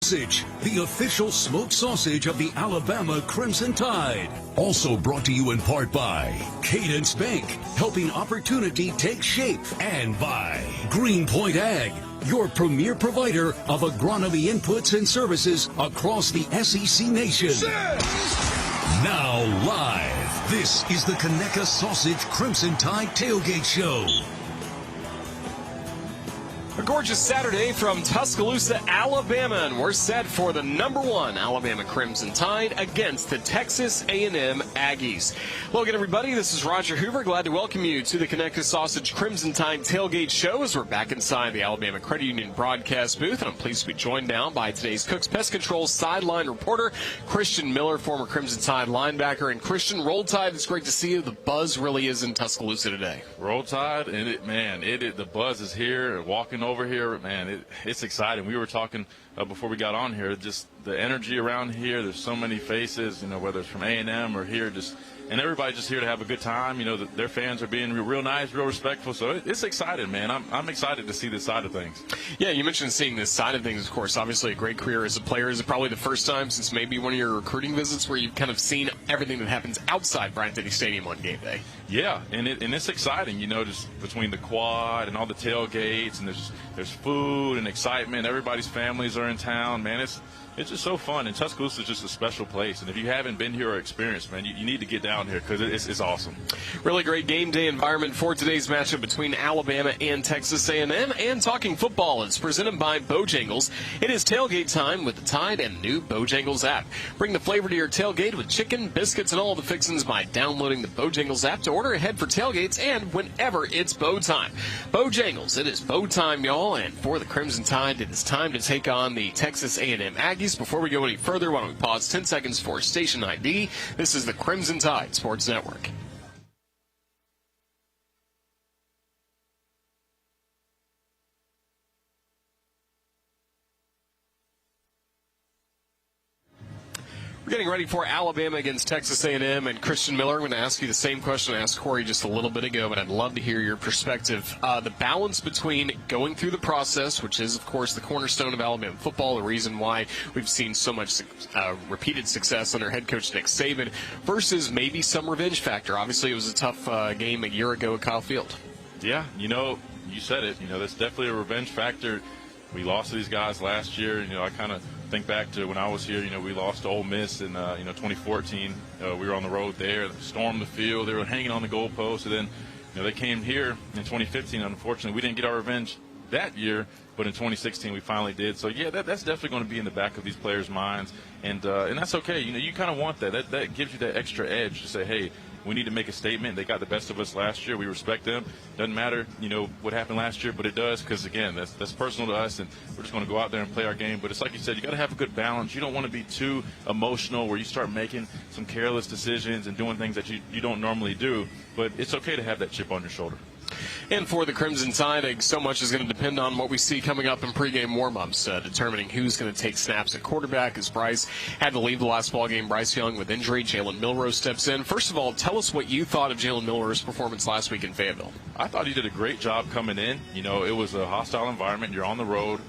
Sausage, the official smoked sausage of the Alabama Crimson Tide. Also brought to you in part by Cadence Bank, helping opportunity take shape, and by Greenpoint Ag, your premier provider of agronomy inputs and services across the SEC nation. Now live, this is the Conecuh Sausage Crimson Tide Tailgate Show. A gorgeous Saturday from Tuscaloosa, Alabama, and we're set for the #1 Alabama Crimson Tide against the Texas A&M Aggies. Well, again, everybody, this is Roger Hoover. Glad to welcome you to the Conecuh Sausage Crimson Tide Tailgate Show as we're back inside the Alabama Credit Union broadcast booth, and I'm pleased to be joined now by today's Cook's Pest Control sideline reporter, Christian Miller, former Crimson Tide linebacker. And Christian, Roll Tide, it's great to see you. The buzz really is in Tuscaloosa today. Roll Tide, and the buzz is here. Walking over here, man, it's exciting. We were talking before we got on here, just the energy around here. There's so many faces, whether it's from A&M or here, and everybody just here to have a good time. Their fans are being real nice, real respectful. So it's exciting, man. I'm excited to see this side of things. Yeah, you mentioned seeing this side of things, of course. Obviously, a great career as a player. Is it probably the first time since maybe one of your recruiting visits where you've kind of seen everything that happens outside Bryant-Denny Stadium on game day? Yeah, and it's exciting, just between the quad and all the tailgates, and there's food and excitement. Everybody's families are in town, man. It's just so fun, and Tuscaloosa is just a special place. And if you haven't been here or experienced, man, you need to get down here because it's awesome. Really great game day environment for today's matchup between Alabama and Texas A&M. And talking football, it's presented by Bojangles. It is tailgate time with the Tide and new Bojangles app. Bring the flavor to your tailgate with chicken, biscuits, and all the fixins by downloading the Bojangles app to order ahead for tailgates and whenever it's bow time. Bojangles, it is bow time, y'all. And for the Crimson Tide, it is time to take on the Texas A&M Aggies. Before we go any further, why don't we pause 10 seconds for station ID. This is the Crimson Tide Sports Network. We're getting ready for Alabama against Texas A&M, and Christian Miller, I'm going to ask you the same question I asked Corey just a little bit ago, but I'd love to hear your perspective. The balance between going through the process, which is, of course, the cornerstone of Alabama football, the reason why we've seen so much repeated success under head coach Nick Saban, versus maybe some revenge factor. Obviously, it was a tough game a year ago at Kyle Field. Yeah, you said it. That's definitely a revenge factor. We lost to these guys last year. I kind of think back to when I was here. We lost to Ole Miss in 2014. We were on the road there. They stormed the field. They were hanging on the goalpost. And then they came here in 2015. Unfortunately, we didn't get our revenge that year, but in 2016 we finally did. So yeah, that's definitely going to be in the back of these players' minds, and that's okay. You kind of want that. That gives you that extra edge to say, hey, we need to make a statement. They got the best of us last year. We respect them. Doesn't matter, what happened last year, but it does because, again, that's personal to us, and we're just going to go out there and play our game. But it's like you said, you got to have a good balance. You don't want to be too emotional where you start making some careless decisions and doing things that you don't normally do. But it's okay to have that chip on your shoulder. And for the Crimson Tide, so much is going to depend on what we see coming up in pregame warm-ups, determining who's going to take snaps at quarterback. As Bryce had to leave the last ball game, Bryce Young with injury, Jalen Milroe steps in. First of all, tell us what you thought of Jalen Milroe's performance last week in Fayetteville. I thought he did a great job coming in. It was a hostile environment. You're on the road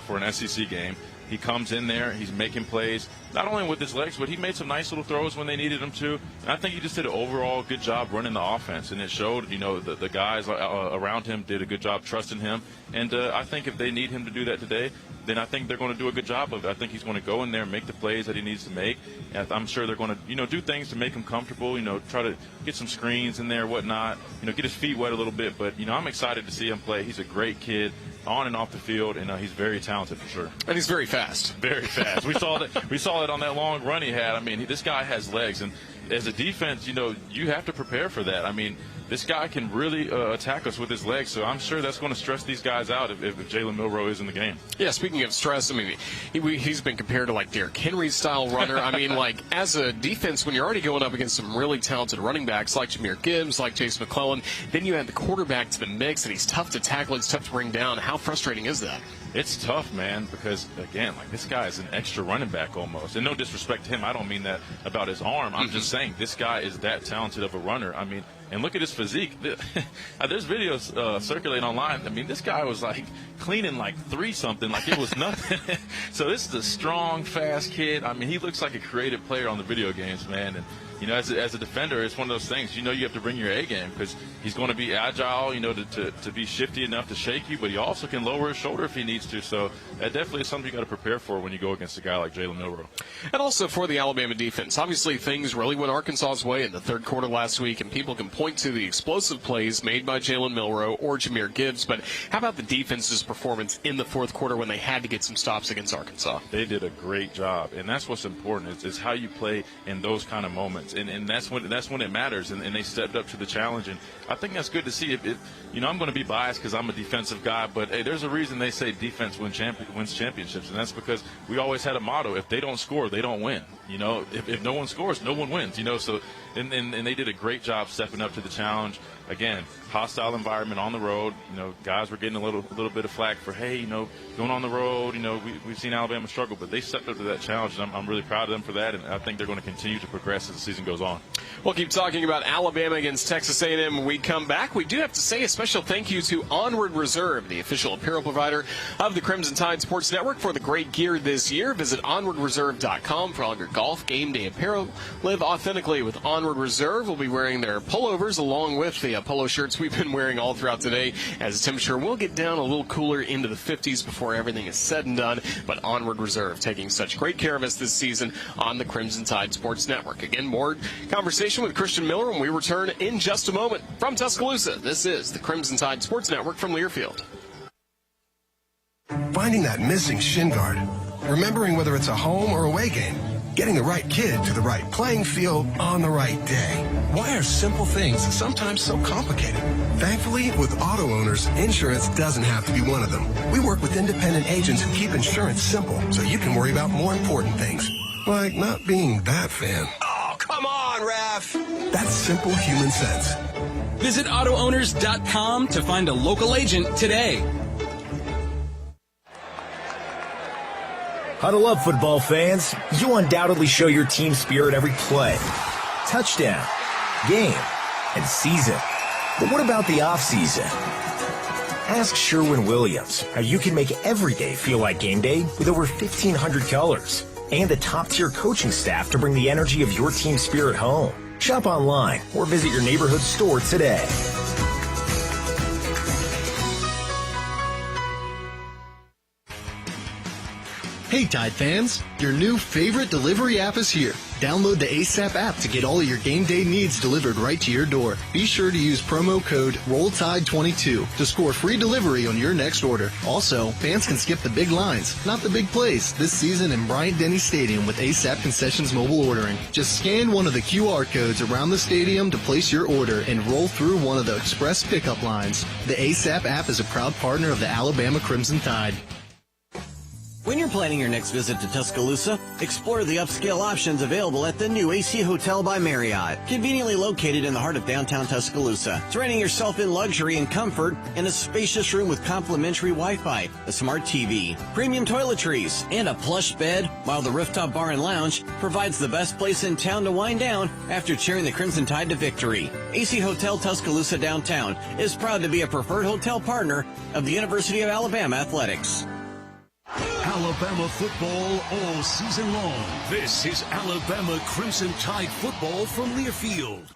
for an SEC game. He comes in there, he's making plays, not only with his legs, but he made some nice little throws when they needed him to. And I think he just did an overall good job running the offense, and it showed, the guys around him did a good job trusting him. And I think if they need him to do that today, then I think they're going to do a good job of it. I think he's going to go in there and make the plays that he needs to make. And I'm sure they're going to, do things to make him comfortable, try to get some screens in there, whatnot, get his feet wet a little bit. But, I'm excited to see him play. He's a great kid on and off the field, and he's very talented for sure. And he's very fast. Very fast. We saw that on that long run he had. This guy has legs, and as a defense, you have to prepare for that. This guy can really attack us with his legs, so I'm sure that's going to stress these guys out if Jalen Milroe is in the game. Yeah, speaking of stress, he's been compared to, Derrick Henry-style runner. As a defense, when you're already going up against some really talented running backs like Jamir Gibbs, like Chase McClellan, then you add the quarterback to the mix, and he's tough to tackle, he's tough to bring down. How frustrating is that? It's tough, man, because, again, this guy is an extra running back almost. And no disrespect to him, I don't mean that about his arm. I'm just saying this guy is that talented of a runner. And look at his physique. There's videos circulating online. I mean, this guy was like cleaning like 3-something, like it was nothing. So this is a strong, fast kid. I mean, he looks like a creative player on the video games, man. And you know, as a defender, it's one of those things. You know, you have to bring your A game because he's going to be agile. You know, to be shifty enough to shake you, but he also can lower his shoulder if he needs to. So that definitely is something you got to prepare for when you go against a guy like Jalen Milroe. And also for the Alabama defense, obviously things really went Arkansas's way in the third quarter last week, and people can point to the explosive plays made by Jalen Milroe or Jamir Gibbs. But how about the defense's performance in the fourth quarter when they had to get some stops against Arkansas? They did a great job, and that's what's important is how you play in those kind of moments. And that's when it matters, and they stepped up to the challenge, and I think that's good to see. You know, I'm going to be biased because I'm a defensive guy, but hey, there's a reason they say defense wins championships, and that's because we always had a motto: if they don't score, they don't win. You know, if no one scores, no one wins. You know, so and they did a great job stepping up to the challenge. Again, hostile environment on the road. You know, guys were getting a little bit of flack for, hey, you know, going on the road. You know, we've seen Alabama struggle, but they stepped up to that challenge, and I'm really proud of them for that. And I think they're going to continue to progress as the season goes on. We'll keep talking about Alabama against Texas A&M when we come back. We do have to say a special thank you to Onward Reserve, the official apparel provider of the Crimson Tide Sports Network, for the great gear this year. Visit onwardreserve.com for all of your golf game day apparel. Live authentically with Onward Reserve. We'll be wearing their pullovers along with the polo shirts we've been wearing all throughout today, as the temperature will get down a little cooler into the 50s before everything is said and done. But Onward Reserve taking such great care of us this season on the Crimson Tide Sports Network. Again, more conversation with Christian Miller when we return in just a moment from Tuscaloosa. This is the Crimson Tide Sports Network from Learfield. Finding that missing shin guard, remembering whether it's a home or away game, getting the right kid to the right playing field on the right day. Why are simple things sometimes so complicated? Thankfully, with auto owners, insurance doesn't have to be one of them. We work with independent agents who keep insurance simple so you can worry about more important things, like not being that fan. Oh, come on, ref! That's simple human sense. Visit AutoOwners.com to find a local agent today. Huddle up, football fans. You undoubtedly show your team spirit every play, touchdown, game, and season. But what about the off-season? Ask Sherwin-Williams how you can make every day feel like game day with over 1,500 colors and a top-tier coaching staff to bring the energy of your team spirit home. Shop online or visit your neighborhood store today. Hey Tide fans, your new favorite delivery app is here. Download the ASAP app to get all of your game day needs delivered right to your door. Be sure to use promo code ROLLTIDE22 to score free delivery on your next order. Also, fans can skip the big lines, not the big plays, this season in Bryant-Denny Stadium with ASAP Concessions mobile ordering. Just scan one of the QR codes around the stadium to place your order and roll through one of the express pickup lines. The ASAP app is a proud partner of the Alabama Crimson Tide. When you're planning your next visit to Tuscaloosa, explore the upscale options available at the new AC Hotel by Marriott, conveniently located in the heart of downtown Tuscaloosa. Surrounding yourself in luxury and comfort in a spacious room with complimentary Wi-Fi, a smart TV, premium toiletries, and a plush bed, while the rooftop bar and lounge provides the best place in town to wind down after cheering the Crimson Tide to victory. AC Hotel Tuscaloosa Downtown is proud to be a preferred hotel partner of the University of Alabama Athletics. Alabama football all season long. This is Alabama Crimson Tide football from Learfield.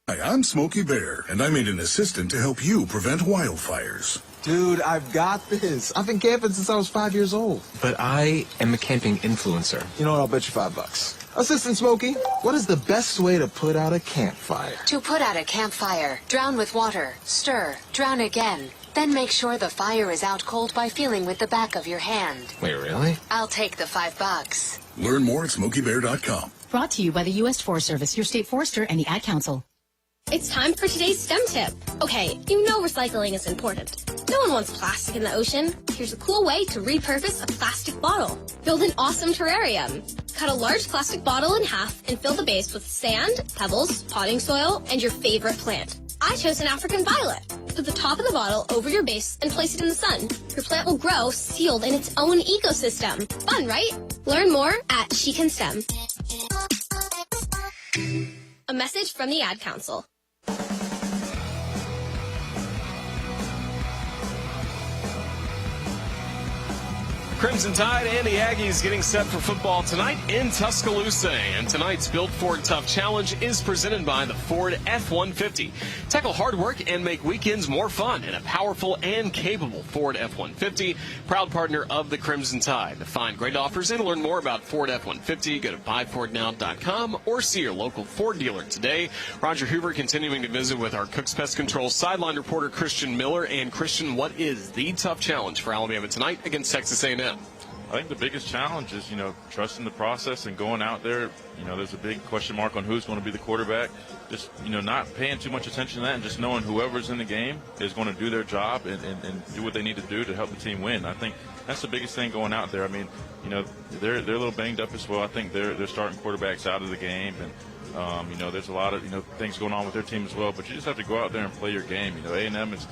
Hi, I'm Smokey Bear, and I'm an assistant to help you prevent wildfires. Dude, I've got this. I've been camping since I was 5 years old. But I am a camping influencer. You know what? I'll bet you $5. Assistant Smokey, what is the best way to put out a campfire? To put out a campfire, drown with water, stir, drown again. Then make sure the fire is out cold by feeling with the back of your hand. Wait, really? I'll take the $5. Learn more at SmokeyBear.com. Brought to you by the U.S. Forest Service, your state forester, and the Ad Council. It's time for today's STEM tip. Okay, you know recycling is important. No one wants plastic in the ocean. Here's a cool way to repurpose a plastic bottle. Build an awesome terrarium. Cut a large plastic bottle in half and fill the base with sand, pebbles, potting soil, and your favorite plant. I chose an African violet. Put the top of the bottle over your base and place it in the sun. Your plant will grow sealed in its own ecosystem. Fun, right? Learn more at She Can STEM. A message from the Ad Council. Crimson Tide and the Aggies getting set for football tonight in Tuscaloosa. And tonight's Built Ford Tough Challenge is presented by the Ford F-150. Tackle hard work and make weekends more fun in a powerful and capable Ford F-150, proud partner of the Crimson Tide. To find great offers and learn more about Ford F-150, go to buyfordnow.com or see your local Ford dealer today. Roger Hoover continuing to visit with our Cooks Pest Control sideline reporter Christian Miller. And Christian, what is the tough challenge for Alabama tonight against Texas A&M? I think the biggest challenge is, trusting the process and going out there. There's a big question mark on who's going to be the quarterback. Just, not paying too much attention to that and just knowing whoever's in the game is going to do their job and do what they need to do to help the team win. I think that's the biggest thing going out there. I mean, they're a little banged up as well. I think they're starting quarterbacks out of the game, and there's a lot of things going on with their team as well. But you just have to go out there and play your game. A&M is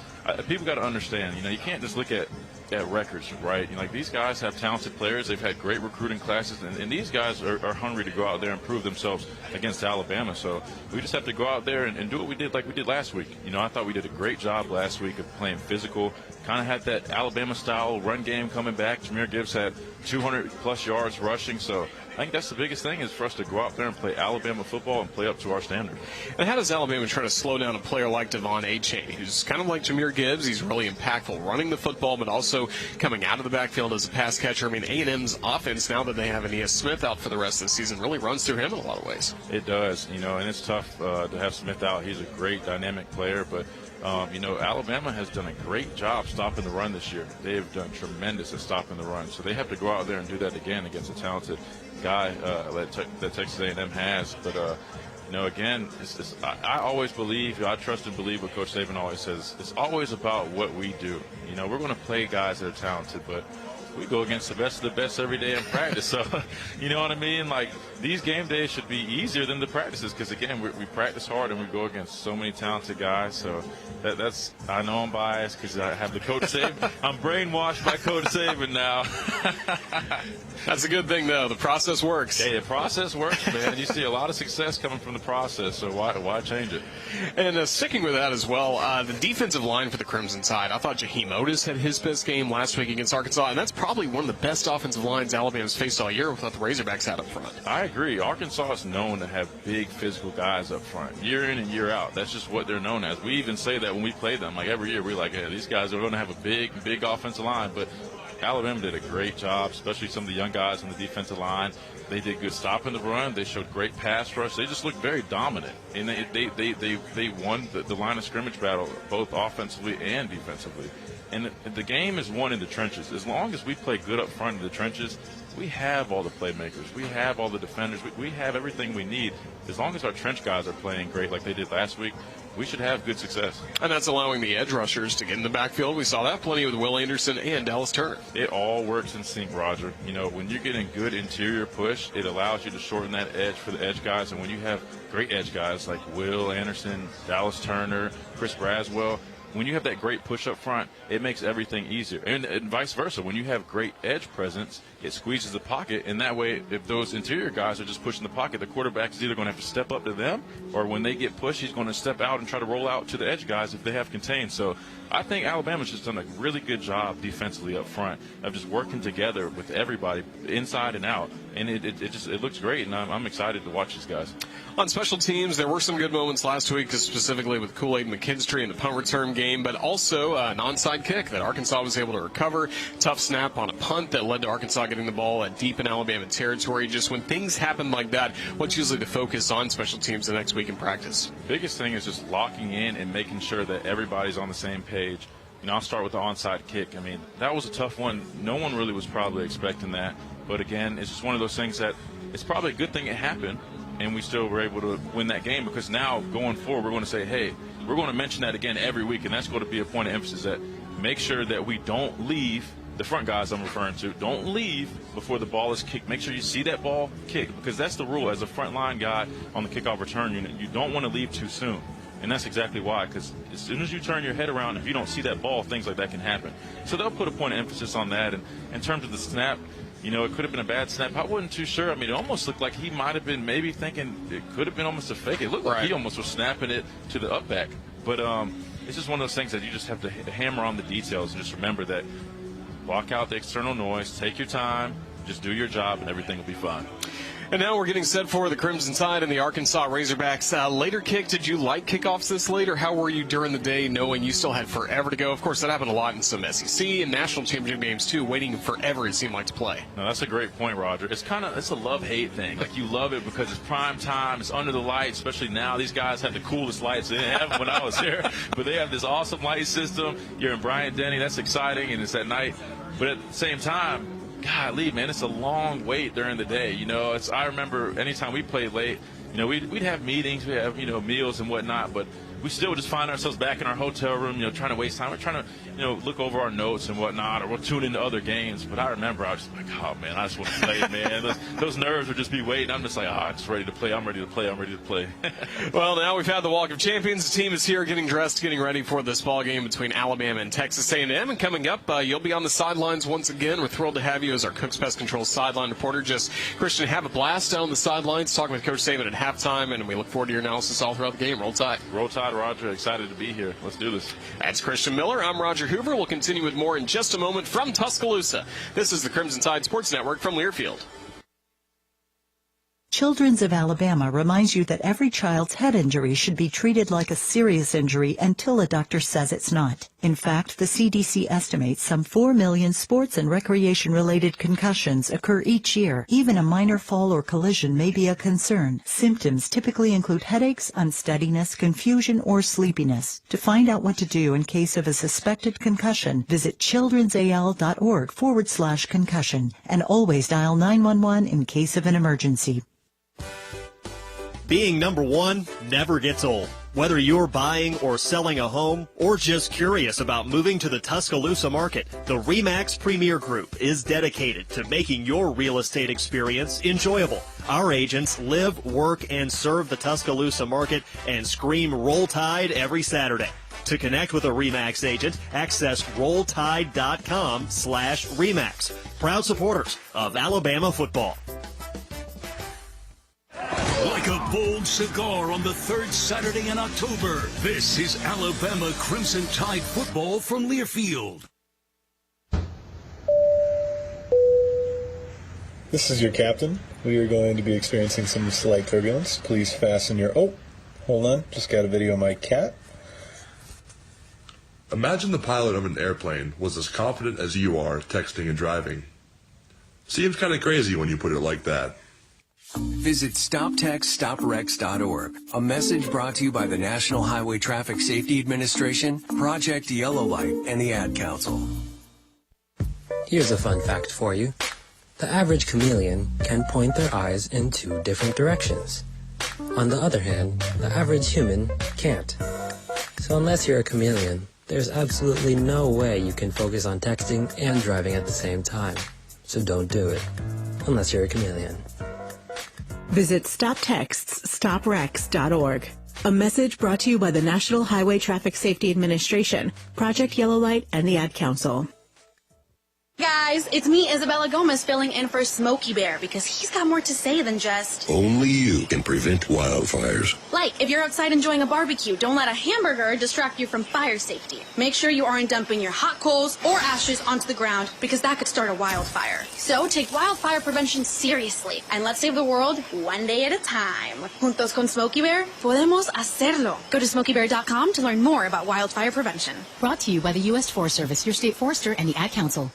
people got to understand. You can't just look at records, right? These guys have talented players. They've had great recruiting classes, and these guys are hungry to go out there and prove themselves against Alabama. So we just have to go out there and do what we did like we did last week. I thought we did a great job last week of playing physical, kind of had that Alabama-style run game coming back. Jamir Gibbs had 200-plus yards rushing, so I think that's the biggest thing is for us to go out there and play Alabama football and play up to our standard. And how does Alabama try to slow down a player like Devon Achane, who's kind of like Jamir Gibbs? He's really impactful running the football, but also coming out of the backfield as a pass catcher. I mean, A&M's offense, now that they have Aeneas Smith out for the rest of the season, really runs through him in a lot of ways. It does, and it's tough to have Smith out. He's a great dynamic player, but Alabama has done a great job stopping the run this year. They have done tremendous at stopping the run. So they have to go out there and do that again against a talented guy that Texas A&M has. But, again, I always believe, I trust and believe what Coach Saban always says. It's always about what we do. We're going to play guys that are talented, but we go against the best of the best every day in practice. So, you know what I mean? These game days should be easier than the practices because, again, we practice hard and we go against so many talented guys. So that's I know I'm biased because I have the Coach Saban. I'm brainwashed by Coach Saban now. That's a good thing, though. The process works. Hey, the process works, man. You see a lot of success coming from the process, so why change it? And sticking with that as well, the defensive line for the Crimson Tide. I thought Jaheim Otis had his best game last week against Arkansas, and that's probably one of the best offensive lines Alabama's faced all year without the Razorbacks out up front. I agree. Arkansas is known to have big physical guys up front, year in and year out. That's just what they're known as. We even say that when we play them. Every year we're like, hey, these guys are going to have a big offensive line, but Alabama did a great job, especially some of the young guys on the defensive line. They did good stopping the run. They showed great pass rush. They just looked very dominant, and they won the line of scrimmage battle both offensively and defensively. And the game is won in the trenches. As long as we play good up front in the trenches, we have all the playmakers. We have all the defenders. We have everything we need. As long as our trench guys are playing great like they did last week, we should have good success. And that's allowing the edge rushers to get in the backfield. We saw that plenty with Will Anderson and Dallas Turner. It all works in sync, Roger. When you're getting good interior push, it allows you to shorten that edge for the edge guys. And when you have great edge guys like Will Anderson, Dallas Turner, Chris Braswell, when you have that great push up front, it makes everything easier. And vice versa. When you have great edge presence, it squeezes the pocket. And that way, if those interior guys are just pushing the pocket, the quarterback is either going to have to step up to them, or when they get pushed, he's going to step out and try to roll out to the edge guys if they have contained. So I think Alabama's just done a really good job defensively up front of just working together with everybody inside and out. And it looks great, and I'm excited to watch these guys. On special teams, there were some good moments last week, specifically with Kool-Aid McKinstry in the punt return game, but also an onside kick that Arkansas was able to recover. Tough snap on a punt that led to Arkansas getting the ball deep in Alabama territory. Just when things happen like that, what's usually the focus on special teams the next week in practice? Biggest thing is just locking in and making sure that everybody's on the same page. I'll start with the onside kick. I mean, that was a tough one. No one really was probably expecting that. But, again, it's just one of those things that it's probably a good thing it happened, and we still were able to win that game because now going forward we're going to say, hey, we're going to mention that again every week, and that's going to be a point of emphasis that make sure that we don't leave the front guys I'm referring to. Don't leave before the ball is kicked. Make sure you see that ball kicked because that's the rule as a front line guy on the kickoff return unit. You don't want to leave too soon. And that's exactly why, because as soon as you turn your head around, if you don't see that ball, things like that can happen. So they'll put a point of emphasis on that. And in terms of the snap, it could have been a bad snap. I wasn't too sure. I mean, it almost looked like he might have been maybe thinking it could have been almost a fake. It looked like he almost was snapping it to the up back. But it's just one of those things that you just have to hammer on the details and just remember that block out the external noise, take your time, just do your job, and everything will be fine. And now we're getting set for the Crimson Tide and the Arkansas Razorbacks. Later kick, did you like kickoffs this late, or how were you during the day knowing you still had forever to go? Of course, that happened a lot in some SEC and national championship games, too, waiting forever, it seemed like, to play. No, that's a great point, Roger. It's a love-hate thing. Like, you love it because it's prime time, it's under the lights, especially now. These guys have the coolest lights. They didn't have them when I was here, but they have this awesome light system. You're in Bryant-Denny. That's exciting, and it's at night. But at the same time, golly, man, it's a long wait during the day. You know, I remember anytime we played late, you know, we'd have meetings, we'd have, you know, meals and whatnot, but we still just find ourselves back in our hotel room, you know, trying to waste time. We're trying to, you know, look over our notes and whatnot, or we'll tune into other games. But I remember I was just like, oh, man, I just want to play, man. Those nerves would just be waiting. I'm just like, I'm just ready to play. I'm ready to play. I'm ready to play. Well, now we've had the Walk of Champions. The team is here getting dressed, getting ready for this ball game between Alabama and Texas A&M. And coming up, you'll be on the sidelines once again. We're thrilled to have you as our Cooks Pest Control sideline reporter. Just, Christian, have a blast down the sidelines, talking with Coach Saban at halftime, and we look forward to your analysis all throughout the game. Roll Tide. Roll Tide, Roger. Excited to be here. Let's do this. That's Christian Miller. I'm Roger Hoover. We'll continue with more in just a moment from Tuscaloosa. This is the Crimson Tide Sports Network from Learfield. Children's of Alabama reminds you that every child's head injury should be treated like a serious injury until a doctor says it's not. In fact, the CDC estimates some 4 million sports and recreation-related concussions occur each year. Even a minor fall or collision may be a concern. Symptoms typically include headaches, unsteadiness, confusion, or sleepiness. To find out what to do in case of a suspected concussion, visit childrensal.org/concussion and always dial 911 in case of an emergency. Being number one never gets old. Whether you're buying or selling a home or just curious about moving to the Tuscaloosa market, the RE/MAX Premier Group is dedicated to making your real estate experience enjoyable. Our agents live, work, and serve the Tuscaloosa market and scream Roll Tide every Saturday. To connect with a RE/MAX agent, access rolltide.com/RE/MAX. Proud supporters of Alabama football. Like a bold cigar on the third Saturday in October, this is Alabama Crimson Tide football from Learfield. This is your captain. We are going to be experiencing some slight turbulence. Please fasten your... Oh, hold on. Just got a video of my cat. Imagine the pilot of an airplane was as confident as you are texting and driving. Seems kind of crazy when you put it like that. Visit StopTextStopWrecks.org. A message brought to you by the National Highway Traffic Safety Administration, Project Yellow Light, and the Ad Council. Here's a fun fact for you. The average chameleon can point their eyes in 2 different directions. On the other hand, the average human can't. So unless you're a chameleon, there's absolutely no way you can focus on texting and driving at the same time. So don't do it, unless you're a chameleon. Visit StopTextStopWrecks.org. A message brought to you by the National Highway Traffic Safety Administration, Project Yellow Light, and the Ad Council. Guys, it's me, Isabella Gomez, filling in for Smokey Bear because he's got more to say than just... Only you can prevent wildfires. Like, if you're outside enjoying a barbecue, don't let a hamburger distract you from fire safety. Make sure you aren't dumping your hot coals or ashes onto the ground because that could start a wildfire. So take wildfire prevention seriously and let's save the world one day at a time. Juntos con Smokey Bear, podemos hacerlo. Go to smokeybear.com to learn more about wildfire prevention. Brought to you by the U.S. Forest Service, your state forester, and the Ad Council.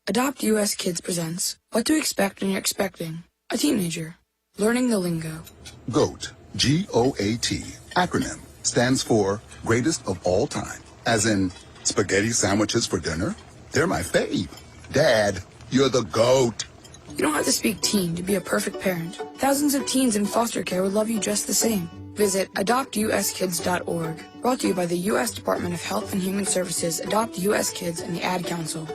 Adopt US Kids presents What to Expect When You're Expecting a Teenager. Learning the lingo. GOAT, G-O-A-T, acronym, stands for Greatest of All Time. As in, spaghetti sandwiches for dinner? They're my fave. Dad, you're the GOAT. You don't have to speak teen to be a perfect parent. Thousands of teens in foster care would love you just the same. Visit adoptuskids.org. Brought to you by the U.S. Department of Health and Human Services, Adopt U.S. Kids, and the Ad Council.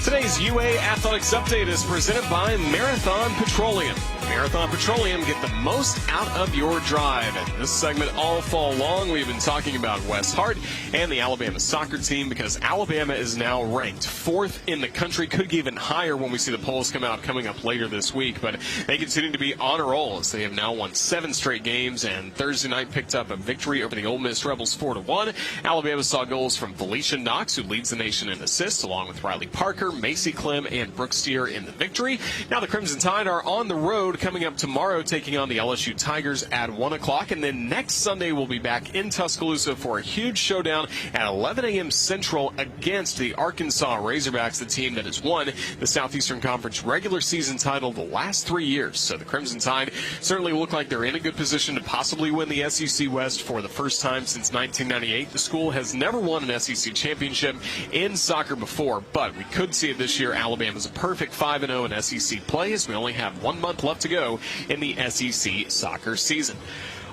Today's UA Athletics Update is presented by Marathon Petroleum. Marathon Petroleum, get the most out of your drive. And this segment all fall long, we've been talking about Wes Hart and the Alabama soccer team because Alabama is now ranked 4th in the country. Could get even higher when we see the polls come out coming up later this week. But they continue to be on a roll as they have now won 7 straight games, and Thursday night picked up a victory over the Ole Miss Rebels 4-1. Alabama saw goals from Felicia Knox, who leads the nation in assists, along with Riley Parker, Macy Clem, and Brooke Steer in the victory. Now the Crimson Tide are on the road coming up tomorrow, taking on the LSU Tigers at 1 o'clock. And then next Sunday, we'll be back in Tuscaloosa for a huge showdown at 11 a.m. Central against the Arkansas Razorbacks, the team that has won the Southeastern Conference regular season title the last 3 years. So the Crimson Tide certainly look like they're in a good position to possibly win the SEC West for the first time since 1998. The school has never won an SEC championship in soccer before, but we could see it this year. Alabama's a perfect 5-0 in SEC play as we only have 1 month left to go in the SEC soccer season.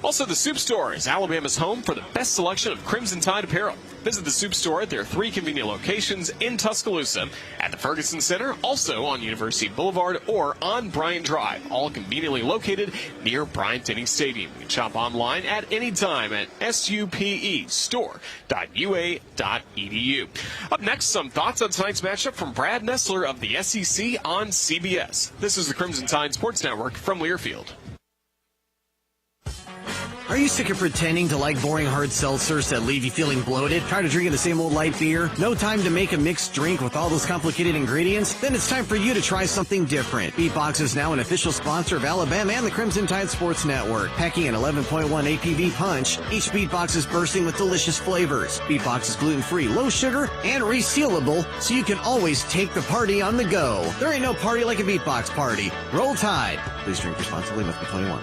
Also, the Soup Store is Alabama's home for the best selection of Crimson Tide apparel. Visit the Soup Store at their 3 convenient locations in Tuscaloosa, at the Ferguson Center, also on University Boulevard, or on Bryant Drive, all conveniently located near Bryant-Denny Stadium. You can shop online at any time at supestore.ua.edu. Up next, some thoughts on tonight's matchup from Brad Nessler of the SEC on CBS. This is the Crimson Tide Sports Network from Learfield. Are you sick of pretending to like boring hard seltzers that leave you feeling bloated? Tired of drinking the same old light beer? No time to make a mixed drink with all those complicated ingredients? Then it's time for you to try something different. Beatbox is now an official sponsor of Alabama and the Crimson Tide Sports Network. Packing an 11.1 APV punch, each Beatbox is bursting with delicious flavors. Beatbox is gluten-free, low sugar, and resealable, so you can always take the party on the go. There ain't no party like a Beatbox party. Roll Tide. Please drink responsibly, must be 21.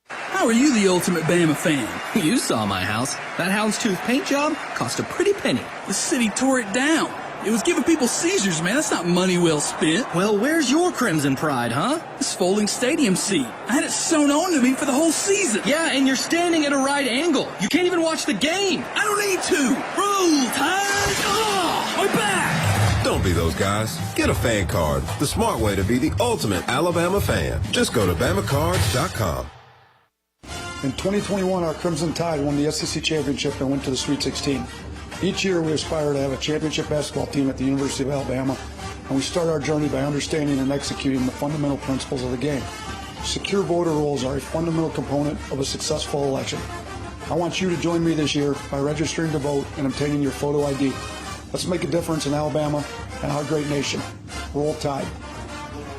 How are you the ultimate Bama fan? You saw my house. That houndstooth paint job cost a pretty penny. The city tore it down. It was giving people seizures, man. That's not money well spent. Well, where's your crimson pride, huh? This folding stadium seat. I had it sewn on to me for the whole season. Yeah, and you're standing at a right angle. You can't even watch the game. I don't need to. Roll Tide. Oh, my back. Don't be those guys. Get a fan card. The smart way to be the ultimate Alabama fan. Just go to BamaCards.com. In 2021, our Crimson Tide won the SEC Championship and went to the Sweet 16. Each year, we aspire to have a championship basketball team at the University of Alabama, and we start our journey by understanding and executing the fundamental principles of the game. Secure voter rolls are a fundamental component of a successful election. I want you to join me this year by registering to vote and obtaining your photo ID. Let's make a difference in Alabama and our great nation. Roll Tide.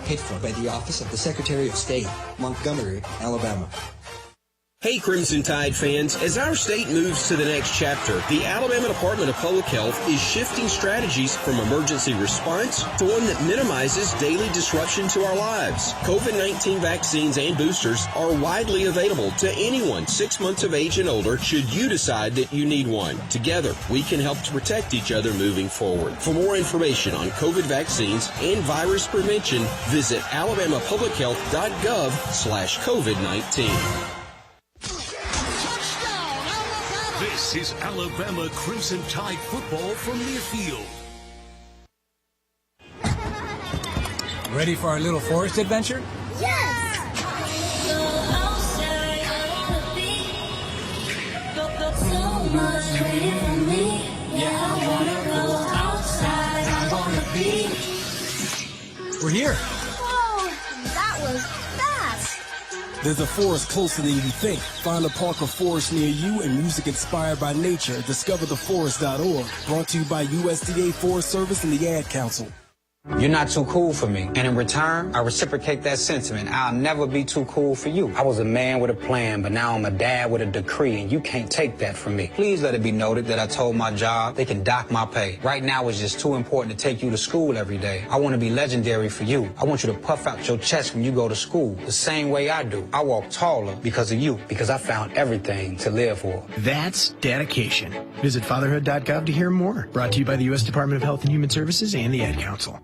Paid for by the Office of the Secretary of State, Montgomery, Alabama. Hey Crimson Tide fans, as our state moves to the next chapter, the Alabama Department of Public Health is shifting strategies from emergency response to one that minimizes daily disruption to our lives. COVID-19 vaccines and boosters are widely available to anyone 6 months of age and older should you decide that you need one. Together, we can help to protect each other moving forward. For more information on COVID vaccines and virus prevention, visit alabamapublichealth.gov/COVID-19. This is Alabama Crimson Tide football from Learfield. Ready for our little forest adventure? Yes! Yeah, I wanna go outside. I wanna be. We're here. Whoa, that was fast. There's a forest closer than you think. Find a park or forest near you and music inspired by nature. DiscoverTheForest.org. Brought to you by USDA Forest Service and the Ad Council. You're not too cool for me. And in return, I reciprocate that sentiment. I'll never be too cool for you. I was a man with a plan, but now I'm a dad with a decree, and you can't take that from me. Please let it be noted that I told my job they can dock my pay. Right now, it's just too important to take you to school every day. I want to be legendary for you. I want you to puff out your chest when you go to school, the same way I do. I walk taller because of you, because I found everything to live for. That's dedication. Visit fatherhood.gov to hear more. Brought to you by the U.S. Department of Health and Human Services and the Ad Council.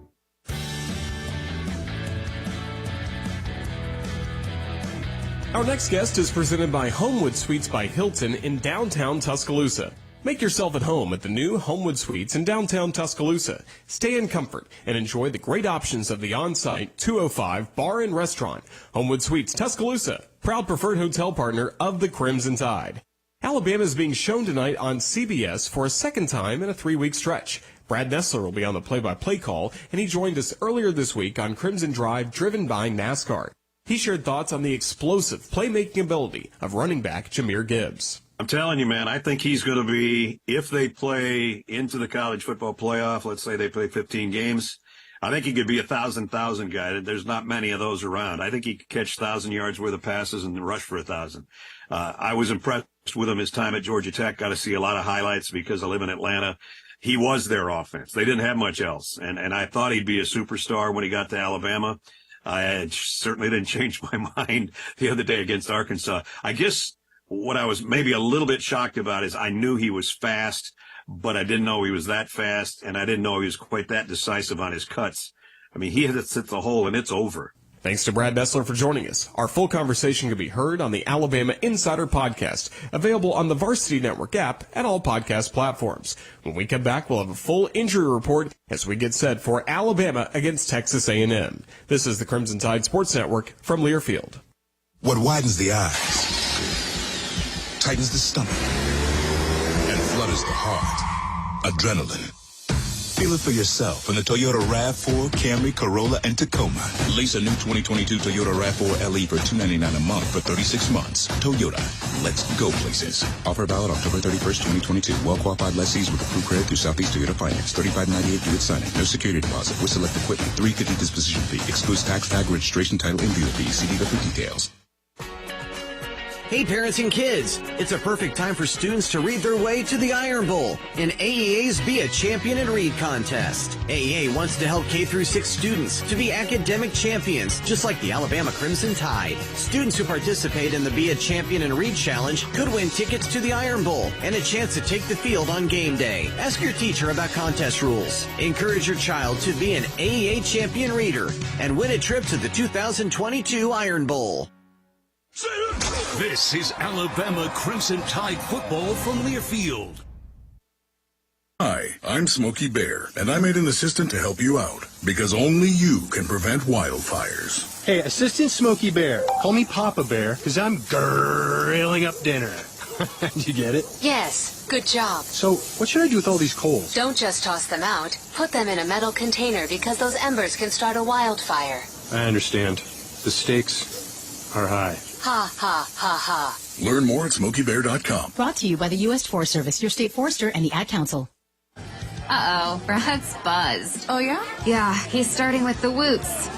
Our next guest is presented by Homewood Suites by Hilton in downtown Tuscaloosa. Make yourself at home at the new Homewood Suites in downtown Tuscaloosa. Stay in comfort and enjoy the great options of the on-site 205 bar and restaurant. Homewood Suites, Tuscaloosa, proud preferred hotel partner of the Crimson Tide. Alabama is being shown tonight on CBS for a second time in a 3-week stretch. Brad Nessler will be on the play-by-play call, and he joined us earlier this week on Crimson Drive, driven by NASCAR. He shared thoughts on the explosive playmaking ability of running back Jamir Gibbs. I'm telling you, man, I think he's going to be, if they play into the college football playoff, let's say they play 15 games, I think he could be a 1,000 guy. There's not many of those around. I think he could catch 1,000 yards worth of passes and rush for 1,000. I was impressed with him his time at Georgia Tech. Got to see a lot of highlights because I live in Atlanta. He was their offense. They didn't have much else. And I thought he'd be a superstar when he got to Alabama. I certainly didn't change my mind the other day against Arkansas. I guess what I was maybe a little bit shocked about is I knew he was fast, but I didn't know he was that fast, and I didn't know he was quite that decisive on his cuts. I mean, he hits the hole, and it's over. Thanks to Brad Nessler for joining us. Our full conversation can be heard on the Alabama Insider Podcast, available on the Varsity Network app and all podcast platforms. When we come back, we'll have a full injury report as we get set for Alabama against Texas A&M. This is the Crimson Tide Sports Network from Learfield. What widens the eyes, tightens the stomach, and flutters the heart. Adrenaline. Feel it for yourself in the Toyota RAV4, Camry, Corolla, and Tacoma. Lease a new 2022 Toyota RAV4 LE for $299 a month for 36 months. Toyota, let's go places. Offer valid October 31st, 2022. Well-qualified lessees with approved credit through Southeast Toyota Finance. $35.98 due at signing. No security deposit with select equipment. $350 disposition fee. Excludes tax, tag, registration, title, and dealer fees. See dealer for details. Hey parents and kids, it's a perfect time for students to read their way to the Iron Bowl in AEA's Be a Champion and Read contest. AEA wants to help K-6 students to be academic champions, just like the Alabama Crimson Tide. Students who participate in the Be a Champion and Read challenge could win tickets to the Iron Bowl and a chance to take the field on game day. Ask your teacher about contest rules. Encourage your child to be an AEA champion reader and win a trip to the 2022 Iron Bowl. This is Alabama Crimson Tide football from Learfield. Hi, I'm Smokey Bear, and I made an assistant to help you out, because only you can prevent wildfires. Hey, Assistant Smokey Bear, call me Papa Bear, because I'm grilling up dinner. Did you get it? Yes, good job. So, what should I do with all these coals? Don't just toss them out. Put them in a metal container because those embers can start a wildfire. I understand. The stakes are high. Ha, ha, ha, ha. Learn more at SmokeyBear.com. Brought to you by the U.S. Forest Service, your state forester, and the Ad Council. Uh-oh, Brad's buzzed. Oh, yeah? Yeah, he's starting with the whoops.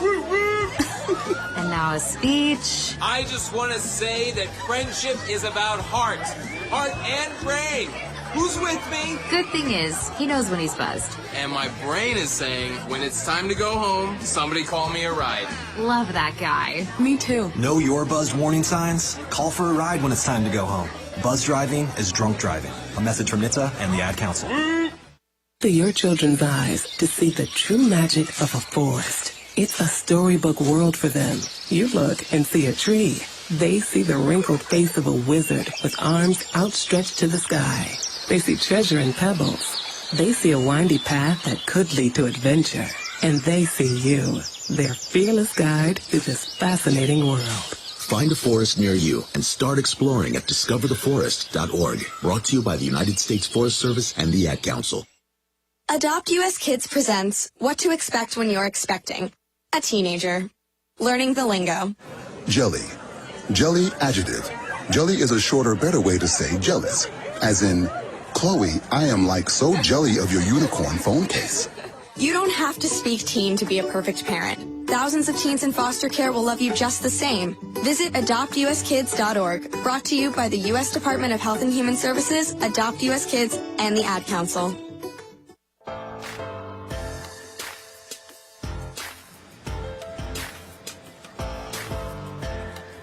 And now a speech. I just want to say that friendship is about heart and brain. Who's with me? Good thing is, he knows when he's buzzed. And my brain is saying, when it's time to go home, somebody call me a ride. Love that guy. Me too. Know your buzzed warning signs? Call for a ride when it's time to go home. Buzz driving is drunk driving. A message from NHTSA and the Ad Council. To your children's eyes to see the true magic of a forest. It's a storybook world for them. You look and see a tree. They see the wrinkled face of a wizard with arms outstretched to the sky. They see treasure in pebbles. They see a windy path that could lead to adventure. And they see you, their fearless guide through this fascinating world. Find a forest near you and start exploring at discovertheforest.org. Brought to you by the United States Forest Service and the Ad Council. Adopt US Kids presents What to Expect When You're Expecting a Teenager. Learning the lingo. Jelly. Jelly adjective. Jelly is a shorter, better way to say jealous. As in, Chloe, I am like so jelly of your unicorn phone case. You don't have to speak teen to be a perfect parent. Thousands of teens in foster care will love you just the same. Visit adoptuskids.org. Brought to you by the U.S. Department of Health and Human Services, Adopt US Kids, and the Ad Council.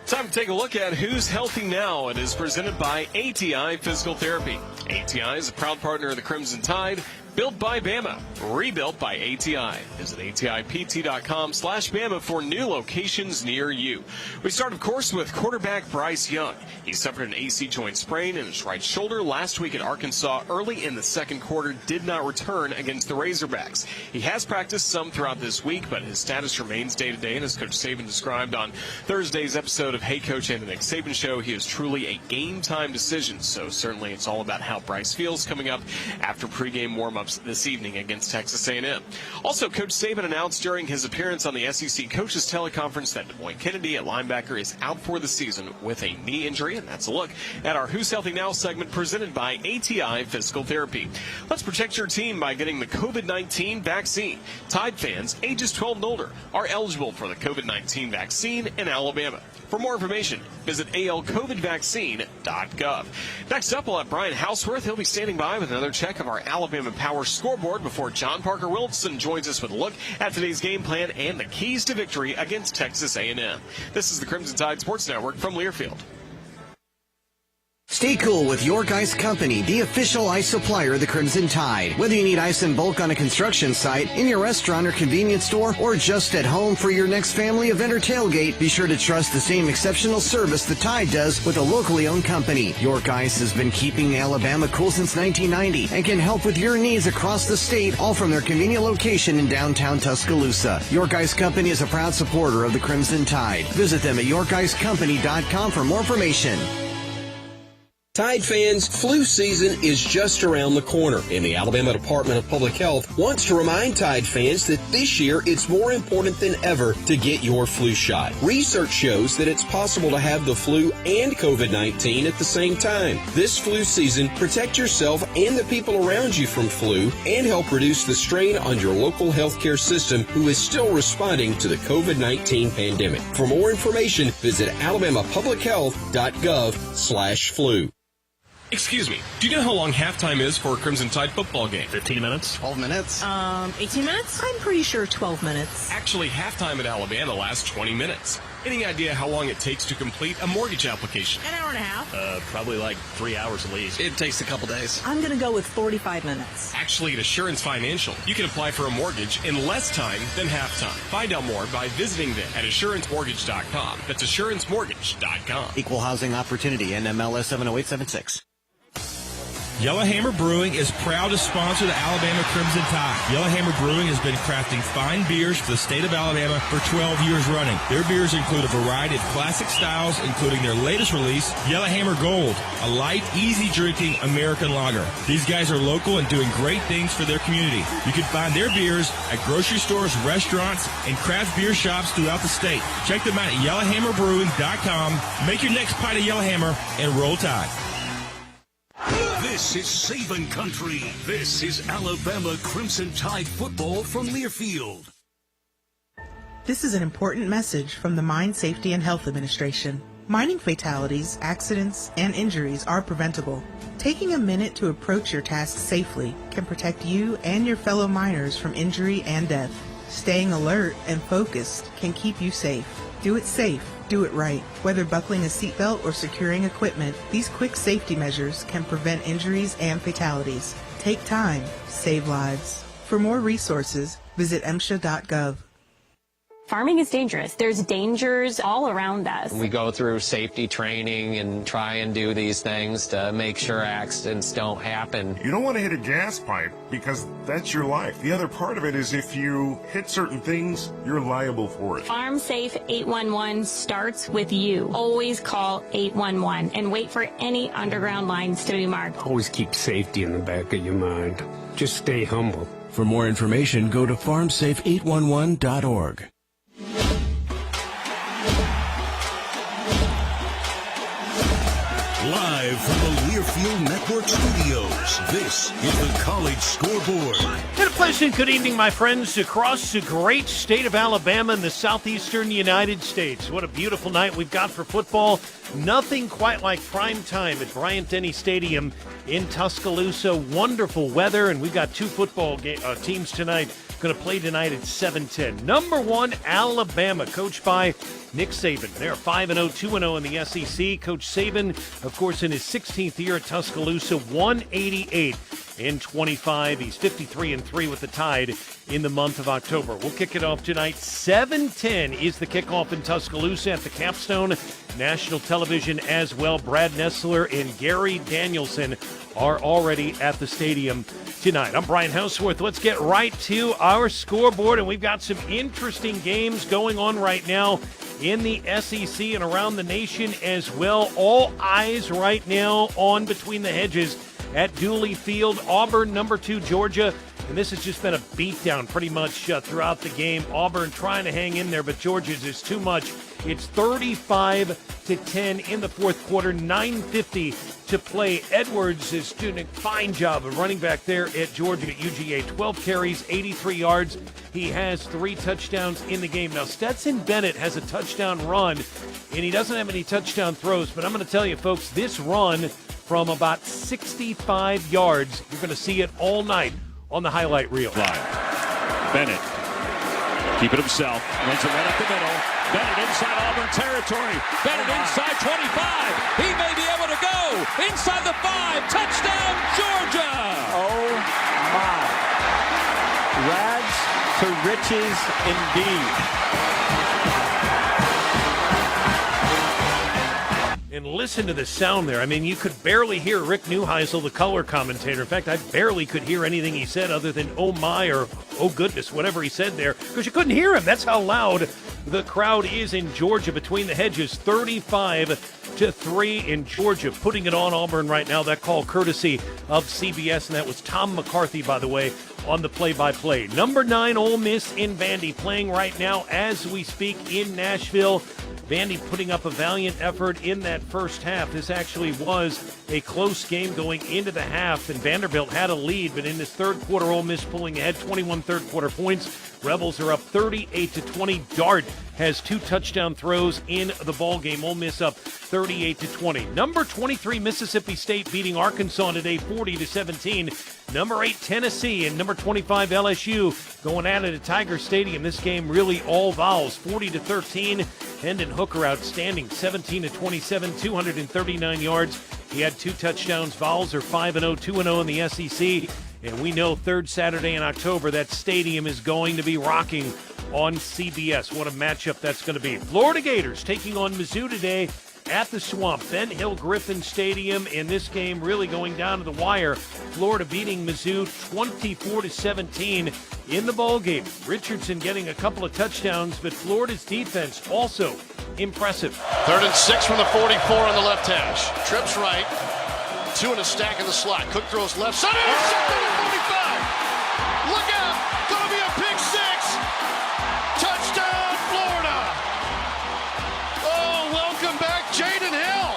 Time to take a look at who's healthy now. It is presented by ATI Physical Therapy. ATI is a proud partner of the Crimson Tide, Built by Bama, rebuilt by ATI. Visit ATIPT.com/Bama for new locations near you. We start, of course, with quarterback Bryce Young. He suffered an AC joint sprain in his right shoulder last week at Arkansas early in the second quarter, did not return against the Razorbacks. He has practiced some throughout this week, but his status remains day-to-day, and as Coach Saban described on Thursday's episode of Hey Coach and the Nick Saban Show, he is truly a game-time decision, so certainly it's all about how Bryce feels coming up after pregame warm-ups this evening against Texas A&M. Also, Coach Saban announced during his appearance on the SEC Coaches Teleconference that DeMoy Kennedy at linebacker is out for the season with a knee injury, and that's a look at our Who's Healthy Now segment presented by ATI Physical Therapy. Let's protect your team by getting the COVID-19 vaccine. Tide fans ages 12 and older are eligible for the COVID-19 vaccine in Alabama. For more information, visit alcovidvaccine.gov. Next up, we'll have Brian Houseworth. He'll be standing by with another check of our Alabama Power scoreboard before John Parker Wilson joins us with a look at today's game plan and the keys to victory against Texas A&M. This is the Crimson Tide Sports Network from Learfield. Stay cool with York Ice Company, the official ice supplier of the Crimson Tide. Whether you need ice in bulk on a construction site, in your restaurant or convenience store, or just at home for your next family event or tailgate, be sure to trust the same exceptional service the Tide does with a locally owned company. York Ice has been keeping Alabama cool since 1990 and can help with your needs across the state, all from their convenient location in downtown Tuscaloosa. York Ice Company is a proud supporter of the Crimson Tide. Visit them at yorkicecompany.com for more information. Tide fans, flu season is just around the corner, and the Alabama Department of Public Health wants to remind Tide fans that this year it's more important than ever to get your flu shot. Research shows that it's possible to have the flu and COVID-19 at the same time. This flu season, protect yourself and the people around you from flu and help reduce the strain on your local healthcare system, who is still responding to the COVID-19 pandemic. For more information, visit alabamapublichealth.gov/flu. Excuse me, do you know how long halftime is for a Crimson Tide football game? 15 minutes. 12 minutes. 18 minutes? I'm pretty sure 12 minutes. Actually, halftime at Alabama lasts 20 minutes. Any idea how long it takes to complete a mortgage application? An hour and a half. Probably like 3 hours at least. It takes a couple days. I'm going to go with 45 minutes. Actually, at Assurance Financial, you can apply for a mortgage in less time than halftime. Find out more by visiting them at AssuranceMortgage.com. That's AssuranceMortgage.com. Equal housing opportunity, NMLS 70876. Yellowhammer Brewing is proud to sponsor the Alabama Crimson Tide. Yellowhammer Brewing has been crafting fine beers for the state of Alabama for 12 years running. Their beers include a variety of classic styles, including their latest release, Yellowhammer Gold, a light, easy-drinking American lager. These guys are local and doing great things for their community. You can find their beers at grocery stores, restaurants, and craft beer shops throughout the state. Check them out at yellowhammerbrewing.com. Make your next pint of Yellowhammer and roll Tide. This is Saban Country. This is Alabama Crimson Tide football from Learfield. This is an important message from the Mine Safety and Health Administration. Mining fatalities, accidents, and injuries are preventable. Taking a minute to approach your task safely can protect you and your fellow miners from injury and death. Staying alert and focused can keep you safe. Do it safe. Do it right. Whether buckling a seatbelt or securing equipment, these quick safety measures can prevent injuries and fatalities. Take time. Save lives. For more resources, visit MSHA.gov. Farming is dangerous. There's dangers all around us. We go through safety training and try and do these things to make sure accidents don't happen. You don't want to hit a gas pipe because that's your life. The other part of it is if you hit certain things, you're liable for it. Farm Safe 811 starts with you. Always call 811 and wait for any underground lines to be marked. Always keep safety in the back of your mind. Just stay humble. For more information, go to farmsafe811.org. Live from the Learfield Network Studios, this is the College Scoreboard. And a pleasant good evening, my friends, across the great state of Alabama and the southeastern United States. What a beautiful night we've got for football. Nothing quite like prime time at Bryant-Denny Stadium in Tuscaloosa. Wonderful weather, and we've got two football teams tonight going to play tonight at 7:10. Number one, Alabama, coached by Nick Saban. They're 5-0, 2-0 in the SEC. Coach Saban, of course, in his 16th year at Tuscaloosa, 188 and 25. He's 53-3 with the Tide in the month of October. We'll kick it off tonight. 7:10 is the kickoff in Tuscaloosa at the Capstone. National television as well. Brad Nessler and Gary Danielson are already at the stadium tonight. I'm Brian Houseworth. Let's get right to our scoreboard, and we've got some interesting games going on right now in the SEC and around the nation as well. All eyes right now on Between the Hedges at Dooley Field. Auburn, number 2, Georgia. And this has just been a beatdown pretty much throughout the game. Auburn trying to hang in there, but Georgia's is too much. It's 35-10 in the fourth quarter, 9:50 to play. Edwards is doing a fine job of running back there at Georgia at UGA. 12 carries, 83 yards. He has 3 touchdowns in the game. Now, Stetson Bennett has a touchdown run, and he doesn't have any touchdown throws. But I'm going to tell you, folks, this run from about 65 yards, you're going to see it all night on the highlight reel. Bennett, keep it himself, runs it right up the middle. Bennett inside Auburn territory. Bennett inside 25. He may be able to go inside the 5. Touchdown, Georgia! Oh, my. Rags to riches indeed. And listen to the sound there. I mean, you could barely hear Rick Neuheisel, the color commentator. In fact, I barely could hear anything he said other than oh my or oh goodness, whatever he said there, because you couldn't hear him. That's how loud the crowd is in Georgia. Between the Hedges, 35-3 in Georgia, putting it on Auburn right now. That call courtesy of CBS, and that was Tom McCarthy, by the way, on the play-by-play. Number 9, Ole Miss in Vandy, playing right now as we speak in Nashville. Vandy putting up a valiant effort in that first half. This actually was a close game going into the half, and Vanderbilt had a lead, but in this third quarter, Ole Miss pulling ahead 21 third quarter points. Rebels are up 38-20. Dart has 2 touchdown throws in the ball game. Ole Miss up 38-20. Number 23 Mississippi State beating Arkansas today 40-17. Number 8 Tennessee and number 25 LSU going at it at Tiger Stadium. This game really all vowels, 40-13. Hendon Hooker outstanding, 17-27, 239 yards. He had 2 touchdowns. Vols are 5-0, 2-0 in the SEC. And we know third Saturday in October, that stadium is going to be rocking on CBS. What a matchup that's going to be. Florida Gators taking on Mizzou today at the Swamp, Ben Hill Griffin Stadium, and this game really going down to the wire. Florida beating Mizzou 24-17 in the ball game. Richardson getting a couple of touchdowns, but Florida's defense also impressive. 3rd and 6 from the 44 on the left hash. Trips right, 2 in a stack in the slot. Cook throws left side, intercepted at 45. Look out, gonna be a pick 6. Touchdown, Florida. Oh, welcome back, Jaden Hill.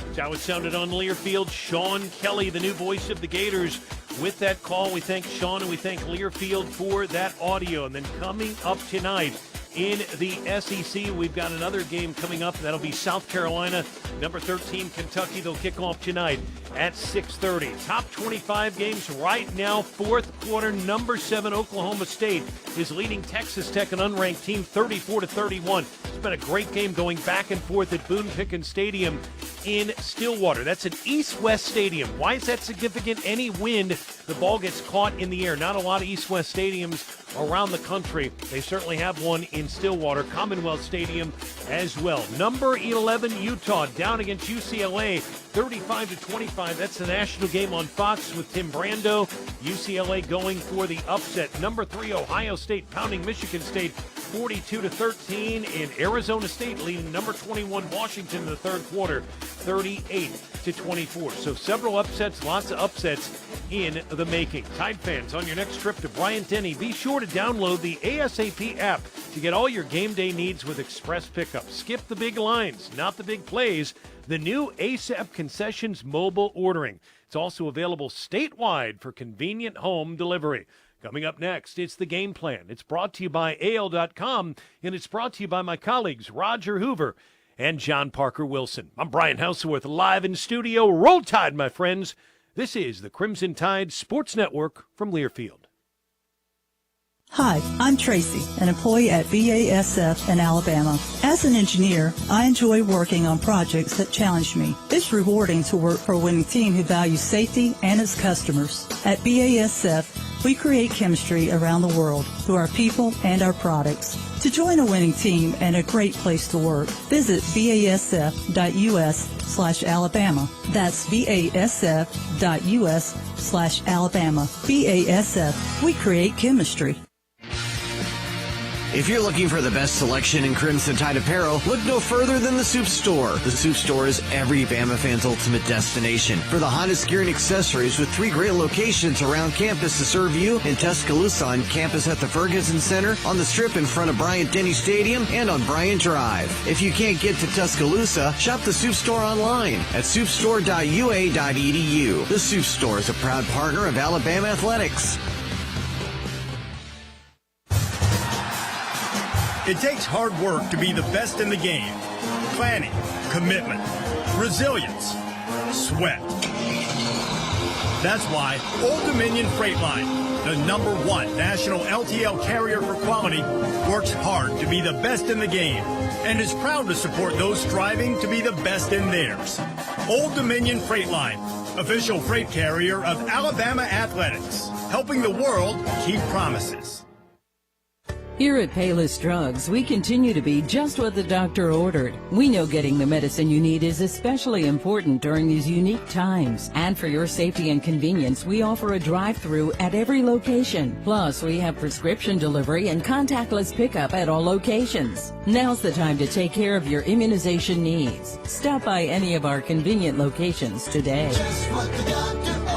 That's how it sounded on Learfield. Sean Kelly, the new voice of the Gators, with that call. We thank Sean and we thank Learfield for that audio. And then coming up tonight in the SEC, we've got another game coming up. That'll be South Carolina, number 13 Kentucky. They'll kick off tonight at 6:30. Top 25 games right now. Fourth quarter, number 7 Oklahoma State is leading Texas Tech, an unranked team, 34-31. It's been a great game going back and forth at Boone Pickens Stadium in Stillwater. That's an east-west stadium. Why is that significant? Any wind, the ball gets caught in the air. Not a lot of east-west stadiums around the country. They certainly have one in Stillwater, Commonwealth Stadium as well. Number 11 Utah down against UCLA, 35-25. That's the national game on Fox with Tim Brando. UCLA going for the upset. Number 3 Ohio State pounding Michigan State 42-13, and Arizona State leading number 21 Washington in the third quarter 38-24. So several upsets, lots of upsets in the making. Tide fans, on your next trip to Bryant-Denny, be sure to download the ASAP app to get all your game day needs with express pickup. Skip the big lines, not the big plays. The new ASAP Concessions mobile ordering. It's also available statewide for convenient home delivery. Coming up next, it's The Game Plan. It's brought to you by AL.com, and it's brought to you by my colleagues Roger Hoover and John Parker Wilson. I'm Brian Houseworth, live in studio. Roll Tide, my friends. This is the Crimson Tide Sports Network from Learfield. Hi, I'm Tracy, an employee at BASF in Alabama. As an engineer, I enjoy working on projects that challenge me. It's rewarding to work for a winning team who values safety and its customers. At BASF, we create chemistry around the world through our people and our products. To join a winning team and a great place to work, visit basf.us/Alabama. That's basf.us/Alabama. BASF, we create chemistry. If you're looking for the best selection in Crimson Tide apparel, look no further than the Soup Store. The Soup Store is every Bama fan's ultimate destination for the hottest gear and accessories, with 3 great locations around campus to serve you: in Tuscaloosa on campus at the Ferguson Center, on the Strip in front of Bryant-Denny Stadium, and on Bryant Drive. If you can't get to Tuscaloosa, shop the Soup Store online at soupstore.ua.edu. The Soup Store is a proud partner of Alabama Athletics. It takes hard work to be the best in the game. Planning, commitment, resilience, sweat. That's why Old Dominion Freight Line, the #1 national LTL carrier for quality, works hard to be the best in the game and is proud to support those striving to be the best in theirs. Old Dominion Freight Line, official freight carrier of Alabama Athletics, helping the world keep promises. Here at Payless Drugs, we continue to be just what the doctor ordered. We know getting the medicine you need is especially important during these unique times. And for your safety and convenience, we offer a drive-through at every location. Plus, we have prescription delivery and contactless pickup at all locations. Now's the time to take care of your immunization needs. Stop by any of our convenient locations today. Just what the doctor ordered.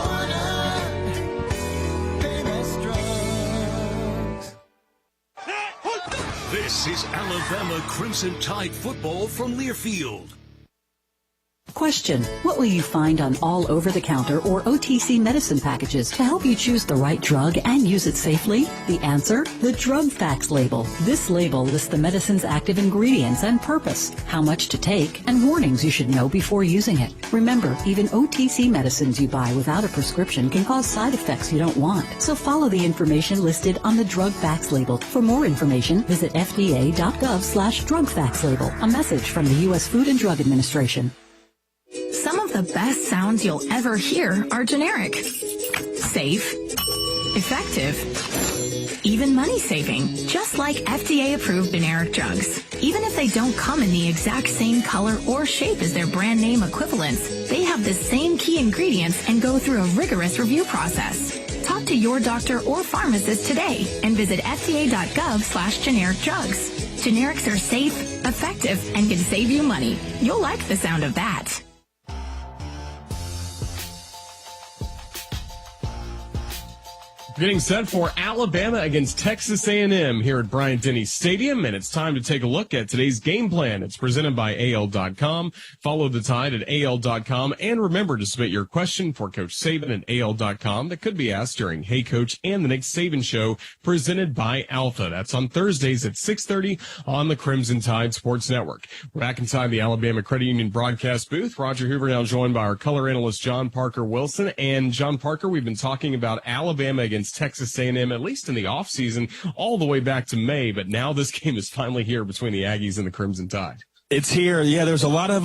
This is Alabama Crimson Tide football from Learfield. Question: what will you find on all over-the-counter or OTC medicine packages to help you choose the right drug and use it safely? The answer: the drug facts label. This label lists the medicine's active ingredients and purpose, how much to take, and warnings you should know before using it. Remember, even OTC medicines you buy without a prescription can cause side effects you don't want. So follow the information listed on the drug facts label. For more information, visit fda.gov/drug facts label. A message from the U.S. Food and Drug Administration. Some of the best sounds you'll ever hear are generic, safe, effective, even money-saving, just like FDA-approved generic drugs. Even if they don't come in the exact same color or shape as their brand name equivalents, they have the same key ingredients and go through a rigorous review process. Talk to your doctor or pharmacist today and visit fda.gov/generic drugs. Generics are safe, effective, and can save you money. You'll like the sound of that. Getting set for Alabama against Texas A&M here at Bryant-Denny Stadium, and it's time to take a look at today's game plan. It's presented by AL.com. Follow the Tide at AL.com, and remember to submit your question for Coach Saban at AL.com that could be asked during Hey Coach and the Nick Saban Show, presented by Alpha. That's on Thursdays at 6:30 on the Crimson Tide Sports Network. We're back inside the Alabama Credit Union broadcast booth. Roger Hoover now joined by our color analyst John Parker Wilson. And John Parker, we've been talking about Alabama against Texas A&M, at least in the offseason, all the way back to May. But now this game is finally here between the Aggies and the Crimson Tide. It's here. Yeah, there's a lot of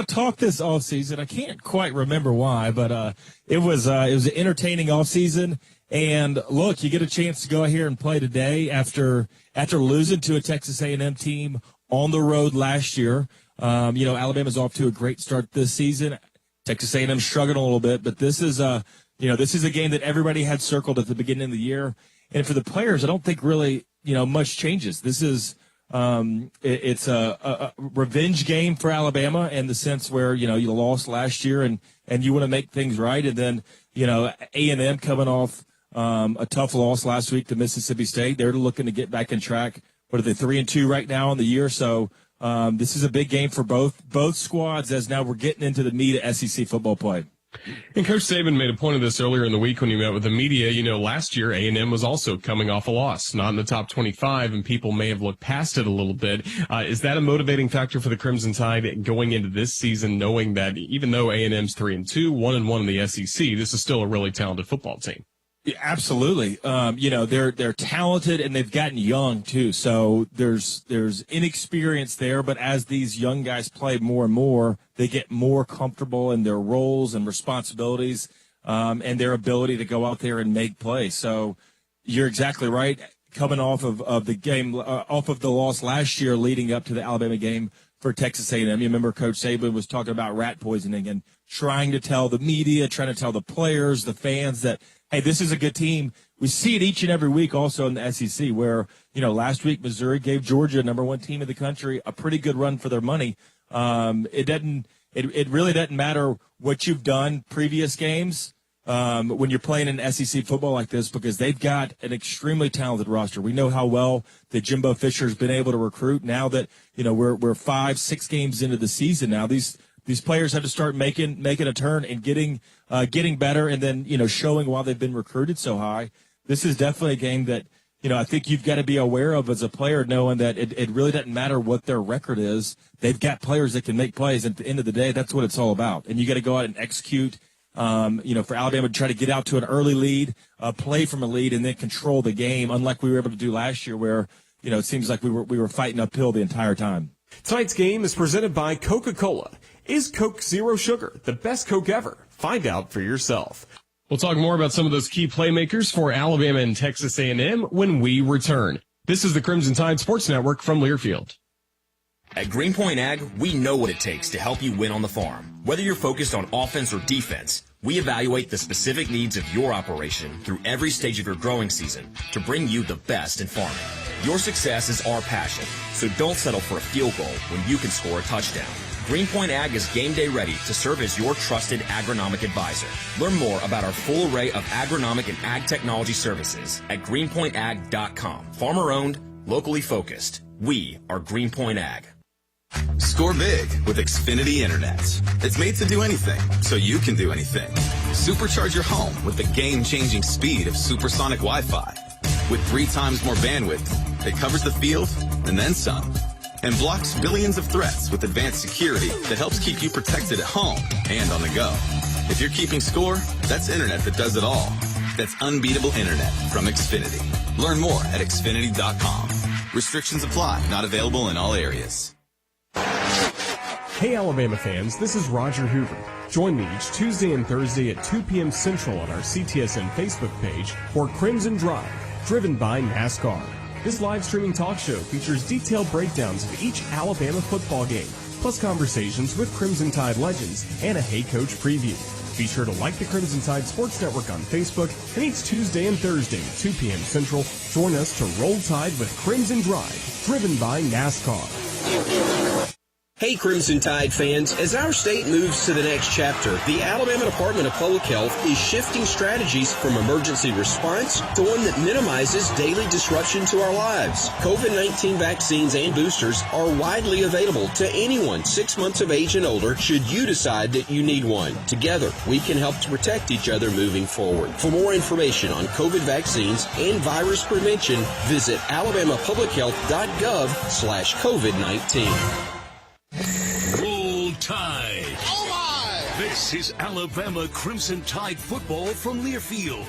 talk this offseason. I can't quite remember why, but it was an entertaining offseason. And look, you get a chance to go here and play today after losing to a Texas A&M team on the road last year. Alabama's off to a great start this season. Texas A&M struggling a little bit, but this is a game that everybody had circled at the beginning of the year. And for the players, I don't think really, much changes. This is, it's a revenge game for Alabama in the sense where, you lost last year and you want to make things right. And then, A&M coming off, a tough loss last week to Mississippi State. They're looking to get back on track. What are they, 3-2 right now in the year? So, this is a big game for both squads, as now we're getting into the meat of SEC football play. And Coach Saban made a point of this earlier in the week when he met with the media. Last year A&M was also coming off a loss, not in the top 25, and people may have looked past it a little bit. Is that a motivating factor for the Crimson Tide going into this season, knowing that even though A&M's 3-2, 1-1 in the SEC, this is still a really talented football team? Yeah, absolutely. They're talented and they've gotten young too. So there's inexperience there, but as these young guys play more and more, they get more comfortable in their roles and responsibilities, and their ability to go out there and make plays. So you're exactly right. Coming off of the game, off of the loss last year, leading up to the Alabama game for Texas A&M. You remember Coach Saban was talking about rat poisoning and trying to tell the media, trying to tell the players, the fans that, hey, this is a good team. We see it each and every week also in the SEC where, last week Missouri gave Georgia, number one team in the country, a pretty good run for their money. It really doesn't matter what you've done previous games when you're playing in SEC football like this because they've got an extremely talented roster. We know how well that Jimbo Fisher's been able to recruit now that, we're 5-6 games into the season now. These players have to start making a turn and getting better and then, showing why they've been recruited so high. This is definitely a game that, I think you've got to be aware of as a player, knowing that it really doesn't matter what their record is. They've got players that can make plays. At the end of the day, that's what it's all about. And you got to go out and execute, for Alabama to try to get out to an early lead, play from a lead, and then control the game, unlike we were able to do last year where, it seems like we were fighting uphill the entire time. Tonight's game is presented by Coca-Cola. Is Coke Zero Sugar the best Coke ever? Find out for yourself. We'll talk more about some of those key playmakers for Alabama and Texas A&M when we return. This is the Crimson Tide Sports Network from Learfield. At Greenpoint Ag, we know what it takes to help you win on the farm. Whether you're focused on offense or defense, we evaluate the specific needs of your operation through every stage of your growing season to bring you the best in farming. Your success is our passion, so don't settle for a field goal when you can score a touchdown. Greenpoint Ag is game day ready to serve as your trusted agronomic advisor. Learn more about our full array of agronomic and ag technology services at greenpointag.com. Farmer owned, locally focused. We are Greenpoint Ag. Score big with Xfinity Internet. It's made to do anything, so you can do anything. Supercharge your home with the game-changing speed of supersonic Wi-Fi. With 3 times more bandwidth, it covers the field and then some. And blocks billions of threats with advanced security that helps keep you protected at home and on the go. If you're keeping score, that's internet that does it all. That's unbeatable internet from Xfinity. Learn more at Xfinity.com. Restrictions apply. Not available in all areas. Hey Alabama fans, this is Roger Hoover. Join me each Tuesday and Thursday at 2 p.m. Central on our CTSN Facebook page for Crimson Drive, driven by NASCAR. This live streaming talk show features detailed breakdowns of each Alabama football game, plus conversations with Crimson Tide legends and a Hey Coach preview. Be sure to like the Crimson Tide Sports Network on Facebook, and each Tuesday and Thursday at 2 p.m. Central, join us to roll tide with Crimson Drive, driven by NASCAR. Hey Crimson Tide fans, as our state moves to the next chapter, the Alabama Department of Public Health is shifting strategies from emergency response to one that minimizes daily disruption to our lives. COVID-19 vaccines and boosters are widely available to anyone 6 months of age and older should you decide that you need one. Together, we can help to protect each other moving forward. For more information on COVID vaccines and virus prevention, visit alabamapublichealth.gov/COVID-19. Roll Tide. Oh my! This is Alabama Crimson Tide football from Learfield.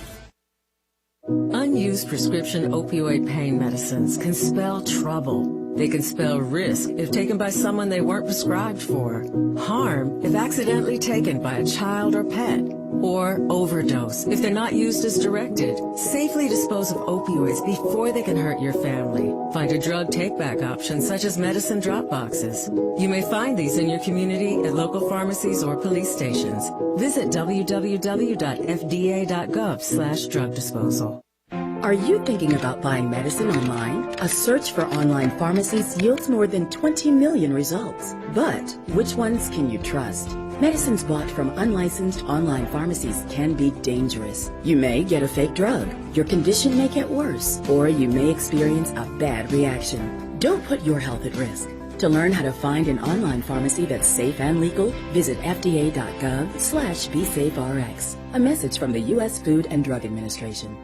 Unused prescription opioid pain medicines can spell trouble. They can spell risk if taken by someone they weren't prescribed for, harm if accidentally taken by a child or pet, or overdose if they're not used as directed. Safely dispose of opioids before they can hurt your family. Find a drug take-back option such as medicine drop boxes. You may find these in your community at local pharmacies or police stations. Visit www.fda.gov/drug disposal. Are you thinking about buying medicine online? A search for online pharmacies yields more than 20 million results. But which ones can you trust? Medicines bought from unlicensed online pharmacies can be dangerous. You may get a fake drug, your condition may get worse, or you may experience a bad reaction. Don't put your health at risk. To learn how to find an online pharmacy that's safe and legal, visit fda.gov/BeSafeRx. A message from the U.S. Food and Drug Administration.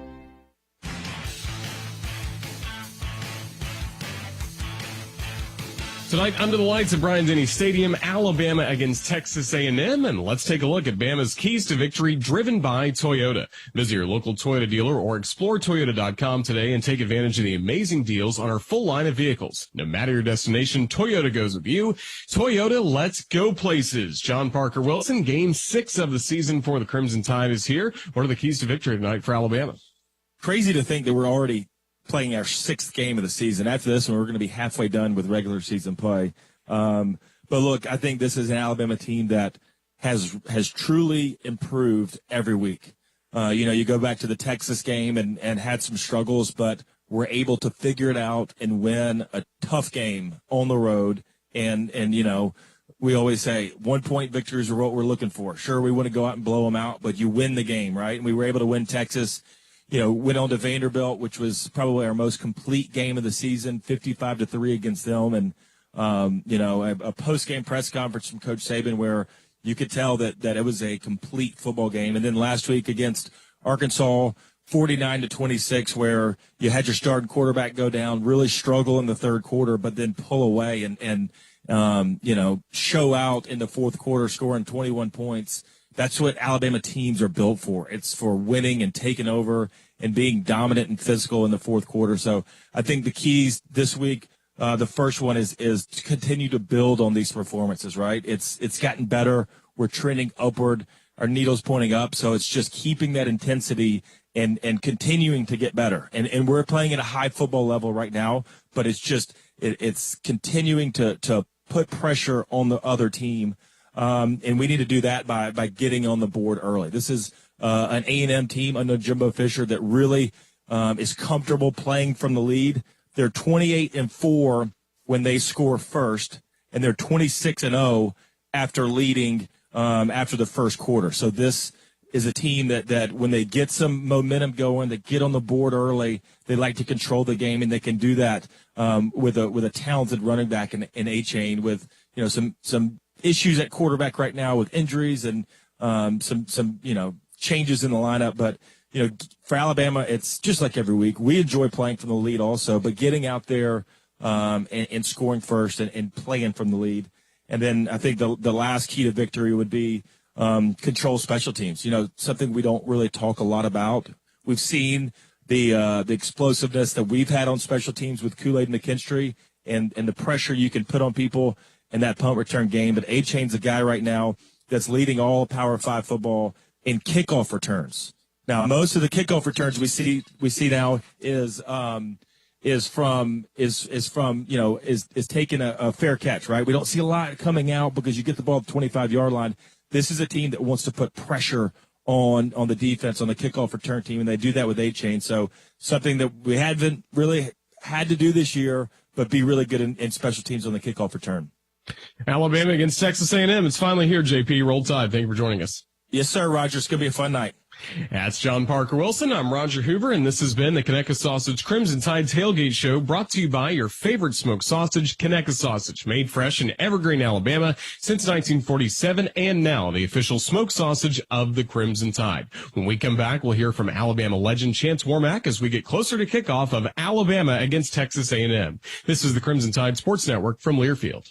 Tonight, under the lights at Bryant-Denny Stadium, Alabama against Texas A&M, and let's take a look at Bama's keys to victory driven by Toyota. Visit your local Toyota dealer or explore Toyota.com today and take advantage of the amazing deals on our full line of vehicles. No matter your destination, Toyota goes with you. Toyota, let's go places. John Parker Wilson, Game 6 of the season for the Crimson Tide is here. What are the keys to victory tonight for Alabama? Crazy to think that we're already playing our 6th game of the season. After this one, we're going to be halfway done with regular season play. But look, I think this is an Alabama team that has truly improved every week. You go back to the Texas game and had some struggles, but we're able to figure it out and win a tough game on the road. And we always say 1-point victories are what we're looking for. Sure, we want to go out and blow them out, but you win the game, right? And we were able to win Texas. Went on to Vanderbilt, which was probably our most complete game of the season, 55-3 against them. And, a post-game press conference from Coach Saban where you could tell that it was a complete football game. And then last week against Arkansas, 49-26, where you had your starting quarterback go down, really struggle in the third quarter, but then pull away and show out in the fourth quarter, scoring 21 points. That's what Alabama teams are built for. It's for winning and taking over and being dominant and physical in the fourth quarter. So I think the keys this week, the first one is to continue to build on these performances, right? It's gotten better. We're trending upward. Our needle's pointing up. So it's just keeping that intensity and continuing to get better. And we're playing at a high football level right now, but it's continuing to put pressure on the other team. And we need to do that by getting on the board early. This is an A&M team under Jimbo Fisher that really is comfortable playing from the lead. They're 28-4 when they score first, and they're 26-0 after leading after the first quarter. So this is a team that when they get some momentum going, they get on the board early, they like to control the game, and they can do that with a talented running back in A-Chain with some issues at quarterback right now with injuries and some changes in the lineup. But, for Alabama, it's just like every week. We enjoy playing from the lead also, but getting out there and scoring first and playing from the lead. And then I think the last key to victory would be control special teams, something we don't really talk a lot about. We've seen the explosiveness that we've had on special teams with Kool-Aid McKinstry and the pressure you can put on people in that punt return game. But A-Chain's a guy right now that's leading all Power 5 football in kickoff returns. Now, most of the kickoff returns we see now is taking a fair catch, right? We don't see a lot coming out because you get the ball at the 25-yard line. This is a team that wants to put pressure on the defense, on the kickoff return team, and they do that with A-Chain. So something that we haven't really had to do this year, but be really good in special teams on the kickoff return. Alabama against Texas A&M. It's finally here, JP. Roll Tide. Thank you for joining us. Yes, sir, Roger. It's going to be a fun night. That's John Parker Wilson. I'm Roger Hoover, and this has been the Conecuh Sausage Crimson Tide Tailgate Show, brought to you by your favorite smoked sausage, Conecuh Sausage, made fresh in Evergreen, Alabama since 1947, and now the official smoked sausage of the Crimson Tide. When we come back, we'll hear from Alabama legend Chance Warmack as we get closer to kickoff of Alabama against Texas A&M. This is the Crimson Tide Sports Network from Learfield.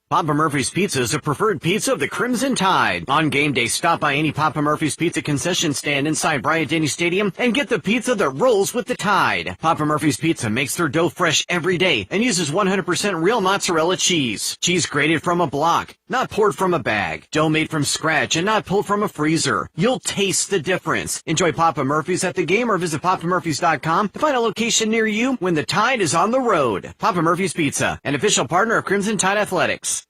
Papa Murphy's Pizza is a preferred pizza of the Crimson Tide. On game day, stop by any Papa Murphy's Pizza concession stand inside Bryant-Denny Stadium and get the pizza that rolls with the Tide. Papa Murphy's Pizza makes their dough fresh every day and uses 100% real mozzarella cheese. Cheese grated from a block, not poured from a bag. Dough made from scratch and not pulled from a freezer. You'll taste the difference. Enjoy Papa Murphy's at the game or visit papamurphys.com to find a location near you when the Tide is on the road. Papa Murphy's Pizza, an official partner of Crimson Tide Athletics.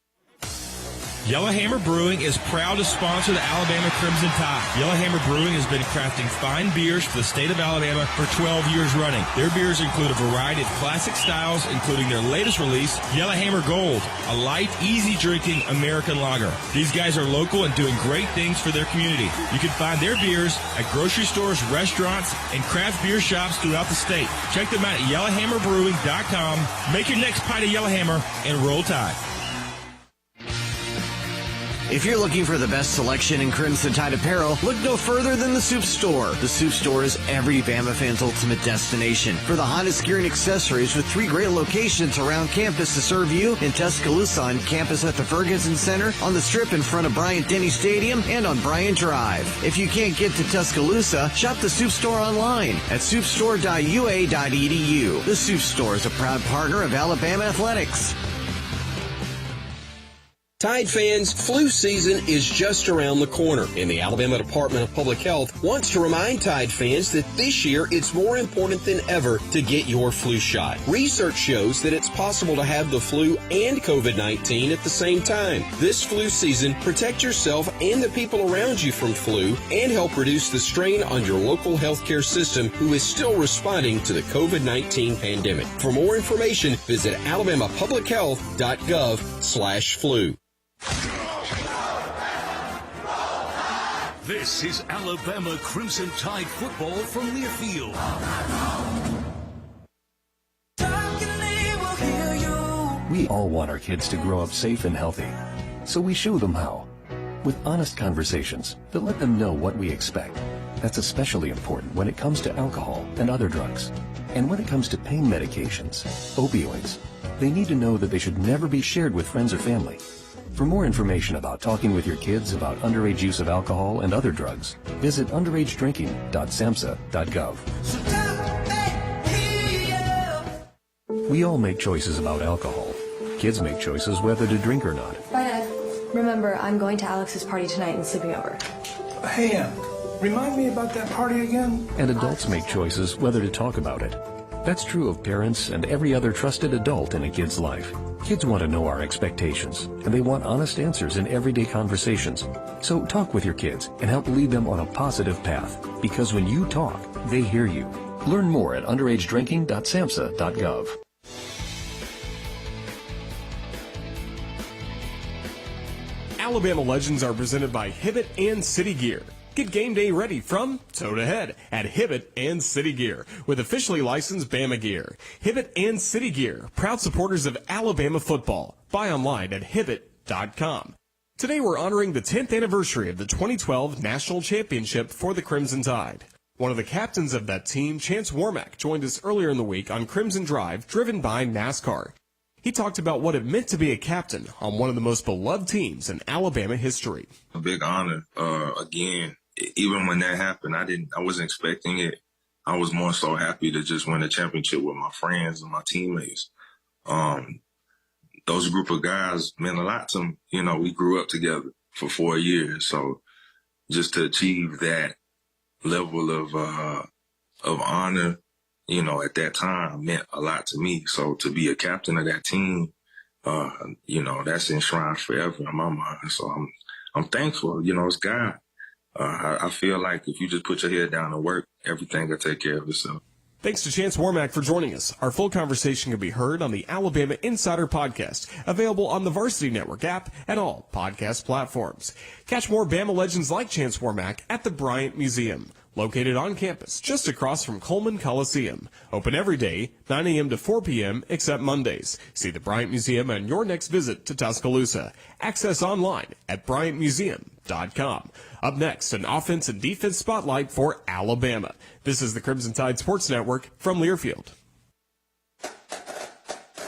Yellowhammer Brewing is proud to sponsor the Alabama Crimson Tide. Yellowhammer Brewing has been crafting fine beers for the state of Alabama for 12 years running. Their beers include a variety of classic styles, including their latest release, Yellowhammer Gold, a light, easy-drinking American lager. These guys are local and doing great things for their community. You can find their beers at grocery stores, restaurants, and craft beer shops throughout the state. Check them out at yellowhammerbrewing.com. Make your next pint of Yellowhammer and roll Tide. If you're looking for the best selection in Crimson Tide apparel, look no further than the Soup Store. The Soup Store is every Bama fan's ultimate destination for the hottest gear and accessories, with 3 great locations around campus to serve you: in Tuscaloosa on campus at the Ferguson Center, on the Strip in front of Bryant-Denny Stadium, and on Bryant Drive. If you can't get to Tuscaloosa, shop the Soup Store online at soupstore.ua.edu. The Soup Store is a proud partner of Alabama Athletics. Tide fans, flu season is just around the corner, and the Alabama Department of Public Health wants to remind Tide fans that this year it's more important than ever to get your flu shot. Research shows that it's possible to have the flu and COVID-19 at the same time. This flu season, protect yourself and the people around you from flu and help reduce the strain on your local healthcare system, who is still responding to the COVID-19 pandemic. For more information, visit alabamapublichealth.gov/flu. This is Alabama Crimson Tide football from Learfield. We all want our kids to grow up safe and healthy, so we show them how. With honest conversations that let them know what we expect. That's especially important when it comes to alcohol and other drugs. And when it comes to pain medications, opioids, they need to know that they should never be shared with friends or family. For more information about talking with your kids about underage use of alcohol and other drugs, visit underagedrinking.samhsa.gov. We all make choices about alcohol. Kids make choices whether to drink or not. Bye, Dad. Remember, I'm going to Alex's party tonight and sleeping over. Hey, remind me about that party again? And adults make choices whether to talk about it. That's true of parents and every other trusted adult in a kid's life. Kids want to know our expectations, and they want honest answers in everyday conversations. So talk with your kids and help lead them on a positive path, because when you talk, they hear you. Learn more at underagedrinking.samhsa.gov. Alabama Legends are presented by Hibbett and City Gear. Get game day ready from toe to head at Hibbett and City Gear with officially licensed Bama gear. Hibbett and City Gear, proud supporters of Alabama football. Buy online at hibbett.com. Today we're honoring the 10th anniversary of the 2012 National Championship for the Crimson Tide. One of the captains of that team, Chance Warmack, joined us earlier in the week on Crimson Drive, driven by NASCAR. He talked about what it meant to be a captain on one of the most beloved teams in Alabama history. A big honor, again. Even when that happened, I wasn't expecting it. I was more so happy to just win a championship with my friends and my teammates. Those group of guys meant a lot to me. You know, we grew up together for 4 years. So just to achieve that level of honor, you know, at that time meant a lot to me. So to be a captain of that team, you know, that's enshrined forever in my mind. So I'm thankful. You know, it's God. I feel like if you just put your head down and work, everything will take care of itself. Thanks to Chance Warmack for joining us. Our full conversation can be heard on the Alabama Insider Podcast, available on the Varsity Network app and all podcast platforms. Catch more Bama legends like Chance Warmack at the Bryant Museum, located on campus just across from Coleman Coliseum. Open every day, 9 a.m. to 4 p.m. except Mondays. See the Bryant Museum on your next visit to Tuscaloosa. Access online at bryantmuseum.com. Up next, an offense and defense spotlight for Alabama. This is the Crimson Tide Sports Network from Learfield.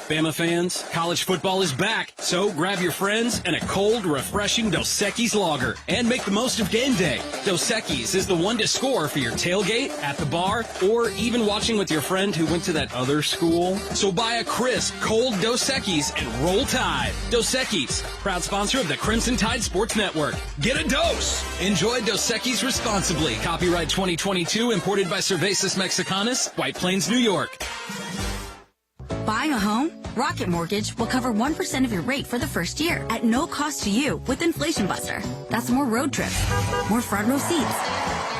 Bama fans, college football is back, so grab your friends and a cold, refreshing Dos Equis lager and make the most of game day. Dos Equis is the one to score for your tailgate, at the bar, or even watching with your friend who went to that other school. So buy a crisp, cold Dos Equis and roll Tide. Dos Equis, proud sponsor of the Crimson Tide Sports Network. Get a dose! Enjoy Dos Equis responsibly. Copyright 2022, imported by Cervezas Mexicanas, White Plains, New York. Buying a home? Rocket Mortgage will cover 1% of your rate for the first year at no cost to you with Inflation Buster. That's more road trips, more front row seats.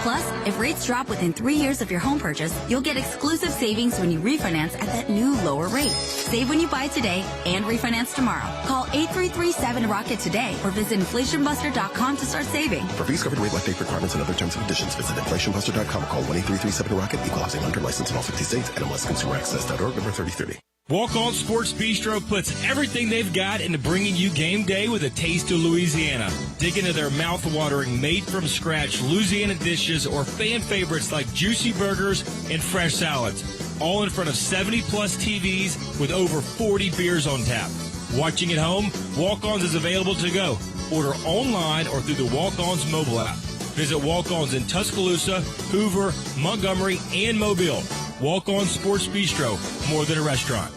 Plus, if rates drop within 3 years of your home purchase, you'll get exclusive savings when you refinance at that new lower rate. Save when you buy today and refinance tomorrow. Call 833-7-ROCKET today or visit inflationbuster.com to start saving. For fees covered, rate, life date requirements, and other terms and conditions, visit inflationbuster.com or call 1-833-7-ROCKET. Equal housing lender, license in all 50 states. NMLS Consumer Access.org, number 3030. Walk-On Sports Bistro puts everything they've got into bringing you game day with a taste of Louisiana. Dig into their mouth-watering, made-from-scratch Louisiana dishes or fan favorites like juicy burgers and fresh salads. All in front of 70-plus TVs with over 40 beers on tap. Watching at home, Walk-Ons is available to go. Order online or through the Walk-Ons mobile app. Visit Walk-Ons in Tuscaloosa, Hoover, Montgomery, and Mobile. Walk-On Sports Bistro, more than a restaurant.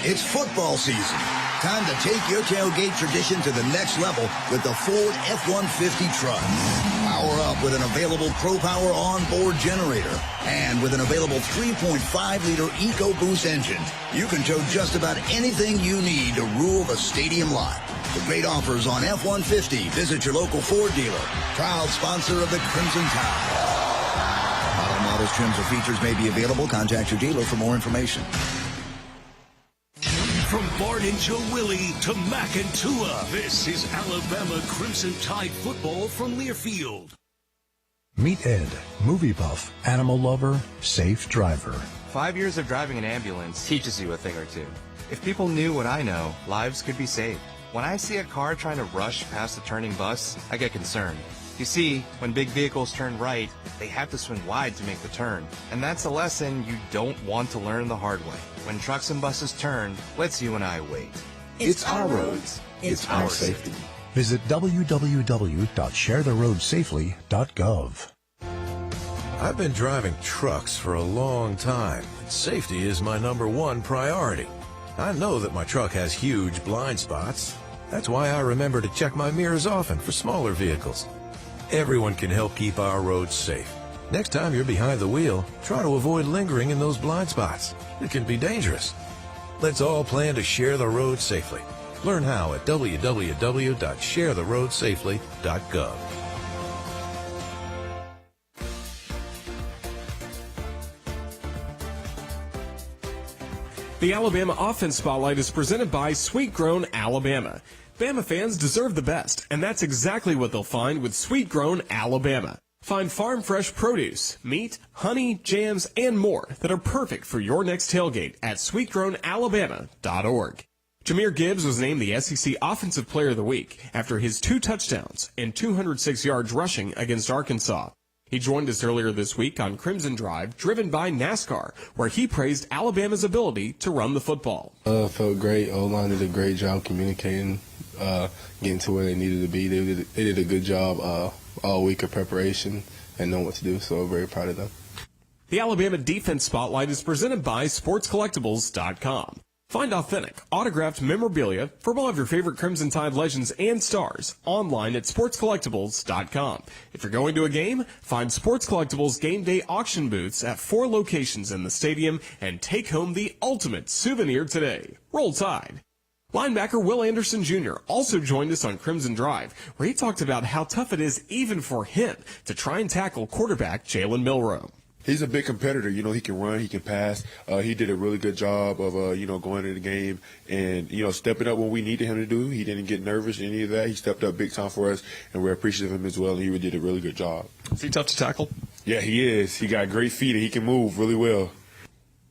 It's football season. Time to take your tailgate tradition to the next level with the Ford F-150 truck. Power up with an available ProPower onboard generator. And with an available 3.5-liter EcoBoost engine, you can tow just about anything you need to rule the stadium lot. For great offers on F-150, visit your local Ford dealer. Proud sponsor of the Crimson Tide. Model models, trims, or features may be available. Contact your dealer for more information. From Bart and Joe Willie to Mac and Tua, this is Alabama Crimson Tide football from Learfield. Meet Ed, movie buff, animal lover, safe driver. 5 years of driving an ambulance teaches you a thing or two. If people knew what I know, lives could be saved. When I see a car trying to rush past a turning bus, I get concerned. You see, when big vehicles turn right, they have to swing wide to make the turn. And that's a lesson you don't want to learn the hard way. When trucks and buses turn, let's you and I wait. It's our roads. It's our safety. Visit www.sharetheroadsafely.gov. I've been driving trucks for a long time, and safety is my #1 priority. I know that my truck has huge blind spots. That's why I remember to check my mirrors often for smaller vehicles. Everyone can help keep our roads safe. Next time you're behind the wheel, try to avoid lingering in those blind spots. It can be dangerous. Let's all plan to share the road safely. Learn how at www.sharetheroadsafely.gov. The Alabama Offense Spotlight is presented by Sweet Grown Alabama. Bama fans deserve the best, and that's exactly what they'll find with Sweet Grown Alabama. Find farm fresh produce, meat, honey, jams, and more that are perfect for your next tailgate at sweetgrownalabama.org. Jamir Gibbs was named the SEC Offensive Player of the Week after his 2 touchdowns and 206 yards rushing against Arkansas. He joined us earlier this week on Crimson Drive, driven by NASCAR, where he praised Alabama's ability to run the football. Felt great. O-line did a great job communicating, getting to where they needed to be. They did a good job all week of preparation and knowing what to do, so I'm very proud of them. The Alabama Defense Spotlight is presented by SportsCollectibles.com. Find authentic, autographed memorabilia from all of your favorite Crimson Tide legends and stars online at SportsCollectibles.com. If you're going to a game, find Sports Collectibles game day auction booths at 4 locations in the stadium and take home the ultimate souvenir today. Roll Tide. Linebacker Will Anderson Jr. also joined us on Crimson Drive, where he talked about how tough it is even for him to try and tackle quarterback Jalen Milroe. He's a big competitor. You know, he can run, he can pass. He did a really good job of, going into the game and, stepping up when we needed him to do. He didn't get nervous or any of that. He stepped up big time for us, and we're appreciative of him as well, and he did a really good job. Is he tough to tackle? Yeah, he is. He got great feet, and he can move really well.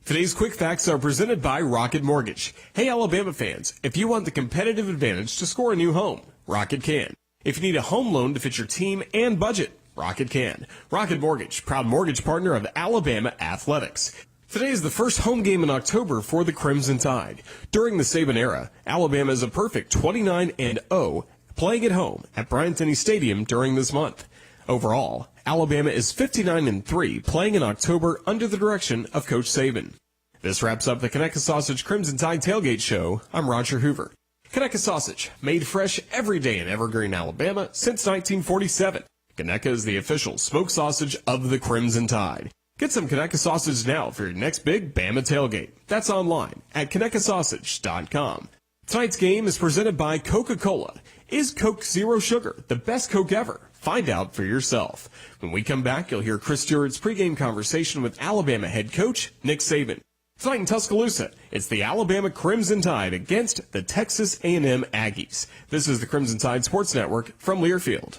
Today's quick facts are presented by Rocket Mortgage. Hey, Alabama fans, if you want the competitive advantage to score a new home, Rocket can. If you need a home loan to fit your team and budget, Rocket can. Rocket Mortgage, proud mortgage partner of Alabama Athletics. Today is the first home game in October for the Crimson Tide. During the Saban era, Alabama is a perfect 29-0, playing at home at Bryant-Denny Stadium during this month. Overall, Alabama is 59-3, playing in October under the direction of Coach Saban. This wraps up the Conecuh Sausage Crimson Tide Tailgate Show. I'm Roger Hoover. Conecuh Sausage, made fresh every day in Evergreen, Alabama since 1947. Conecuh is the official smoked sausage of the Crimson Tide. Get some Conecuh Sausage now for your next big Bama tailgate. That's online at ConecuhSausage.com. Tonight's game is presented by Coca-Cola. Is Coke Zero Sugar the best Coke ever? Find out for yourself. When we come back, you'll hear Chris Stewart's pregame conversation with Alabama head coach Nick Saban. Tonight in Tuscaloosa, it's the Alabama Crimson Tide against the Texas A&M Aggies. This is the Crimson Tide Sports Network from Learfield.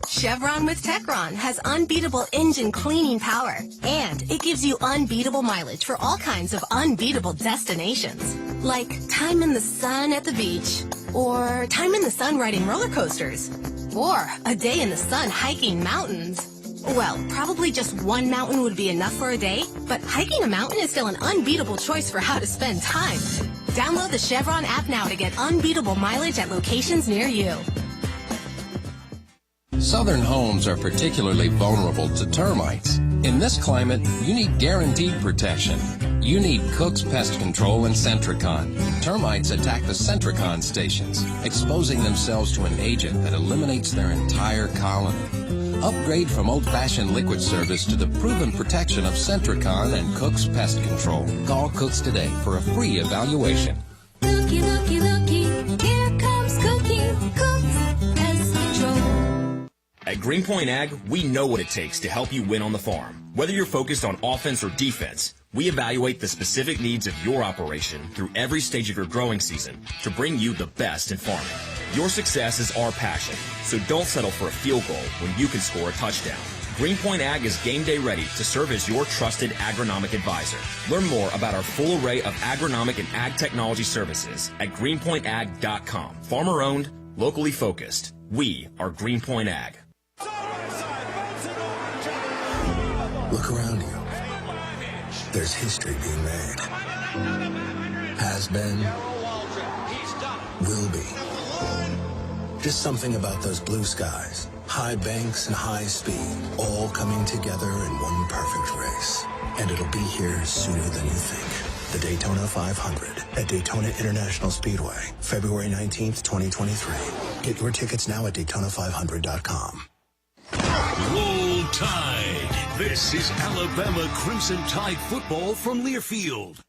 Chevron with Techron has unbeatable engine cleaning power, and it gives you unbeatable mileage for all kinds of unbeatable destinations, like time in the sun at the beach, or time in the sun riding roller coasters, or a day in the sun hiking mountains. Well, probably just one mountain would be enough for a day, but hiking a mountain is still an unbeatable choice for how to spend time. Download the Chevron app now to get unbeatable mileage at locations near you. Southern homes are particularly vulnerable to termites. In this climate, you need guaranteed protection. You need Cook's Pest Control and Centricon. Termites attack the Centricon stations, exposing themselves to an agent that eliminates their entire colony. Upgrade from old-fashioned liquid service to the proven protection of Centricon and Cook's Pest Control. Call Cook's today for a free evaluation. Looky, looky, looky, here comes Cookie, Cook's Pest Control. At Greenpoint Ag, we know what it takes to help you win on the farm. Whether you're focused on offense or defense, we evaluate the specific needs of your operation through every stage of your growing season to bring you the best in farming. Your success is our passion, so don't settle for a field goal when you can score a touchdown. Greenpoint Ag is game day ready to serve as your trusted agronomic advisor. Learn more about our full array of agronomic and ag technology services at greenpointag.com. Farmer owned, locally focused. We are Greenpoint Ag. Look around you. There's history being made. Has been. Will be. Just something about those blue skies, high banks and high speed, all coming together in one perfect race. And it'll be here sooner than you think. The Daytona 500 at Daytona International Speedway, February 19th, 2023. Get your tickets now at DayTona500.com. Roll Tide. This is Alabama Crimson Tide football from Learfield.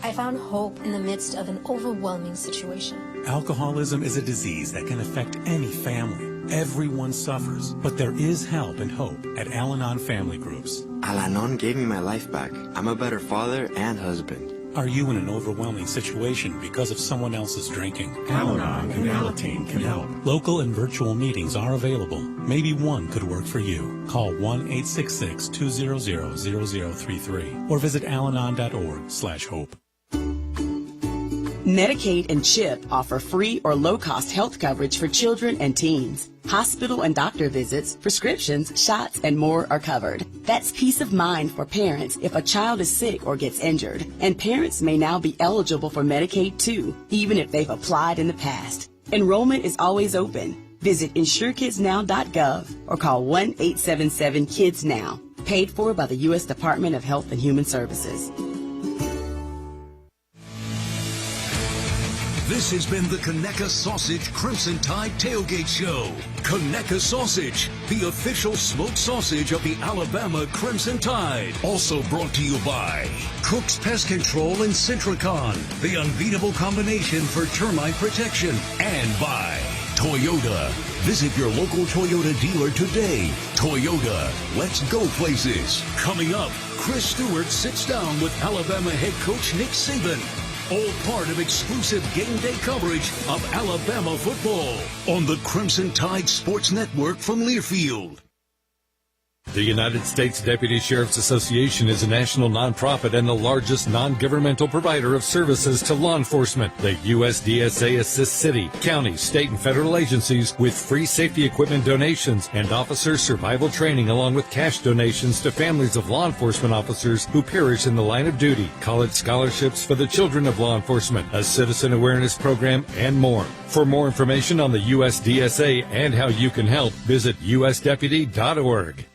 I found hope in the midst of an overwhelming situation. Alcoholism is a disease that can affect any family. Everyone suffers, but there is help and hope at Al-Anon Family Groups. Al-Anon gave me my life back. I'm a better father and husband. Are you in an overwhelming situation because of someone else's drinking? Al-Anon and Alateen can help. Local and virtual meetings are available. Maybe one could work for you. Call 1-866-200-0033 or visit alanon.org/hope. Medicaid and CHIP offer free or low-cost health coverage for children and teens. Hospital and doctor visits, prescriptions, shots, and more are covered. That's peace of mind for parents if a child is sick or gets injured. And parents may now be eligible for Medicaid too, even if they've applied in the past. Enrollment is always open. Visit InsureKidsNow.gov or call 1-877-KIDS-NOW. Paid for by the U.S. Department of Health and Human Services. This has been the Conecuh Sausage Crimson Tide Tailgate Show. Conecuh Sausage, the official smoked sausage of the Alabama Crimson Tide. Also brought to you by Cook's Pest Control and Centricon, the unbeatable combination for termite protection. And by Toyota. Visit your local Toyota dealer today. Toyota, let's go places. Coming up, Chris Stewart sits down with Alabama head coach Nick Saban. All part of exclusive game day coverage of Alabama football on the Crimson Tide Sports Network from Learfield. The United States Deputy Sheriff's Association is a national nonprofit and the largest non-governmental provider of services to law enforcement. The USDSA assists city, county, state, and federal agencies with free safety equipment donations and officer survival training, along with cash donations to families of law enforcement officers who perish in the line of duty, college scholarships for the children of law enforcement, a citizen awareness program, and more. For more information on the USDSA and how you can help, visit usdeputy.org.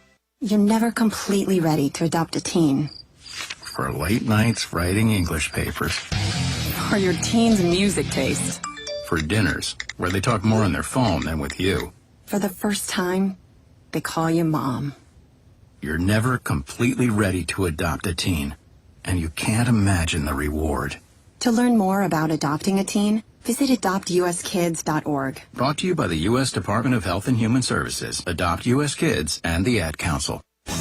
You're never completely ready to adopt a teen. For late nights writing English papers. Or your teen's music taste. For dinners where they talk more on their phone than with you. For the first time, they call you mom. You're never completely ready to adopt a teen, and you can't imagine the reward. To learn more about adopting a teen, visit adoptuskids.org. Brought to you by the U.S. Department of Health and Human Services, Adopt U.S. Kids, and the Ad Council. Brian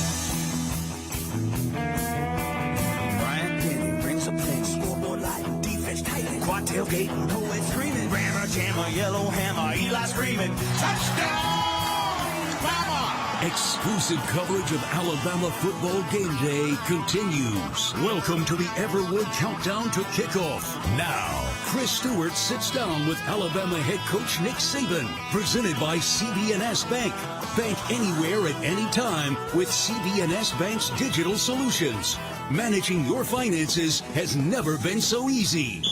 Denny brings a big scoreboard light, defense tight, quad tailgate, no way screaming. Rammer, jammer, Yellowhammer, Eli screaming, touchdown, Bama! Exclusive coverage of Alabama football game day continues. Welcome to the Everwood Countdown to Kickoff. Now, Chris Stewart sits down with Alabama head coach Nick Saban, presented by CB&S Bank. Bank anywhere at any time with CB&S Bank's digital solutions. Managing your finances has never been so easy.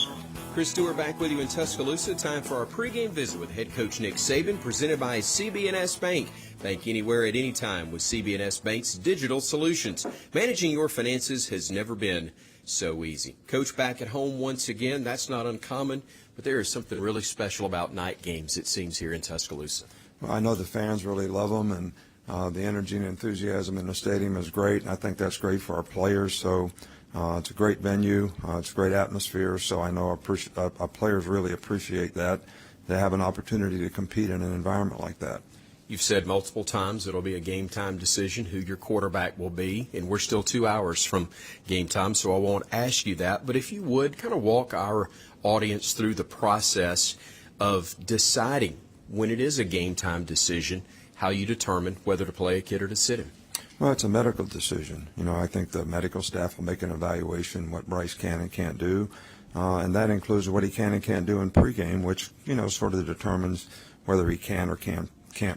Chris Stewart back with you in Tuscaloosa. Time for our pregame visit with head coach Nick Saban, presented by CB&S Bank. Bank anywhere at any time with CB&S Bank's digital solutions. Managing your finances has never been so easy. Coach, back at home once again. That's not uncommon, but there is something really special about night games, it seems, here in Tuscaloosa. Well, I know the fans really love them, and the energy and enthusiasm in the stadium is great. And I think that's great for our players. So it's a great venue. It's a great atmosphere. So I know our players really appreciate that. They have an opportunity to compete in an environment like that. You've said multiple times it'll be a game-time decision who your quarterback will be, and we're still 2 hours from game time, so I won't ask you that. But if you would, kind of walk our audience through the process of deciding when it is a game-time decision, how you determine whether to play a kid or to sit him. Well, it's a medical decision. You know, I think the medical staff will make an evaluation what Bryce can and can't do, and that includes what he can and can't do in pregame, which, you know, sort of determines whether he can or can't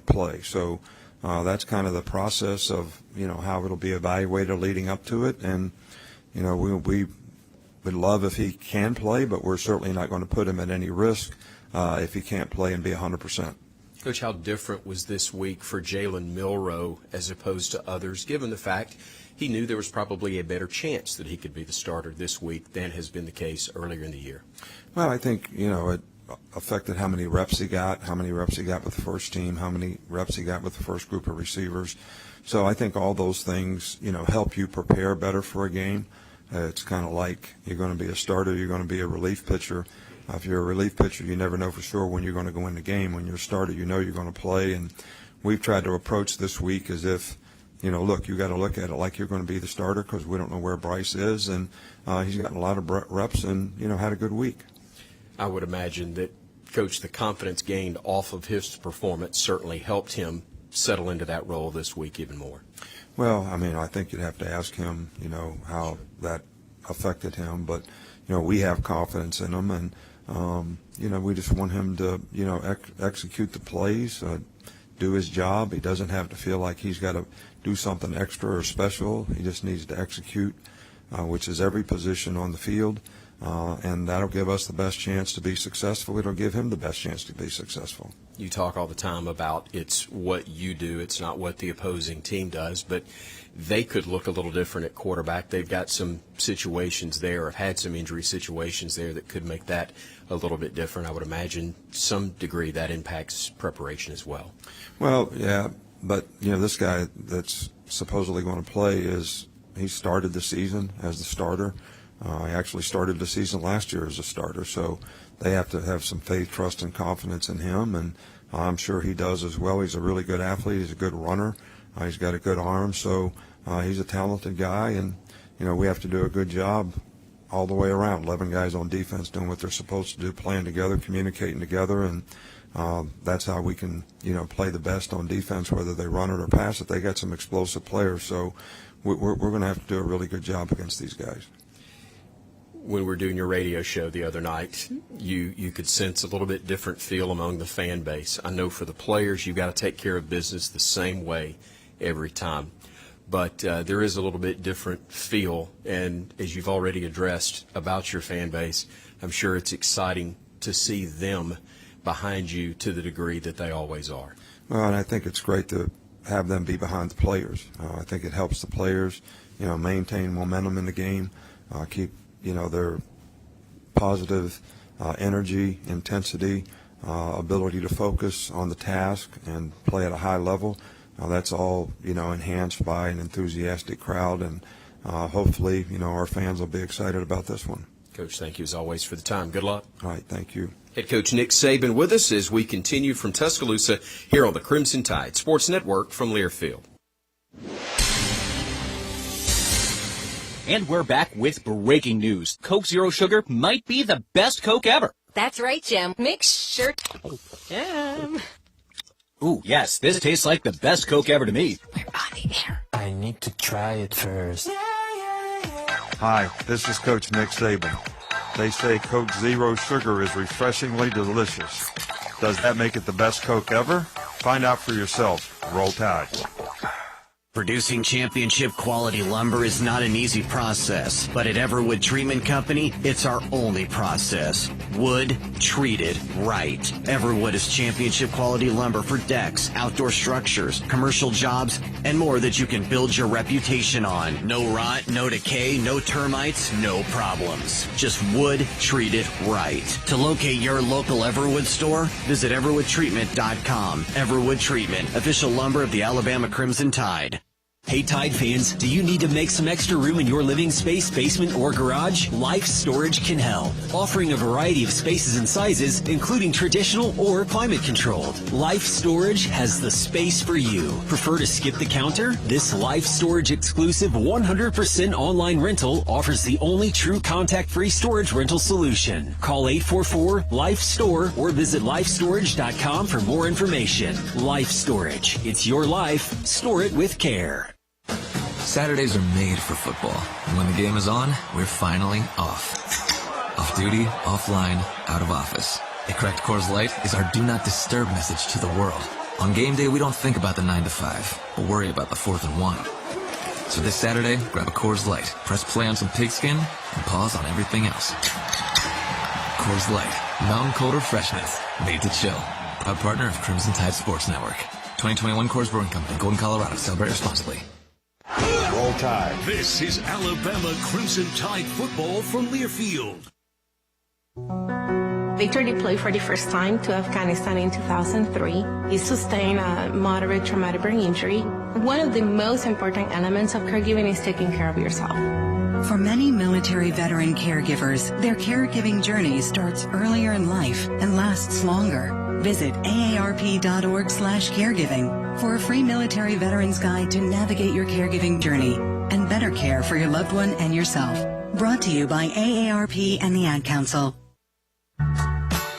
play. So that's kind of the process of, you know, how it'll be evaluated leading up to it. And, you know, we would love if he can play, but we're certainly not going to put him at any risk if he can't play and be 100%. Coach, how different was this week for Jalen Milroe as opposed to others, given the fact he knew there was probably a better chance that he could be the starter this week than has been the case earlier in the year? Well, I think, you know, it affected how many reps he got with the first team, how many reps he got with the first group of receivers. So I think all those things, you know, help you prepare better for a game. It's kind of like you're going to be a starter, you're going to be a relief pitcher. If you're a relief pitcher, you never know for sure when you're going to go in the game. When you're a starter, you know you're going to play. And we've tried to approach this week as if, you know, look, you got to look at it like you're going to be the starter because we don't know where Bryce is. And he's gotten a lot of reps and, you know, had a good week. I would imagine that, Coach, the confidence gained off of his performance certainly helped him settle into that role this week even more. Well, I mean, I think you'd have to ask him, you know, how that affected him. But, you know, we have confidence in him, and, you know, we just want him to, you know, execute the plays, do his job. He doesn't have to feel like he's got to do something extra or special. He just needs to execute, which is every position on the field. And that'll give us the best chance to be successful. It'll give him the best chance to be successful. You talk all the time about it's what you do, it's not what the opposing team does, but they could look a little different at quarterback. They've got some situations there, or have had some injury situations there that could make that a little bit different. I would imagine some degree that impacts preparation as well. Well, yeah, but, you know, this guy that's supposedly going to play he started the season as the starter. He actually started the season last year as a starter, so they have to have some faith, trust, and confidence in him, and I'm sure he does as well. He's a really good athlete. He's a good runner. He's got a good arm, so he's a talented guy, and, you know, we have to do a good job all the way around. 11 guys on defense doing what they're supposed to do, playing together, communicating together, and that's how we can, you know, play the best on defense, whether they run it or pass it. They got some explosive players, so we're going to have to do a really good job against these guys. When we were doing your radio show the other night, you could sense a little bit different feel among the fan base. I know for the players, you've got to take care of business the same way every time. But there is a little bit different feel, and as you've already addressed about your fan base, I'm sure it's exciting to see them behind you to the degree that they always are. Well, and I think it's great to have them be behind the players. I think it helps the players, you know, maintain momentum in the game, keep, you know, their positive energy, intensity, ability to focus on the task and play at a high level. That's all, you know, enhanced by an enthusiastic crowd, and hopefully, you know, our fans will be excited about this one. Coach, thank you as always for the time. Good luck. All right, thank you. Head coach Nick Saban with us as we continue from Tuscaloosa here on the Crimson Tide Sports Network from Learfield. And we're back with breaking news. Coke Zero Sugar might be the best Coke ever. That's right, Jim. Make sure. Jim. Ooh, yes, this tastes like the best Coke ever to me. We're on the air. I need to try it first. Hi, this is Coach Nick Saban. They say Coke Zero Sugar is refreshingly delicious. Does that make it the best Coke ever? Find out for yourself. Roll Tide. Producing championship quality lumber is not an easy process, but at Everwood Treatment Company, it's our only process. Wood treated right. Everwood is championship quality lumber for decks, outdoor structures, commercial jobs, and more that you can build your reputation on. No rot, no decay, no termites, no problems. Just wood treated right. To locate your local Everwood store, visit everwoodtreatment.com. Everwood Treatment, official lumber of the Alabama Crimson Tide. Hey Tide fans, do you need to make some extra room in your living space, basement, or garage? Life Storage can help, offering a variety of spaces and sizes, including traditional or climate controlled. Life Storage has the space for you. Prefer to skip the counter? This Life Storage exclusive 100% online rental offers the only true contact-free storage rental solution. Call 844-LIFE-STORE or visit lifestorage.com for more information. Life Storage. It's your life. Store it with care. Saturdays are made for football, and when the game is on, we're finally off. Off duty, offline, out of office. A cracked Coors Light is our do not disturb message to the world. On game day, we don't think about the 9 to 5, but worry about the 4th and 1. So this Saturday, grab a Coors Light, press play on some pigskin, and pause on everything else. Coors Light, mountain cold refreshment, made to chill. Proud partner of Crimson Tide Sports Network. 2021 Coors Brewing Company, Golden, Colorado. Celebrate responsibly. Roll Tide. This is Alabama Crimson Tide football from Learfield. Victor deployed for the first time to Afghanistan in 2003. He sustained a moderate traumatic brain injury. One of the most important elements of caregiving is taking care of yourself. For many military veteran caregivers, their caregiving journey starts earlier in life and lasts longer. Visit aarp.org/caregiving for a free military veterans guide to navigate your caregiving journey and better care for your loved one and yourself. Brought to you by AARP and the Ad Council.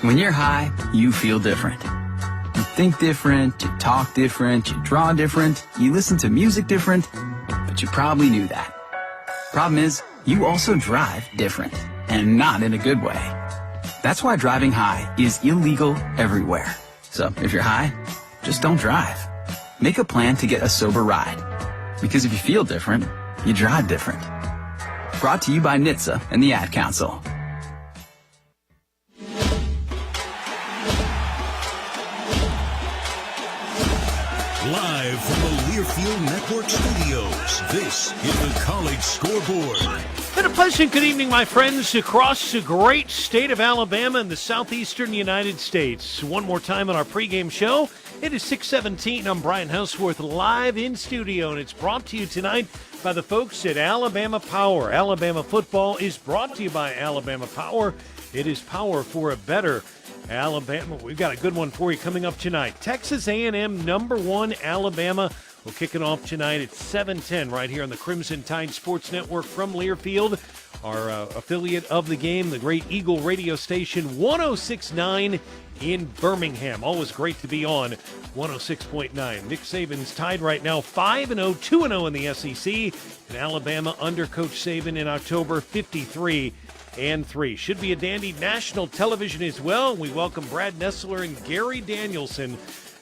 When you're high, you feel different. You think different, you talk different, you draw different, you listen to music different, but you probably knew that. Problem is, you also drive different, and not in a good way. That's why driving high is illegal everywhere. So if you're high, just don't drive. Make a plan to get a sober ride. Because if you feel different, you drive different. Brought to you by NHTSA and the Ad Council. Live from the Learfield Network Studios, this is the College Scoreboard. And a pleasant good evening, my friends, across the great state of Alabama and the southeastern United States. One more time on our pregame show. It is 6:17. I'm Brian Houseworth, live in studio, and it's brought to you tonight by the folks at Alabama Power. Alabama football is brought to you by Alabama Power. It is power for a better Alabama. We've got a good one for you coming up tonight. Texas A&M #1 Alabama. We'll kick it off tonight at 7:10 right here on the Crimson Tide Sports Network from Learfield. Our affiliate of the game, the great Eagle radio station, 106.9 in Birmingham. Always great to be on 106.9. Nick Saban's Tide right now 5-0, 2-0 in the SEC. And Alabama under Coach Saban in October, 53-3. Should be a dandy national television as well. We welcome Brad Nessler and Gary Danielson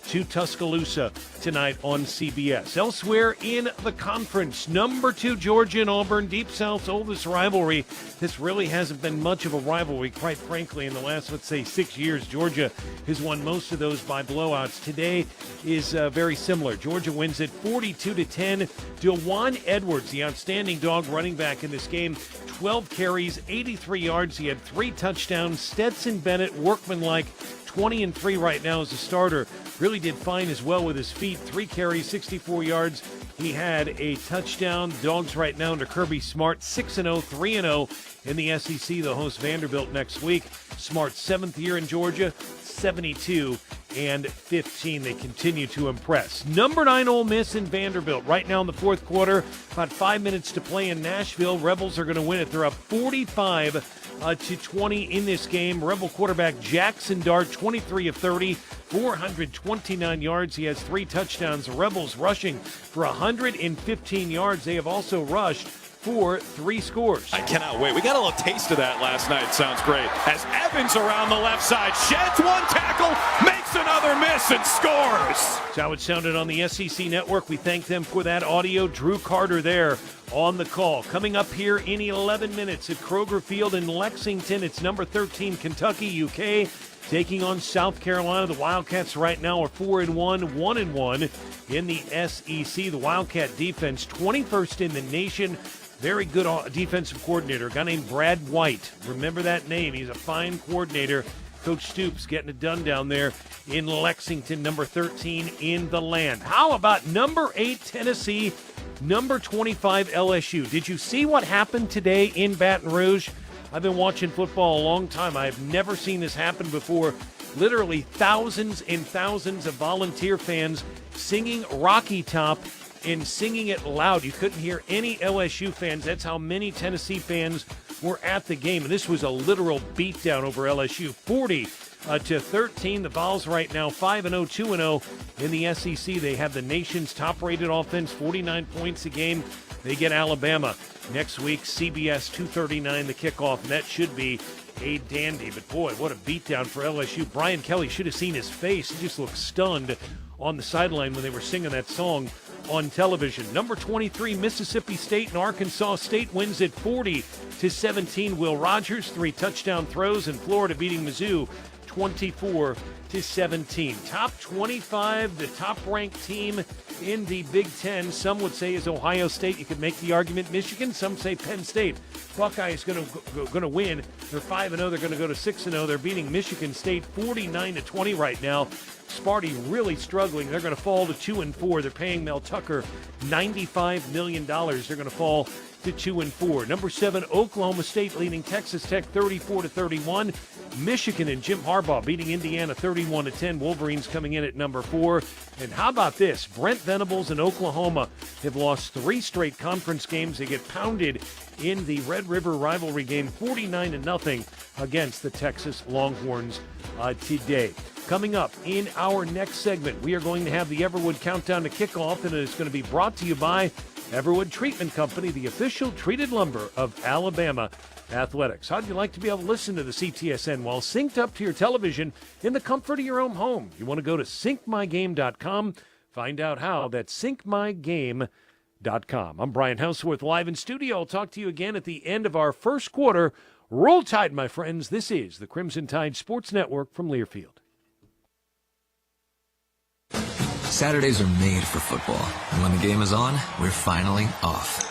to Tuscaloosa tonight on CBS. Elsewhere in the conference, #2 Georgia and Auburn, Deep South's oldest rivalry. This really hasn't been much of a rivalry, quite frankly, in the last, let's say, 6 years. Georgia has won most of those by blowouts. Today is very similar. Georgia wins it 42-10. DeJuan Edwards, the outstanding dog running back in this game, 12 carries, 83 yards. He had 3 touchdowns. Stetson Bennett, workmanlike, 20-3 right now as a starter. Really did fine as well with his feet. 3 carries, 64 yards. He had a touchdown. Dogs right now under Kirby Smart, 6-0, 3-0 in the SEC. They'll host Vanderbilt next week. Smart, 7th year in Georgia, 72-15. They continue to impress. Number 9 Ole Miss in Vanderbilt. Right now in the fourth quarter, about 5 minutes to play in Nashville. Rebels are going to win it. They're up 45-20 in this game. Rebel quarterback Jackson Dart, 23 of 30, 429 yards. He has 3 touchdowns. The Rebels rushing for 115 yards. They have also rushed for 3 scores. I cannot wait. We got a little taste of that last night. Sounds great. As Evans around the left side sheds one tackle, makes another miss, and scores. That's how it sounded on the SEC Network. We thank them for that audio. Drew Carter there on the call. Coming up here in 11 minutes at Kroger Field in Lexington, it's number 13 Kentucky UK taking on South Carolina. The Wildcats right now are 4-1, 1-1 in the SEC. The Wildcat defense, 21st in the nation. Very good defensive coordinator, a guy named Brad White. Remember that name. He's a fine coordinator. Coach Stoops getting it done down there in Lexington, number 13 in the land. How about number 8 Tennessee, number 25 LSU? Did you see what happened today in Baton Rouge? I've been watching football a long time. I've never seen this happen before. Literally thousands and thousands of volunteer fans singing Rocky Top and singing it loud. You couldn't hear any LSU fans. That's how many Tennessee fans were at the game. And this was a literal beatdown over LSU. 40-13. The Vols right now 5-0, 2-0 in the SEC. They have the nation's top-rated offense, 49 points a game. They get Alabama next week. CBS 2:39 the kickoff, and that should be a dandy. But boy, what a beatdown for LSU. Brian Kelly should have seen his face. He just looked stunned on the sideline when they were singing that song on television. Number 23, Mississippi State and Arkansas State wins at 40-17. Will Rogers, 3 touchdown throws, and Florida beating Mizzou 24-17. Top 25, the top-ranked team in the Big Ten. Some would say is Ohio State. You could make the argument Michigan. Some say Penn State. Buckeyes going to win. They're 5-0. They're going to go to 6-0. They're beating Michigan State 49-20 right now. Sparty really struggling. They're going to fall to 2-4. They're paying Mel Tucker $95 million. They're going to fall to 2-4. Number 7, Oklahoma State leading Texas Tech 34-31. Michigan and Jim Harbaugh beating Indiana 31-10. Wolverines coming in at number 4. And how about this? Brent Venables and Oklahoma have lost 3 straight conference games. They get pounded in the Red River rivalry game 49-0 against the Texas Longhorns today. Coming up in our next segment, we are going to have the Everwood Countdown to Kickoff, and it's going to be brought to you by Everwood Treatment Company, the official treated lumber of Alabama Athletics. How'd you like to be able to listen to the CTSN while synced up to your television in the comfort of your own home? You want to go to syncmygame.com. Find out how. That's syncmygame.com. I'm Brian Houseworth, live in studio. I'll talk to you again at the end of our first quarter. Roll Tide, my friends. This is the Crimson Tide Sports Network from Learfield. Saturdays are made for football, and when the game is on, we're finally off.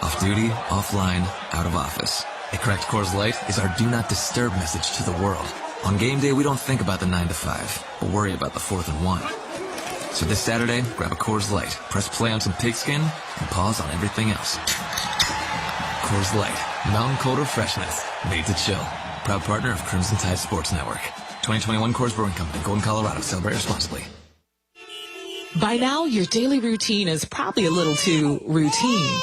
Off duty, offline, out of office. A cracked Coors Light is our do not disturb message to the world. On game day, we don't think about the 9 to 5, but worry about the 4th and 1. So this Saturday, grab a Coors Light, press play on some pigskin, and pause on everything else. Coors Light, mountain cold refreshment, made to chill. Proud partner of Crimson Tide Sports Network. 2021 Coors Brewing Company, Golden, Colorado. Celebrate responsibly. By now, your daily routine is probably a little too routine.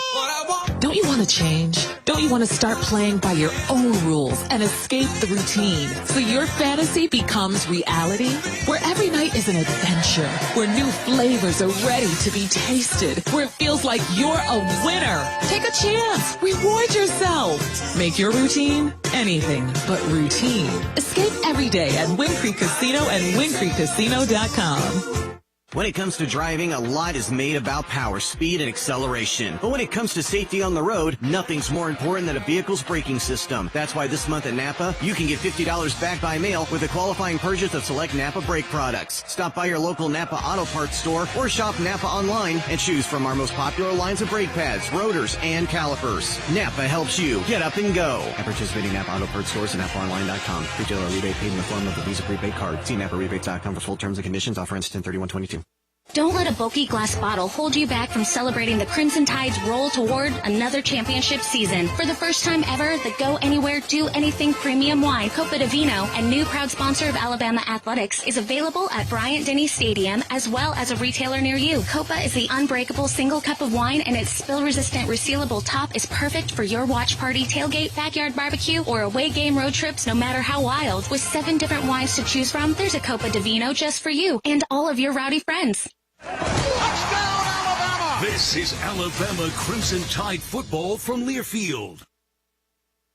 Don't you want to change? Don't you want to start playing by your own rules and escape the routine so your fantasy becomes reality? Where every night is an adventure, where new flavors are ready to be tasted, where it feels like you're a winner. Take a chance. Reward yourself. Make your routine anything but routine. Escape every day at Wind Creek Casino and WindCreekCasino.com. When it comes to driving, a lot is made about power, speed, and acceleration. But when it comes to safety on the road, nothing's more important than a vehicle's braking system. That's why this month at Napa, you can get $50 back by mail with a qualifying purchase of select Napa brake products. Stop by your local Napa Auto Parts store or shop Napa online and choose from our most popular lines of brake pads, rotors, and calipers. Napa helps you get up and go. At participating Napa Auto Parts stores and NapaOnline.com. Retailer rebate paid in the form of the Visa prepaid card. See NapaRebates.com for full terms and conditions. Offer ends 10/31/22. Don't let a bulky glass bottle hold you back from celebrating the Crimson Tide's roll toward another championship season. For the first time ever, the Go Anywhere, Do Anything premium wine, Copa di Vino, and new proud sponsor of Alabama Athletics, is available at Bryant-Denny Stadium as well as a retailer near you. Copa is the unbreakable single cup of wine, and its spill-resistant resealable top is perfect for your watch party, tailgate, backyard barbecue, or away game road trips, no matter how wild. With 7 different wines to choose from, there's a Copa di Vino just for you and all of your rowdy friends. This is Alabama Crimson Tide football from Learfield.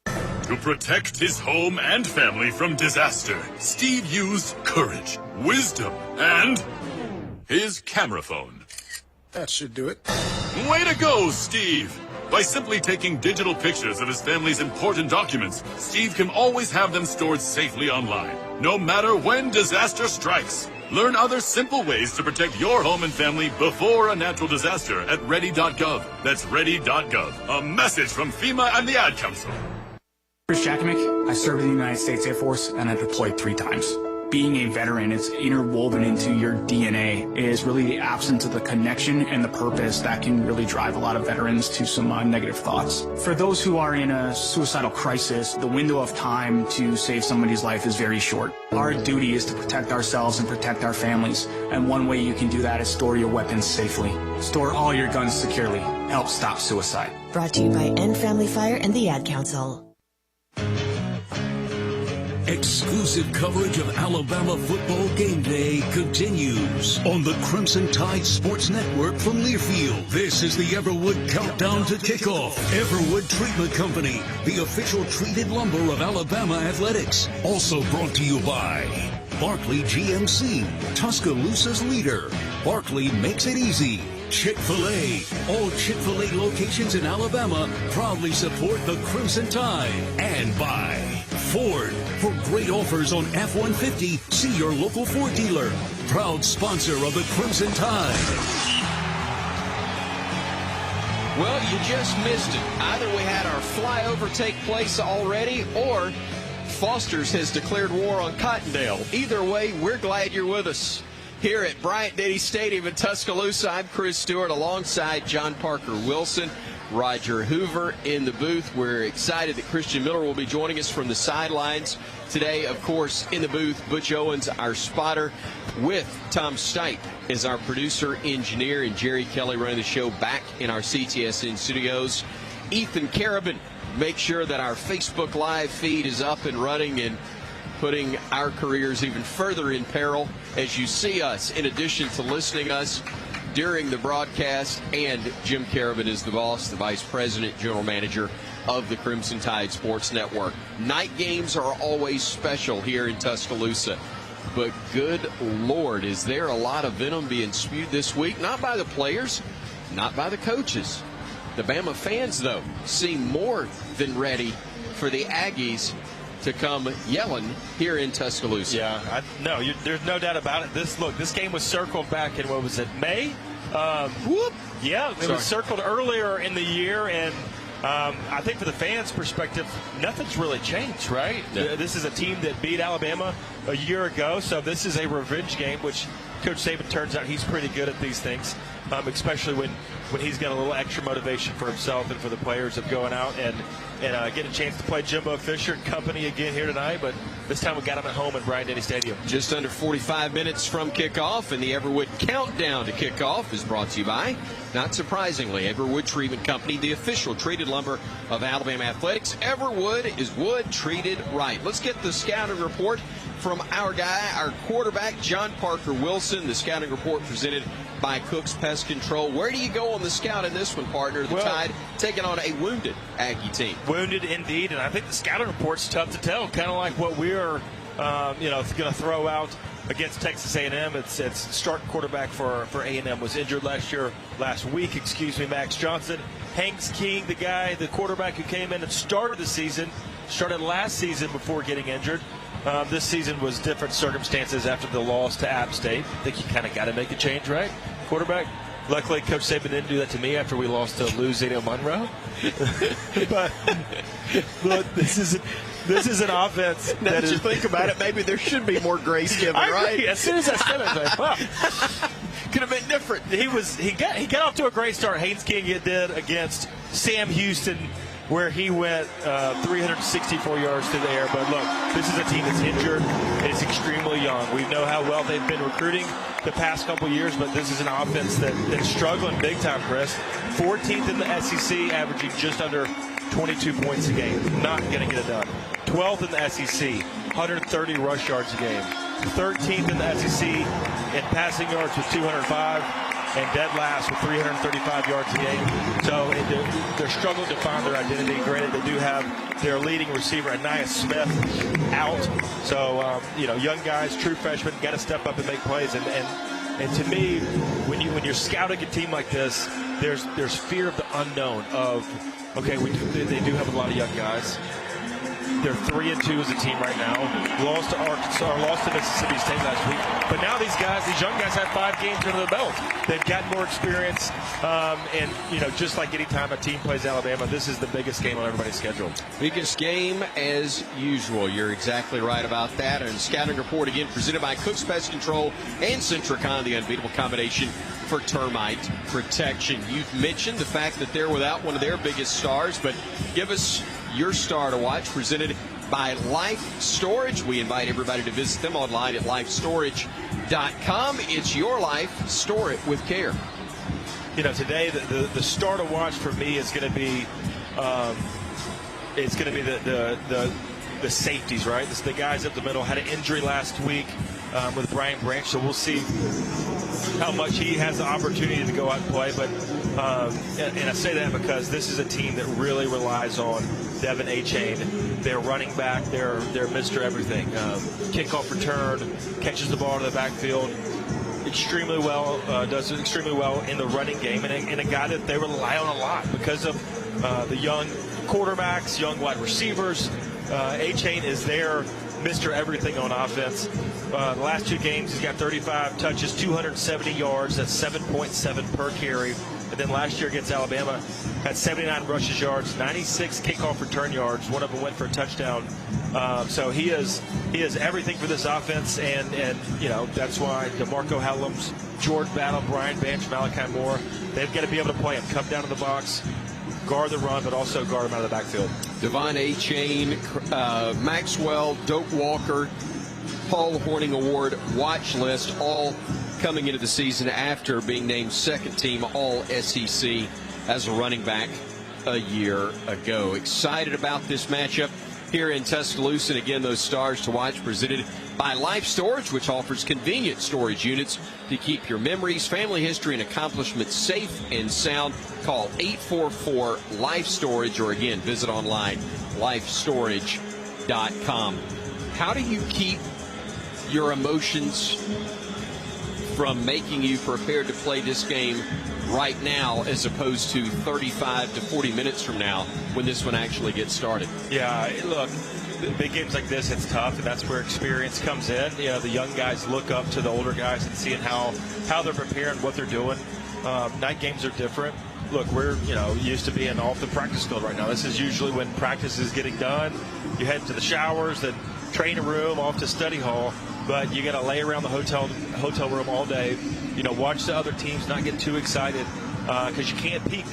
To protect his home and family from disaster, Steve used courage, wisdom, and his camera phone. That should do it. Way to go, Steve! By simply taking digital pictures of his family's important documents, Steve can always have them stored safely online, no matter when disaster strikes. Learn other simple ways to protect your home and family before a natural disaster at ready.gov. That's ready.gov. A message from FEMA and the Ad Council. Chris Jakimick. I served in the United States Air Force and I deployed 3 times. Being a veteran, it's interwoven into your DNA. It is really the absence of the connection and the purpose that can really drive a lot of veterans to some negative thoughts. For those who are in a suicidal crisis, the window of time to save somebody's life is very short. Our duty is to protect ourselves and protect our families. And one way you can do that is store your weapons safely. Store all your guns securely. Help stop suicide. Brought to you by End Family Fire and the Ad Council. Exclusive coverage of Alabama football game day continues on the Crimson Tide Sports Network from Learfield. This is the Everwood Countdown to Kickoff. Everwood Treatment Company, the official treated lumber of Alabama athletics. Also brought to you by Barkley GMC, Tuscaloosa's leader. Barkley makes it easy. Chick-fil-A. All Chick-fil-A locations in Alabama proudly support the Crimson Tide. And by Ford. For great offers on F-150, see your local Ford dealer. Proud sponsor of the Crimson Tide. Well, you just missed it. Either we had our flyover take place already, or Foster's has declared war on Cottondale. Either way, we're glad you're with us. Here at Bryant-Denny Stadium in Tuscaloosa, I'm Chris Stewart alongside John Parker Wilson, Roger Hoover in the booth. We're excited that Christian Miller will be joining us from the sidelines today. Of course, in the booth, Butch Owens, our spotter, with Tom Stipe as our producer, engineer, and Jerry Kelly running the show back in our CTSN studios. Ethan Carabin, make sure that our Facebook Live feed is up and running and putting our careers even further in peril as you see us, in addition to listening to us during the broadcast. And Jim Carabin is the boss, the vice president, general manager of the Crimson Tide Sports Network. Night games are always special here in Tuscaloosa, but good Lord, is there a lot of venom being spewed this week? Not by the players, not by the coaches. The Bama fans, though, seem more than ready for the Aggies to come yelling here in Tuscaloosa. Yeah, there's no doubt about it. This game was circled back in, what was it, May? Yeah, it was circled earlier in the year, and I think for the fans' perspective, nothing's really changed, right? No. This is a team that beat Alabama a year ago, so this is a revenge game, which Coach Saban turns out he's pretty good at these things, especially when he's got a little extra motivation for himself and for the players of going out and get a chance to play Jimbo Fisher and company again here tonight. But this time we got him at home in Bryant-Denny Stadium. Just under 45 minutes from kickoff, and the Everwood Countdown to Kickoff is brought to you by, not surprisingly, Everwood Treatment Company, the official treated lumber of Alabama athletics. Everwood is wood treated right. Let's get the scouting report from our guy, our quarterback, John Parker Wilson. The scouting report presented by Cook's Pest Control. Where do you go on the scout in this one, partner? The Tide taking on a wounded Aggie team. Wounded indeed, and I think the scouting report's tough to tell, kind of like what we're going to throw out against Texas A&M. It's starting quarterback for A&M was injured last week, Max Johnson. Hanks King, the quarterback who came in and started last season before getting injured. This season was different circumstances after the loss to App State. I think you kind of got to make a change, right? Quarterback. Luckily, Coach Saban didn't do that to me after we lost to Louisiana Monroe. But look, this is an offense. Now that you think about it, maybe there should be more grace given, right? As soon as I said it, I was like, wow. could have been different. He got off to a great start. Haynes King did against Sam Houston, where he went 364 yards through the air. But look, this is a team that's injured. It's extremely young. We know how well they've been recruiting the past couple years, but this is an offense that's struggling big time, Chris. 14th in the SEC, averaging just under 22 points a game. Not going to get it done. 12th in the SEC, 130 rush yards a game. 13th in the SEC in passing yards with 205. And dead last with 335 yards a game. So they're struggling to find their identity. Granted, they do have their leading receiver, Anaya Smith, out. So, young guys, true freshmen, got to step up and make plays. And to me, when you're scouting a team like this, there's fear of the unknown of, okay, they do have a lot of young guys. They're 3-2 as a team right now. Lost to Arkansas, lost to Mississippi State last week. But now these young guys have 5 games under the belt. They've got more experience. And just like any time a team plays Alabama, this is the biggest game on everybody's schedule. Biggest game as usual. You're exactly right about that. And Scouting Report, again, presented by Cook's Pest Control and Centricon, the unbeatable combination for termite protection. You've mentioned the fact that they're without one of their biggest stars, but give us your star to watch, presented by Life Storage. We invite everybody to visit them online at lifestorage.com. It's your life. Store it with care. Today the star to watch for me is going to be the safeties, right? It's the guys up the middle. Had an injury last week with Brian Branch, so we'll see how much he has the opportunity to go out and play. But and I say that because this is a team that really relies on Devin A-Chain. Their running back, they're Mr. Everything. Kickoff return, catches the ball in the backfield extremely well, does extremely well in the running game, and a guy that they rely on a lot because of the young quarterbacks, young wide receivers. A-Chain is their Mr. Everything on offense. The last 2 games, he's got 35 touches, 270 yards. That's 7.7 per carry. And then last year against Alabama, had 79 rushes yards, 96 kickoff return yards. One of them went for a touchdown. So he is everything for this offense, and that's why DeMarco Hellams, George Battle, Brian Branch, Malachi Moore, they've got to be able to play him, come down to the box, guard the run, but also guard him out of the backfield. Devon A-Chain, Maxwell, Doak Walker, Paul Horning Award watch list, all coming into the season after being named second team All-SEC as a running back a year ago. Excited about this matchup here in Tuscaloosa. And again, those stars to watch presented by Life Storage, which offers convenient storage units to keep your memories, family history, and accomplishments safe and sound. Call 844-LIFE-STORAGE, or again, visit online, lifestorage.com. How do you keep your emotions from making you prepared to play this game right now as opposed to 35 to 40 minutes from now when this one actually gets started? Yeah, look, big games like this, it's tough, and that's where experience comes in. The young guys look up to the older guys and seeing how they're preparing, what they're doing. Night games are different. Look, we're used to being off the practice field right now. This is usually when practice is getting done. You head to the showers, then training room, off to study hall. But you got to lay around the hotel room all day. Watch the other teams, not get too excited because you can't peak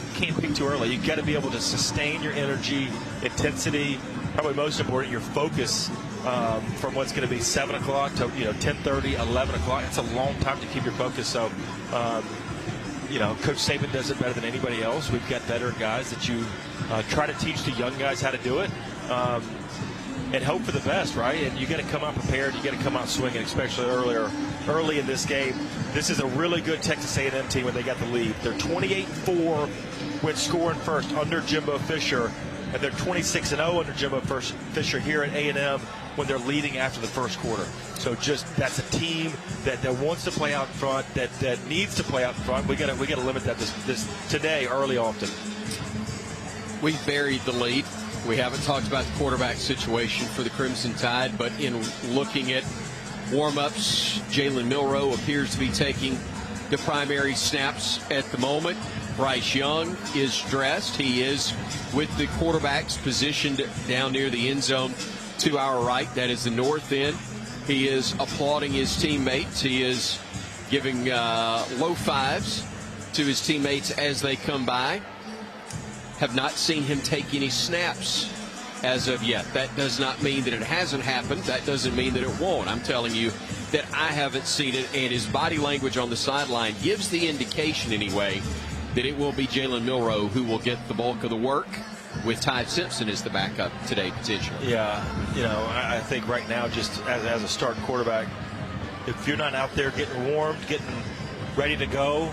too early. You got to be able to sustain your energy, intensity. Probably most important, your focus from what's going to be 7 o'clock to 10:30, 11 o'clock. It's a long time to keep your focus. So. Coach Saban does it better than anybody else. We've got veteran guys that you try to teach the young guys how to do it and hope for the best, right? And you got to come out prepared. You got to come out swinging, especially early in this game. This is a really good Texas A&M team when they got the lead. They're 28-4 when scoring first under Jimbo Fisher, and they're 26-0 under Jimbo Fisher here at A&M when they're leading after the first quarter. So that's a team that wants to play out in front, that needs to play out in front. We got to limit that this today early often. We buried the lead. We haven't talked about the quarterback situation for the Crimson Tide, but in looking at warm-ups, Jalen Milroe appears to be taking the primary snaps at the moment. Bryce Young is dressed. He is with the quarterbacks positioned down near the end zone to our right. That is the north end. He is applauding his teammates. He is giving low fives to his teammates as they come by. Have not seen him take any snaps as of yet. That does not mean that it hasn't happened. That doesn't mean that it won't. I'm telling you that I haven't seen it, and his body language on the sideline gives the indication anyway that it will be Jalen Milroe who will get the bulk of the work, with Ty Simpson as the backup today potentially. Yeah, I think right now, just as a starting quarterback, if you're not out there getting warmed, getting ready to go,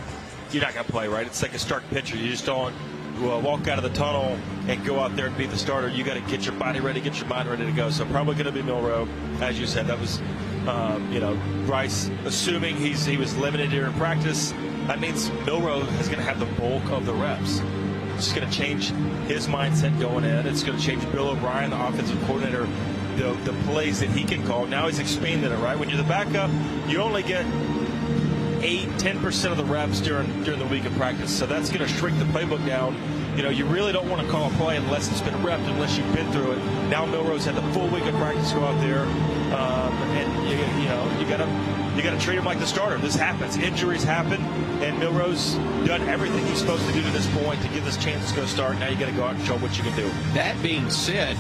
you're not going to play, right? It's like a starting pitcher. You just don't walk out of the tunnel and go out there and be the starter. You got to get your body ready, get your mind ready to go. So probably going to be Milroe, as you said. That was, Bryce, assuming he was limited here in practice. That means Milroe is going to have the bulk of the reps. It's going to change his mindset going in. It's going to change Bill O'Brien, the offensive coordinator, the plays that he can call. Now he's expanded it, right? When you're the backup, you only get 10% of the reps during the week of practice. So that's going to shrink the playbook down. You really don't want to call a play unless it's been repped, unless you've been through it. Now Milroe's had the full week of practice go out there, and you got to treat him like the starter. This happens. Injuries happen, and Milroe's done everything he's supposed to do to this point to give this chance to go start. Now you got to go out and show what you can do. That being said,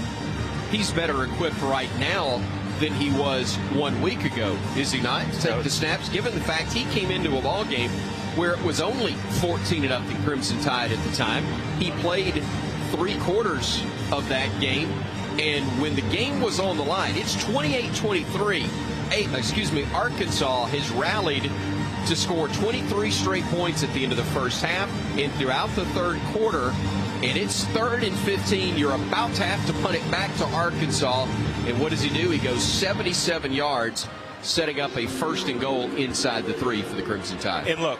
he's better equipped right now than he was 1 week ago, is he not? To take the snaps, given the fact he came into a ball game where it was only 14-0 Crimson Tide at the time. He played 3 quarters of that game, and when the game was on the line, it's 28-23. Arkansas has rallied to score 23 straight points at the end of the first half and throughout the third quarter. And it's 3rd and 15. You're about to have to punt it back to Arkansas. And what does he do? He goes 77 yards, setting up a 1st and goal inside the 3 for the Crimson Tide. And look,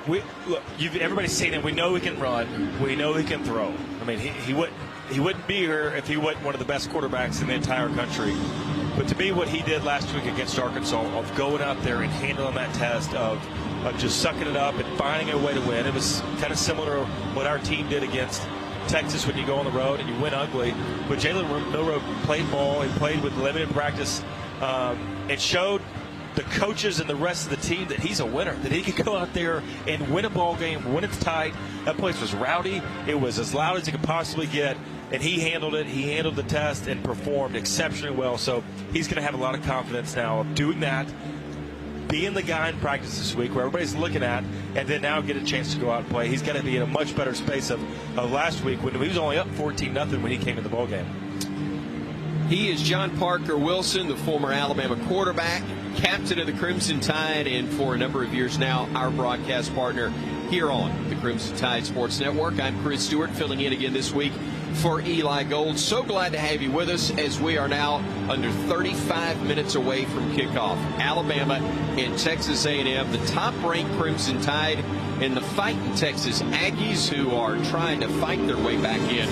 everybody's saying that we know he can run, we know he can throw. I mean, he wouldn't be here if he wasn't one of the best quarterbacks in the entire country. But to me, what he did last week against Arkansas, of going out there and handling that test, of just sucking it up and finding a way to win, it was kind of similar to what our team did against Texas when you go on the road and you win ugly. But Jalen Milroe played ball. He played with limited practice. It showed the coaches and the rest of the team that he's a winner, that he could go out there and win a ball game when it's tight. That place was rowdy. It was as loud as it could possibly get, and he handled it. He handled the test and performed exceptionally well. So he's going to have a lot of confidence now of doing that, being the guy in practice this week where everybody's looking at, and then now get a chance to go out and play. He's got to be in a much better space of last week when he was only up 14-0 when he came in the ball game. He is John Parker Wilson, the former Alabama quarterback, captain of the Crimson Tide, and for a number of years now, our broadcast partner here on the Crimson Tide Sports Network. I'm Chris Stewart, filling in again this week for Eli Gold. So glad to have you with us as we are now under 35 minutes away from kickoff. Alabama and Texas A&M, the top-ranked Crimson Tide, and the fighting Texas Aggies, who are trying to fight their way back in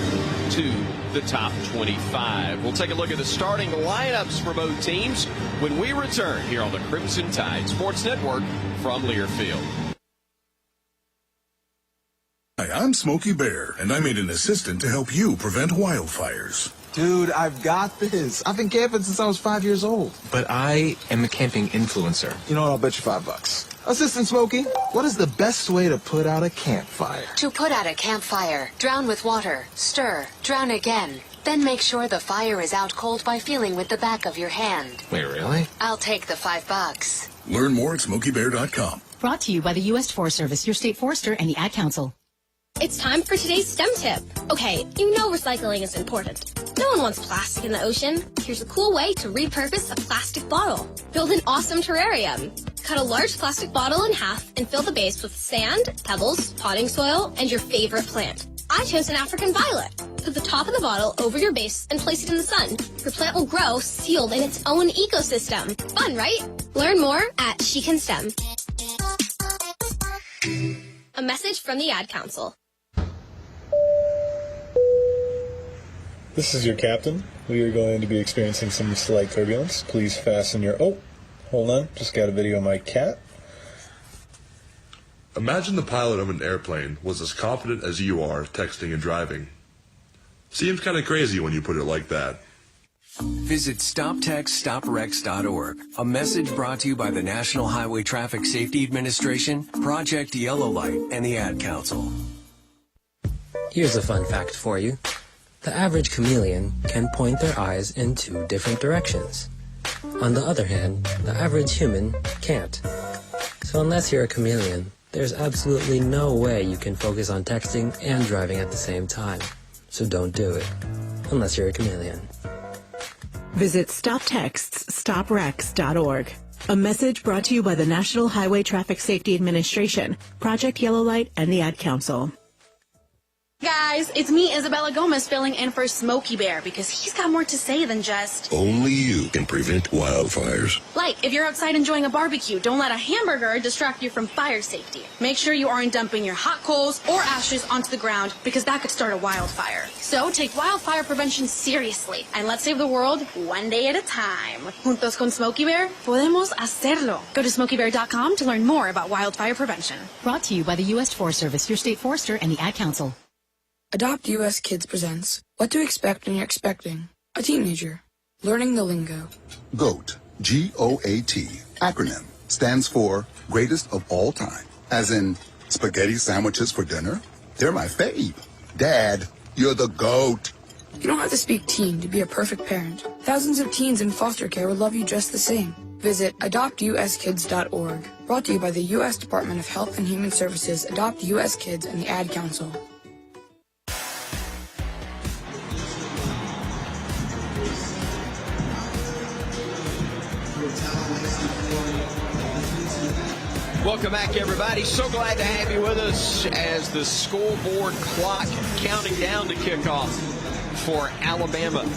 to the top 25. We'll take a look at the starting lineups for both teams when we return here on the Crimson Tide Sports Network from Learfield. Hi, I'm Smokey Bear, and I made an assistant to help you prevent wildfires. Dude, I've got this. I've been camping since I was 5 years old. But I am a camping influencer. You know what? I'll bet you $5. Assistant Smokey, what is the best way to put out a campfire? To put out a campfire, drown with water, stir, drown again. Then make sure the fire is out cold by feeling with the back of your hand. Wait, really? I'll take the $5. Learn more at SmokeyBear.com. Brought to you by the U.S. Forest Service, your state forester, and the Ad Council. It's time for today's STEM tip. Okay, you know recycling is important. No one wants plastic in the ocean. Here's a cool way to repurpose a plastic bottle. Build an awesome terrarium. Cut a large plastic bottle in half and fill the base with sand, pebbles, potting soil, and your favorite plant. I chose an African violet. Put the top of the bottle over your base and place it in the sun. Your plant will grow sealed in its own ecosystem. Fun, right? Learn more at She Can STEM. A message from the Ad Council. This is your captain. We are going to be experiencing some slight turbulence. Please fasten your... Oh, hold on. Just got a video of my cat. Imagine the pilot of an airplane was as confident as you are texting and driving. Seems kind of crazy when you put it like that. Visit StopTextStopWrecks.org. A message brought to you by the National Highway Traffic Safety Administration, Project Yellow Light, and the Ad Council. Here's a fun fact for you. The average chameleon can point their eyes in 2 different directions. On the other hand, the average human can't. So unless you're a chameleon, there's absolutely no way you can focus on texting and driving at the same time. So don't do it, unless you're a chameleon. Visit StopTextsStopWrecks.org. A message brought to you by the National Highway Traffic Safety Administration, Project Yellow Light, and the Ad Council. Guys, it's me, Isabella Gomez, filling in for Smokey Bear because he's got more to say than just... Only you can prevent wildfires. Like, if you're outside enjoying a barbecue, don't let a hamburger distract you from fire safety. Make sure you aren't dumping your hot coals or ashes onto the ground because that could start a wildfire. So take wildfire prevention seriously and let's save the world one day at a time. Juntos con Smokey Bear, podemos hacerlo. Go to smokeybear.com to learn more about wildfire prevention. Brought to you by the U.S. Forest Service, your state forester, and the Ad Council. Adopt US Kids presents What to Expect When You're Expecting a Teenager. Learning the Lingo. GOAT, G-O-A-T, acronym, stands for Greatest of All Time. As in, spaghetti sandwiches for dinner? They're my fave. Dad, you're the GOAT. You don't have to speak teen to be a perfect parent. Thousands of teens in foster care would love you just the same. Visit adoptuskids.org. Brought to you by the U.S. Department of Health and Human Services, Adopt U.S. Kids, and the Ad Council. Welcome back, everybody. So glad to have you with us as the scoreboard clock counting down to kickoff for Alabama.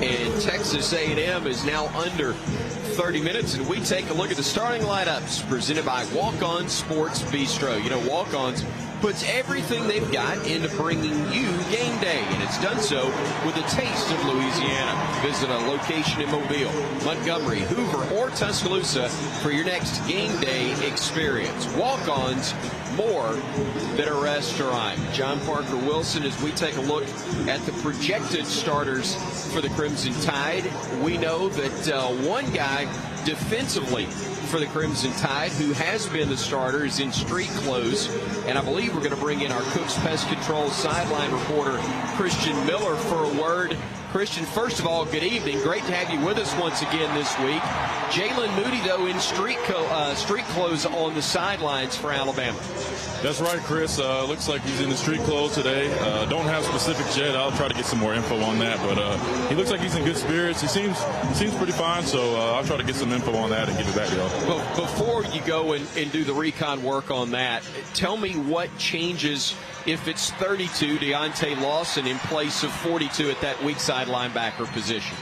And Texas A&M is now under 30 minutes, and we take a look at the starting lineups presented by Walk-On Sports Bistro. You know, Walk-Ons puts everything they've got into bringing you game day, and it's done so with a taste of Louisiana. Visit a location in Mobile, Montgomery, Hoover, or Tuscaloosa for your next game day experience. Walk-Ons, more than a restaurant. John Parker Wilson, as we take a look at the projected starters for the Crimson Tide, we know that one guy defensively for the Crimson Tide who has been the starter is in street clothes, and I believe we're going to bring in our Cook's Pest Control sideline reporter Christian Miller for a word. Christian, first of all, good evening. Great to have you with us once again this week. Jalen Moody, though, in street clothes on the sidelines for Alabama. That's right, Chris. Looks like he's in the street clothes today. Don't have specifics yet. I'll try to get some more info on that. But he looks like he's in good spirits. He seems pretty fine. So I'll try to get some info on that and get it back to y'all. But before you go and do the recon work on that, tell me what changes if it's 32 Deontay Lawson in place of 42 at that weak side linebacker position.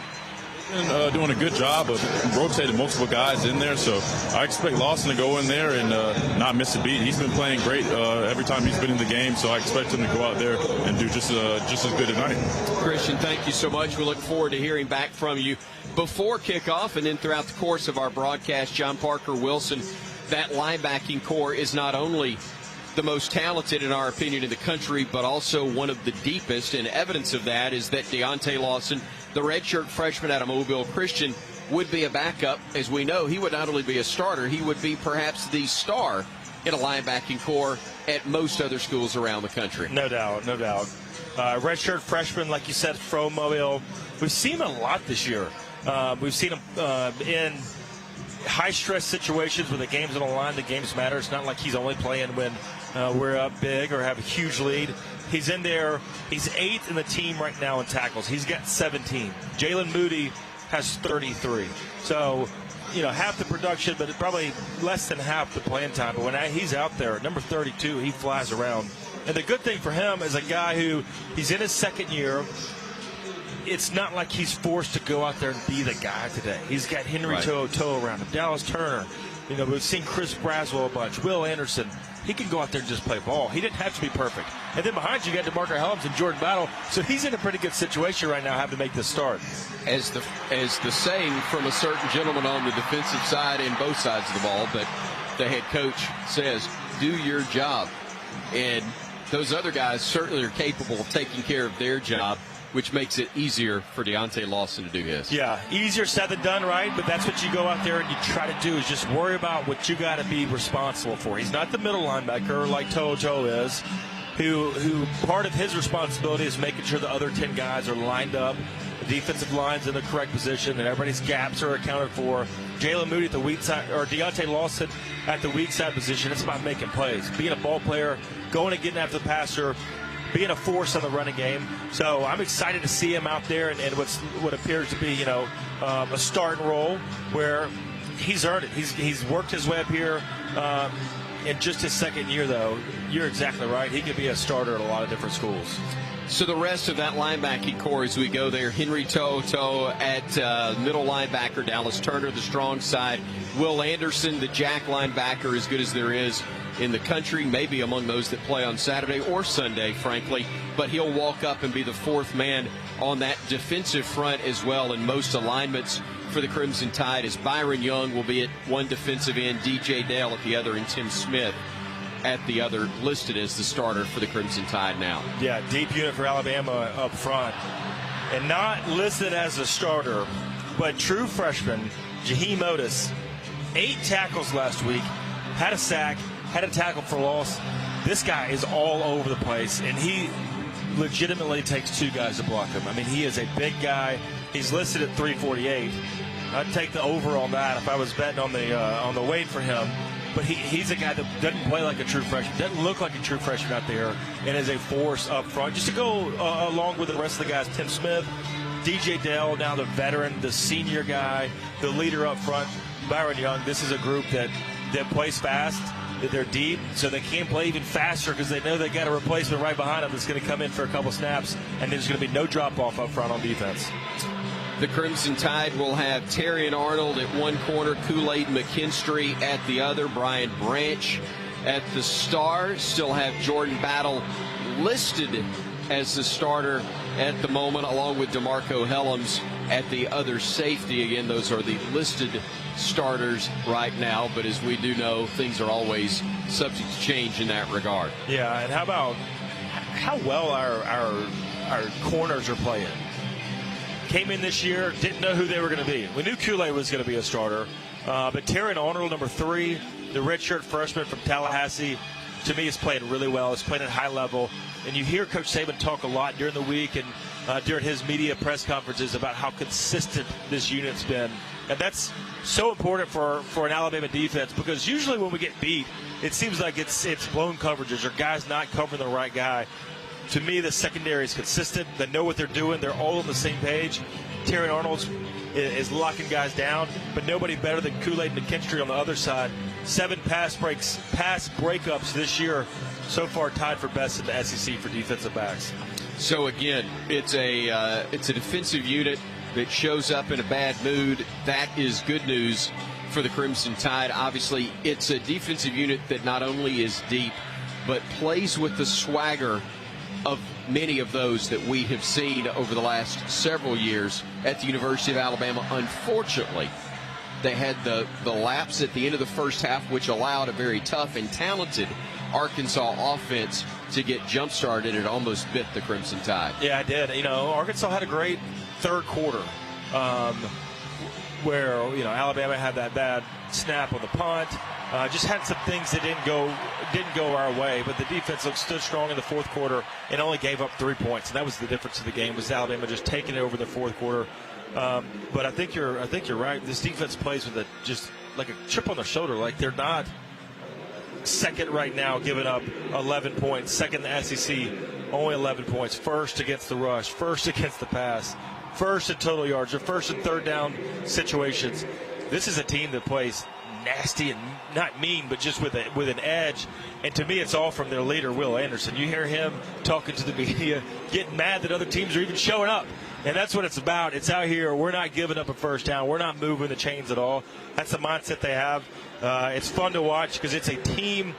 Doing a good job of rotating multiple guys in there, so I expect Lawson to go in there and not miss a beat. He's been playing great every time he's been in the game, so I expect him to go out there and do just as good tonight. Christian, thank you so much. We look forward to hearing back from you before kickoff and then throughout the course of our broadcast. John Parker Wilson, that linebacking core is not only the most talented, in our opinion, in the country, but also one of the deepest, and evidence of that is that Deontay Lawson, the redshirt freshman out of Mobile Christian, would be a backup. As we know, he would not only be a starter, he would be perhaps the star in a linebacking core at most other schools around the country. No doubt, no doubt. Redshirt freshman, like you said, from Mobile. We've seen him a lot this year. We've seen him in high-stress situations where the game's on the line, the games matter. It's not like he's only playing when we're up big or have a huge lead. He's in there. He's 8th in the team right now in tackles. He's got 17. Jalen Moody has 33. So, you know, half the production, but probably less than half the playing time. But when he's out there, number 32, he flies around. And the good thing for him is a guy who, he's in his second year. It's not like he's forced to go out there and be the guy today. He's got Henry To'o around him, Dallas Turner. You know, we've seen Chris Braswell a bunch, Will Anderson. He can go out there and just play ball. He didn't have to be perfect. And then behind you got DeMarco Helms and Jordan Battle. So he's in a pretty good situation right now having to make this start. As the saying from a certain gentleman on the defensive side and both sides of the ball, but the head coach says, do your job. And those other guys certainly are capable of taking care of their job. which makes it easier for Deontay Lawson to do his. Yeah, easier said than done, right? But that's what you go out there and you try to do, is just worry about what you got to be responsible for. He's not the middle linebacker like To'o is, who part of his responsibility is making sure the other 10 guys are lined up, the defensive line's in the correct position, and everybody's gaps are accounted for. Jalen Moody at the weak side, or Deontay Lawson at the weak side position. It's about making plays, being a ball player, going and getting after the passer, being a force on the running game. So I'm excited to see him out there and what appears to be, a starting role where he's earned it. He's worked his way up here. In just his second year, though, you're exactly right. He could be a starter at a lot of different schools. So the rest of that linebacking core as we go there, Henry To'o at middle linebacker, Dallas Turner, the strong side, Will Anderson, the jack linebacker, as good as there is in the country, maybe among those that play on Saturday or Sunday, frankly, but he'll walk up and be the fourth man on that defensive front as well in most alignments for the Crimson Tide, as Byron Young will be at one defensive end, DJ Dale at the other, and Tim Smith at the other, listed as the starter for the Crimson Tide now. Yeah, deep unit for Alabama up front. And not listed as a starter, but true freshman, Jaheim Otis, 8 tackles last week, had a sack, had a tackle for loss. This guy is all over the place, and he legitimately takes 2 guys to block him. I mean, he is a big guy. He's listed at 348. I'd take the over on that if I was betting on the weight for him. But he's a guy that doesn't play like a true freshman, doesn't look like a true freshman out there, and is a force up front. Just to go along with the rest of the guys, Tim Smith, DJ Dale, now the veteran, the senior guy, the leader up front, Byron Young. This is a group that plays fast. They're deep, so they can play even faster because they know they got a replacement right behind them that's going to come in for a couple snaps, and there's going to be no drop-off up front on defense. The Crimson Tide will have Terrion Arnold at one corner, Kool-Aid McKinstry at the other, Brian Branch at the star. Still have Jordan Battle listed as the starter at the moment, along with DeMarco Helms at the other safety. Again, those are the listed starters right now, but as we do know, things are always subject to change in that regard. Yeah, and how about how well our corners are playing? Came in this year, didn't know who they were going to be. We knew Kool-Aid was going to be a starter, but Terrion Arnold, number 3, the redshirt freshman from Tallahassee, to me is playing really well. He's playing at a high level, and you hear Coach Saban talk a lot during the week and during his media press conferences about how consistent this unit's been. And that's so important for an Alabama defense, because usually when we get beat, it seems like it's blown coverages or guys not covering the right guy. To me, the secondary is consistent. They know what they're doing. They're all on the same page. Terrion Arnold is locking guys down, but nobody better than Kool-Aid McKinstry on the other side. 7 pass breakups this year, so far tied for best in the SEC for defensive backs. So again, it's a defensive unit that shows up in a bad mood. That is good news for the Crimson Tide. Obviously, it's a defensive unit that not only is deep, but plays with the swagger of many of those that we have seen over the last several years at the University of Alabama. Unfortunately, they had the lapse at the end of the first half, which allowed a very tough and talented Arkansas offense to get jump-started. It almost bit the Crimson Tide. Yeah, it did. Arkansas had a great third quarter where, Alabama had that bad snap on the punt. Just had some things that didn't go our way, but the defense stood strong in the fourth quarter and only gave up 3 points, and that was the difference of the game, was Alabama just taking it over the fourth quarter. But I think you're right. This defense plays with just like a chip on their shoulder, like they're not second right now, giving up 11 points. Second in the SEC, only 11 points. First against the rush, first against the pass, first in total yards, or first in third down situations. This is a team that plays nasty and not mean, but just with an edge. And to me, it's all from their leader, Will Anderson. You hear him talking to the media, getting mad that other teams are even showing up. And that's what it's about. It's out here. We're not giving up a first down. We're not moving the chains at all. That's the mindset they have. It's fun to watch because it's a team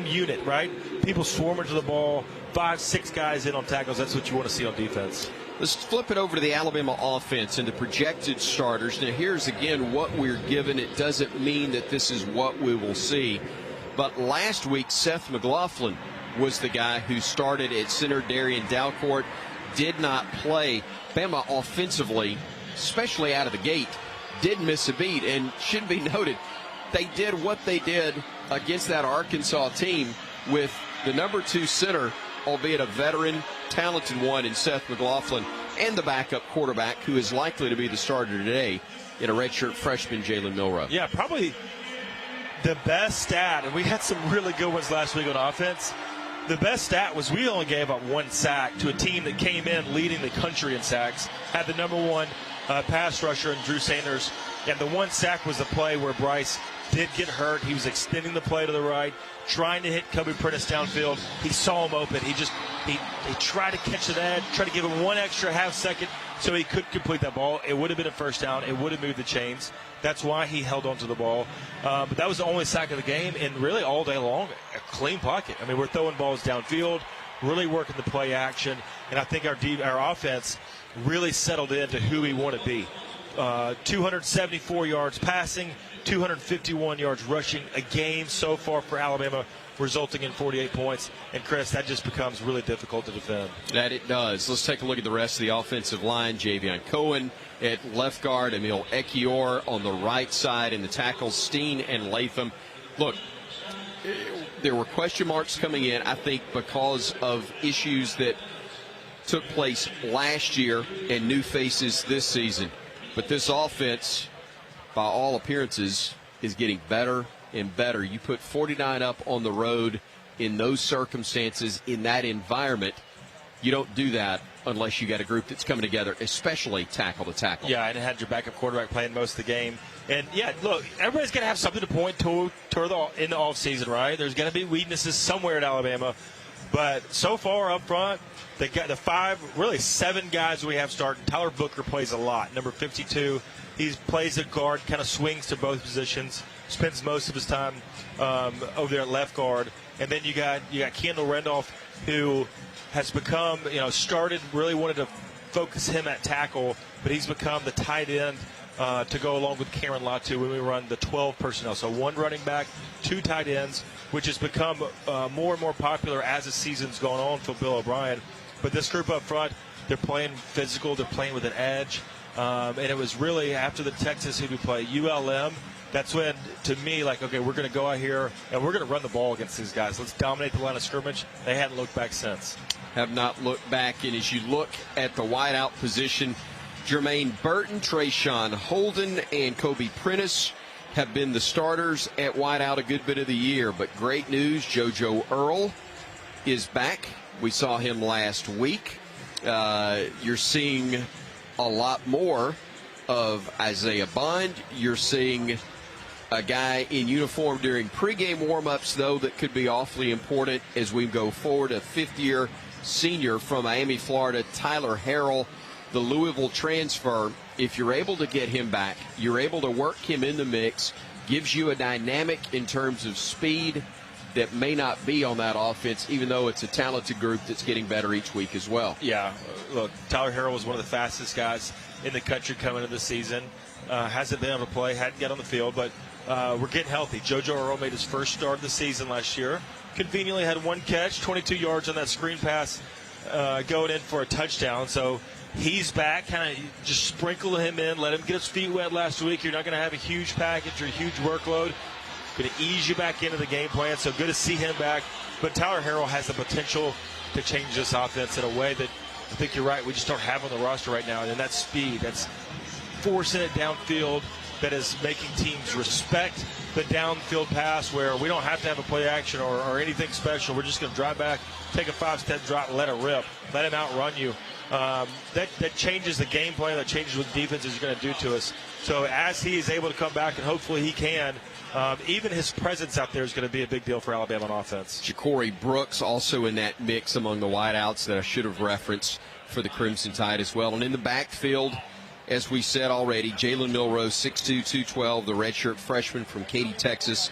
unit, right? People swarming to the ball, 5-6 guys in on tackles. That's what you want to see on defense. Let's flip it over to the Alabama offense and the projected starters. Now, here's again what we're given. It doesn't mean that this is what we will see. But last week, Seth McLaughlin was the guy who started at center. Darian Dalcourt did not play. Bama offensively, especially out of the gate, did miss a beat, and should be noted, they did what they did against that Arkansas team with the number 2 center, albeit a veteran, talented one in Seth McLaughlin, and the backup quarterback, who is likely to be the starter today in a redshirt freshman, Jalen Milroe. Yeah, probably the best stat, and we had some really good ones last week on offense. The best stat was we only gave up 1 sack to a team that came in leading the country in sacks, had the number 1 pass rusher in Drew Sanders, and the 1 sack was the play where Bryce did get hurt. He was extending the play to the right, trying to hit Kobe Prentice downfield. He saw him open. He tried to catch an edge, tried to give him 1 extra half second so he could complete that ball. It would have been a first down. It would have moved the chains. That's why he held on to the ball. But that was the only sack of the game, and really all day long, a clean pocket. I mean, we're throwing balls downfield, really working the play action, and I think our offense really settled into who we want to be. 274 yards passing, 251 yards rushing a game so far for Alabama, resulting in 48 points. And, Chris, that just becomes really difficult to defend. That it does. Let's take a look at the rest of the offensive line. Javion Cohen at left guard, Emil Ekiyor on the right side, and the tackles Steen and Latham. Look, there were question marks coming in, I think, because of issues that took place last year and new faces this season. But this offense, by all appearances, is getting better and better. You put 49 up on the road in those circumstances, in that environment. You don't do that unless you got a group that's coming together, especially tackle to tackle. Yeah, and it had your backup quarterback playing most of the game. And, yeah, look, everybody's going to have something to point to in the offseason, right? There's going to be weaknesses somewhere at Alabama. But so far up front, they got the 7 guys we have starting. Tyler Booker plays a lot, number 52. He plays at guard, kind of swings to both positions, spends most of his time over there at left guard. And then you got Kendall Randolph, who has become, really wanted to focus him at tackle, but he's become the tight end to go along with Cameron Latu when we run the 12 personnel. So 1 running back, 2 tight ends, which has become more and more popular as the season's gone on for Bill O'Brien. But this group up front, they're playing physical, they're playing with an edge. And it was really after the Texas who we play, ULM, that's when, to me, okay, we're going to go out here and we're going to run the ball against these guys. Let's dominate the line of scrimmage. They hadn't looked back since. Have not looked back. And as you look at the wideout position, Jermaine Burton, Trayshawn Holden, and Kobe Prentice have been the starters at wideout a good bit of the year. But great news, JoJo Earl is back. We saw him last week. You're seeing a lot more of Isaiah Bond. You're seeing a guy in uniform during pregame warmups, though, that could be awfully important as we go forward. A 5th-year senior from Miami, Florida, Tyler Harrell, the Louisville transfer. If you're able to get him back, you're able to work him in the mix, gives you a dynamic in terms of speed that may not be on that offense, even though it's a talented group that's getting better each week as well. Yeah, look, Tyler Harrell was one of the fastest guys in the country coming into the season. Hasn't been able to play, hadn't got on the field, but we're getting healthy. JoJo Earl made his first start of the season last year. Conveniently had 1 catch, 22 yards on that screen pass, going in for a touchdown. So he's back, kind of just sprinkle him in, let him get his feet wet last week. You're not going to have a huge package or a huge workload. Going to ease you back into the game plan, so good to see him back. But Tyler Harrell has the potential to change this offense in a way that I think you're right, we just don't have on the roster right now. And that's speed. That's forcing it downfield. That is making teams respect the downfield pass where we don't have to have a play action or anything special. We're just going to drive back, take a 5-step drop, and let it rip. Let him outrun you. That changes the game plan. That changes what defense is going to do to us. So as he is able to come back, and hopefully he can, even his presence out there is going to be a big deal for Alabama on offense. Ja'Cory Brooks also in that mix among the wideouts that I should have referenced for the Crimson Tide as well. And in the backfield, as we said already, Jalen Milroe, 6'2", 212, the redshirt freshman from Katy, Texas.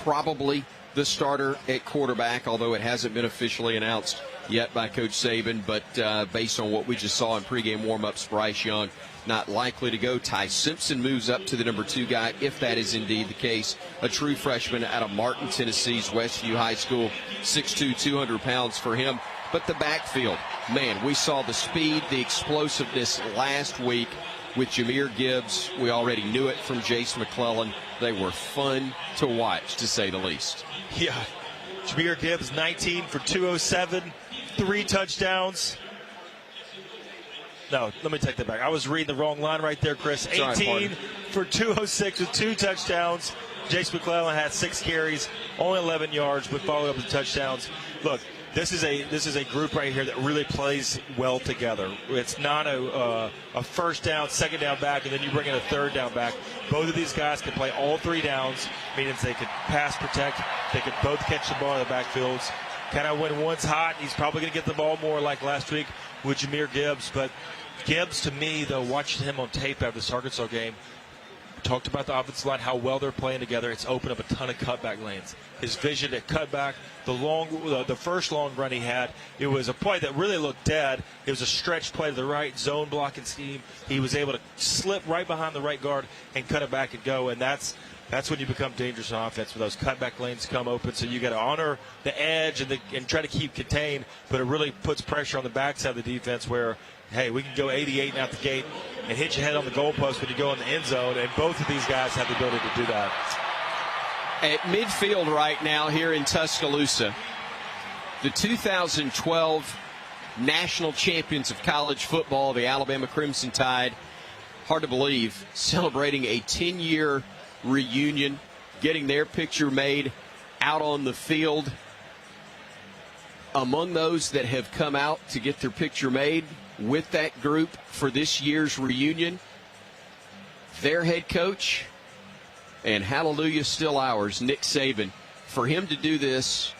Probably the starter at quarterback, although it hasn't been officially announced yet by Coach Saban. But based on what we just saw in pregame warmups, Bryce Young not likely to go. Ty Simpson moves up to the number 2 guy, if that is indeed the case. A true freshman out of Martin, Tennessee's Westview High School, 6'2", 200 pounds for him. But the backfield, man, we saw the speed, the explosiveness last week with Jamir Gibbs. We already knew it from Jace McClellan. They were fun to watch, to say the least. Yeah, Jamir Gibbs, 19 for 207, 3 touchdowns. No, let me take that back. I was reading the wrong line right there, Chris. 18 for 206 with 2 touchdowns. Jace McClellan had 6 carries, only 11 yards, but followed up with touchdowns. Look, this is a group right here that really plays well together. It's not a first down, second down back, and then you bring in a third down back. Both of these guys can play all 3 downs, meaning they could pass protect. They could both catch the ball in the backfields. Kind of when one's hot, he's probably going to get the ball more like last week with Jamir Gibbs. But Gibbs, to me, though, watching him on tape after this Arkansas game, talked about the offensive line, how well they're playing together. It's opened up a ton of cutback lanes. His vision at cutback, the first long run he had, it was a play that really looked dead. It was a stretch play to the right, zone blocking scheme. He was able to slip right behind the right guard and cut it back and go, and that's when you become dangerous on offense, when those cutback lanes come open. So you got to honor the edge and try to keep contained, but it really puts pressure on the backside of the defense where, hey, we can go 88 and out the gate and hit your head on the goalpost when you go in the end zone, and both of these guys have the ability to do that. At midfield right now here in Tuscaloosa, the 2012 national champions of college football, the Alabama Crimson Tide, hard to believe, celebrating a 10-year reunion, getting their picture made out on the field. Among those that have come out to get their picture made with that group for this year's reunion, their head coach, and hallelujah still ours, Nick Saban. For him to do this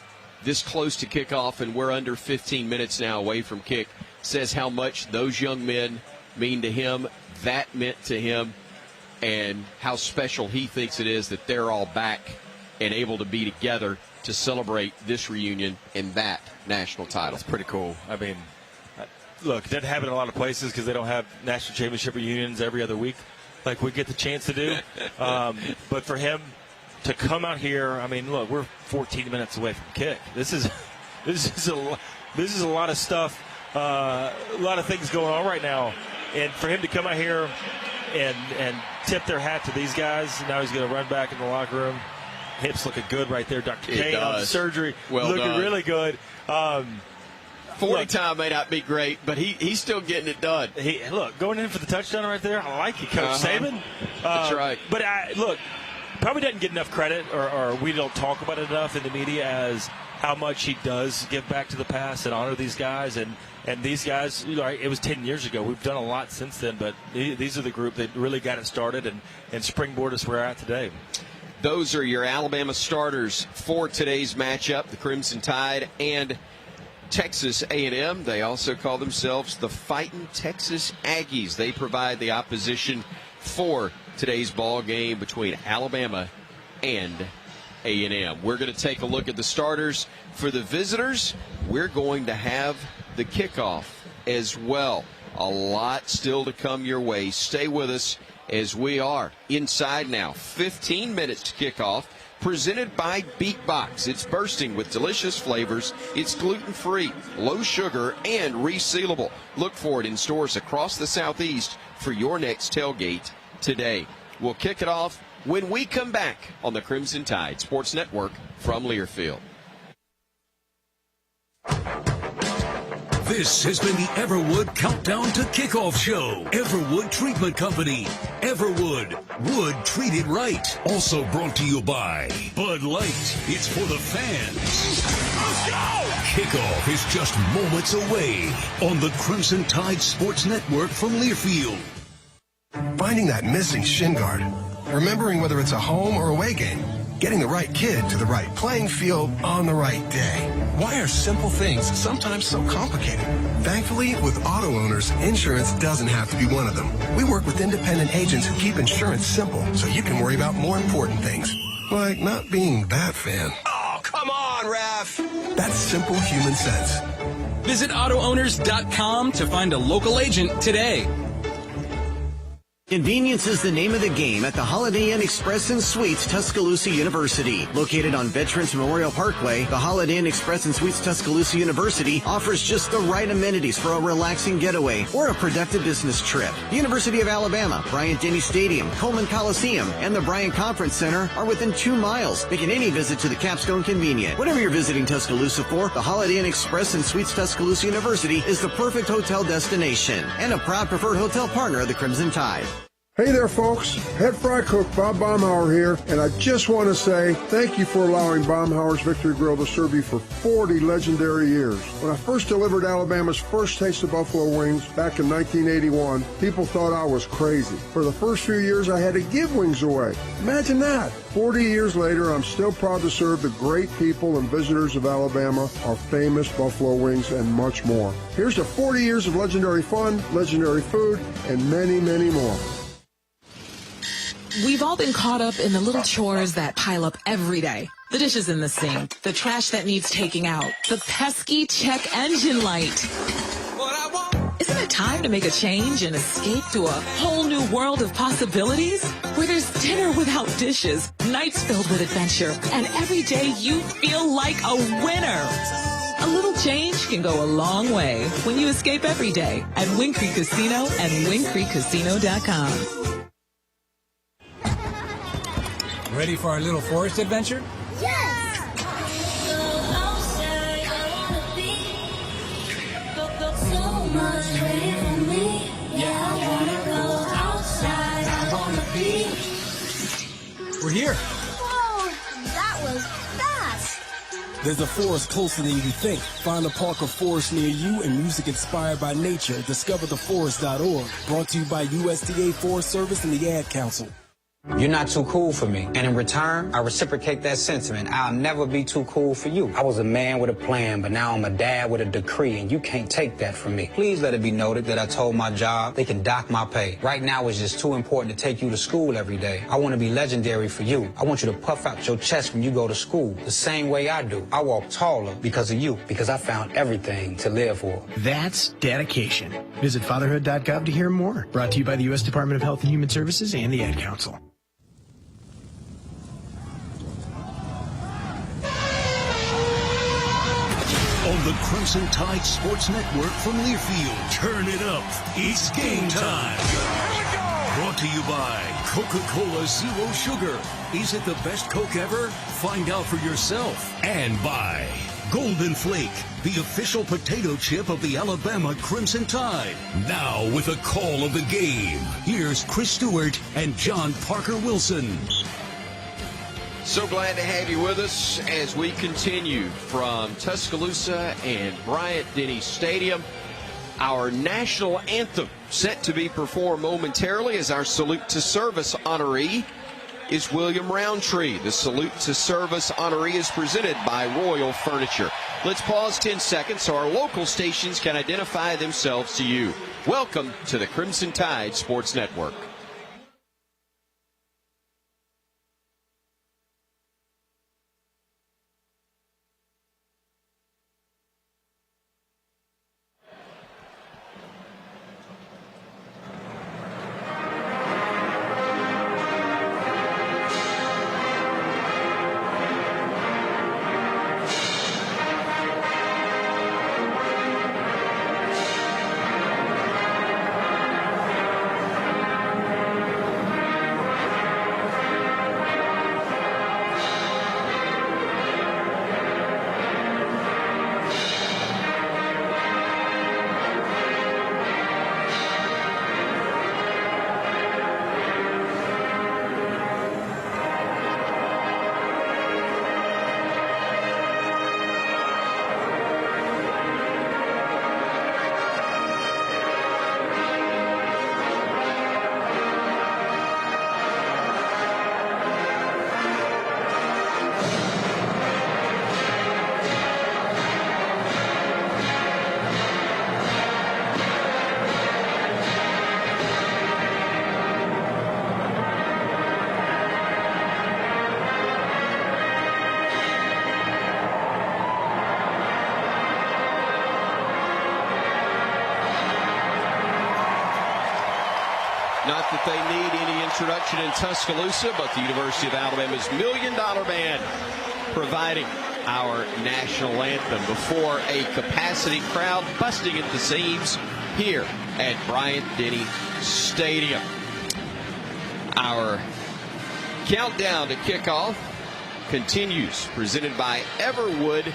close to kickoff, and we're under 15 minutes now away from kick, says how much those young men mean to him, that meant to him, and how special he thinks it is that they're all back and able to be together to celebrate this reunion and that national title. That's pretty cool. I mean, look, it doesn't happen in a lot of places because they don't have national championship reunions every other week like we get the chance to do. But for him to come out here, I mean, look, we're 14 minutes away from kick. This is a lot of stuff, a lot of things going on right now. And for him to come out here and tip their hat to these guys, now he's going to run back in the locker room. Hips looking good right there. Dr. Kane on the surgery, looking really good. 40 time may not be great, but he's still getting it done. Look, going in for the touchdown right there, I like it, Coach Saban. That's right. But, look, probably doesn't get enough credit, or we don't talk about it enough in the media as how much he does give back to the past and honor these guys. And these guys, it was 10 years ago. We've done a lot since then, but these are the group that really got it started and springboarded us where we're at today. Those are your Alabama starters for today's matchup, the Crimson Tide and Texas A&M. They also call themselves the Fightin' Texas Aggies. They provide the opposition for today's ball game between Alabama and A&M. We're going to take a look at the starters. For the visitors, we're going to have the kickoff as well. A lot still to come your way. Stay with us as we are inside now. 15 minutes to kickoff. Presented by BeatBox. It's bursting with delicious flavors. It's gluten-free, low sugar, and resealable. Look for it in stores across the Southeast for your next tailgate today. We'll kick it off when we come back on the Crimson Tide Sports Network from Learfield. This has been the Everwood Countdown to Kickoff Show. Everwood Treatment Company. Everwood. Wood treated right. Also brought to you by Bud Light. It's for the fans. Let's go! Kickoff is just moments away on the Crimson Tide Sports Network from Learfield. Finding that missing shin guard. Remembering whether it's a home or away game. Getting the right kid to the right playing field on the right day. Why are simple things sometimes so complicated? Thankfully, with auto owners, insurance doesn't have to be one of them. We work with independent agents who keep insurance simple so you can worry about more important things. Like not being that fan. Oh, come on, ref! That's simple human sense. Visit AutoOwners.com to find a local agent today. Convenience is the name of the game at the Holiday Inn Express and Suites Tuscaloosa University. Located on Veterans Memorial Parkway, the Holiday Inn Express and Suites Tuscaloosa University offers just the right amenities for a relaxing getaway or a productive business trip. The University of Alabama, Bryant-Denny Stadium, Coleman Coliseum, and the Bryant Conference Center are within 2 miles, making any visit to the Capstone convenient. Whatever you're visiting Tuscaloosa for, the Holiday Inn Express and Suites Tuscaloosa University is the perfect hotel destination and a proud preferred hotel partner of the Crimson Tide. Hey there, folks. Head fry cook Bob Baumhauer here, and I just want to say thank you for allowing Baumhauer's Victory Grill to serve you for 40 legendary years. When I first delivered Alabama's first taste of buffalo wings back in 1981, people thought I was crazy. For the first few years, I had to give wings away. Imagine that. 40 years later, I'm still proud to serve the great people and visitors of Alabama our famous buffalo wings and much more. Here's to 40 years of legendary fun, legendary food, and many, many more. We've all been caught up in the little chores that pile up every day. The dishes in the sink, the trash that needs taking out, the pesky check engine light. Isn't it time to make a change and escape to a whole new world of possibilities? Where there's dinner without dishes, nights filled with adventure, and every day you feel like a winner. A little change can go a long way when you escape every day at Wing Creek Casino and WingCreekCasino.com. Ready for our little forest adventure? Yes! So much waiting for me. Yeah, I wanna go outside. I wanna be. We're here. Whoa, that was fast. There's a forest closer than you think. Find a park or forest near you and music inspired by nature. DiscoverTheForest.org. Brought to you by USDA Forest Service and the Ad Council. You're not too cool for me. And in return, I reciprocate that sentiment. I'll never be too cool for you. I was a man with a plan, but now I'm a dad with a decree, and you can't take that from me. Please let it be noted that I told my job they can dock my pay. Right now, it's just too important to take you to school every day. I want to be legendary for you. I want you to puff out your chest when you go to school, the same way I do. I walk taller because of you, because I found everything to live for. That's dedication. Visit fatherhood.gov to hear more. Brought to you by the U.S. Department of Health and Human Services and the Ad Council. On the Crimson Tide Sports Network from Learfield, turn it up. It's game time. Brought to you by Coca-Cola Zero Sugar. Is it the best Coke ever? Find out for yourself. And by Golden Flake, the official potato chip of the Alabama Crimson Tide. Now with a call of the game, here's Chris Stewart and John Parker Wilson. So glad to have you with us as we continue from Tuscaloosa and Bryant-Denny Stadium. Our national anthem set to be performed momentarily as our Salute to Service honoree is William Roundtree. The Salute to Service honoree is presented by Royal Furniture. Let's pause 10 seconds so our local stations can identify themselves to you. Welcome to the Crimson Tide Sports Network. Not that they need any introduction in Tuscaloosa, but the University of Alabama's $1 Million Band providing our national anthem before a capacity crowd busting at the seams here at Bryant-Denny Stadium. Our countdown to kickoff continues, presented by Everwood.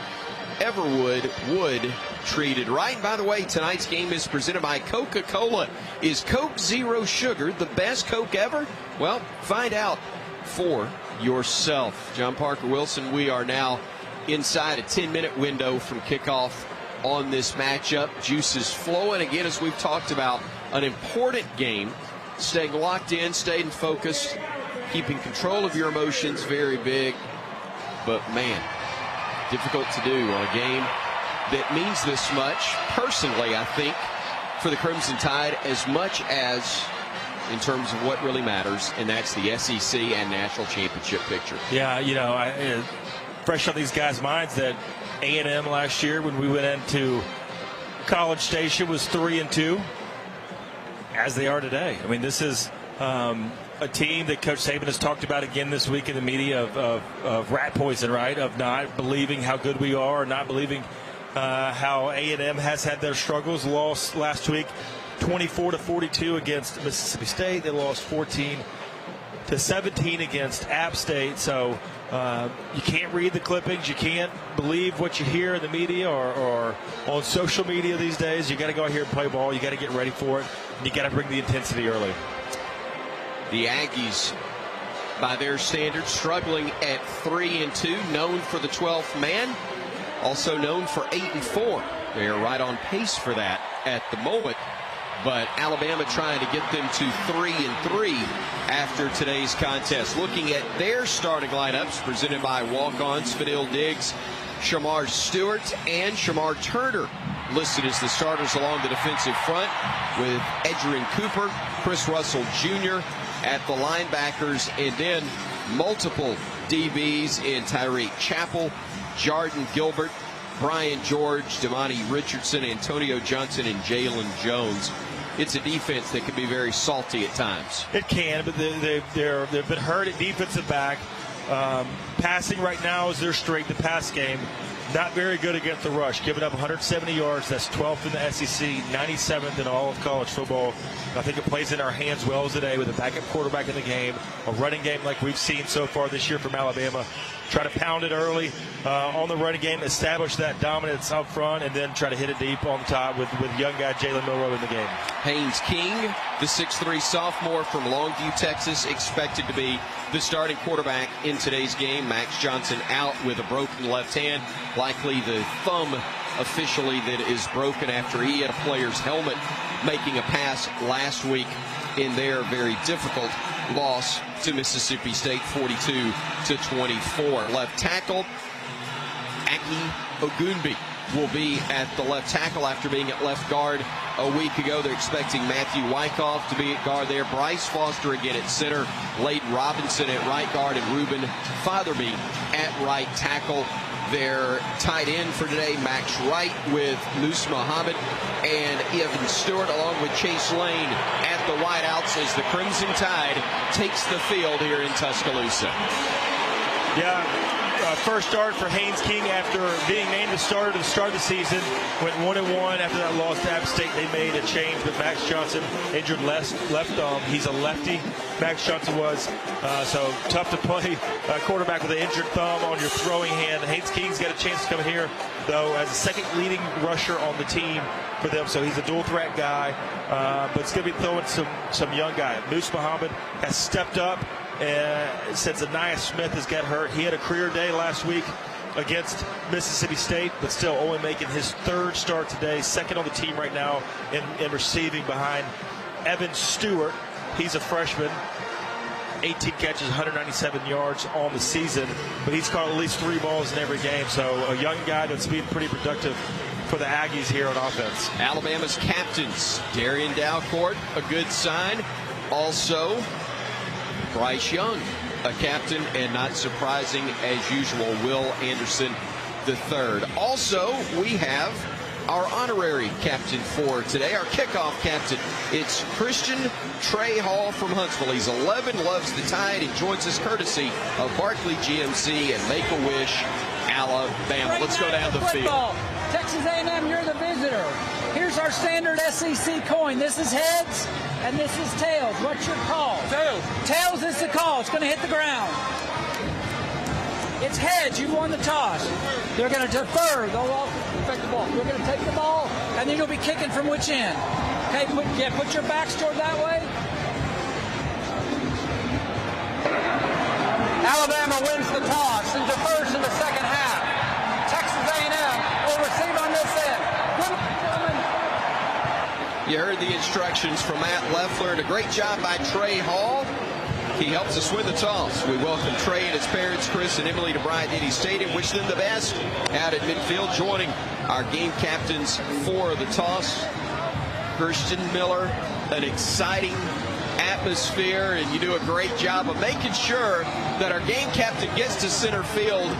Everwood wood treated right. And by the way, tonight's game is presented by Coca-Cola. Is Coke Zero Sugar the best Coke ever? Well, find out for yourself. John Parker Wilson, we are now inside a 10-minute window from kickoff on this matchup. Juice is flowing again, as we've talked about. An important game. Staying locked in, staying focused, keeping control of your emotions, very big. But man, difficult to do on a game that means this much, personally, I think, for the Crimson Tide, as much as in terms of what really matters, and that's the SEC and national championship picture. Yeah, you know, fresh on these guys' minds that A&M last year, when we went into College Station, was 3-2, as they are today. I mean, this is a team that Coach Saban has talked about again this week in the media of rat poison, right? Of not believing how good we are, not believing how A&M has had their struggles. Lost last week 24-42 against Mississippi State. They lost 14-17 against App State. So you can't read the clippings. You can't believe what you hear in the media or on social media these days. You got to go out here and play ball. You got to get ready for it. And you got to bring the intensity early. The Aggies, by their standards, struggling at 3-2, known for the 12th man, also known for 8-4. They are right on pace for that at the moment. But Alabama trying to get them to 3-3 after today's contest. Looking at their starting lineups, presented by walk-ons Fadil Diggs, Shamar Stewart, and Shamar Turner listed as the starters along the defensive front, with Edgerrin Cooper, Chris Russell Jr. at the linebackers, and then multiple DBs in Tyreek Chappell, Jordan Gilbert, Brian George, Damani Richardson, Antonio Johnson, and Jalen Jones. It's a defense that can be very salty at times. It can, but they've been hurt at defensive back. Passing right now is their strength, the pass game. Not very good against the rush, giving up 170 yards. That's 12th in the SEC, 97th in all of college football. I think it plays in our hands well today with a backup quarterback in the game, a running game like we've seen so far this year from Alabama. Try to pound it early on the running game, establish that dominance up front, and then try to hit it deep on the top with young guy Jalen Milroe in the game. Haynes King, the 6'3 sophomore from Longview, Texas, expected to be the starting quarterback in today's game. Max Johnson out with a broken left hand, likely the thumb officially that is broken after he had a player's helmet making a pass last week in their very difficult loss to Mississippi State, 42-24. Left tackle, Aki Ogunbi will be at the left tackle after being at left guard a week ago. They're expecting Matthew Wyckoff to be at guard there. Bryce Foster again at center. Layden Robinson at right guard, and Reuben Fatherby at right tackle. Their tight end for today, Max Wright, with Moose Muhammad and Evan Stewart, along with Chase Lane at the wideouts as the Crimson Tide takes the field here in Tuscaloosa. Yeah, first start for Haynes King after being named the starter to the start of the season. Went 1-1 after that loss to App State. They made a change with Max Johnson, injured left thumb. He's a lefty, Max Johnson was. So tough to play quarterback with an injured thumb on your throwing hand. Haynes King's got a chance to come here, though, as a second leading rusher on the team for them. So he's a dual threat guy, but it's going to be throwing some young guy. Moose Muhammad has stepped up. Since Aniyah Smith has got hurt. He had a career day last week against Mississippi State, but still only making his third start today, second on the team right now in receiving behind Evan Stewart. He's a freshman, 18 catches, 197 yards on the season, but he's caught at least 3 balls in every game. So a young guy that's being pretty productive for the Aggies here on offense. Alabama's captains, Darian Dalcourt, a good sign. Also, Bryce Young, a captain, and not surprising as usual, Will Anderson III. Also, we have our honorary captain for today, our kickoff captain. It's Christian Trey Hall from Huntsville. He's 11, loves the Tide, and joins us courtesy of Barclay GMC and Make-A-Wish, Alabama. Let's go down the field. Texas A&M, you're the visitor. Here's our standard SEC coin. This is heads, and this is tails. What's your call? Tails. Tails is the call. It's going to hit the ground. It's heads. You won the toss. They're going to defer. They'll all take the ball. You're going to take the ball, and then you'll be kicking from which end? Okay, put your backs toward that way. Alabama wins the toss and defers in the second half. Texas A&M will receive on this end. Good luck, gentlemen. You heard the instructions from Matt Leffler, and a great job by Trey Hall. He helps us win the toss. We welcome Trey and his parents, Chris and Emily, to Bryant-Denny Stadium. Wish them the best out at midfield. Joining our game captains for the toss, Christian Miller. An exciting atmosphere, and you do a great job of making sure that our game captain gets to center field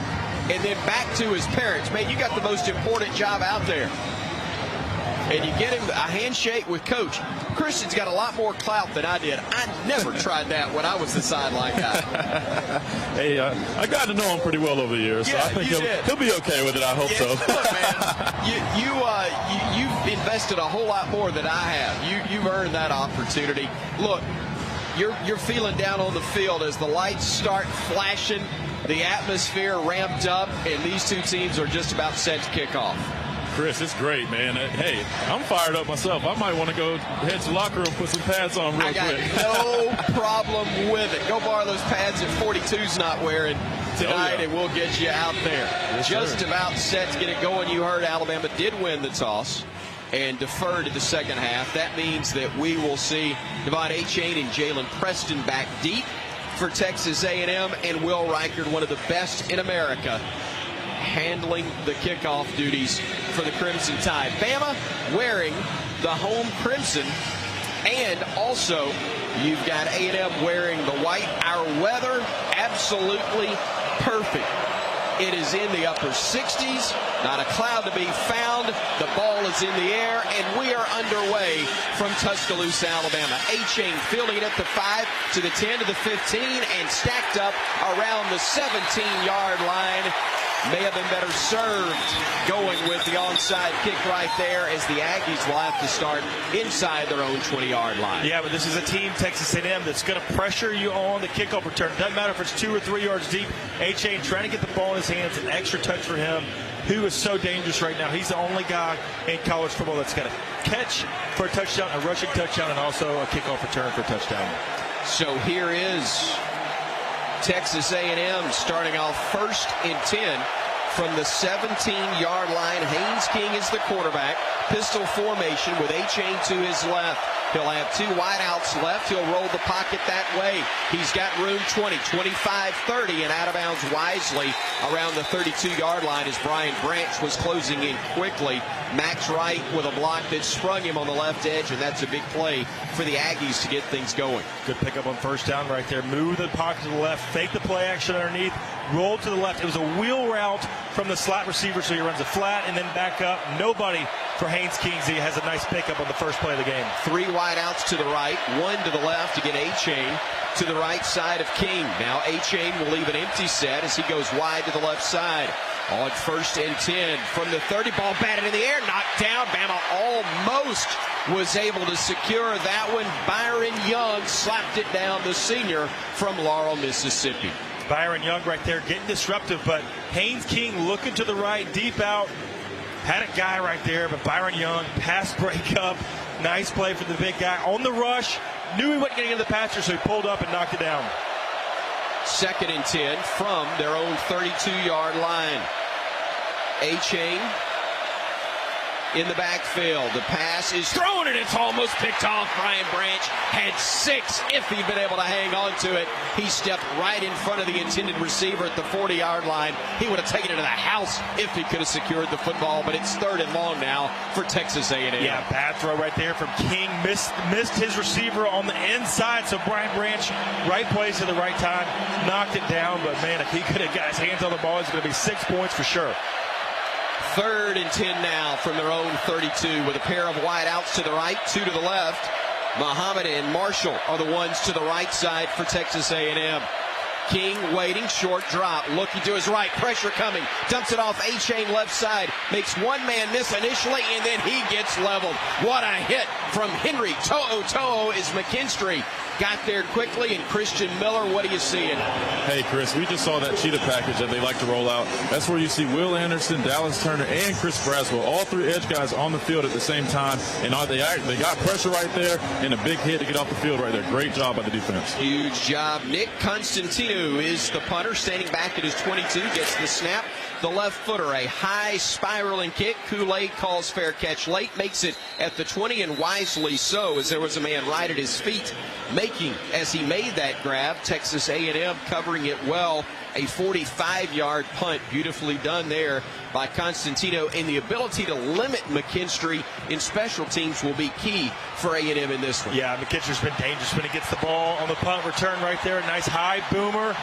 and then back to his parents. Man, you got the most important job out there. And you get him a handshake with Coach. Christian's got a lot more clout than I did. I never tried that when I was the sideline guy. Hey, I got to know him pretty well over the years, so I think he'll be okay with it. I hope so. Look, man, you've invested a whole lot more than I have. You've earned that opportunity. Look, you're feeling down on the field as the lights start flashing, the atmosphere ramped up, and these two teams are just about set to kick off. Chris, it's great, man. Hey, I'm fired up myself. I might want to go head to the locker room and put some pads on real quick. I got no problem with it. Go borrow those pads that 42's not wearing tonight, and we'll get you out there. Yes, just sir. about set to get it going. You heard Alabama did win the toss and deferred to the second half. That means that we will see Devon Achane and Jalen Preston back deep for Texas A&M, and Will Reichard, one of the best in America, handling the kickoff duties for the Crimson Tide. Bama wearing the home crimson, and also you've got A&M wearing the white. Our weather, absolutely perfect. It is in the upper 60s, not a cloud to be found. The ball is in the air, and we are underway from Tuscaloosa, Alabama. Achane fielding it at the 5 to the 10 to the 15, and stacked up around the 17-yard line. May have been better served going with the onside kick right there, as the Aggies will have to start inside their own 20-yard line. Yeah, but this is a team, Texas A&M, that's going to pressure you on the kickoff return. Doesn't matter if it's 2 or 3 yards deep. Achane trying to get the ball in his hands, an extra touch for him, who is so dangerous right now. He's the only guy in college football that's got a catch for a touchdown, a rushing touchdown, and also a kickoff return for a touchdown. So here is Texas A&M starting off 1st and 10 from the 17-yard line. Haynes King is the quarterback. Pistol formation with Achane to his left. He'll have 2 wideouts left. He'll roll the pocket that way. He's got room 20, 25, 30, and out of bounds wisely around the 32-yard line as Brian Branch was closing in quickly. Max Wright with a block that sprung him on the left edge, and that's a big play for the Aggies to get things going. Good pickup on first down right there. Move the pocket to the left, fake the play action underneath, roll to the left. It was a wheel route from the slot receiver, so he runs a flat and then back up. Nobody for Haynes King. He has a nice pickup on the first play of the game. 3 wideouts to the right, 1 to the left to get Achane to the right side of King. Now Achane will leave an empty set as he goes wide to the left side. On 1st and 10 from the 30, ball batted in the air, knocked down. Bama almost was able to secure that one. Byron Young slapped it down, the senior from Laurel, Mississippi. Byron Young right there getting disruptive, but Haynes King looking to the right, deep out. Had a guy right there, but Byron Young, pass break up. Nice play for the big guy on the rush. Knew he wasn't getting into the pasture, so he pulled up and knocked it down. 2nd and 10 from their own 32-yard line. Achane in the backfield. The pass is thrown, and it's almost picked off. Brian Branch had 6 if he'd been able to hang on to it. He stepped right in front of the intended receiver at the 40-yard line. He would have taken it to the house if he could have secured the football, but it's 3rd and long now for Texas A&M. Yeah, bad throw right there from King. Missed his receiver on the inside, so Brian Branch, right place at the right time, knocked it down. But, man, if he could have got his hands on the ball, it's going to be 6 points for sure. 3rd and 10 now from their own 32 with a pair of wideouts to the right, 2 to the left. Muhammad and Marshall are the ones to the right side for Texas A&M. King waiting, short drop, looking to his right, pressure coming, dumps it off A-Chain left side, makes one man miss initially, and then he gets leveled. What a hit from Henry. To'o is McKinstry. Got there quickly, and Christian Miller, what are you seeing? Hey, Chris, we just saw that cheetah package that they like to roll out. That's where you see Will Anderson, Dallas Turner, and Chris Braswell, all 3 edge guys on the field at the same time. And they got pressure right there and a big hit to get off the field right there. Great job by the defense. Huge job. Nick Constantino is the punter, standing back at his 22, gets the snap. The left footer, a high spiraling kick. Kool-Aid calls fair catch late, makes it at the 20, and wisely so, as there was a man right at his feet making, as he made that grab. Texas A&M covering it well. A 45-yard punt, beautifully done there by Constantino, and the ability to limit McKinstry in special teams will be key for A&M in this one. Yeah, McKinstry's been dangerous when he gets the ball on the punt return right there. Nice high boomer.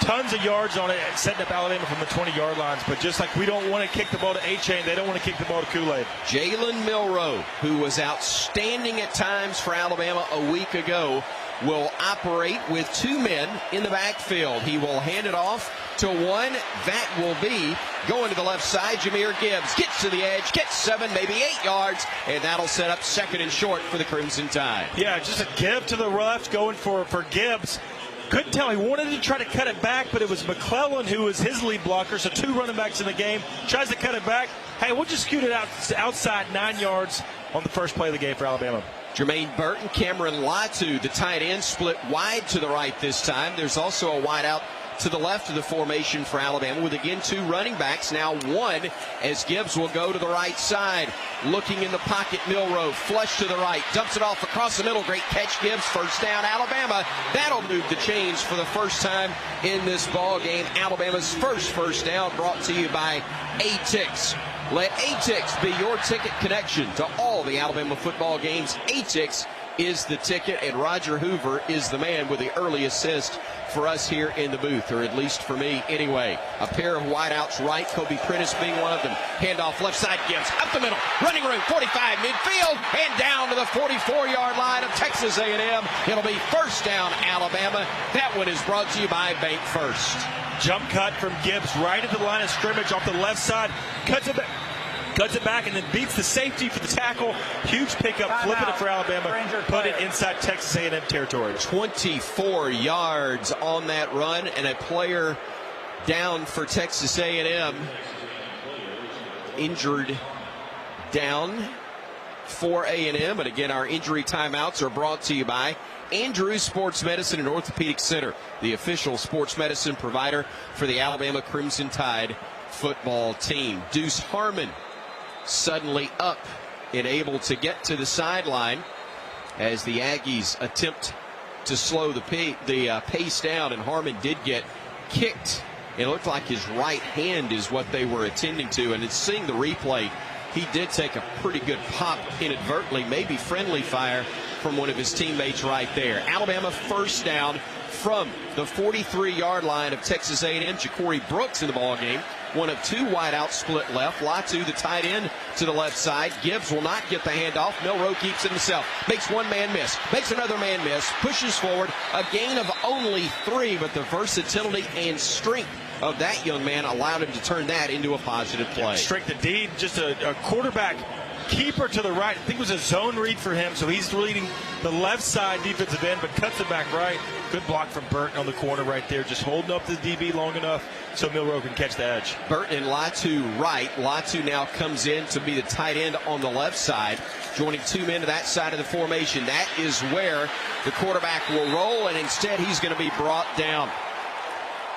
Tons of yards on it, setting up Alabama from the 20-yard lines. But just like we don't want to kick the ball to A-Chain, they don't want to kick the ball to Kool-Aid. Jalen Milroe, who was outstanding at times for Alabama a week ago, will operate with 2 men in the backfield. He will hand it off to one. That will be going to the left side. Jamir Gibbs gets to the edge, gets 7, maybe 8 yards, and that'll set up 2nd and short for the Crimson Tide. Yeah, just a give to the left, going for Gibbs. Couldn't tell. He wanted to try to cut it back, but it was McClellan who was his lead blocker, so 2 running backs in the game. Tries to cut it back. Hey, we'll just scoot it out outside 9 yards on the first play of the game for Alabama. Jermaine Burton, Cameron Latu, the tight end, split wide to the right this time. There's also a wide out to the left of the formation for Alabama, with again 2 running backs, now 1, as Gibbs will go to the right side. Looking in the pocket, Milroe, flush to the right, dumps it off across the middle. Great catch, Gibbs. First down, Alabama. That'll move the chains for the first time in this ball game. Alabama's first down, brought to you by ATIX. Let ATIX be your ticket connection to all the Alabama football games. ATIX is the ticket, and Roger Hoover is the man with the early assist for us here in the booth, or at least for me anyway. A pair of wideouts right, Kobe Prentice being one of them. Handoff left side, Gibbs up the middle, running room, 45 midfield, and down to the 44-yard line of Texas A&M. It'll be first down, Alabama. That one is brought to you by Bank First. Jump cut from Gibbs right at the line of scrimmage off the left side, cuts it back, and then beats the safety for the tackle. Huge pickup, flipping it for Alabama, put it inside Texas A&M territory. 24 yards on that run, and a player down for Texas A&M. Injured down for A&M, and again, our injury timeouts are brought to you by Andrews Sports Medicine and Orthopedic Center, the official sports medicine provider for the Alabama Crimson Tide football team. Deuce Harmon suddenly up and able to get to the sideline as the Aggies attempt to slow the pace down, and Harmon did get kicked. It looked like his right hand is what they were attending to, and it's seeing the replay, he did take a pretty good pop inadvertently, maybe friendly fire from one of his teammates right there. Alabama first down from the 43-yard line of Texas A&M. Ja'Cory Brooks in the ball game. One of 2 wideouts split left. Latu, the tight end, to the left side. Gibbs will not get the handoff. Milroe keeps it himself. Makes one man miss. Makes another man miss. Pushes forward. A gain of only 3, but the versatility and strength of that young man allowed him to turn that into a positive play. Strength indeed. Just a quarterback keeper to the right. I think it was a zone read for him, so he's leading the left side defensive end, but cuts it back right. Good block from Burton on the corner right there, just holding up the DB long enough so Milroe can catch the edge. Burton and Latu right. Latu now comes in to be the tight end on the left side, joining 2 men to that side of the formation. That is where the quarterback will roll, and instead he's going to be brought down.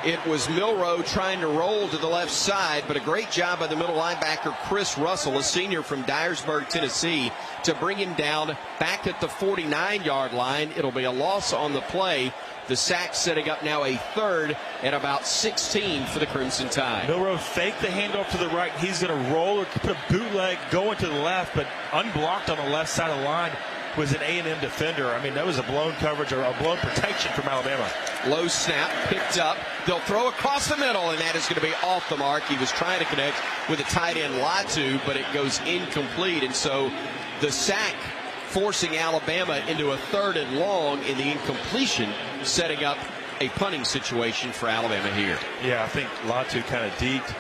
It was Milroe trying to roll to the left side, but a great job by the middle linebacker, Chris Russell, a senior from Dyersburg, Tennessee, to bring him down back at the 49-yard line. It'll be a loss on the play. The sack setting up now a 3rd and about 16 for the Crimson Tide. Milroe faked the handoff to the right. He's going to roll or put a bootleg going to the left, but unblocked on the left side of the line. was an A&M defender. I mean, that was a blown coverage or a blown protection from Alabama. Low snap, picked up. They'll throw across the middle, and that is going to be off the mark. He was trying to connect with a tight end, Latu, but it goes incomplete. And so the sack forcing Alabama into a 3rd and long in the incompletion, setting up a punting situation for Alabama here. Yeah, I think Latu kind of deked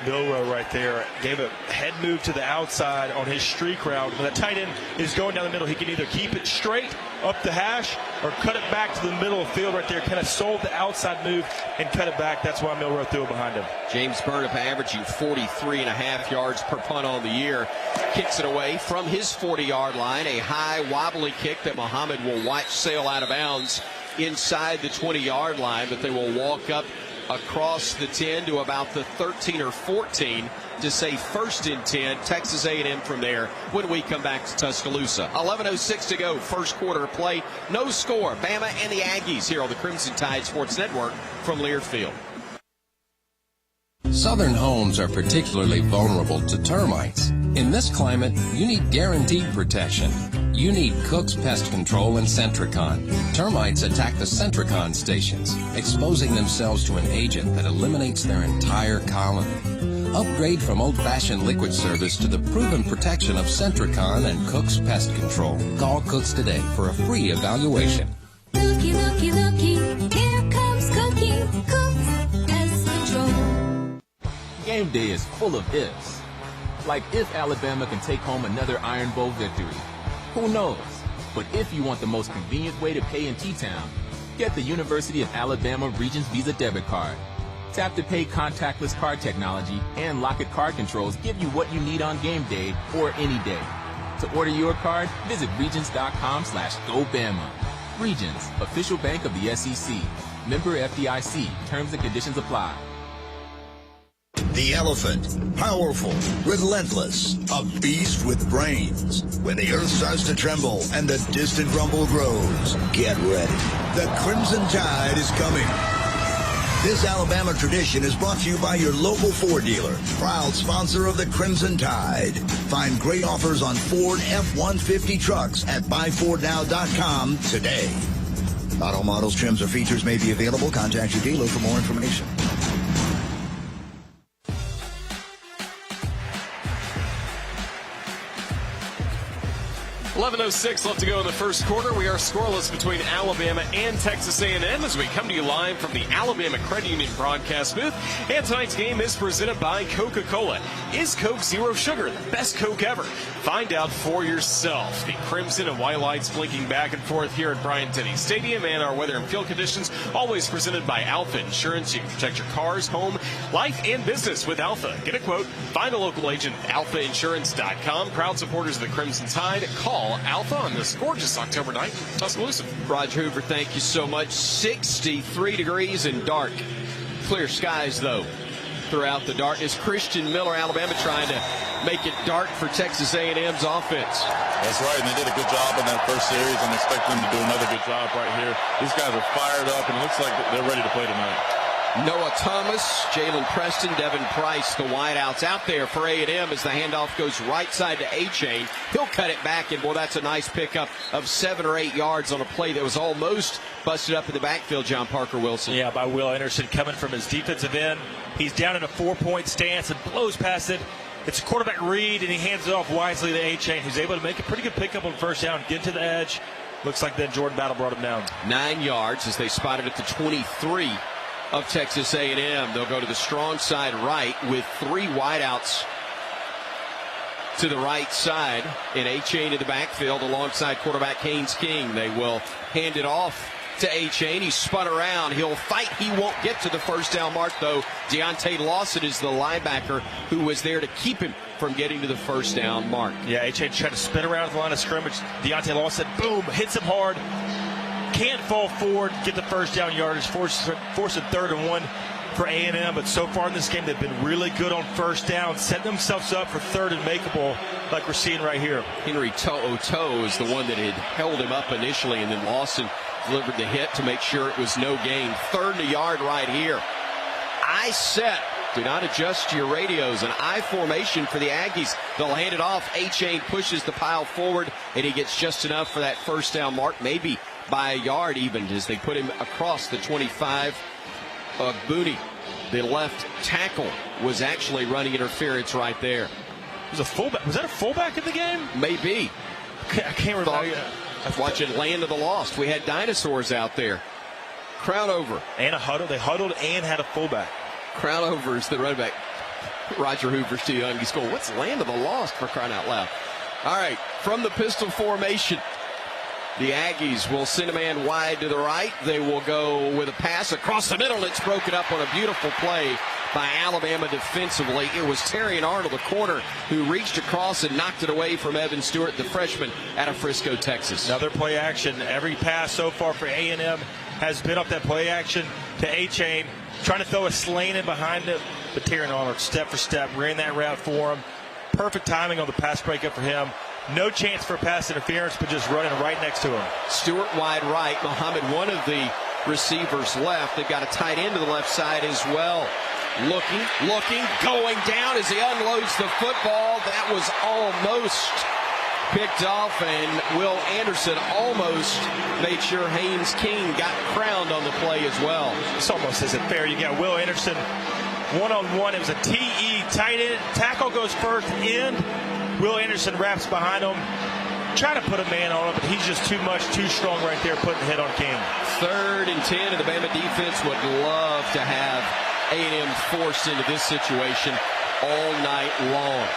Milroe right there, gave a head move to the outside on his streak route. When the tight end is going down the middle, he can either keep it straight up the hash or cut it back to the middle of the field right there. Kind of sold the outside move and cut it back. That's why Milroe threw it behind him. James Burnip averaging 43.5 yards per punt on the year. Kicks it away from his 40-yard line. A high wobbly kick that Muhammad will watch sail out of bounds inside the 20-yard line, but they will walk up across the 10 to about the 13 or 14 to say 1st and 10. Texas A&M from there when we come back to Tuscaloosa. 11:06 to go, first quarter of play. No score. Bama and the Aggies here on the Crimson Tide Sports Network from Learfield. Southern homes are particularly vulnerable to termites. In this climate, you need guaranteed protection. You need Cook's Pest Control and Centricon. Termites attack the Centricon stations, exposing themselves to an agent that eliminates their entire colony. Upgrade from old-fashioned liquid service to the proven protection of Centricon and Cook's Pest Control. Call Cook's today for a free evaluation. Looky, looky, looky, here comes Cookie, Cook's Pest Control. Game day is full of ifs. Like if Alabama can take home another Iron Bowl victory. Who knows? But if you want the most convenient way to pay in T-Town, get the University of Alabama Regents Visa debit card. Tap to pay contactless card technology and Lock-It card controls give you what you need on game day or any day. To order your card, visit Regents.com/GoBama. Regents, official bank of the SEC. Member FDIC. Terms and conditions apply. The elephant, powerful, relentless, a beast with brains. When the earth starts to tremble and the distant rumble grows, get ready. The Crimson Tide is coming. This Alabama tradition is brought to you by your local Ford dealer, proud sponsor of the Crimson Tide. Find great offers on Ford F-150 trucks at buyfordnow.com today. Auto models, trims, or features may be available. Contact your dealer for more information. 11:06 left to go in the first quarter. We are scoreless between Alabama and Texas A&M as we come to you live from the Alabama Credit Union broadcast booth. And tonight's game is presented by Coca-Cola. Is Coke Zero Sugar the best Coke ever? Find out for yourself. The crimson and white lights blinking back and forth here at Bryant-Denny Stadium, and our weather and field conditions always presented by Alpha Insurance. You can protect your cars, home, life, and business with Alpha. Get a quote. Find a local agent at alphainsurance.com. Proud supporters of the Crimson Tide. Call Alpha on this gorgeous October night in Tuscaloosa. Roger Hoover, thank you so much. 63 degrees and dark. Clear skies, though, throughout the darkness. Christian Miller, Alabama, trying to make it dark for Texas A&M's offense. That's right, and they did a good job in that first series. I'm expecting them to do another good job right here. These guys are fired up, and it looks like they're ready to play tonight. Noah Thomas, Jalen Preston, Devin Price, the wideouts out there for A&M as the handoff goes right side to A-Chain. He'll cut it back, and, boy, that's a nice pickup of 7 or 8 yards on a play that was almost busted up in the backfield, John Parker Wilson. Yeah, by Will Anderson coming from his defensive end. He's down in a 4-point stance and blows past it. It's a quarterback read, and he hands it off wisely to A-Chain, who's able to make a pretty good pickup on first down, get to the edge. Looks like then Jordan Battle brought him down. 9 yards as they spotted at the 23 of Texas A&M. They'll go to the strong side right with 3 wideouts to the right side, and A-Chain in the backfield alongside quarterback Haynes King. They will hand it off to A-Chain. He spun around. He'll fight. He won't get to the first down mark, though. Deontay Lawson is the linebacker who was there to keep him from getting to the first down mark. Yeah, A-Chain tried to spin around at the line of scrimmage. Deontay Lawson, boom, hits him hard. Can't fall forward, get the first down yardage, force a 3rd and 1 for A&M. But so far in this game, they've been really good on first down, setting themselves up for 3rd and makeable, like we're seeing right here. Henry To'o is the one that had held him up initially, and then Lawson delivered the hit to make sure it was no gain. 3rd and a yard right here. I set Do not adjust your radios. An I formation for the Aggies. They'll hand it off. A-Chain pushes the pile forward, and he gets just enough for that first down mark, maybe by a yard even, as they put him across the 25 of Booney. The left tackle was actually running interference right there. It was a fullback. Was that a fullback in the game? Maybe. I can't remember. Watching Land of the Lost. We had dinosaurs out there. Crowd over. And a huddle. They huddled and had a fullback. Crowd over is the running back. Roger Hoover's too young. He's going, what's Land of the Lost, for crying out loud? All right, from the pistol formation, the Aggies will send a man wide to the right. They will go with a pass across the middle. It's broken up on a beautiful play by Alabama defensively. It was Terry Arnold, the corner, who reached across and knocked it away from Evan Stewart, the freshman out of Frisco, Texas. Another play action. Every pass so far for A&M has been up that play action to A-Chain, trying to throw a slant in behind him, but Terry Arnold, step for step, ran that route for him. Perfect timing on the pass breakup for him. No chance for pass interference, but just running right next to him. Stewart wide right. Muhammad, one of the receivers left. They've got a tight end to the left side as well. Looking, going down as he unloads the football. That was almost picked off, and Will Anderson almost made sure Haynes King got crowned on the play as well. This almost isn't fair. You got Will Anderson one-on-one. It was a TE tight end. Tackle goes first in. Will Anderson wraps behind him, trying to put a man on him, but he's just too strong right there, putting the hit on King. 3rd and 10, and the Bama defense would love to have A&M forced into this situation all night long.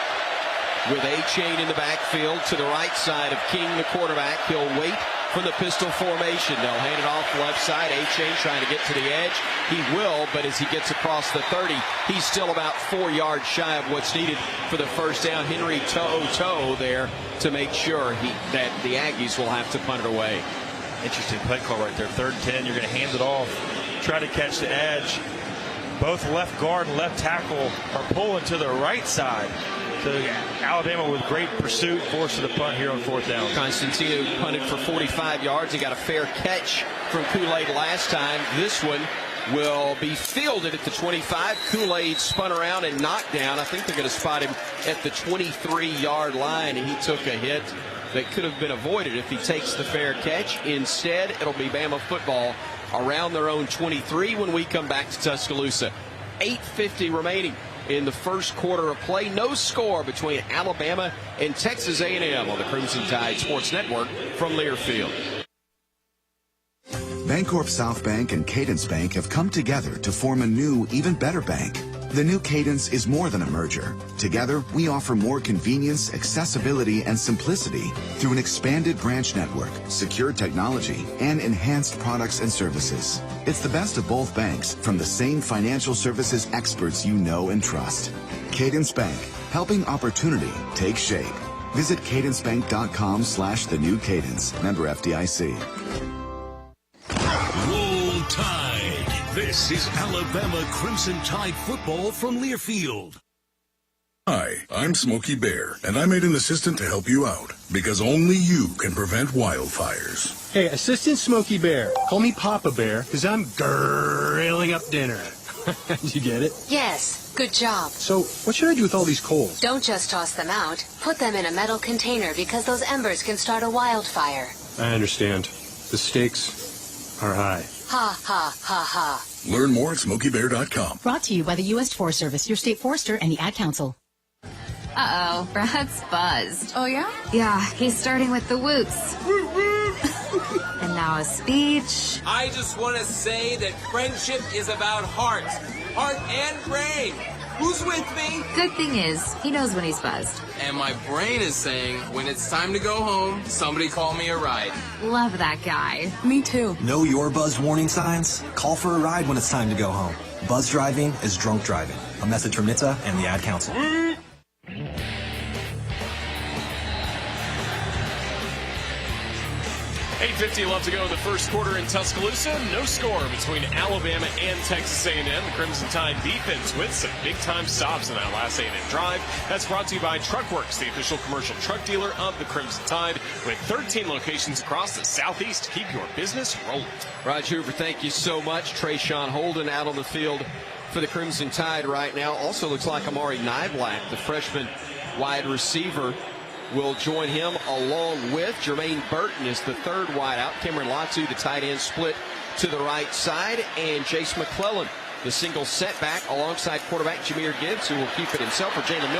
With A-Chain in the backfield to the right side of King, the quarterback. He'll wait from the pistol formation. They'll hand it off left side. A-Chain trying to get to the edge. He will, but as he gets across the 30, he's still about 4 yards shy of what's needed for the first down. Henry toe there to make sure that the Aggies will have to punt it away. Interesting play call right there. 3rd and 10. You're going to hand it off. Try to catch the edge. Both left guard and left tackle are pulling to the right side. So Alabama with great pursuit, forced to the punt here on 4th down. Constantino punted for 45 yards. He got a fair catch from Kool-Aid last time. This one will be fielded at the 25. Kool-Aid spun around and knocked down. I think they're going to spot him at the 23-yard line, and he took a hit that could have been avoided if he takes the fair catch. Instead, it'll be Bama football around their own 23 when we come back to Tuscaloosa. 8:50 remaining in the first quarter of play. No score between Alabama and Texas A&M on the Crimson Tide Sports Network from Learfield. Bancorp South Bank and Cadence Bank have come together to form a new, even better bank. The new Cadence is more than a merger. Together, we offer more convenience, accessibility, and simplicity through an expanded branch network, secure technology, and enhanced products and services. It's the best of both banks from the same financial services experts you know and trust. Cadence Bank, helping opportunity take shape. Visit cadencebank.com/the new Cadence. Member FDIC. Roll Tide. This is Alabama Crimson Tide football from Learfield. Hi, I'm Smokey Bear, and I made an assistant to help you out, because only you can prevent wildfires. Hey, Assistant Smokey Bear. Call me Papa Bear, because I'm grilling up dinner. Did you get it? Yes, good job. So, what should I do with all these coals? Don't just toss them out. Put them in a metal container because those embers can start a wildfire. I understand. The stakes are high. Ha, ha, ha, ha. Learn more at SmokeyBear.com. Brought to you by the U.S. Forest Service, your state forester, and the Ad Council. Uh-oh, Brad's buzzed. Oh, yeah? Yeah, he's starting with the whoops. And now a speech. I just want to say that friendship is about heart and brain. Who's with me? Good thing is, he knows when he's buzzed. And my brain is saying, when it's time to go home, somebody call me a ride. Love that guy. Me too. Know your buzz warning signs? Call for a ride when it's time to go home. Buzz driving is drunk driving. A message from NHTSA and the Ad Council. 8:50 left to go in the first quarter in Tuscaloosa. No score between Alabama and Texas A&M. The Crimson Tide defense with some big-time stops in that last A&M drive. That's brought to you by Truckworks, the official commercial truck dealer of the Crimson Tide, with 13 locations across the Southeast to keep your business rolling. Roger Hoover, thank you so much. Trayshawn Holden out on the field for the Crimson Tide right now. Also looks like Amari Nyblack, the freshman wide receiver, will join him along with Jermaine Burton is the third wideout. Cameron Latu, the tight end, split to the right side, and Jace McClellan, the single setback, alongside quarterback Jamir Gibbs, who will keep it himself, or Jalen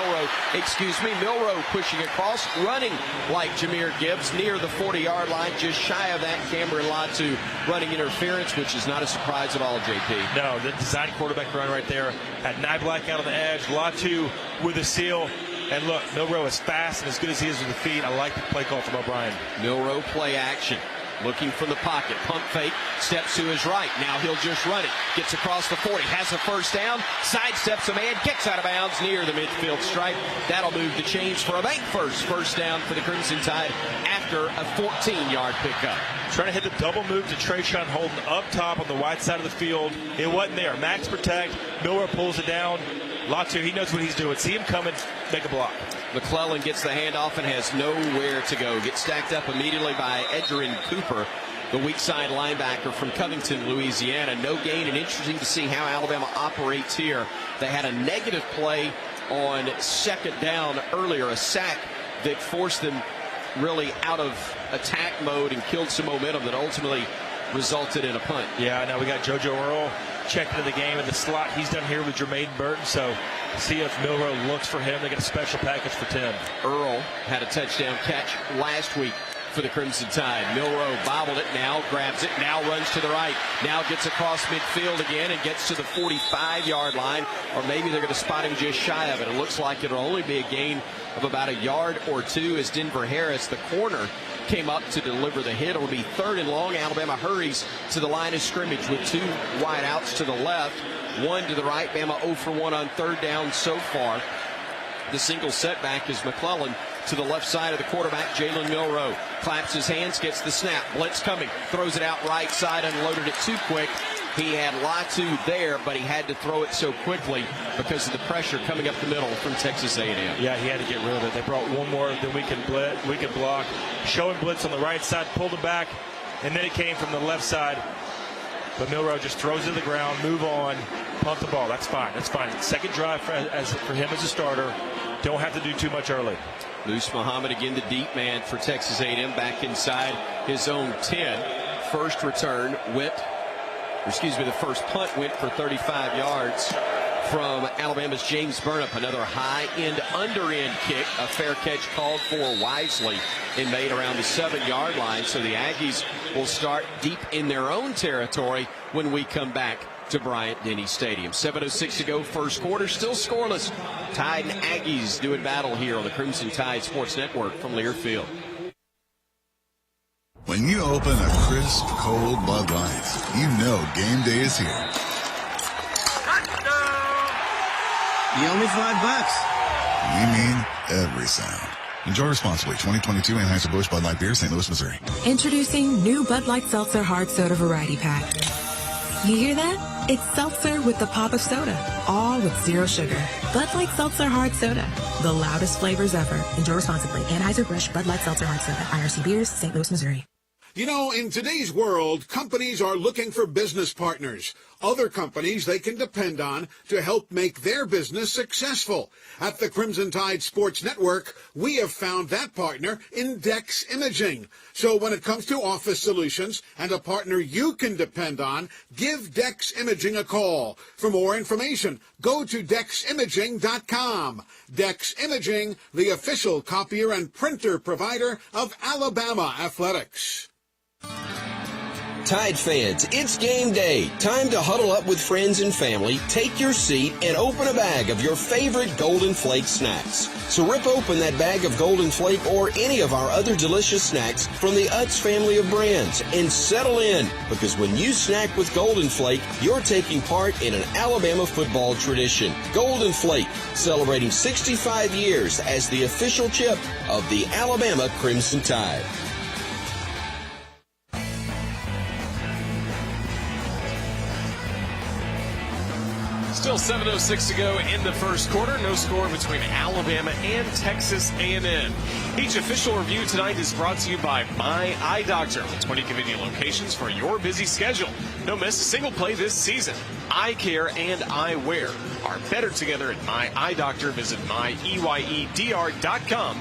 Milroe pushing across, running like Jamir Gibbs near the 40-yard line, just shy of that. Cameron Latu running interference, which is not a surprise at all, JP. No, the design quarterback run right there. Had Nyblack out on the edge, Latu with a seal. And look, Milroe is fast and as good as he is with the feet. I like the play call from O'Brien. Milroe play action. Looking from the pocket, pump fake, steps to his right. Now he'll just run it. Gets across the 40, has a first down, sidesteps a man, kicks out of bounds near the midfield stripe. That'll move the chains for a bank first down for the Crimson Tide after a 14-yard pickup. Trying to hit the double move to Trayshawn Holden up top on the wide side of the field. It wasn't there. Max protect. Milroe pulls it down. Latu, he knows what he's doing. See him coming, make a block. McClellan gets the handoff and has nowhere to go. Gets stacked up immediately by Edgerrin Cooper, the weak side linebacker from Covington, Louisiana. No gain, and interesting to see how Alabama operates here. They had a negative play on second down earlier, a sack that forced them really out of attack mode and killed some momentum that ultimately resulted in a punt. Yeah, now we got JoJo Earl checking into the game in the slot. He's done here with Jermaine Burton, so see if Milroe looks for him. They get a special package for 10. Earl had a touchdown catch last week for the Crimson Tide. Milroe bobbled it, now grabs it, now runs to the right, now gets across midfield again and gets to the 45-yard line, or maybe they're going to spot him just shy of it. It looks like it'll only be a gain of about a yard or two as Denver Harris, the corner, came up to deliver the hit. It'll be third and long. Alabama hurries to the line of scrimmage with two wide outs to the left, one to the right. Bama 0 for 1 on third down so far. The single setback is McClellan to the left side of the quarterback, Jalen Milroe. Claps his hands, gets the snap. Blitz coming, throws it out right side, unloaded it too quick. He had Latu there, but he had to throw it so quickly because of the pressure coming up the middle from Texas A&M. Yeah, he had to get rid of it. They brought one more than we could block. Showing blitz on the right side, pulled it back, and then it came from the left side. But Milroe just throws it to the ground, move on, pump the ball. That's fine. That's fine. Second drive for him as a starter. Don't have to do too much early. Moose Muhammad again, the deep man for Texas A&M, back inside his own 10. First punt went for 35 yards from Alabama's James Burnip. Another high-end, under-end kick. A fair catch called for wisely and made around the 7-yard line. So the Aggies will start deep in their own territory when we come back to Bryant-Denny Stadium. 7:06 to go, first quarter, still scoreless. Tide and Aggies doing battle here on the Crimson Tide Sports Network from Lear Field. When you open a crisp, cold Bud Light, you know game day is here. You owe me $5. We mean every sound. Enjoy responsibly. 2022 Anheuser-Busch Bud Light Beer, St. Louis, Missouri. Introducing new Bud Light Seltzer Hard Soda Variety Pack. You hear that? It's seltzer with the pop of soda, all with zero sugar. Bud Light Seltzer Hard Soda, the loudest flavors ever. Enjoy responsibly. Anheuser-Busch Bud Light Seltzer Hard Soda, IRC Beers, St. Louis, Missouri. You know, in today's world, companies are looking for business partners, other companies they can depend on to help make their business successful. At the Crimson Tide Sports Network, we have found that partner in Dex Imaging. So when it comes to office solutions and a partner you can depend on, give Dex Imaging a call. For more information, go to DexImaging.com. Dex Imaging, the official copier and printer provider of Alabama Athletics. Tide fans, it's game day. Time to huddle up with friends and family, take your seat, and open a bag of your favorite Golden Flake snacks. So rip open that bag of Golden Flake or any of our other delicious snacks from the Utz family of brands and settle in, because when you snack with Golden Flake, you're taking part in an Alabama football tradition. Golden Flake, celebrating 65 years as the official chip of the Alabama Crimson Tide. Still 7:06 to go in the first quarter. No score between Alabama and Texas A&M. Each official review tonight is brought to you by My Eye Doctor, with 20 convenient locations for your busy schedule. Don't miss a single play this season. Eye care and eyewear are better together at My Eye Doctor. Visit myeyedr.com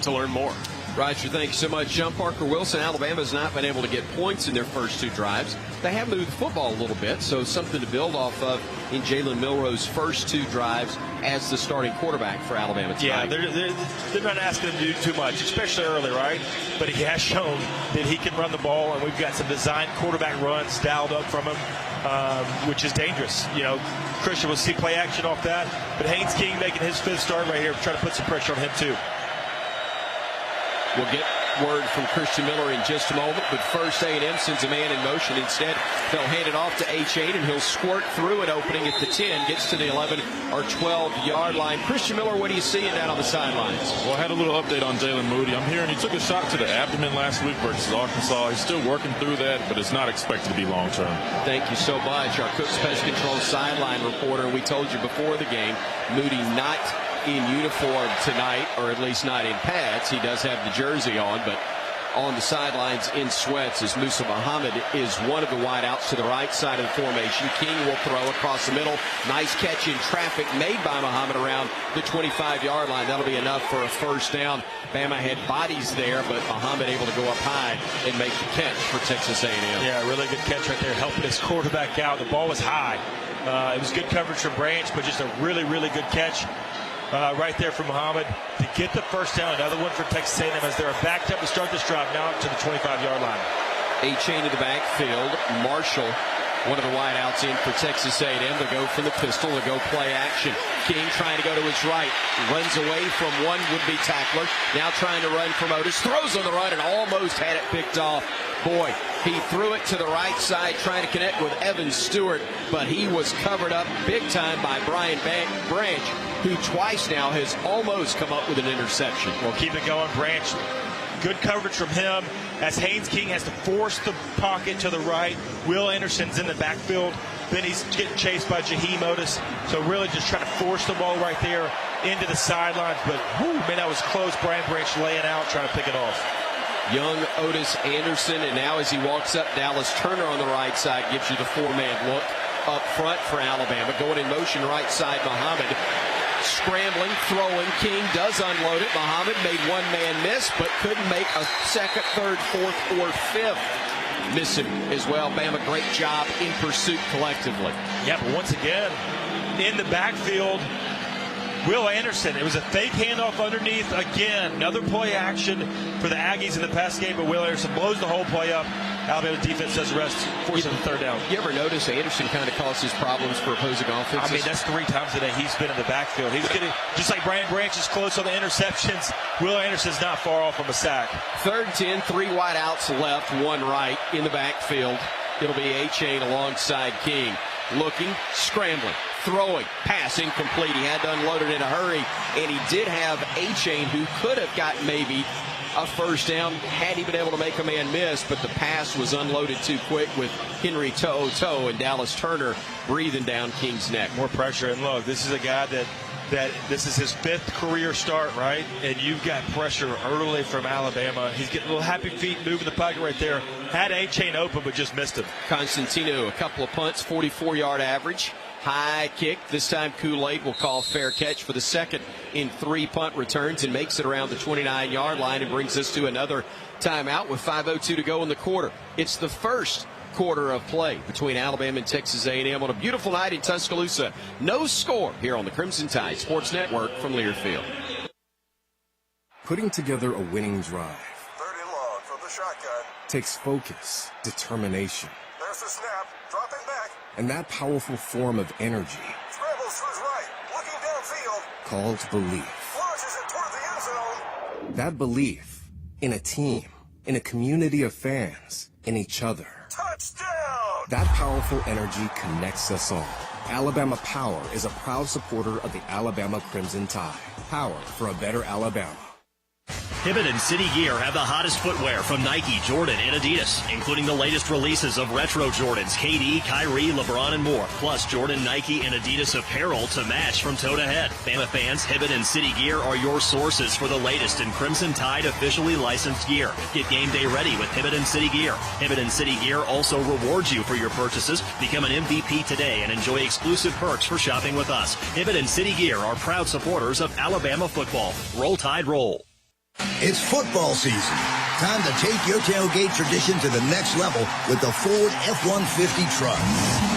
to learn more. Roger, thank you so much. John Parker Wilson, Alabama's not been able to get points in their first two drives. They have moved the football a little bit, so something to build off of in Jalen Milroe's first two drives as the starting quarterback for Alabama tonight. Yeah, they're not asking him to do too much, especially early, right? But he has shown that he can run the ball, and we've got some designed quarterback runs dialed up from him, which is dangerous. You know, Christian will see play action off that, but Haynes King making his fifth start right here, trying to put some pressure on him too. We'll get word from Christian Miller in just a moment, but first A&M sends a man in motion. Instead, they'll hand it off to A-Chain, and he'll squirt through an opening at the 10, gets to the 11 or 12-yard line. Christian Miller, what are you seeing down on the sidelines? Well, I had a little update on Jalen Moody. I'm hearing he took a shot to the abdomen last week versus Arkansas. He's still working through that, but it's not expected to be long-term. Thank you so much. Our Cooks Pest Control sideline reporter. We told you before the game, Moody not in uniform tonight, or at least not in pads. He does have the jersey on, but on the sidelines in sweats as Musa Muhammad is one of the wideouts to the right side of the formation. King will throw across the middle. Nice catch in traffic made by Muhammad around the 25-yard line. That'll be enough for a first down. Bama had bodies there, but Muhammad able to go up high and make the catch for Texas A&M. Yeah, really good catch right there, helping his quarterback out. The ball was high. It was good coverage from Branch, but just a really, really good catch. Right there for Muhammad to get the first down. Another one for Texas A&M as they're backed up to start this drive now to the 25-yard line. A-Chain to the backfield. Marshall, one of the wideouts in for Texas A&M. They'll go from the pistol. They'll go play action. King trying to go to his right. Runs away from one would-be tackler. Now trying to run from Otis. Throws on the run and almost had it picked off. Boy, he threw it to the right side trying to connect with Evan Stewart, but he was covered up big time by Brian Branch, who twice now has almost come up with an interception. Well, keep it going, Branch. Good coverage from him as Haynes King has to force the pocket to the right. Will Anderson's in the backfield. Then he's getting chased by Jaheim Otis. So really just trying to force the ball right there into the sidelines. But, man, that was close. Brian Branch laying out, trying to pick it off. Young, Otis, Anderson, and now as he walks up, Dallas Turner on the right side gives you the four-man look up front for Alabama. Going in motion right side, Muhammad. Scrambling, throwing. King does unload it. Muhammad made one man miss, but couldn't make a second, third, fourth, or fifth. Missing as well. Bama, great job in pursuit collectively. Yeah, but once again, in the backfield, Will Anderson. It was a fake handoff underneath. Again, another play action for the Aggies in the past game, but Will Anderson blows the whole play up. Alabama defense does the rest, forcing the third down. You ever notice Anderson kind of causes problems for opposing offenses? I mean, that's 3 times today he's been in the backfield. He's getting, just like Brian Branch is close on the interceptions, Will Anderson's not far off from a sack. 3rd and 10, 3 wideouts left, 1 right in the backfield. It'll be A-Chain alongside King. Looking, scrambling, throwing, pass incomplete. He had to unload it in a hurry, and he did have A-Chain who could have gotten maybe a first down had he been able to make a man miss, but the pass was unloaded too quick with Henry To'o and Dallas Turner breathing down King's neck. More pressure, and look, this is a guy that this is his 5th career start, right? And you've got pressure early from Alabama. He's getting a little happy feet, moving the pocket right there. Had A-Chain open, but just missed him. Constantino, a couple of punts, 44-yard average. High kick. This time Kool-Aid will call fair catch for the second in 3 punt returns and makes it around the 29-yard line and brings us to another timeout with 5:02 to go in the quarter. It's the first quarter of play between Alabama and Texas A&M on a beautiful night in Tuscaloosa. No score here on the Crimson Tide Sports Network from Learfield. Putting together a winning drive 3rd and long from the shotgun takes focus, determination, there's the snap, dropping back, and that powerful form of energy scrambles to his right, looking downfield, called belief. launches it toward the end zone. That belief in a team, in a community of fans, in each other. Touchdown! That powerful energy connects us all. Alabama Power is a proud supporter of the Alabama Crimson Tide. Power for a better Alabama. Hibbett and City Gear have the hottest footwear from Nike, Jordan, and Adidas, including the latest releases of retro Jordans, KD, Kyrie, LeBron, and more, plus Jordan, Nike, and Adidas apparel to match from toe to head. Bama fans, Hibbett and City Gear are your sources for the latest in Crimson Tide officially licensed gear. Get game day ready with Hibbett and City Gear. Hibbett and City Gear also rewards you for your purchases. Become an MVP today and enjoy exclusive perks for shopping with us. Hibbett and City Gear are proud supporters of Alabama football. Roll Tide, roll. It's football season. Time to take your tailgate tradition to the next level with the Ford F-150 truck.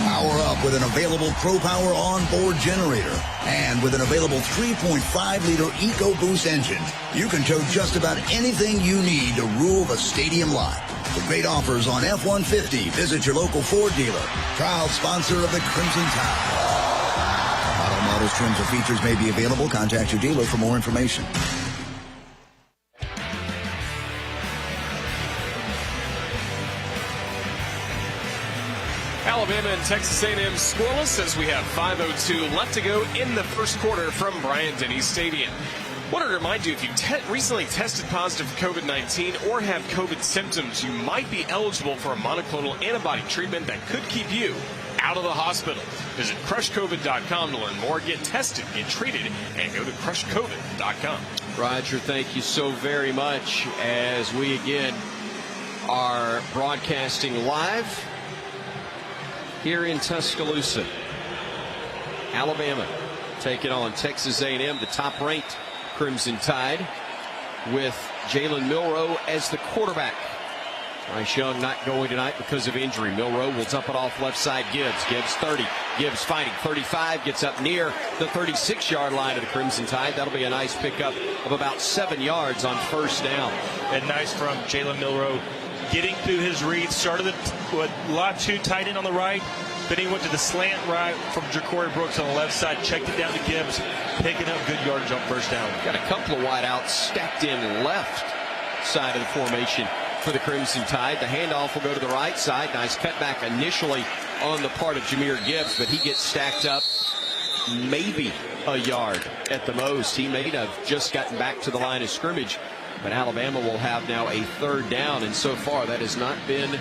Power up with an available ProPower onboard generator. And with an available 3.5-liter EcoBoost engine, you can tow just about anything you need to rule the stadium lot. For great offers on F-150, visit your local Ford dealer. Proud sponsor of the Crimson Tide. Model models, trims, or features may be available. Contact your dealer for more information. Alabama and Texas A&M scoreless as we have 5:02 left to go in the first quarter from Bryant-Denny Stadium. Wanted to remind you, if you recently tested positive for COVID-19 or have COVID symptoms, you might be eligible for a monoclonal antibody treatment that could keep you out of the hospital. Visit crushcovid.com to learn more. Get tested, get treated, and go to crushcovid.com. Roger, thank you so very much as we again are broadcasting live here in Tuscaloosa. Alabama taking on Texas A&M, the top-ranked Crimson Tide, with Jalen Milroe as the quarterback. Bryce Young not going tonight because of injury. Milroe will dump it off left side. Gibbs 30. Gibbs fighting 35, gets up near the 36-yard line of the Crimson Tide. That'll be a nice pickup of about 7 yards on first down. And nice from Jalen Milroe, getting through his read. Started with lot 2 tight end on the right. Then he went to the slant right from Ja'Cory Brooks on the left side. Checked it down to Gibbs, picking up good yardage on first down. Got a couple of wideouts stacked in left side of the formation for the Crimson Tide. The handoff will go to the right side. Nice cutback initially on the part of Jamir Gibbs, but he gets stacked up maybe a yard at the most. He may have just gotten back to the line of scrimmage, but Alabama will have now a third down, and so far that has not been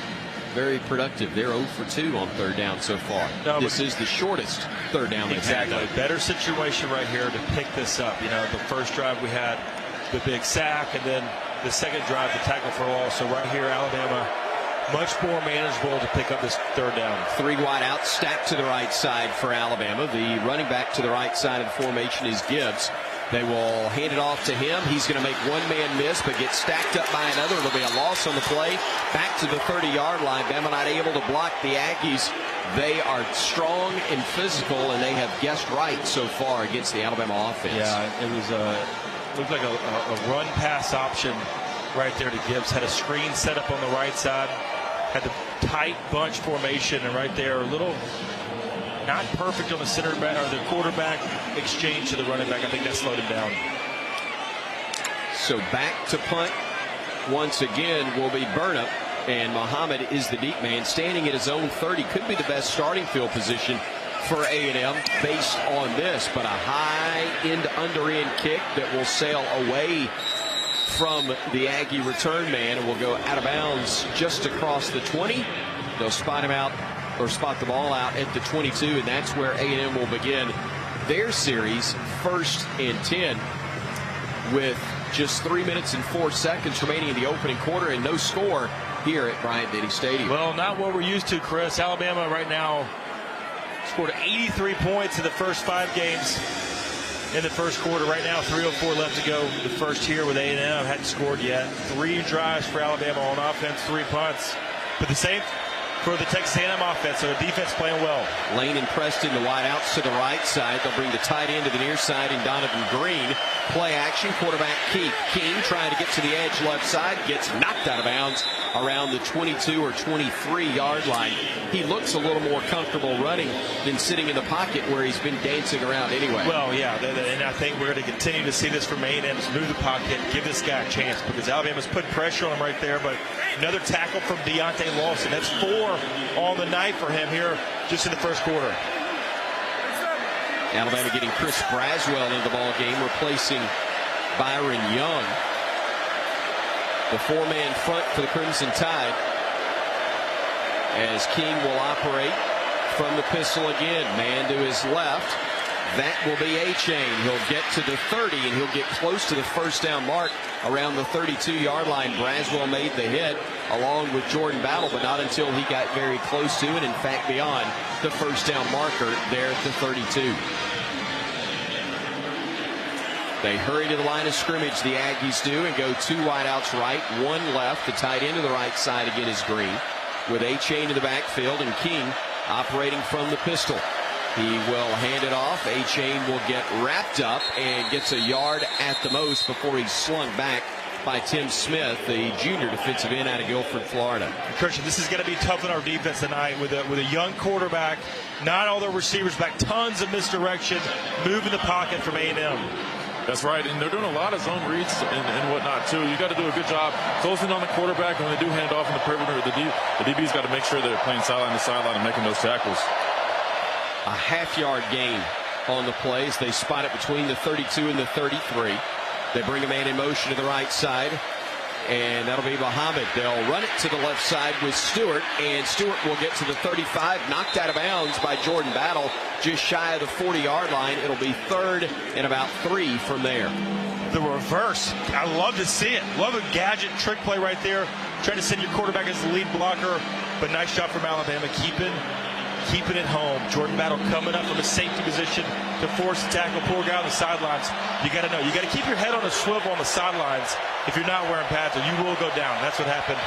very productive. They're 0 for 2 on third down so far. No, this is the shortest third down they've had. Exactly. Better situation right here to pick this up. You know, the first drive we had the big sack, and then the second drive the tackle for loss. So right here, Alabama much more manageable to pick up this third down. 3 wide out stacked to the right side for Alabama. The running back to the right side of the formation is Gibbs. They will hand it off to him. He's going to make one man miss, but gets stacked up by another. It'll be a loss on the play. Back to the 30-yard line. Bama not able to block the Aggies. They are strong and physical, and they have guessed right so far against the Alabama offense. Yeah, it was looked like a run-pass option right there to Gibbs. Had a screen set up on the right side. Had the tight bunch formation, and right there, a little not perfect on the center back or the quarterback exchange to the running back. I think that slowed him down. So back to punt once again will be Burnham, and Muhammad is the deep man standing at his own 30. Could be the best starting field position for A&M based on this, but a high end under end kick that will sail away from the Aggie return man and will go out of bounds just across the 20. They'll spot him out, or spot the ball out at the 22, and that's where A&M will begin their series, 1st and 10, with just 3 minutes and 4 seconds remaining in the opening quarter and no score here at Bryant-Denny Stadium. Well, not what we're used to, Chris. Alabama right now scored 83 points in the first 5 games in the first quarter. Right now, 3:04 left to go. The first here with A&M hadn't scored yet. 3 drives for Alabama on offense, 3 punts. But the same for the Texas A&M offense, so the defense playing well. Lane and Preston, the wideouts to the right side. They'll bring the tight end to the near side in Donovan Green. Play action, quarterback King trying to get to the edge left side, gets knocked out of bounds around the 22 or 23-yard line. He looks a little more comfortable running than sitting in the pocket where he's been dancing around anyway. Well, yeah, and I think we're going to continue to see this from A&M, move the pocket, give this guy a chance, because Alabama's put pressure on him right there, but another tackle from Deontay Lawson. That's 4 on the night for him here just in the first quarter. Alabama getting Chris Braswell into the ball game, replacing Byron Young. The four-man front for the Crimson Tide, as King will operate from the pistol again. Man to his left. That will be A-Chain. He'll get to the 30, and he'll get close to the first down mark around the 32-yard line. Braswell made the hit along with Jordan Battle, but not until he got very close to it, in fact beyond the first down marker there at the 32. They hurry to the line of scrimmage, the Aggies do, and go two wideouts right, one left. The tight end to the right side again is Green, with A-Chain in the backfield and King operating from the pistol. He will hand it off. A-Chain will get wrapped up and gets a yard at the most before he's slung back by Tim Smith, the junior defensive end out of Guilford, Florida. Christian, this is going to be tough on our defense tonight with a young quarterback, not all the receivers back, tons of misdirection, moving the pocket from A&M. That's right, and they're doing a lot of zone reads and whatnot, too. You got to do a good job closing on the quarterback, and when they do hand off in the perimeter, the DB's got to make sure they're playing sideline to sideline and making those tackles. A half-yard gain on the plays. They spot it between the 32 and the 33. They bring a man in motion to the right side, and that'll be Muhammad. They'll run it to the left side with Stewart, and Stewart will get to the 35, knocked out of bounds by Jordan Battle, just shy of the 40-yard line. It'll be third and about 3 from there. The reverse, I love to see it. Love a gadget trick play right there. Trying to send your quarterback as the lead blocker, but nice job from Alabama, keeping it home. Jordan Battle coming up from a safety position to force the tackle. Poor guy on the sidelines. You got to know, you got to keep your head on a swivel on the sidelines if you're not wearing pads, or you will go down. That's what happened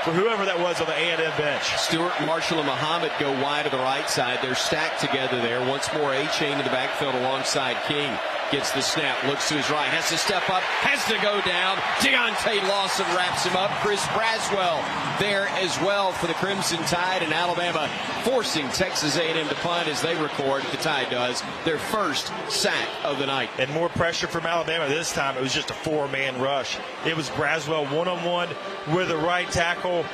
for whoever that was on the A&M bench. Stewart, Marshall, and Muhammad go wide to the right side. They're stacked together there. Once more, A-Chain in the backfield alongside King. Gets the snap, looks to his right, has to step up, has to go down. Deontay Lawson wraps him up. Chris Braswell there as well for the Crimson Tide, and Alabama forcing Texas A&M to punt as they record. The Tide does their first sack of the night. And more pressure from Alabama this time. It was just a four-man rush. It was Braswell one-on-one with the right tackle.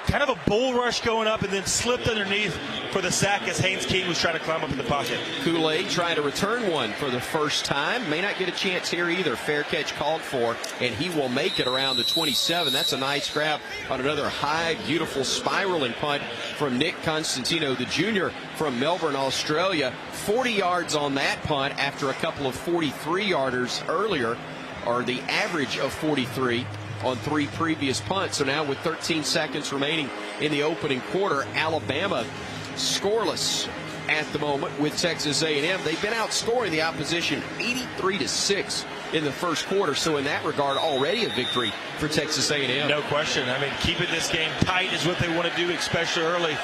Kind of a bull rush going up, and then slipped underneath for the sack as Haynes King was trying to climb up in the pocket. Kool-Aid trying to return one for the first time. May not get a chance here either. Fair catch called for, and he will make it around the 27. That's a nice grab on another high, beautiful spiraling punt from Nick Constantino, the junior from Melbourne, Australia. 40 yards on that punt after a couple of 43-yarders earlier, or the average of 43 on 3 previous punts. So now with 13 seconds remaining in the opening quarter, Alabama scoreless at the moment with Texas A&M. They've been outscoring the opposition 83-6 in the first quarter. So in that regard, already a victory for Texas A&M. No question. I mean, keeping this game tight is what they want to do, especially early.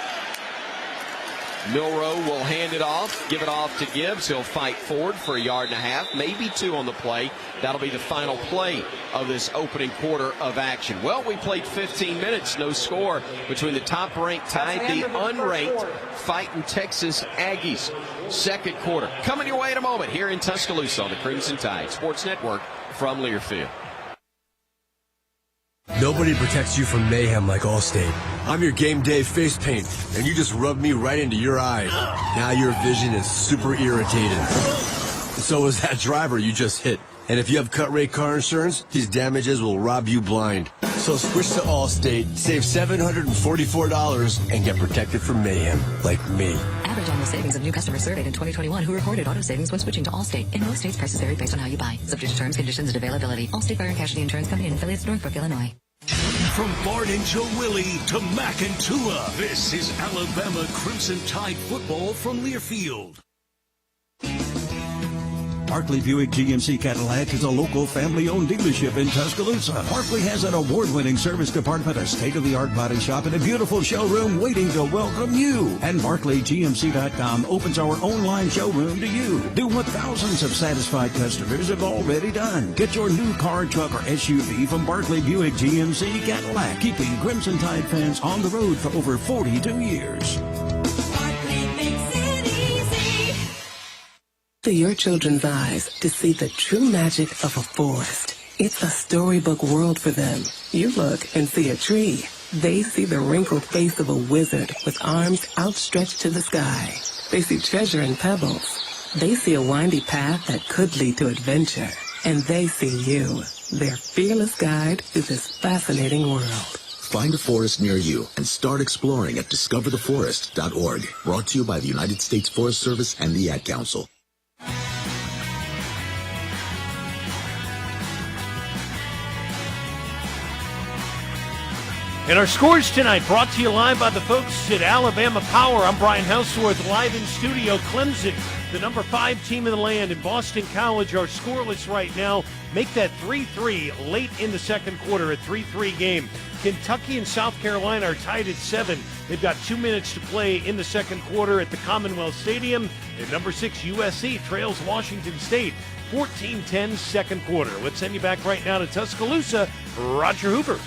Milroe will hand it off, give it off to Gibbs. He'll fight forward for 1.5 yards, maybe 2 on the play. That'll be the final play of this opening quarter of action. Well, we played 15 minutes, no score between the top-ranked Tide, the unranked fighting Texas Aggies. Second quarter coming your way in a moment here in Tuscaloosa on the Crimson Tide Sports Network from Learfield. Nobody protects you from mayhem like Allstate. I'm your game day face paint, and you just rubbed me right into your eye. Now your vision is super irritated. So is that driver you just hit. And if you have cut rate car insurance, these damages will rob you blind. So switch to Allstate, save $744, and get protected from mayhem like me. Average annual savings of new customers surveyed in 2021 who reported auto savings when switching to Allstate. In most states, prices vary based on how you buy. Subject to terms, conditions, and availability. Allstate Fire and Casualty Insurance Company and affiliates, Northbrook, Illinois. From Bart and Joe Willie to Mac and Tua, this is Alabama Crimson Tide football from Learfield. Barkley Buick GMC Cadillac is a local family-owned dealership in Tuscaloosa. Barkley has an award-winning service department, a state-of-the-art body shop, and a beautiful showroom waiting to welcome you. And BarkleyGMC.com opens our online showroom to you. Do what thousands of satisfied customers have already done. Get your new car, truck, or SUV from Barkley Buick GMC Cadillac, keeping Crimson Tide fans on the road for over 42 years. To your children's eyes to see the true magic of a forest. It's a storybook world for them. You look and see a tree. They see the wrinkled face of a wizard with arms outstretched to the sky. They see treasure in pebbles. They see a windy path that could lead to adventure. And they see you, their fearless guide through this fascinating world. Find a forest near you and start exploring at discovertheforest.org. Brought to you by the United States Forest Service and the Ad Council. And our scores tonight brought to you live by the folks at Alabama Power. I'm Brian Houseworth, live in studio. Clemson, the number 5 team in the land, and Boston College are scoreless right now. Make that 3-3 late in the second quarter, a 3-3 game. Kentucky and South Carolina are tied at 7. They've got 2 minutes to play in the second quarter at the Commonwealth Stadium. And number 6 USC trails Washington State 14-10 second quarter. Let's send you back right now to Tuscaloosa. Roger Hoover.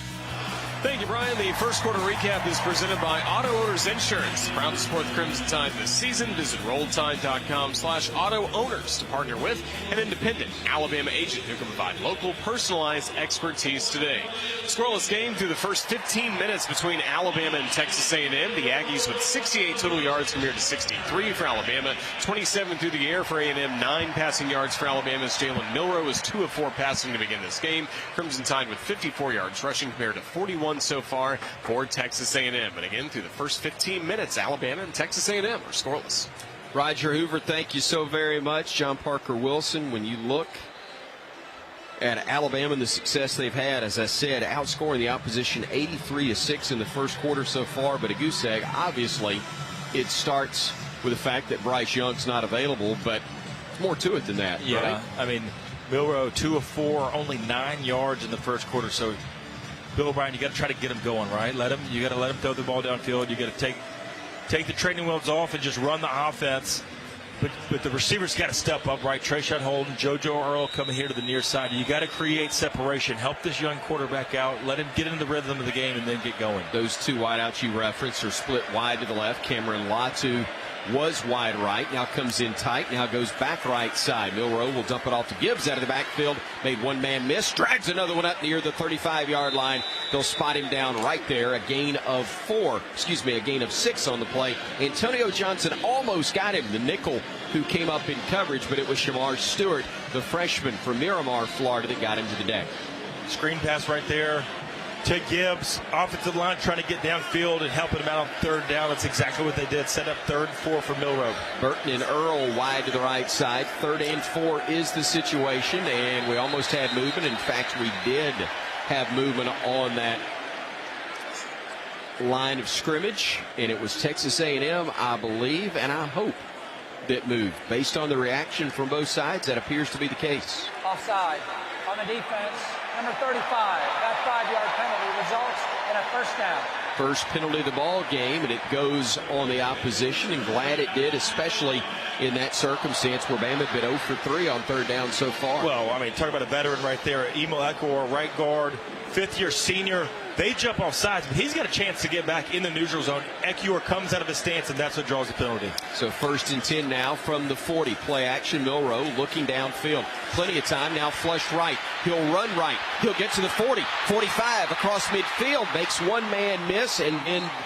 Thank you, Brian. The first quarter recap is presented by Auto Owners Insurance. Proud to support the Crimson Tide this season. Visit rolltide.com/auto owners to partner with an independent Alabama agent who can provide local, personalized expertise today. Scoreless game through the first 15 minutes between Alabama and Texas A&M. The Aggies with 68 total yards compared to 63 for Alabama. 27 through the air for A&M. 9 passing yards for Alabama's Jalen Milroe was 2 of 4 passing to begin this game. Crimson Tide with 54 yards rushing compared to 41 so far for Texas A&M. And again, through the first 15 minutes, Alabama and Texas A&M are scoreless. Roger Hoover, thank you so very much. John Parker Wilson, when you look at Alabama and the success they've had, as I said, outscoring the opposition 83-6 in the first quarter so far, but a goose egg, obviously, it starts with the fact that Bryce Young's not available, but there's more to it than that. Yeah, right? I mean, Milroe 2 of 4, only 9 yards in the first quarter, so Bill O'Brien, you got to try to get him going, right? You got to let him throw the ball downfield. You got to take the training wheels off and just run the offense. But the receivers got to step up, right? Trayshawn Holden, JoJo Earl coming here to the near side. You got to create separation. Help this young quarterback out. Let him get into the rhythm of the game and then get going. Those 2 wideouts you referenced are split wide to the left. Cameron Latu was wide right, now comes in tight, now goes back right side. Milroe will dump it off to Gibbs out of the backfield, made one man miss, drags another one up near the 35-yard line. They'll spot him down right there, a gain of 6 on the play. Antonio Johnson almost got him, the nickel who came up in coverage, but it was Jamar Stewart, the freshman from Miramar, Florida, that got him to the deck. Screen pass right there to Gibbs, offensive line trying to get downfield and helping him out on third down. That's exactly what they did. Set up 3rd and 4 for Milroe. Burton and Earl wide to the right side. 3rd and 4 is the situation, and we almost had movement. In fact, we did have movement on that line of scrimmage, and it was Texas A&M, I believe, and I hope, that moved. Based on the reaction from both sides, that appears to be the case. Offside on the defense. Number 35, that 5-yard penalty results in a first down. First penalty of the ball game, and it goes on the opposition, and glad it did, especially in that circumstance where Bama had been 0 for 3 on 3rd down so far. Well, I mean, talk about a veteran right there. Emil Ekwar, right guard, 5th-year senior. They jump off sides, but he's got a chance to get back in the neutral zone. Ekwar comes out of his stance, and that's what draws the penalty. So 1st and 10 now from the 40. Play action, Milroe looking downfield. Plenty of time now, flush right. He'll run right. He'll get to the 40, 45, across midfield. Makes one man miss and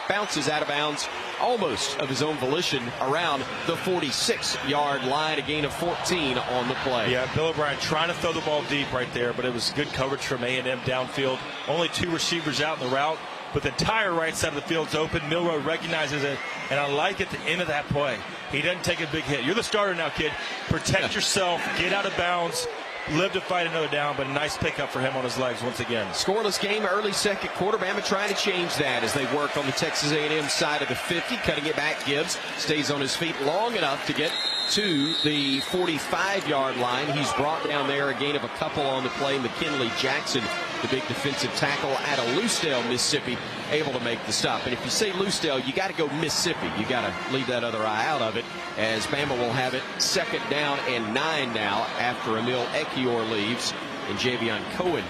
bounces out of bounds almost of his own volition around the 46-yard line. A gain of 14 on the play. Yeah, Bill O'Brien trying to throw the ball deep right there, but it was good coverage from A&M downfield. Only 2 receivers out in the route, but the entire right side of the field's open. Milroe recognizes it, and I like at the end of that play, he doesn't take a big hit. You're the starter now, kid. Protect yourself, get out of bounds, live to fight another down, but a nice pickup for him on his legs once again. Scoreless game, early second quarter. Bama trying to change that as they work on the Texas A&M side of the 50, cutting it back. Gibbs stays on his feet long enough to get to the 45-yard line. He's brought down there, a gain of a couple on the play. McKinley Jackson, the big defensive tackle out of Lucedale, Mississippi, able to make the stop. And if you say Lucedale, you got to go Mississippi. You got to leave that other eye out of it, as Bama will have it 2nd down and 9 now after Emil Ekwar leaves, and Javion Cohen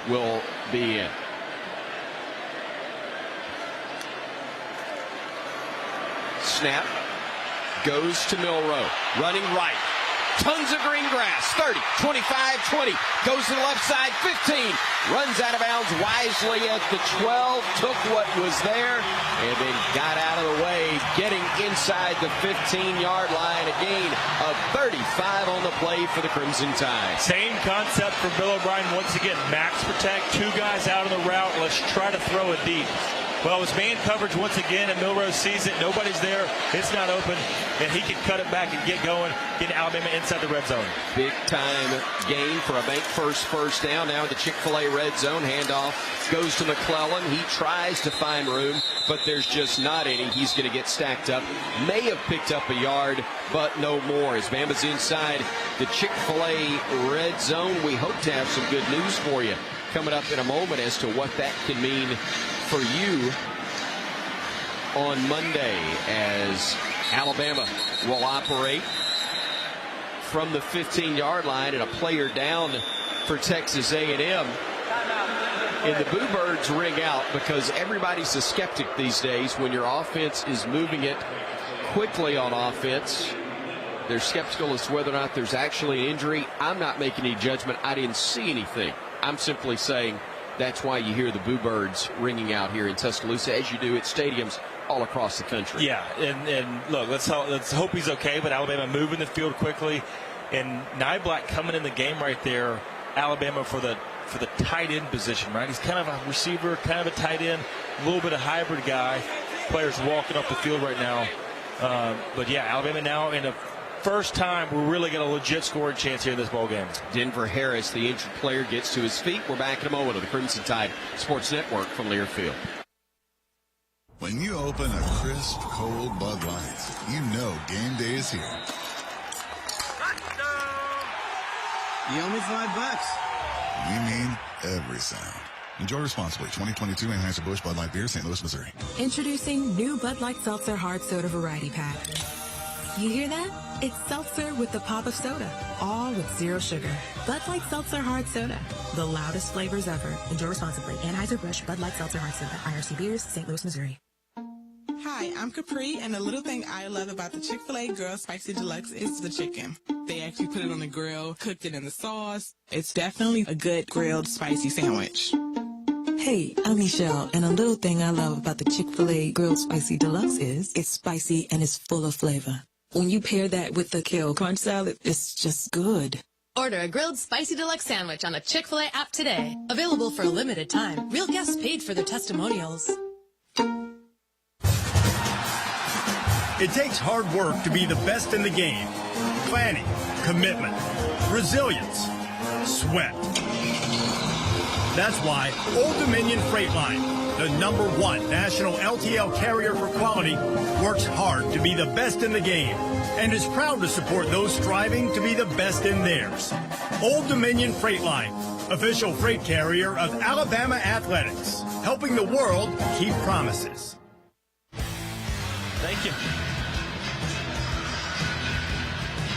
will be in. Snap goes to Milroe, running right. Tons of green grass, 30, 25, 20, goes to the left side, 15, runs out of bounds wisely at the 12, took what was there, and then got out of the way. getting inside the 15-yard line. A gain of 35 on the play for the Crimson Tide. Same concept for Bill O'Brien. Once again, max protect, 2 guys out on the route. Let's try to throw it deep. Well, it was man coverage once again, and Milrose sees it. Nobody's there. It's not open, and he can cut it back and get going, get Alabama inside the red zone. Big-time gain for a bank first down. Now in the Chick-fil-A red zone. Handoff goes to McClellan. He tries to find room, but there's just not any. He's going to get stacked up. May have picked up a yard, but no more. As Bama's inside the Chick-fil-A red zone, we hope to have some good news for you coming up in a moment as to what that can mean for you on Monday, as Alabama will operate from the 15-yard line and a player down for Texas A&M. And the Boo Birds ring out because everybody's a skeptic these days when your offense is moving it quickly on offense. They're skeptical as to whether or not there's actually an injury. I'm not making any judgment. I didn't see anything. I'm simply saying that's why you hear the Boo Birds ringing out here in Tuscaloosa, as you do at stadiums all across the country. Yeah, and look, let's hope he's okay, but Alabama moving the field quickly. And Nyblack coming in the game right there, Alabama for the tight end position, right? He's kind of a receiver, kind of a tight end, a little bit of hybrid guy. Players walking up the field right now. But yeah, Alabama now in a first time we're really got a legit scoring chance here in this ball game. Denver Harris, the injured player, gets to his feet. We're back in a moment on the Crimson Tide Sports Network from Learfield. When you open a crisp, cold Bud Light, you know game day is here. You owe me $5. We mean every sound. Enjoy responsibly. 2022 Anheuser-Busch Bud Light Beer, St. Louis, Missouri. Introducing new Bud Light Seltzer Hard Soda Variety Pack. You hear that? It's seltzer with the pop of soda, all with zero sugar. Bud Light Seltzer Hard Soda, the loudest flavors ever. Enjoy responsibly. Anheuser-Busch Bud Light Seltzer Hard Soda, IRC Beers, St. Louis, Missouri. Hi, I'm Capri, and the little thing I love about the Chick-fil-A Grilled Spicy Deluxe is the chicken. They actually put it on the grill, cooked it in the sauce. It's definitely a good grilled spicy sandwich. Hey, I'm Michelle, and a little thing I love about the Chick-fil-A Grilled Spicy Deluxe is it's spicy and it's full of flavor. When you pair that with the kale crunch salad, it's just good. Order a grilled spicy deluxe sandwich on the Chick-fil-A app today. Available for a limited time. Real guests paid for their testimonials. It takes hard work to be the best in the game. Planning, commitment, resilience, sweat. That's why Old Dominion Freight Line, the #1 national LTL carrier for quality, works hard to be the best in the game and is proud to support those striving to be the best in theirs. Old Dominion Freight Line, official freight carrier of Alabama Athletics, helping the world keep promises. Thank you.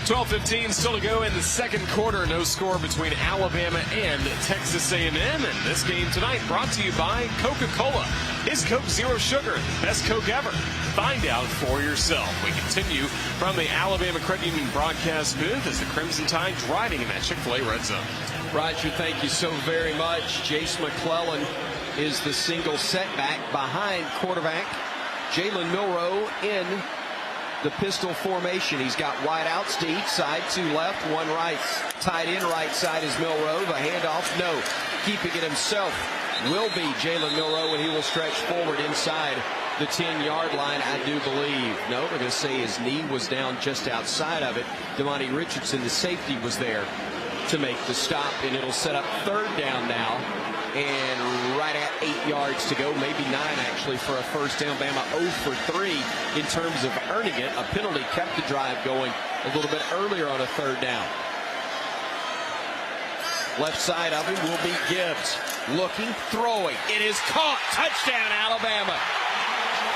12:15 still to go in the second quarter. No score between Alabama and Texas A&M. And this game tonight brought to you by Coca-Cola. Is Coke Zero Sugar the best Coke ever? Find out for yourself. We continue from the Alabama Credit Union broadcast booth as the Crimson Tide driving in that Chick-fil-A red zone. Roger, thank you so very much. Jace McClellan is the single setback behind quarterback Jalen Milroe in the pistol formation. He's got wide outs to each side, 2 left, 1 right. Tight end right side is Milroe. The handoff, no. Keeping it himself will be Jalen Milroe, and he will stretch forward inside the 10-yard line, I do believe. No, they're going to say his knee was down just outside of it. Damani Richardson, the safety, was there to make the stop, and it'll set up 3rd down now. And right at 8 yards to go, maybe 9 actually for a first down. Bama 0 for 3 in terms of earning it. A penalty kept the drive going a little bit earlier on a 3rd down. Left side of him will be Gibbs. Looking, throwing. It is caught. Touchdown, Alabama.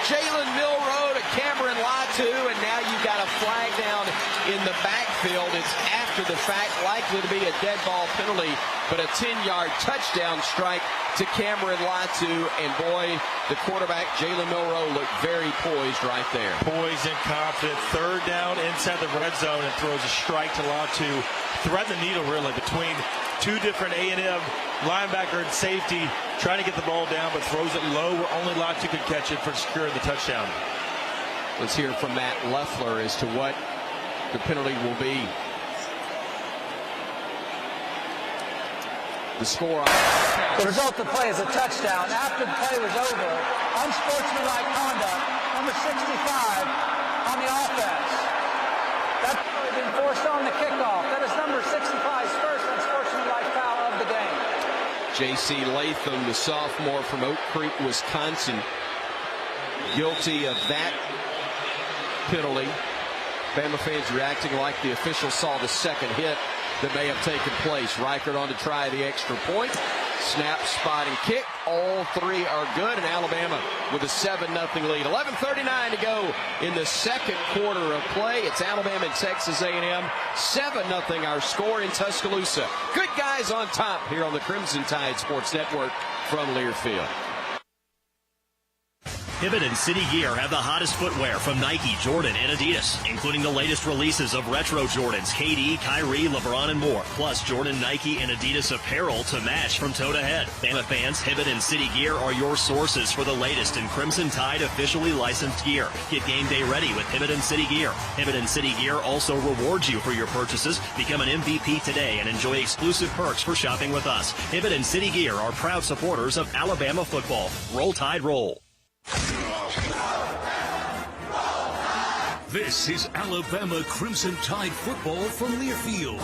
Jalen Milroe to Cameron Latu, and now you've got a flag down in the backfield. It's after the fact, likely to be a dead ball penalty, but a 10-yard touchdown strike to Cameron Latu, and boy, the quarterback, Jalen Milroe, looked very poised right there. Poised and confident. 3rd down inside the red zone and throws a strike to Latu. Threading the needle, really, between 2 different A&M linebacker and safety, trying to get the ball down, but throws it low where only Latu could catch it for securing the touchdown. Let's hear from Matt Leffler as to what the penalty will be. The score. The result of the play is a touchdown. After the play was over, unsportsmanlike conduct, number 65 on the offense. That's been forced on the kickoff. That is number 65's first unsportsmanlike foul of the game. J.C. Latham, the sophomore from Oak Creek, Wisconsin, guilty of that penalty. Bama fans reacting like the official saw the second hit that may have taken place. Reichert on to try the extra point. Snap, spot, and kick. All three are good, and Alabama with a 7-0 lead. 11:39 to go in the second quarter of play. It's Alabama and Texas A&M. 7-0 our score in Tuscaloosa. Good guys on top here on the Crimson Tide Sports Network from Learfield. Hibbett and City Gear have the hottest footwear from Nike, Jordan, and Adidas, including the latest releases of retro Jordans, KD, Kyrie, LeBron, and more, plus Jordan, Nike, and Adidas apparel to match from toe to head. Bama fans, Hibbett and City Gear are your sources for the latest in Crimson Tide officially licensed gear. Get game day ready with Hibbett and City Gear. Hibbett and City Gear also rewards you for your purchases. Become an MVP today and enjoy exclusive perks for shopping with us. Hibbett and City Gear are proud supporters of Alabama football. Roll Tide, roll. This is Alabama Crimson Tide football from Learfield.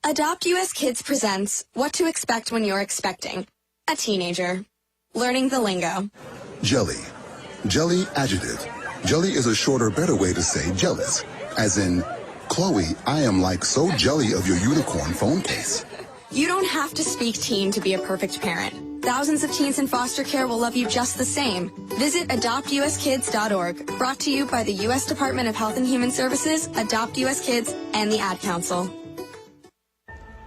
Adopt US Kids presents What to Expect When You're Expecting a Teenager. Learning the lingo. Jelly. Jelly adjective. Jelly is a shorter, better way to say jealous. As in, Chloe, I am like so jelly of your unicorn phone case. You don't have to speak teen to be a perfect parent. Thousands of teens in foster care will love you just the same. Visit adoptuskids.org. Brought to you by the U.S. Department of Health and Human Services, Adopt U.S. Kids, and the Ad Council.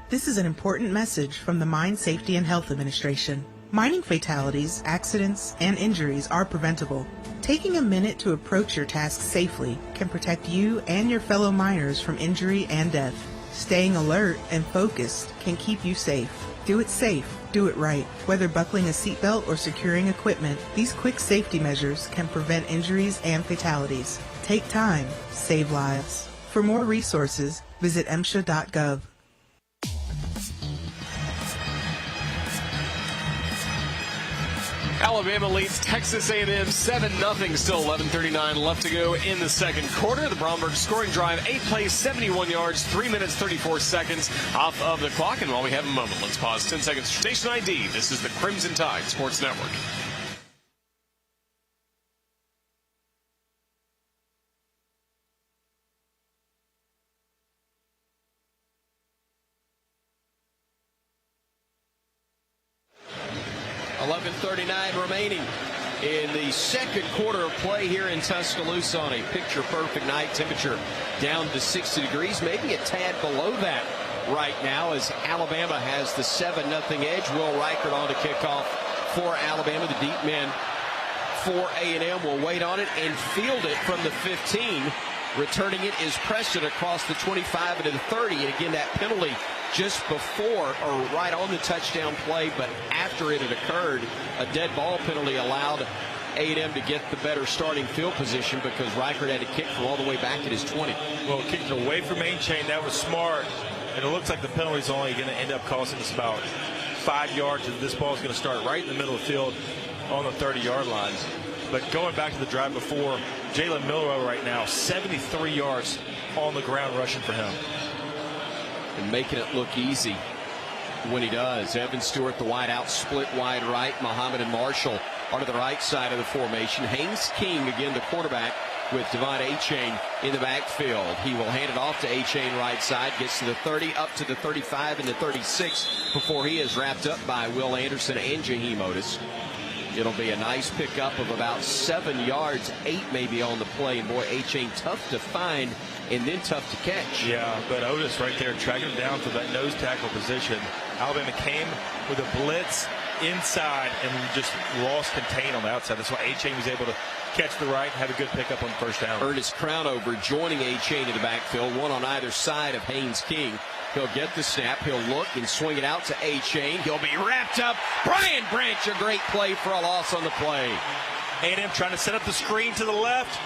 This is an important message from the Mine Safety and Health Administration. Mining fatalities, accidents, and injuries are preventable. Taking a minute to approach your task safely can protect you and your fellow miners from injury and death. Staying alert and focused can keep you safe. Do it safe. Do it right. Whether buckling a seatbelt or securing equipment, these quick safety measures can prevent injuries and fatalities. Take time. Save lives. For more resources, visit MSHA.gov. Alabama leads Texas A&M 7-0. Still 11:39 left to go in the second quarter. The Bromberg scoring drive, 8 plays, 71 yards, 3 minutes, 34 seconds off of the clock. And while we have a moment, let's pause 10 seconds for Station ID. This is the Crimson Tide Sports Network. Remaining in the second quarter of play here in Tuscaloosa on a picture-perfect night. Temperature down to 60 degrees, maybe a tad below that right now as Alabama has the 7-0 edge. Will Reichert on to kickoff for Alabama. The deep men for A&M will wait on it and field it from the 15. Returning it is Preston across the 25 into the 30. And again, that penalty just before or right on the touchdown play, but after it had occurred, a dead ball penalty allowed A&M to get the better starting field position because Reichert had to kick from all the way back at his 20. Well, kicked away from main chain. That was smart. And it looks like the penalty is only going to end up costing us about 5 yards. And this ball is going to start right in the middle of the field on the 30-yard line. But going back to the drive before, Jalen Milrow right now, 73 yards on the ground rushing for him. And making it look easy when he does. Evan Stewart, the wide out, split wide right. Muhammad and Marshall are to the right side of the formation. Haynes King, again, the quarterback, with Devon Achane in the backfield. He will hand it off to Achane right side, gets to the 30, up to the 35 and the 36 before he is wrapped up by Will Anderson and Jaheim Otis. It'll be a nice pickup of about 7 yards, 8 maybe on the play. And boy, Achane tough to find and then tough to catch. Yeah, but Otis right there tracking him down to that nose tackle position. Alabama came with a blitz inside and just lost contain on the outside. That's why Achane was able to catch the right and have a good pickup on first down. Ernest Crownover joining Achane in the backfield, one on either side of Haynes King. He'll get the snap. He'll look and swing it out to Achane. He'll be wrapped up. Brian Branch, a great play for a loss on the play. A&M trying to set up the screen to the left.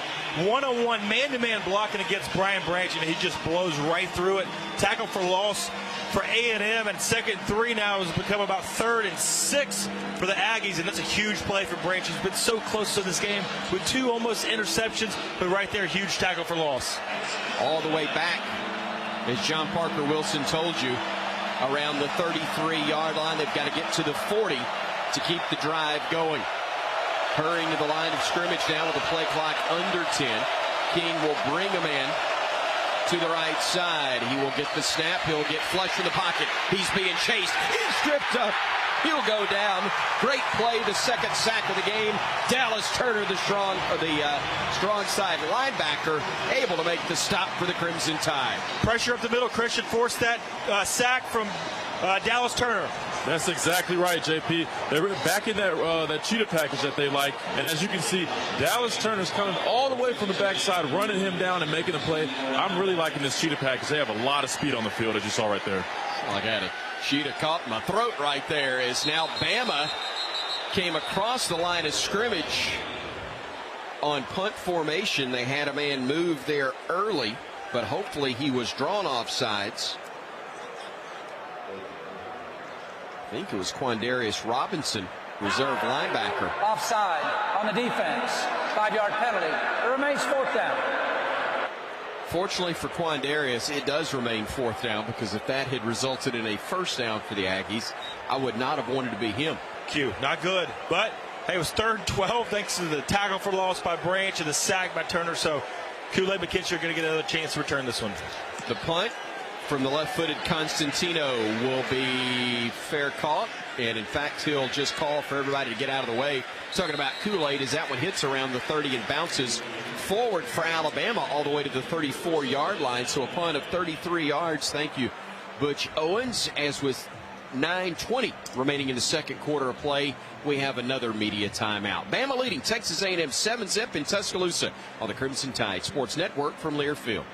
One-on-one, man-to-man blocking against Brian Branch, and he just blows right through it. Tackle for loss for A&M, and 2nd and 3 now has become about 3rd and 6 for the Aggies, and that's a huge play for Branch. He's been so close to this game with 2 almost interceptions, but right there, huge tackle for loss. All the way back, as John Parker Wilson told you, around the 33-yard line. They've got to get to the 40 to keep the drive going. Hurrying to the line of scrimmage now with the play clock under 10. King will bring him in to the right side. He will get the snap. He'll get flush in the pocket. He's being chased. He's stripped up. He'll go down. Great play, the 2nd sack of the game. Dallas Turner, the strong side linebacker, able to make the stop for the Crimson Tide. Pressure up the middle. Christian forced that sack from Dallas Turner. That's exactly right, JP. They were back in that cheetah package that they like. And as you can see, Dallas Turner's coming all the way from the backside, running him down and making a play. I'm really liking this cheetah package. They have a lot of speed on the field, as you saw right there. I got it. Cheetah caught my throat right there as now Bama came across the line of scrimmage on punt formation. They had a man move there early, but hopefully he was drawn off sides. I think it was Quandarius Robinson, reserve linebacker. Offside on the defense. 5-yard penalty. It remains 4th down. Fortunately for Quandarius, it does remain 4th down, because if that had resulted in a 1st down for the Aggies, I would not have wanted to be him. Q, not good. But, hey, it was 3rd and 12 thanks to the tackle for loss by Branch and the sack by Turner. So Kool-Aid McKinstry are going to get another chance to return this one. The punt from the left-footed Constantino will be fair caught, and in fact he'll just call for everybody to get out of the way. Talking about Kool-Aid, as that one hits around the 30 and bounces forward for Alabama all the way to the 34-yard line. So a punt of 33 yards. Thank you, Butch Owens. As with 9:20 remaining in the 2nd quarter of play, we have another media timeout. Bama leading Texas A&M 7-zip in Tuscaloosa on the Crimson Tide Sports Network from Learfield.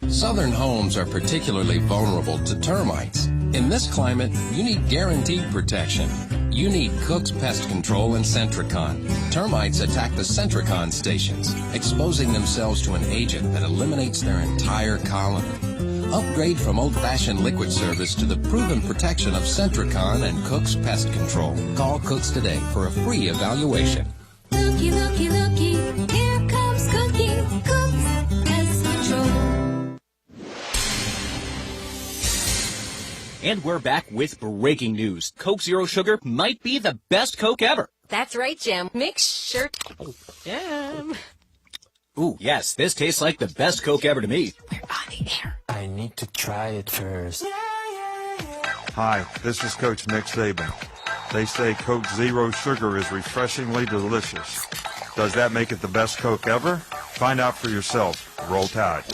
Southern homes are particularly vulnerable to termites. In this climate, you need guaranteed protection. You need Cook's Pest Control and Centricon. Termites attack the Centricon stations, exposing themselves to an agent that eliminates their entire colony. Upgrade from old-fashioned liquid service to the proven protection of Centricon and Cook's Pest Control. Call Cook's today for a free evaluation. Looky, looky, looky, here comes Cookie, Cook's Pest Control. And we're back with breaking news. Coke Zero Sugar might be the best Coke ever. That's right, Jim. Make sure. Jim. Ooh, yes, this tastes like the best Coke ever to me. We're on the air. I need to try it first. Hi, this is Coach Nick Saban. They say Coke Zero Sugar is refreshingly delicious. Does that make it the best Coke ever? Find out for yourself. Roll Tide.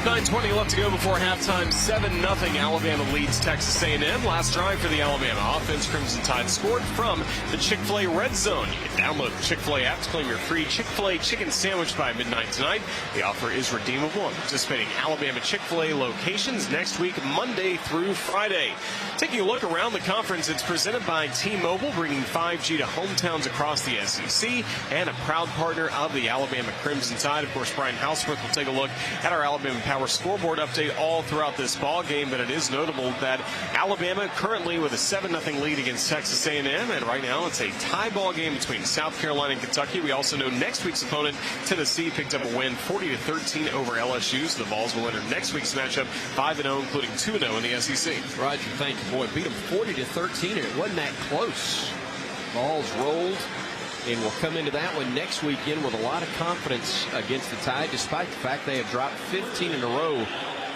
9:20 left to go before halftime. 7-0 Alabama leads Texas A&M. Last drive for the Alabama offense. Crimson Tide scored from the Chick-fil-A Red Zone. You can download the Chick-fil-A app to claim your free Chick-fil-A chicken sandwich by midnight tonight. The offer is redeemable at participating Alabama Chick-fil-A locations next week, Monday through Friday. Taking a look around the conference, it's presented by T-Mobile, bringing 5G to hometowns across the SEC, and a proud partner of the Alabama Crimson Tide. Of course, Brian Houseworth will take a look at our Alabama Power scoreboard update all throughout this ball game, but it is notable that Alabama currently with a 7-0 lead against Texas A&M, and right now it's a tie ball game between South Carolina and Kentucky. We also know next week's opponent, Tennessee, picked up a win 40-13 over LSU, so the Vols will enter next week's matchup 5-0, including 2-0 in the SEC. Roger, thank you. Boy, beat them 40-13, and it wasn't that close. Vols rolled, and we'll come into that one next weekend with a lot of confidence against the Tide, despite the fact they have dropped 15 in a row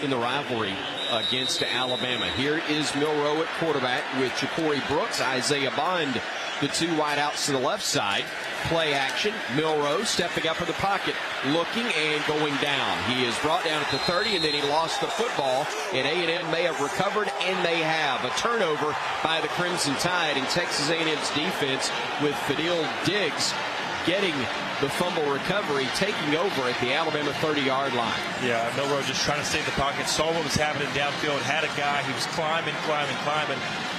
in the rivalry against Alabama. Here is Milroe at quarterback with Ja'Cory Brooks, Isaiah Bond, the two wideouts to the left side. Play action. Milroe stepping up in the pocket, looking and going down. He is brought down at the 30, and then he lost the football. And A&M may have recovered, and they have. A turnover by the Crimson Tide, and Texas A&M's defense with Fadil Diggs getting the fumble recovery, taking over at the Alabama 30-yard line. Yeah, Milroe just trying to stay in the pocket, saw what was happening downfield, had a guy, he was climbing.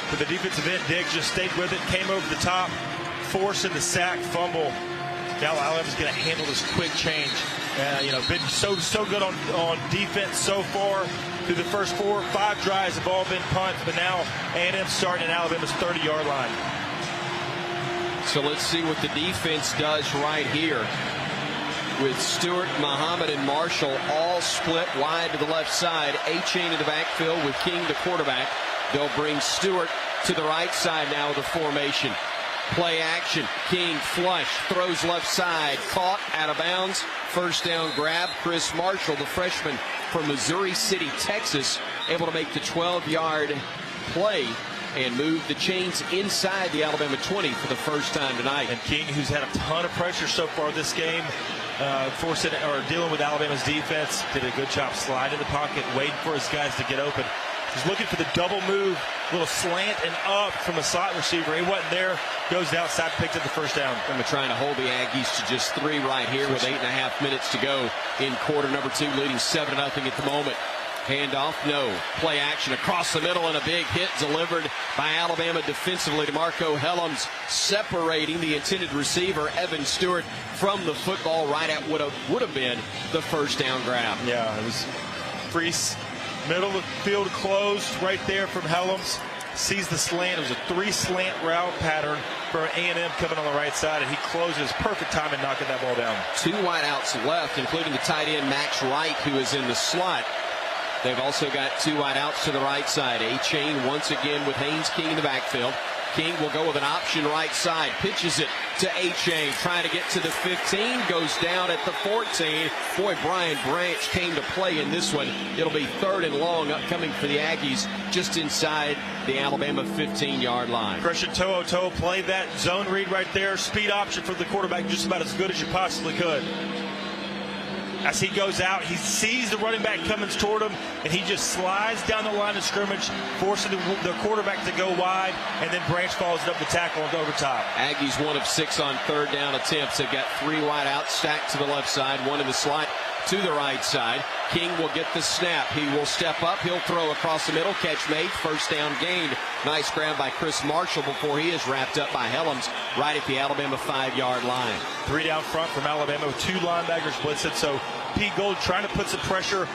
But the defensive end, Diggs, just stayed with it, came over the top, forcing the sack, fumble. Now Alabama's going to handle this quick change. Been so good on defense so far through the first 4 or 5 drives have all been punts, but now A&M starting at Alabama's 30-yard line. So let's see what the defense does right here. With Stewart, Muhammad, and Marshall all split wide to the left side. A-Chain in the backfield with King, the quarterback. They'll bring Stewart to the right side now with the formation. Play action. King flush, throws left side, caught out of bounds. First down grab. Chris Marshall, the freshman from Missouri City, Texas, able to make the 12-yard play and move the chains inside the Alabama 20 for the first time tonight. And King, who's had a ton of pressure so far this game, dealing with Alabama's defense, did a good job sliding in the pocket, waiting for his guys to get open. He's looking for the double move, little slant and up from the slot receiver. He wasn't there. Goes outside, picks up the first down. And we're trying to hold the Aggies to just 3 right here with 8.5 minutes to go in quarter number 2, leading 7-0 at the moment. Handoff, no. Play action across the middle and a big hit delivered by Alabama defensively to Marco Helms, separating the intended receiver, Evan Stewart, from the football right at what would have been the first down grab. Yeah, it was free. Middle of the field closed right there from Helms. Sees the slant. It was a 3 slant route pattern for A&M coming on the right side, and he closes. Perfect time in knocking that ball down. 2 wideouts left, including the tight end Max Wright, who is in the slot. They've also got 2 wideouts to the right side. A-Chain once again with Haynes King in the backfield. King will go with an option right side, pitches it to A-Chain, trying to get to the 15, goes down at the 14. Boy, Brian Branch came to play in this one. It'll be 3rd and long upcoming for the Aggies just inside the Alabama 15-yard line. Christian To'o played that zone read right there. Speed option for the quarterback, just about as good as you possibly could. As he goes out, he sees the running back coming toward him, and he just slides down the line of scrimmage, forcing the quarterback to go wide, and then Branch follows it up the tackle and over top. Aggies 1 of 6 on 3rd down attempts. They've got 3 wide out stacked to the left side, 1 in the slot to the right side. King will get the snap. He will step up. He'll throw across the middle. Catch made. First down gained. Nice grab by Chris Marshall before he is wrapped up by Helms right at the Alabama 5-yard line. 3 down front from Alabama with 2 linebackers blitzed. So Pete Gold trying to put some pressure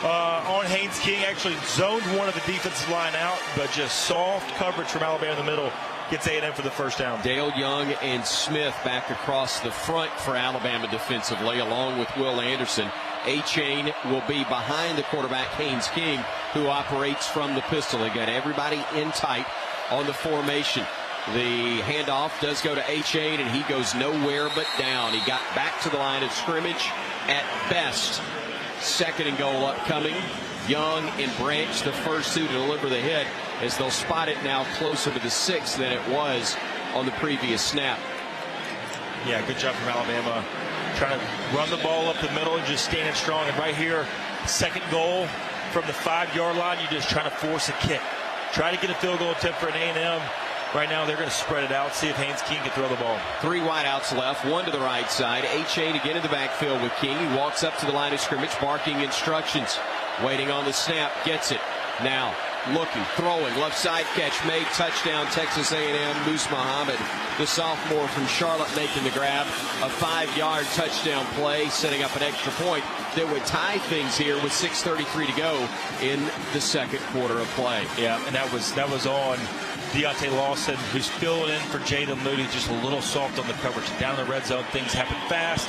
on Haynes King. Actually zoned one of the defensive line out, but just soft coverage from Alabama in the middle. Gets A&M for the first down. Dale Young and Smith back across the front for Alabama defensively, along with Will Anderson. A-Chain will be behind the quarterback, Haynes King, who operates from the pistol. They got everybody in tight on the formation. The handoff does go to A-Chain, and he goes nowhere but down. He got back to the line of scrimmage at best. 2nd and goal upcoming. Young and Branch, the first 2 to deliver the hit, as they'll spot it now closer to the 6 than it was on the previous snap. Yeah, good job from Alabama. Trying to run the ball up the middle and just standing strong. And right here, 2nd goal from the 5-yard line, you're just trying to force a kick. Try to get a field goal attempt for an A&M. Right now, they're going to spread it out, see if Haynes King can throw the ball. 3 wideouts left, 1 to the right side. A-Chain again in the backfield with King. He walks up to the line of scrimmage, barking instructions. Waiting on the snap, gets it. Now, looking, throwing, left side catch made, touchdown, Texas A&M. Moose Muhammad, the sophomore from Charlotte, making the grab. A 5-yard touchdown play, setting up an extra point that would tie things here with 6:33 to go in the 2nd quarter of play. Yeah, and that was on Deontay Lawson, who's filling in for Jaden Moody, just a little soft on the coverage. Down in the red zone, things happen fast.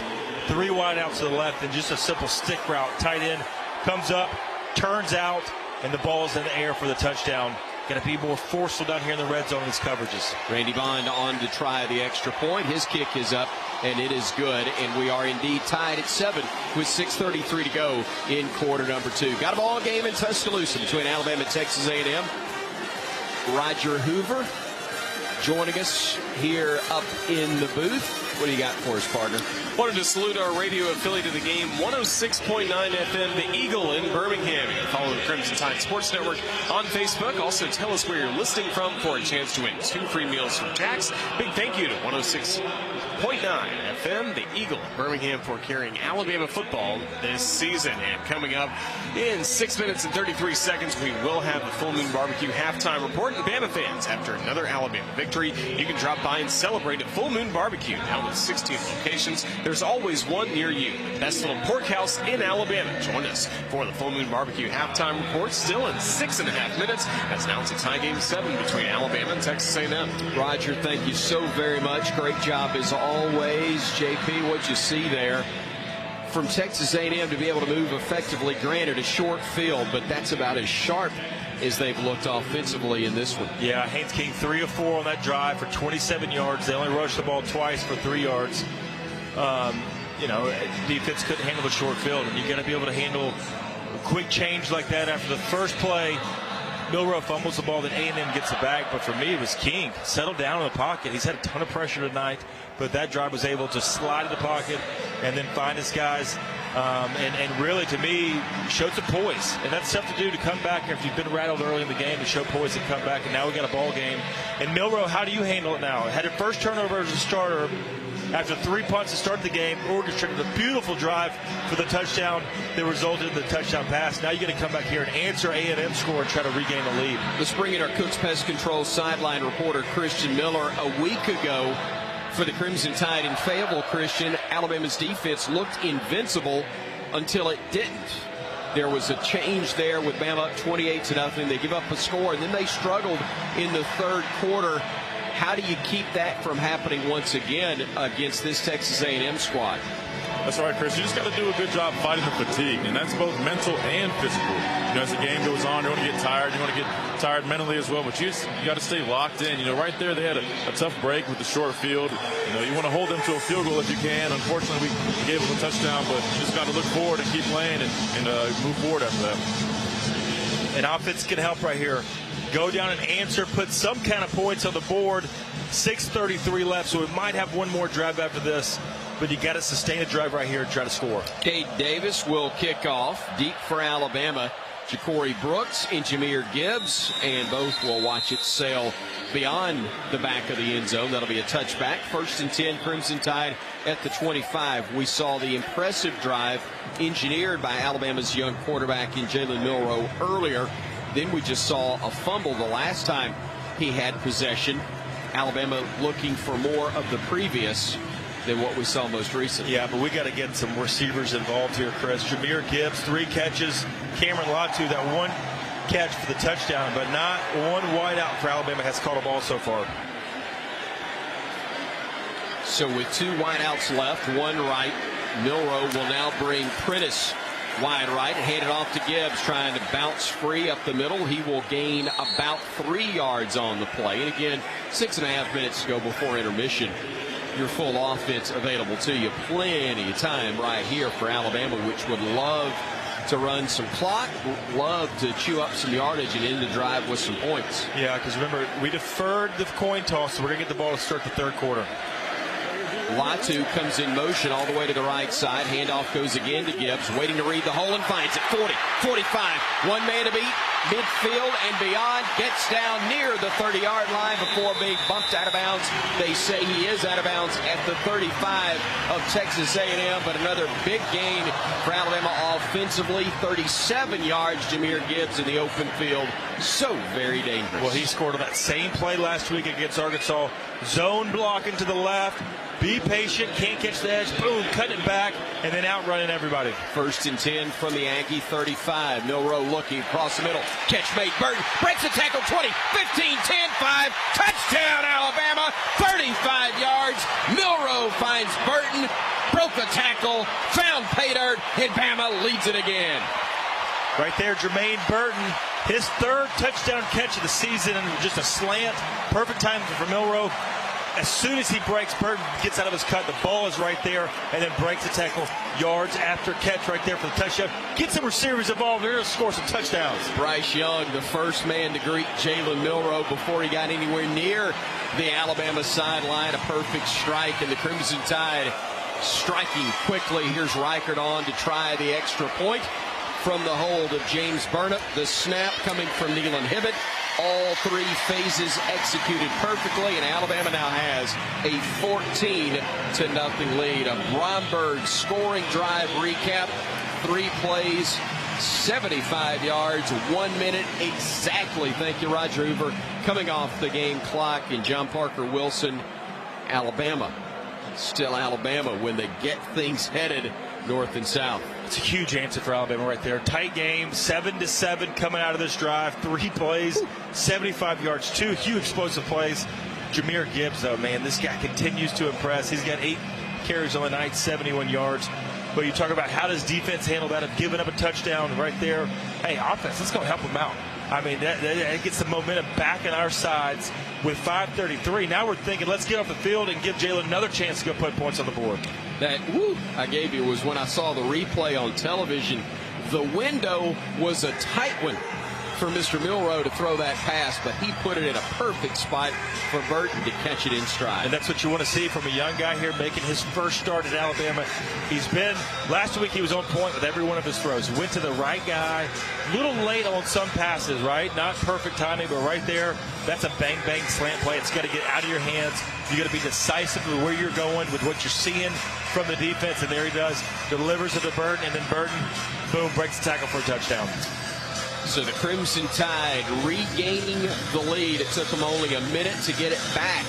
3 wide out to the left, and just a simple stick route. Tight end comes up, turns out, and the ball is in the air for the touchdown. Got to be more forceful down here in the red zone in these coverages. Randy Bond on to try the extra point. His kick is up, and it is good. And we are indeed tied at 7 with 6:33 to go in quarter number 2. Got a ball game in Tuscaloosa between Alabama and Texas A&M. Roger Hoover joining us here up in the booth. What do you got for us, partner? Wanted to salute our radio affiliate of the game, 106.9 FM, The Eagle in Birmingham. You can follow the Crimson Tide Sports Network on Facebook. Also, tell us where you're listening from for a chance to win 2 free meals from Jack's. Big thank you to 106.9 FM, the Eagle in Birmingham, for carrying Alabama football this season. And coming up in 6 minutes and 33 seconds, we will have the Full Moon Barbecue halftime report. And Bama fans, after another Alabama victory, you can drop by and celebrate at Full Moon Barbecue. Now with 16 locations, there's always one near you. The best little pork house in Alabama. Join us for the Full Moon Barbecue halftime report. Still in 6.5 minutes, as now it's a tie game 7 between Alabama and Texas A&M. Roger, thank you so very much. Great job as always. JP, what'd you see there? From Texas A&M to be able to move effectively, granted a short field, but that's about as sharp as they've looked offensively in this one. Yeah, Haynes King 3 of 4 on that drive for 27 yards. They only rushed the ball twice for 3 yards. Defense couldn't handle the short field, and you got to be able to handle a quick change like that after the first play. Milroe fumbles the ball, then A&M gets it back. But for me, it was King. Settled down in the pocket. He's had a ton of pressure tonight, but that drive was able to slide in the pocket and then find his guys. And really, to me, showed some poise. And that's tough to do, to come back after you've been rattled early in the game, to show poise and come back. And now we got a ball game. And Milroe, how do you handle it now? Had a first turnover as a starter. After 3 punts to start the game, orchestrated a beautiful drive for the touchdown that resulted in the touchdown pass. Now you got to come back here and answer A&M score and try to regain the lead. Let's bring in our Cooks Pest Control sideline reporter, Christian Miller. A week ago, for the Crimson Tide in Fayetteville, Christian, Alabama's defense looked invincible until it didn't. There was a change there with Bama up 28-0. They give up a score, and then they struggled in the third quarter. How do you keep that from happening once again against this Texas A&M squad? That's right, Chris. You just got to do a good job fighting the fatigue, and that's both mental and physical. As the game goes on, you want to get tired. You want to get tired mentally as well, but you got to stay locked in. Right there, they had a tough break with the short field. You want to hold them to a field goal if you can. Unfortunately, we gave them a touchdown, but you just got to look forward and keep playing and move forward after that. And offense can help right here. Go down and answer, put some kind of points on the board. 6:33 left, so we might have one more drive after this. But you got to sustain a drive right here and try to score. Cade Davis will kick off deep for Alabama. Ja'Cory Brooks and Jamir Gibbs, and both will watch it sail beyond the back of the end zone. That'll be a touchback. 1st and 10, Crimson Tide at the 25. We saw the impressive drive engineered by Alabama's young quarterback in Jalen Milroe earlier. Then we just saw a fumble the last time he had possession. Alabama looking for more of the previous than what we saw most recently. Yeah, but we got to get some receivers involved here, Chris. Jamir Gibbs, 3 catches. Cameron Latu, that 1 catch for the touchdown, but not one wideout for Alabama has caught a ball so far. So with 2 wideouts left, 1 right, Milroe will now bring Prentice wide right and hand it off to Gibbs, trying to bounce free up the middle. He will gain about 3 yards on the play. And again, 6.5 minutes to go before intermission. Your full offense available to you. Plenty of time right here for Alabama, which would love to run some clock, love to chew up some yardage and end the drive with some points. Yeah, because remember, we deferred the coin toss, so we're going to get the ball to start the third quarter. Latu comes in motion all the way to the right side. Handoff goes again to Gibbs, waiting to read the hole and finds it. 40, 45, 1 man to beat, midfield and beyond. Gets down near the 30-yard line before being bumped out of bounds. They say he is out of bounds at the 35 of Texas A&M, but another big gain for Alabama offensively. 37 yards, Jamir Gibbs in the open field. So very dangerous. Well, he scored on that same play last week against Arkansas. Zone blocking to the left. Be patient, can't catch the edge, boom, cutting it back, and then outrunning everybody. 1st and 10 from the Aggie 35. Milroe looking across the middle. Catch made. Burton breaks the tackle. 20, 15, 10, 5. Touchdown, Alabama. 35 yards. Milroe finds Burton. Broke the tackle. Found pay dirt. And Bama leads it again. Right there, Jermaine Burton. His 3rd touchdown catch of the season, and just a slant. Perfect timing for Milroe. As soon as he breaks, Burton gets out of his cut. The ball is right there, and then breaks the tackle. Yards after catch right there for the touchdown. Get some receivers involved here to score some touchdowns. Bryce Young, the first man to greet Jalen Milroe before he got anywhere near the Alabama sideline. A perfect strike, and the Crimson Tide striking quickly. Here's Reichert on to try the extra point from the hold of James Burnett. The snap coming from Nealon Hibbett. All three phases executed perfectly, and Alabama now has a 14-0 lead. A Bromberg scoring drive recap. 3 plays, 75 yards, 1 minute exactly. Thank you, Roger Hoover. Coming off the game clock, and John Parker Wilson. Alabama, still Alabama when they get things headed north and south. It's a huge answer for Alabama right there. Tight game, 7-7 coming out of this drive. 3 plays, 75 yards, 2 huge explosive plays. Jamir Gibbs, though, man, this guy continues to impress. He's got 8 carries on the night, 71 yards. But you talk about how does defense handle that of giving up a touchdown right there. Hey, offense, let's go help them out. I mean, that gets the momentum back in our sides with 5:33. Now we're thinking, let's get off the field and give Jalen another chance to go put points on the board. That I gave you was when I saw the replay on television. The window was a tight one for Mr. Milroe to throw that pass, but he put it in a perfect spot for Burton to catch it in stride. And that's what you want to see from a young guy here making his first start at Alabama. Last week he was on point with every one of his throws. Went to the right guy, a little late on some passes, right? Not perfect timing, but right there, that's a bang-bang slant play. It's got to get out of your hands. You got to be decisive with where you're going, with what you're seeing from the defense, and there he does. Delivers it to Burton, and then Burton, boom, breaks the tackle for a touchdown. So the Crimson Tide regaining the lead. It took them only a minute to get it back.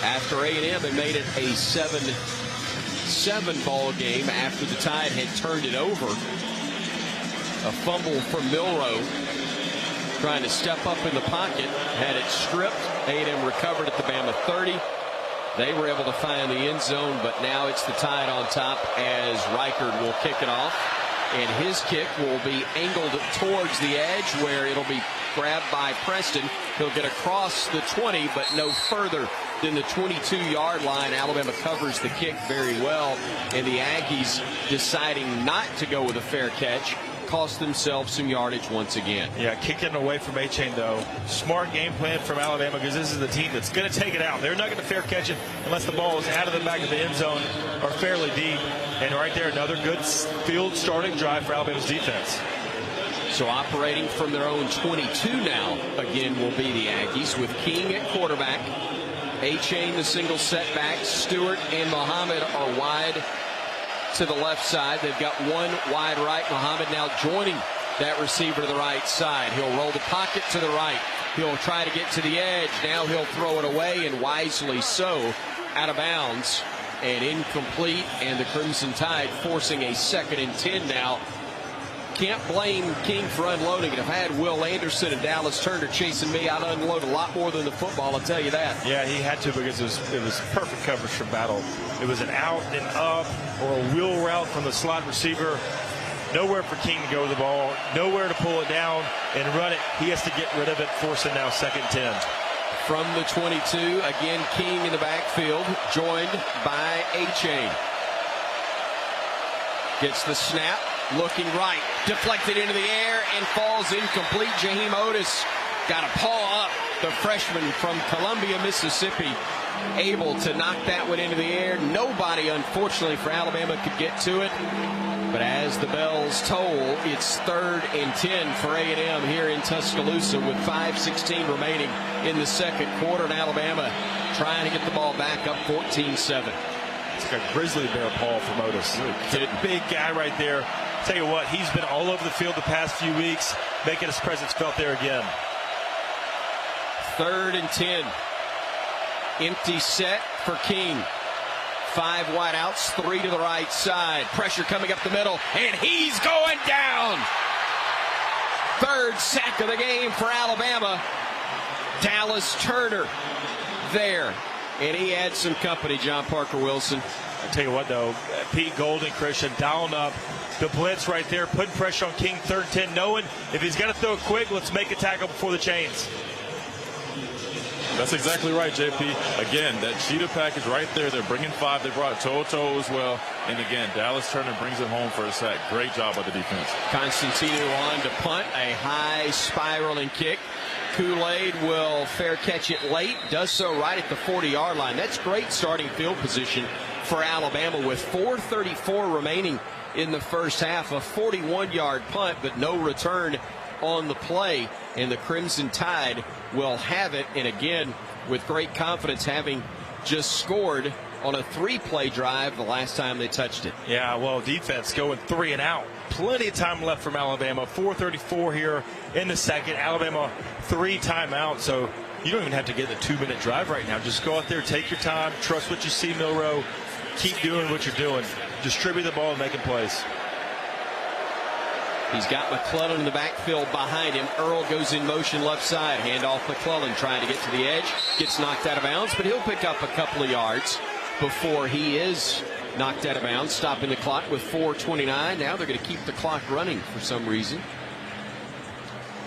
After A&M, they made it a 7-7 ball game after the Tide had turned it over. A fumble from Milroe, trying to step up in the pocket, had it stripped. A&M recovered at the Bama 30. They were able to find the end zone, but now it's the Tide on top as Reichard will kick it off. And his kick will be angled towards the edge where it'll be grabbed by Preston. He'll get across the 20, but no further than the 22-yard line. Alabama covers the kick very well, and the Aggies deciding not to go with a fair catch cost themselves some yardage once again. Yeah, kicking away from A-Chain, though. Smart game plan from Alabama, because this is the team that's going to take it out. They're not going to fair catch it unless the ball is out of the back of the end zone or fairly deep. And right there, another good field starting drive for Alabama's defense. So operating from their own 22 now, again, will be the Aggies with King at quarterback. A-Chain the single setback. Stewart and Muhammad are wide to the left side. They've got one wide right. Muhammad now joining that receiver to the right side. He'll roll the pocket to the right. He'll try to get to the edge. Now he'll throw it away, and wisely so, out of bounds and incomplete. And the Crimson Tide forcing a 2nd and 10 now. Can't blame King for unloading it. If I had Will Anderson and Dallas Turner chasing me, I'd unload a lot more than the football, I'll tell you that. Yeah, he had to, because it was perfect coverage from Battle. It was an out and up or a wheel route from the slot receiver. Nowhere for King to go with the ball. Nowhere to pull it down and run it. He has to get rid of it, forcing now 2nd and 10. From the 22, again, King in the backfield, joined by A-Chain. Gets the snap. Looking right, deflected into the air and falls incomplete. Jaheim Otis got a paw up. The freshman from Columbia, Mississippi, able to knock that one into the air. Nobody, unfortunately, for Alabama could get to it. But as the bells toll, it's 3rd and 10 for A&M here in Tuscaloosa with 5:16 remaining in the 2nd quarter. And Alabama trying to get the ball back up 14-7. It's like a grizzly bear paw from Otis. It's a big guy right there. Tell you what, he's been all over the field the past few weeks, making his presence felt there again. 3rd and 10. Empty set for King. 5 wideouts, 3 to the right side. Pressure coming up the middle, and he's going down. 3rd sack of the game for Alabama. Dallas Turner there. And he had some company, John Parker Wilson. I'll tell you what, though, Pete Golden, Christian, dialing up the blitz right there, putting pressure on King, 3rd and 10, knowing if he's got to throw it quick, let's make a tackle before the chains. That's exactly right, JP. Again, that cheetah package right there. They're bringing 5. They brought Toto as well. And again, Dallas Turner brings it home for a sack. Great job by the defense. Constantino on to punt. A high spiraling kick. Kool-Aid will fair catch it late. Does so right at the 40-yard line. That's great starting field position for Alabama with 4:34 remaining in the first half. A 41-yard punt, but no return on the play, and the Crimson Tide will have it. And again, with great confidence, having just scored on a 3-play drive the last time they touched it. Yeah, well, defense going 3 and out. Plenty of time left from Alabama. 4:34 here in the second. Alabama 3 timeouts, so you don't even have to get the 2-minute drive right now. Just go out there, take your time, trust what you see, Milroe. Keep doing what you're doing. Distribute the ball and making plays. He's got McClellan in the backfield behind him. Earl goes in motion left side. Handoff McClellan trying to get to the edge. Gets knocked out of bounds, but he'll pick up a couple of yards before he is knocked out of bounds. Stopping the clock with 4:29. Now they're going to keep the clock running for some reason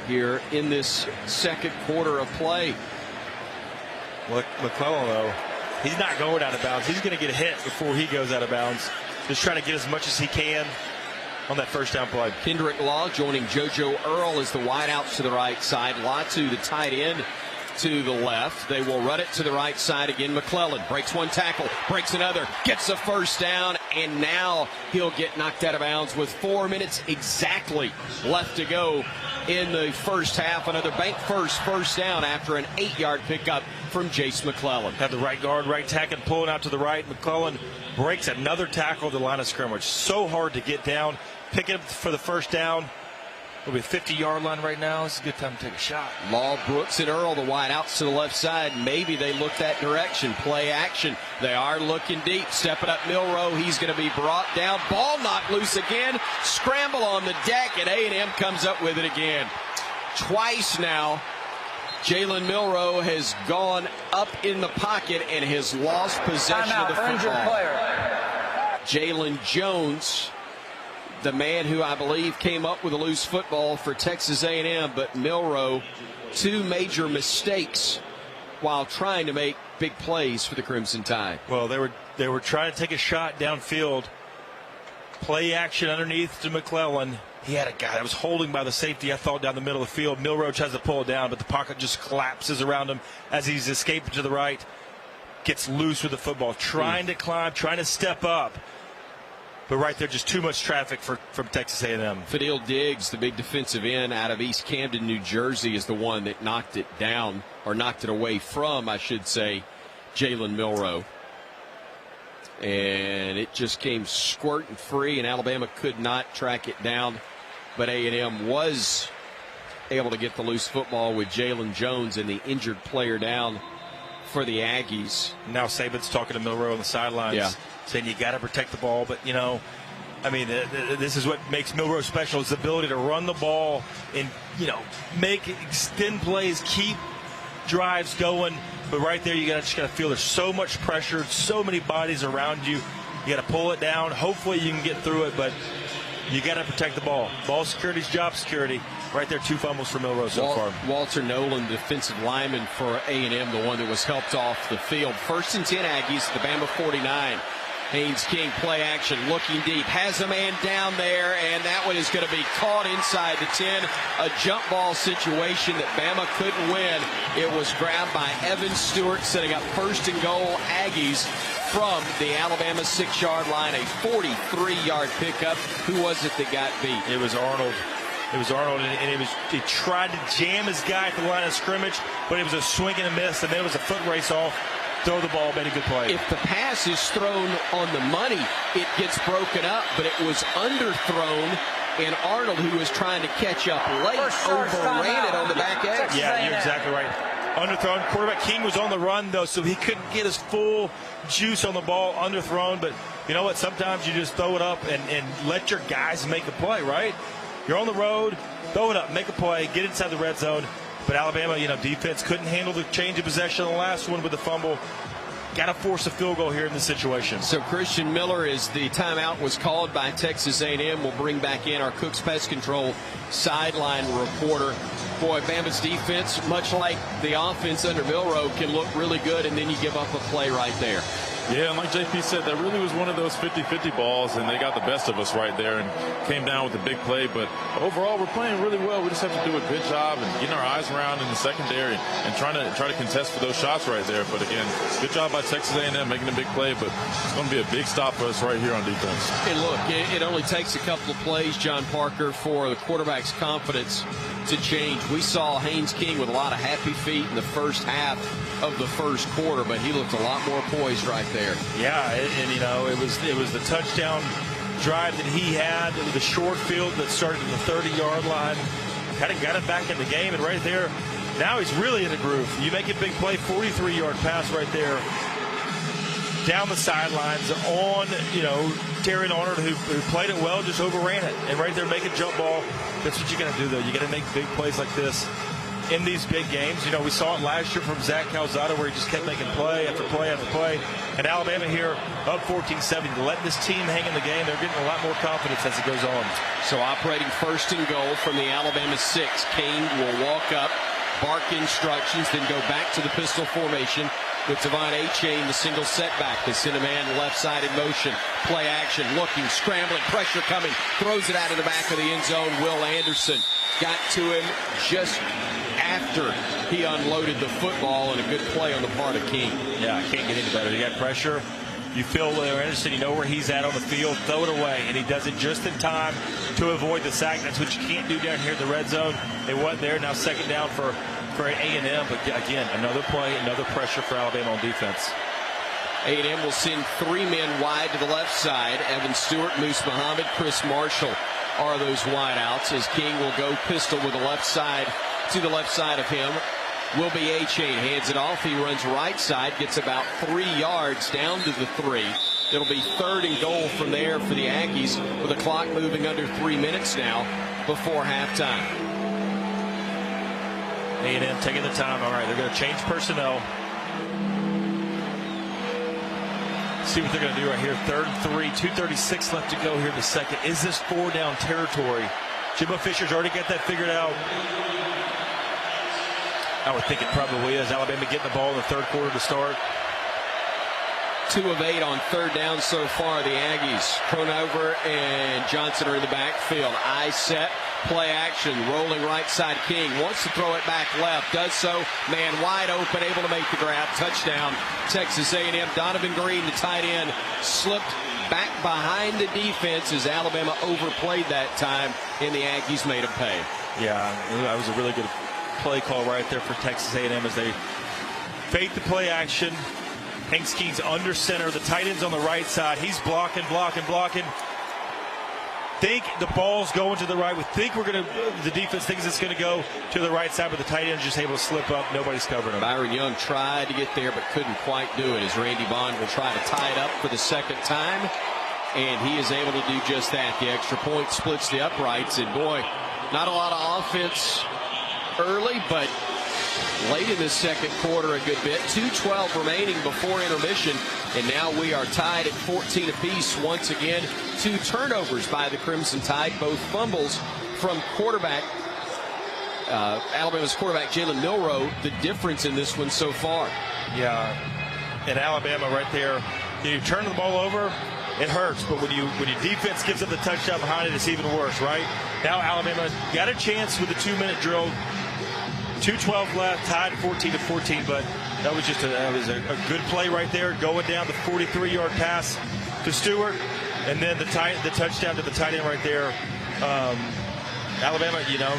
here in this second quarter of play. Look, McClellan, though, he's not going out of bounds. He's going to get hit before he goes out of bounds. Just trying to get as much as he can on that first down play. Kendrick Law joining JoJo Earl as the wideout to the right side. Latu, the tight end, to the left. They will run it to the right side again. McClellan breaks one tackle, breaks another, gets a first down, and now he'll get knocked out of bounds with 4 minutes exactly left to go in the first half. Another bank first down after an 8-yard pickup from Jace McClellan. Have the right guard, right tackle pulling out to the right. McClellan breaks another tackle at the line of scrimmage. So hard to get down. Pick it up for the first down. It'll be a 50-yard line right now. It's a good time to take a shot. Law, Brooks, and Earl, the wide outs to the left side. Maybe they look that direction. Play action. They are looking deep. Stepping up Milroe. He's going to be brought down. Ball knocked loose again. Scramble on the deck, and A&M comes up with it again. Twice now, Jalen Milroe has gone up in the pocket and has lost possession of the football. Jalen Jones, the man who I believe came up with a loose football for Texas A&M, but Milroe, 2 major mistakes while trying to make big plays for the Crimson Tide. Well, they were trying to take a shot downfield. Play action underneath to McClellan. He had a guy that was holding by the safety, I thought, down the middle of the field. Milroe tries to pull it down, but the pocket just collapses around him as he's escaping to the right. Gets loose with the football, trying to climb, trying to step up. But right there, just too much traffic from Texas A&M. Fadil Diggs, the big defensive end out of East Camden, New Jersey, is the one that knocked it down, or knocked it away from, I should say, Jalen Milroe. And it just came squirting free, and Alabama could not track it down. But A&M was able to get the loose football with Jalen Jones and the injured player down for the Aggies. Now Saban's talking to Milroe on the sidelines, saying you got to protect the ball. But, you know, I mean, this is what makes Milroe special, is the ability to run the ball and, you know, extend plays, keep drives going. But right there, you just got to feel there's so much pressure, so many bodies around you. You got to pull it down. Hopefully you can get through it, but you got to protect the ball. Ball security's job security. Right there, 2 fumbles for Milroe so far. Walter Nolan, defensive lineman for A&M, the one that was helped off the field. 1st and 10 Aggies, the Bama 49. Haynes King, play action, looking deep, has a man down there, and that one is going to be caught inside the 10. A jump ball situation that Bama couldn't win. It was grabbed by Evan Stewart, setting up 1st and goal Aggies from the Alabama 6-yard line. A 43-yard pickup. Who was it that got beat? It was Arnold. It was Arnold, and he tried to jam his guy at the line of scrimmage, but it was a swing and a miss, and then it was a foot race off. Throw the ball, made a good play. If the pass is thrown on the money, it gets broken up, but it was underthrown, and Arnold, who was trying to catch up late, overran it on the back edge. Yeah, you're exactly right. Underthrown. Quarterback King was on the run, though, so he couldn't get his full juice on the ball. Underthrown, but you know what? Sometimes you just throw it up and let your guys make a play, right? You're on the road, throw it up, make a play, get inside the red zone. But Alabama, you know, defense couldn't handle the change of possession on the last one with the fumble. Got to force a field goal here in this situation. So Christian Miller, as the timeout was called by Texas A&M, will bring back in our Cooks Pest Control sideline reporter. Boy, Bama's defense, much like the offense under Milroe, can look really good, and then you give up a play right there. Yeah, and like JP said, that really was one of those 50-50 balls, and they got the best of us right there and came down with a big play. But overall, we're playing really well. We just have to do a good job and getting our eyes around in the secondary and trying to contest for those shots right there. But again, good job by Texas A&M making a big play, but it's going to be a big stop for us right here on defense. And look, it only takes a couple of plays, John Parker, for the quarterback's confidence to change. We saw Haynes King with a lot of happy feet in the first half of the first quarter, but he looked a lot more poised right there. Yeah, and you know, it was the touchdown drive that he had, the short field that started at the 30-yard line, kind of got him back in the game, and right there, now he's really in a groove. You make a big play, 43-yard pass right there, down the sidelines on, you know, Terry Arnold, who played it well, just overran it. And right there, make a jump ball. That's what you got to do, though. You got to make big plays like this in these big games. You know, we saw it last year from Zach Calzada, where he just kept making play after play after play. And Alabama here up 14-7, letting this team hang in the game. They're getting a lot more confidence as it goes on. So operating first and goal from the Alabama 6. Kane will walk up, bark instructions, then go back to the pistol formation with Devon A-Chain, the single setback. They send a man left side in motion. Play action, looking, scrambling, pressure coming. Throws it out of the back of the end zone. Will Anderson got to him just after he unloaded the football, and a good play on the part of King. Yeah, can't get any better. You got pressure. You feel Anderson, you know where he's at on the field. Throw it away, and he does it just in time to avoid the sack. That's what you can't do down here in the red zone. They wasn't there. Now second down for A&M, but again, another play, another pressure for Alabama on defense. A&M will send 3 men wide to the left side. Evan Stewart, Moose Muhammad, Chris Marshall are those wideouts, as King will go pistol with the left side. To the left side of him will be A-Chain. Hands it off. He runs right side, gets about 3 yards down to the 3. It'll be third and goal from there for the Aggies, with the clock moving under 3 minutes now before halftime. A&M taking the time. All right, they're going to change personnel. See what they're going to do right here. 3rd and 3, 2:36 left to go here in the second. Is this 4-down territory? Jimbo Fisher's already got that figured out. I would think it probably is. Alabama getting the ball in the third quarter to start. 2 of 8 on 3rd down so far. The Aggies. Cronover and Johnson are in the backfield. Eye set. Play action. Rolling right side. King wants to throw it back left. Does so. Man wide open. Able to make the grab. Touchdown. Texas A&M. Donovan Green, the tight end, slipped back behind the defense as Alabama overplayed that time, and the Aggies made him pay. Yeah, that was a really good play call right there for Texas A&M as they fake the play action. Hanks King's under center. The tight end's on the right side. He's blocking. Think the ball's going to the right. We think the defense thinks it's going to go to the right side, but the tight end's just able to slip up. Nobody's covering him. Byron Young tried to get there, but couldn't quite do it, as Randy Bond will try to tie it up for the second time, and he is able to do just that. The extra point splits the uprights, and boy, not a lot of offense early, but late in the second quarter a good bit. 2:12 remaining before intermission, and now we are tied at 14 apiece once again. 2 turnovers by the Crimson Tide, both fumbles from quarterback Alabama's quarterback Jalen Milroe. The difference in this one so far. Yeah, and Alabama right there, you turn the ball over, it hurts, but when your defense gives up the touchdown behind it, it's even worse, right? Now Alabama got a chance with the 2-minute drill. 2:12 left, tied 14-14, but that was just a good play right there, going down the 43-yard pass to Stewart, and then the touchdown to the tight end right there. Alabama, you know,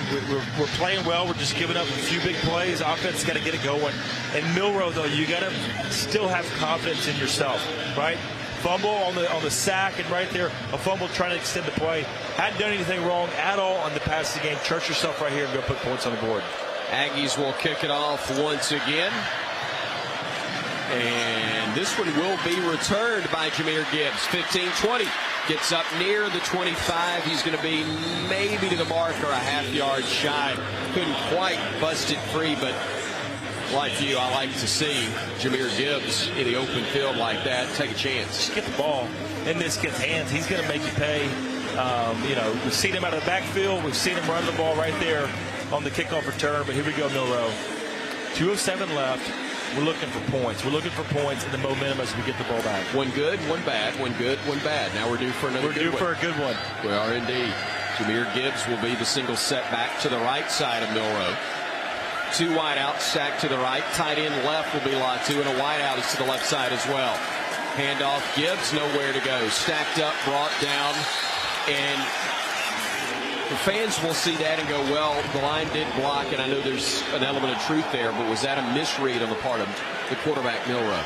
we're playing well. We're just giving up a few big plays. Offense got to get it going. And Milroe, though, you got to still have confidence in yourself, right? Fumble on the sack, and right there, a fumble trying to extend the play. Hadn't done anything wrong at all on the passing game. Trust yourself right here and go put points on the board. Aggies will kick it off once again. And this one will be returned by Jamir Gibbs. 15-20. Gets up near the 25. He's going to be maybe to the mark or a half-yard shy. Couldn't quite bust it free, but like you, I like to see Jamir Gibbs in the open field like that. Take a chance. Just get the ball in this kid's hands. He's going to make you pay. You know, we've seen him out of the backfield. We've seen him run the ball right there on the kickoff return. But here we go, Milroe. 2:07 left. We're looking for points. We're looking for points and the momentum as we get the ball back. One good, one bad, one good, one bad. Now we're due for another good one. We're due for a good one. We are indeed. Jamir Gibbs will be the single setback to the right side of Milroe. 2 wideouts, sack to the right. Tight end left will be Latu, and a wideout is to the left side as well. Handoff, Gibbs, nowhere to go. Stacked up, brought down, and The fans will see that and go, well, the line did block, and I know there's an element of truth there, but was that a misread on the part of the quarterback, Milroe?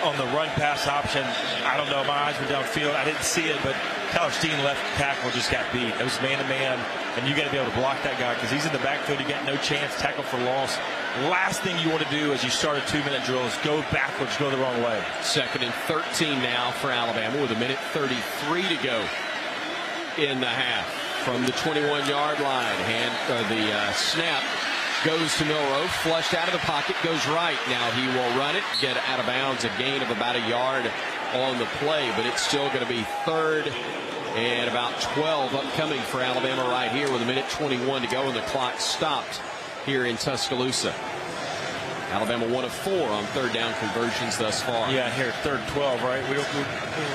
On the run-pass option, I don't know. My eyes were downfield. I didn't see it, but Tyler Steen, left tackle, just got beat. It was man-to-man, and you got to be able to block that guy because he's in the backfield. You got no chance. Tackle for loss. Last thing you want to do as you start a 2-minute drill is go backwards, go the wrong way. 2nd and 13 now for Alabama with 1:33 to go in the half. From the 21-yard line, the snap goes to Milroe, flushed out of the pocket, goes right. Now he will run it, get out of bounds, a gain of about a yard on the play, but it's still going to be 3rd and about 12 upcoming for Alabama right here with 1:21 to go, and the clock stopped here in Tuscaloosa. Alabama 1 of 4 on 3rd down conversions thus far. Yeah, here 3rd and 12, right? We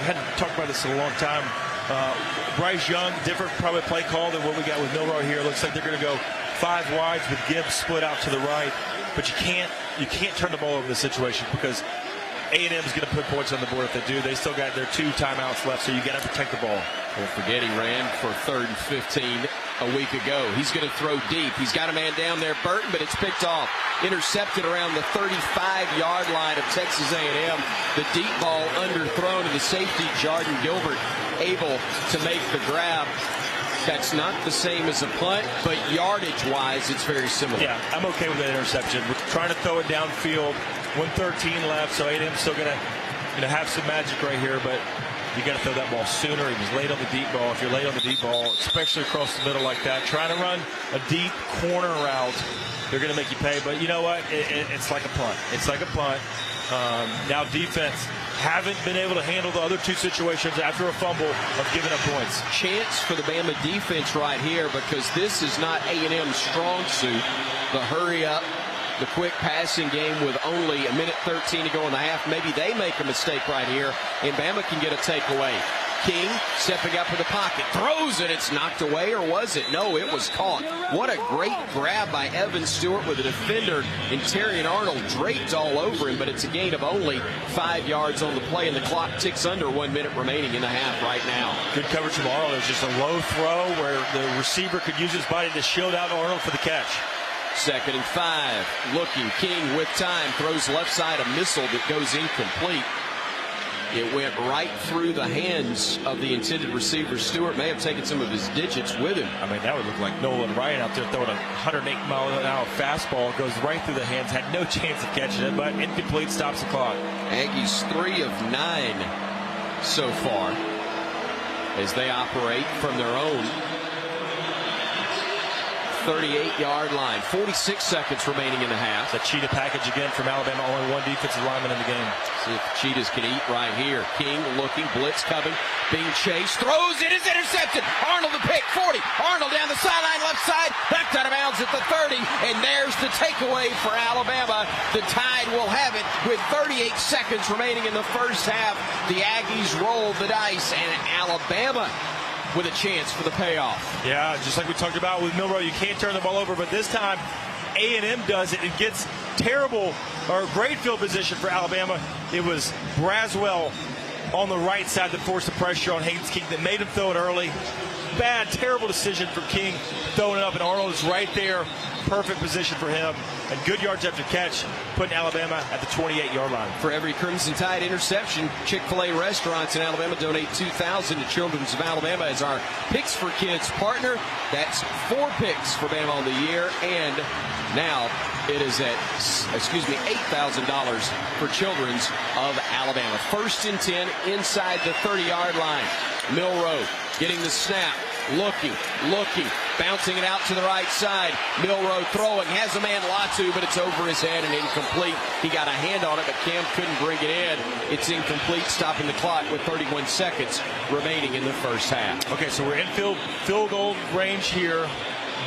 hadn't talked about this in a long time. Bryce Young, different probably play call than what we got with Milroe here. Looks like they're going to go 5 wides with Gibbs split out to the right, but you can't turn the ball over in this situation because A&M is going to put points on the board if they do. They still got their 2 timeouts left, so you got to protect the ball. Don't forget he ran for 3rd and 15 a week ago. He's going to throw deep. He's got a man down there, Burton, but it's picked off. Intercepted around the 35-yard line of Texas A&M. The deep ball underthrown to the safety, Jordan Gilbert, able to make the grab. That's not the same as a punt, but yardage-wise, it's very similar. Yeah, I'm okay with that interception. We're trying to throw it downfield. 1:13 left, so A&M's still going to have some magic right here, but you got to throw that ball sooner. He was late on the deep ball. If you're late on the deep ball, especially across the middle like that, trying to run a deep corner route, they're going to make you pay. But you know what? It's like a punt. It's like a punt. Now defense haven't been able to handle the other 2 situations after a fumble of giving up points. Chance for the Bama defense right here because this is not A&M's strong suit. The hurry up, the quick passing game with only 1:13 to go in the half. Maybe they make a mistake right here, and Bama can get a takeaway. King stepping up in the pocket, throws it. It's knocked away, or was it? No, it was caught. What a great grab by Evan Stewart with a defender, and Terrion Arnold draped all over him, but it's a gain of only 5 yards on the play, and the clock ticks under 1 minute remaining in the half right now. Good coverage from Arnold. It's just a low throw where the receiver could use his body to shield out Arnold for the catch. 2nd and 5. Looking, King with time, throws left side, a missile that goes incomplete. It went right through the hands of the intended receiver. Stewart may have taken some of his digits with him. I mean, that would look like Nolan Ryan out there throwing a 108-mile-an-hour fastball. Goes right through the hands. Had no chance of catching it, but incomplete, stops the clock. Aggies 3 of 9 so far as they operate from their own 38-yard line. 46 seconds remaining in the half. The cheetah package again from Alabama. Only 1 defensive lineman in the game. See if the Cheetahs can eat right here. King looking, blitz coming, being chased, throws it, is intercepted. Arnold the pick, 40. Arnold down the sideline, left side, backed out of bounds at the 30, and there's the takeaway for Alabama. The Tide will have it with 38 seconds remaining in the first half. The Aggies roll the dice, and Alabama with a chance for the payoff. Yeah, just like we talked about with Milroe, you can't turn the ball over, but this time A&M does it. It gets terrible or great field position for Alabama. It was Braswell on the right side that forced the pressure on Haynes King that made him throw it early. Bad, terrible decision for King throwing it up, and Arnold is right there. Perfect position for him, and good yards after catch, putting Alabama at the 28-yard line. For every Crimson Tide interception, Chick-fil-A restaurants in Alabama donate $2,000 to Children's of Alabama as our Picks for Kids partner. That's 4 picks for Bama on the year, and now it is at, $8,000 for Children's of Alabama. 1st and 10 inside the 30-yard line. Milroe getting the snap. Looking, bouncing it out to the right side. Milroe throwing, has a man Latu, but it's over his head and incomplete. He got a hand on it, but Cam couldn't bring it in. It's incomplete, stopping the clock with 31 seconds remaining in the first half. Okay, so we're in field goal range here.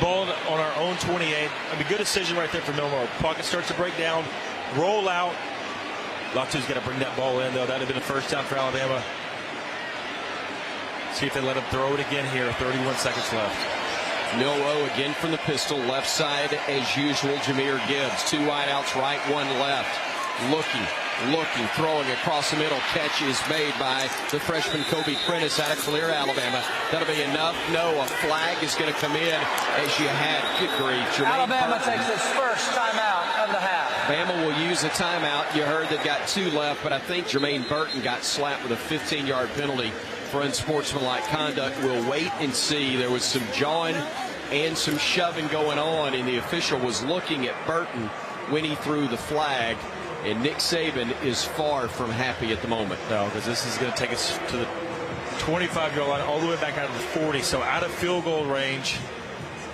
Ball on our own 28. I mean, good decision right there for Milroe. Pocket starts to break down, roll out. Latu's got to bring that ball in, though. That would have been the first down for Alabama. See if they let him throw it again here. 31 seconds left. Milroe again from the pistol. Left side as usual. Jamir Gibbs. 2 wideouts, right, 1 left. Looking. Looking, throwing across the middle. Catch is made by the freshman Kobe Prentice out of Clear, Alabama. That'll be enough. No, a flag is going to come in as you had. Good grief. Jermaine Alabama Burton takes its first timeout of the half. Bama will use a timeout. You heard they've got 2 left, but I think Jermaine Burton got slapped with a 15-yard penalty for unsportsmanlike conduct. We'll wait and see. There was some jawing and some shoving going on, and the official was looking at Burton when he threw the flag. And Nick Saban is far from happy at the moment. No, because this is going to take us to the 25-yard line all the way back out of the 40. So out of field goal range,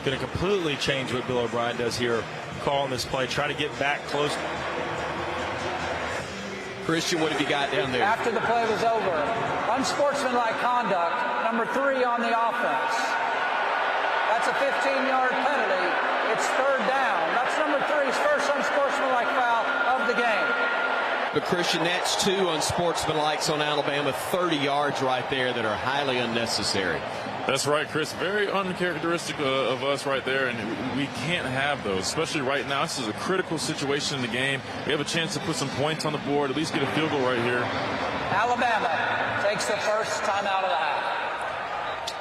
going to completely change what Bill O'Brien does here, calling this play, try to get back close. Christian, what have you got down there? After the play was over, unsportsmanlike conduct, number 3 on the offense. That's a 15-yard penalty. It's 3rd down. That's number 3's first unsportsmanlike foul of the game. But Christian, that's 2 unsportsmanlikes on Alabama, 30 yards right there that are highly unnecessary. That's right, Chris. Very uncharacteristic of us right there, and we can't have those, especially right now. This is a critical situation in the game. We have a chance to put some points on the board, at least get a field goal right here. Alabama takes the first timeout of the half.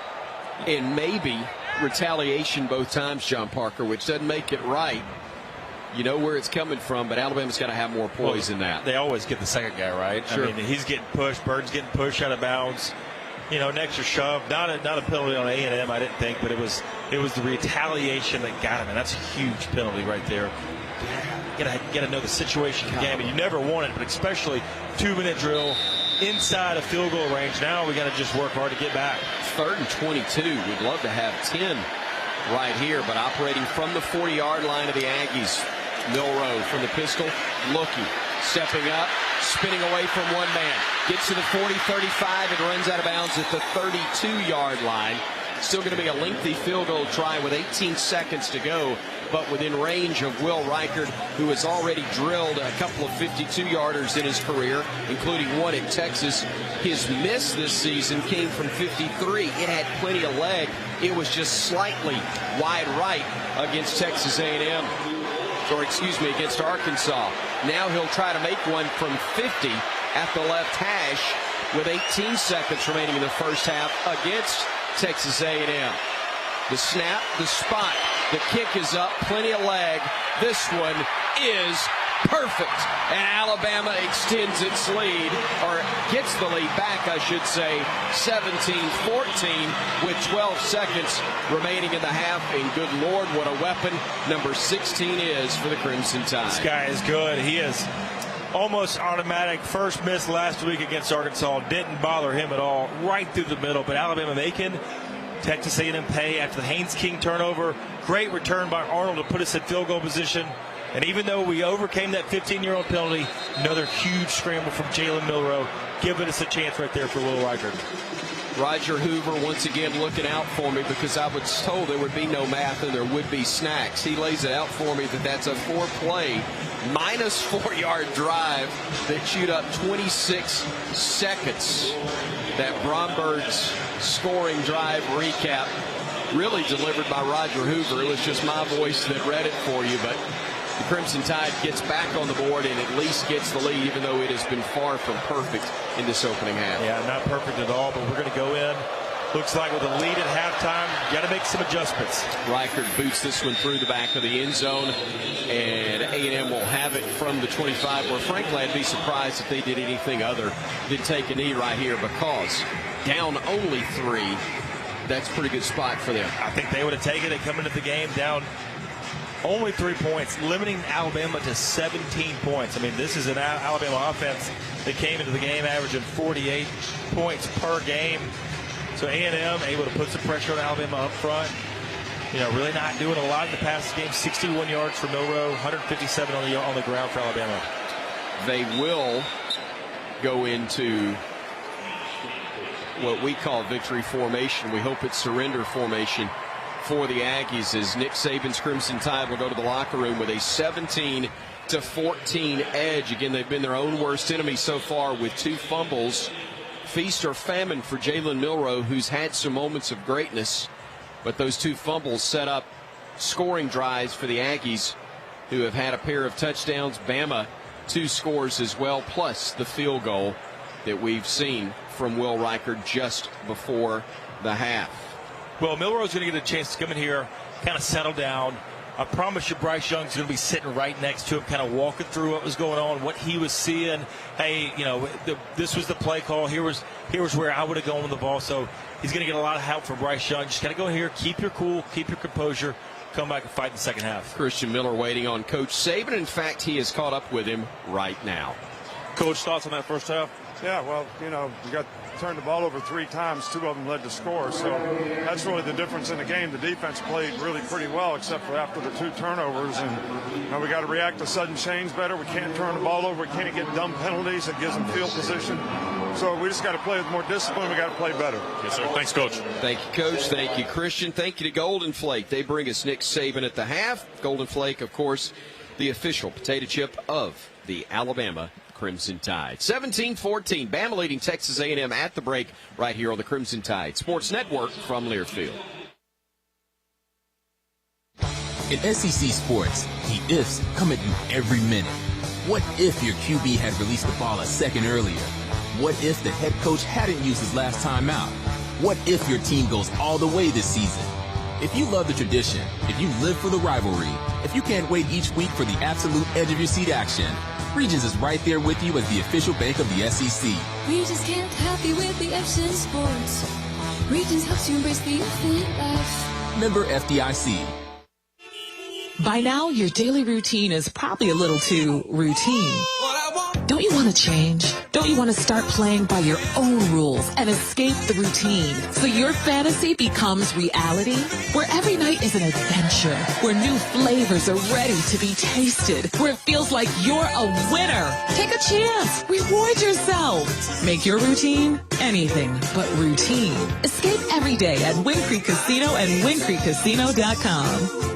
And maybe retaliation both times, John Parker, which doesn't make it right. You know where it's coming from, but Alabama's got to have more poise than that. They always get the second guy, right? Sure. I mean, he's getting pushed. Burton's getting pushed out of bounds. You know, an extra shove. Not a penalty on A&M, I didn't think, but it was the retaliation that got him, and that's a huge penalty right there. You gotta know the situation of the game, and you never want it, but especially 2-minute drill inside of field goal range. Now we got to just work hard to get back. 3rd and 22. We'd love to have 10 right here, but operating from the 40-yard line of the Aggies. Milroe from the pistol, looking, stepping up, spinning away from one man. Gets to the 40, 35, and runs out of bounds at the 32-yard line. Still going to be a lengthy field goal try with 18 seconds to go, but within range of Will Reichard, who has already drilled a couple of 52-yarders in his career, including one at Texas. His miss this season came from 53. It had plenty of leg. It was just slightly wide right against Texas A&M. Or excuse me, against Arkansas. Now he'll try to make one from 50 at the left hash with 18 seconds remaining in the first half against Texas A&M. The snap, the spot, the kick is up, plenty of leg. This one is perfect, and Alabama extends its lead, or gets the lead back, I should say, 17-14 with 12 seconds remaining in the half. And good Lord, what a weapon number 16 is for the Crimson Tide. This guy is good. He is almost automatic. First miss last week against Arkansas didn't bother him at all, right through the middle. But Alabama making Texas A&M pay after the Haynes King turnover. Great return by Arnold to put us in field goal position. And even though we overcame that 15-year-old penalty, another huge scramble from Jalen Milroe, giving us a chance right there for Will Reichard. Roger Hoover once again looking out for me, because I was told there would be no math and there would be snacks. He lays it out for me that that's a 4-play, minus 4-yard drive that chewed up 26 seconds. That Bromberg's scoring drive recap, really delivered by Roger Hoover. It was just my voice that read it for you, but the Crimson Tide gets back on the board and at least gets the lead, even though it has been far from perfect in this opening half. Yeah, not perfect at all, but we're going to go in. Looks like with a lead at halftime, got to make some adjustments. Reichard boots this one through the back of the end zone, and A&M will have it from the 25, where frankly I'd be surprised if they did anything other than take a knee right here, because down only 3, that's a pretty good spot for them. I think they would have taken it coming into the game down only 3 points, limiting Alabama to 17 points. I mean, this is an Alabama offense that came into the game averaging 48 points per game. So A&M able to put some pressure on Alabama up front. You know, really not doing a lot in the past game. 61 yards for Milroe, 157 on the ground for Alabama. They will go into what we call victory formation. We hope it's surrender formation for the Aggies, as Nick Saban's Crimson Tide will go to the locker room with a 17-14 edge. Again, they've been their own worst enemy so far with 2 fumbles. Feast or famine for Jalen Milroe, who's had some moments of greatness, but those 2 fumbles set up scoring drives for the Aggies, who have had a pair of touchdowns. Bama 2 scores as well, plus the field goal that we've seen from Will Riker just before the half. Well, Milroe's going to get a chance to come in here, kind of settle down. I promise you Bryce Young's going to be sitting right next to him, kind of walking through what was going on, what he was seeing. Hey, this was the play call. Here was where I would have gone with the ball. So he's going to get a lot of help from Bryce Young. Just got to go here, keep your cool, keep your composure, come back and fight in the second half. Christian Miller waiting on Coach Saban. In fact, he is caught up with him right now. Coach, thoughts on that first half? Yeah, well, you got turned the ball over 3 times. 2 of them led to score. So that's really the difference in the game. The defense played really pretty well, except for after the 2 turnovers. And we got to react to sudden change better. We can't turn the ball over. We can't get dumb penalties that gives them field position. So we just got to play with more discipline. We got to play better. Yes, sir. Thanks, Coach. Thank you, Coach. Thank you, Christian. Thank you to Golden Flake. They bring us Nick Saban at the half. Golden Flake, of course, the official potato chip of the Alabama Crimson Tide. 17-14, Bama leading Texas A&M at the break right here on the Crimson Tide Sports Network from Learfield. In SEC sports, the ifs come at you every minute. What if your QB had released the ball a second earlier? What if the head coach hadn't used his last time out? What if your team goes all the way this season? If you love the tradition, if you live for the rivalry, if you can't wait each week for the absolute edge of your seat action, Regions is right there with you as the official bank of the SEC. Regions can't help you with the F's in sports. Regions helps you embrace the infinite life. Member FDIC. By now, your daily routine is probably a little too routine. Don't you want to change? Don't you want to start playing by your own rules and escape the routine so your fantasy becomes reality? Where every night is an adventure, where new flavors are ready to be tasted, where it feels like you're a winner. Take a chance. Reward yourself. Make your routine anything but routine. Escape every day at Wind Creek Casino and WindCreekCasino.com.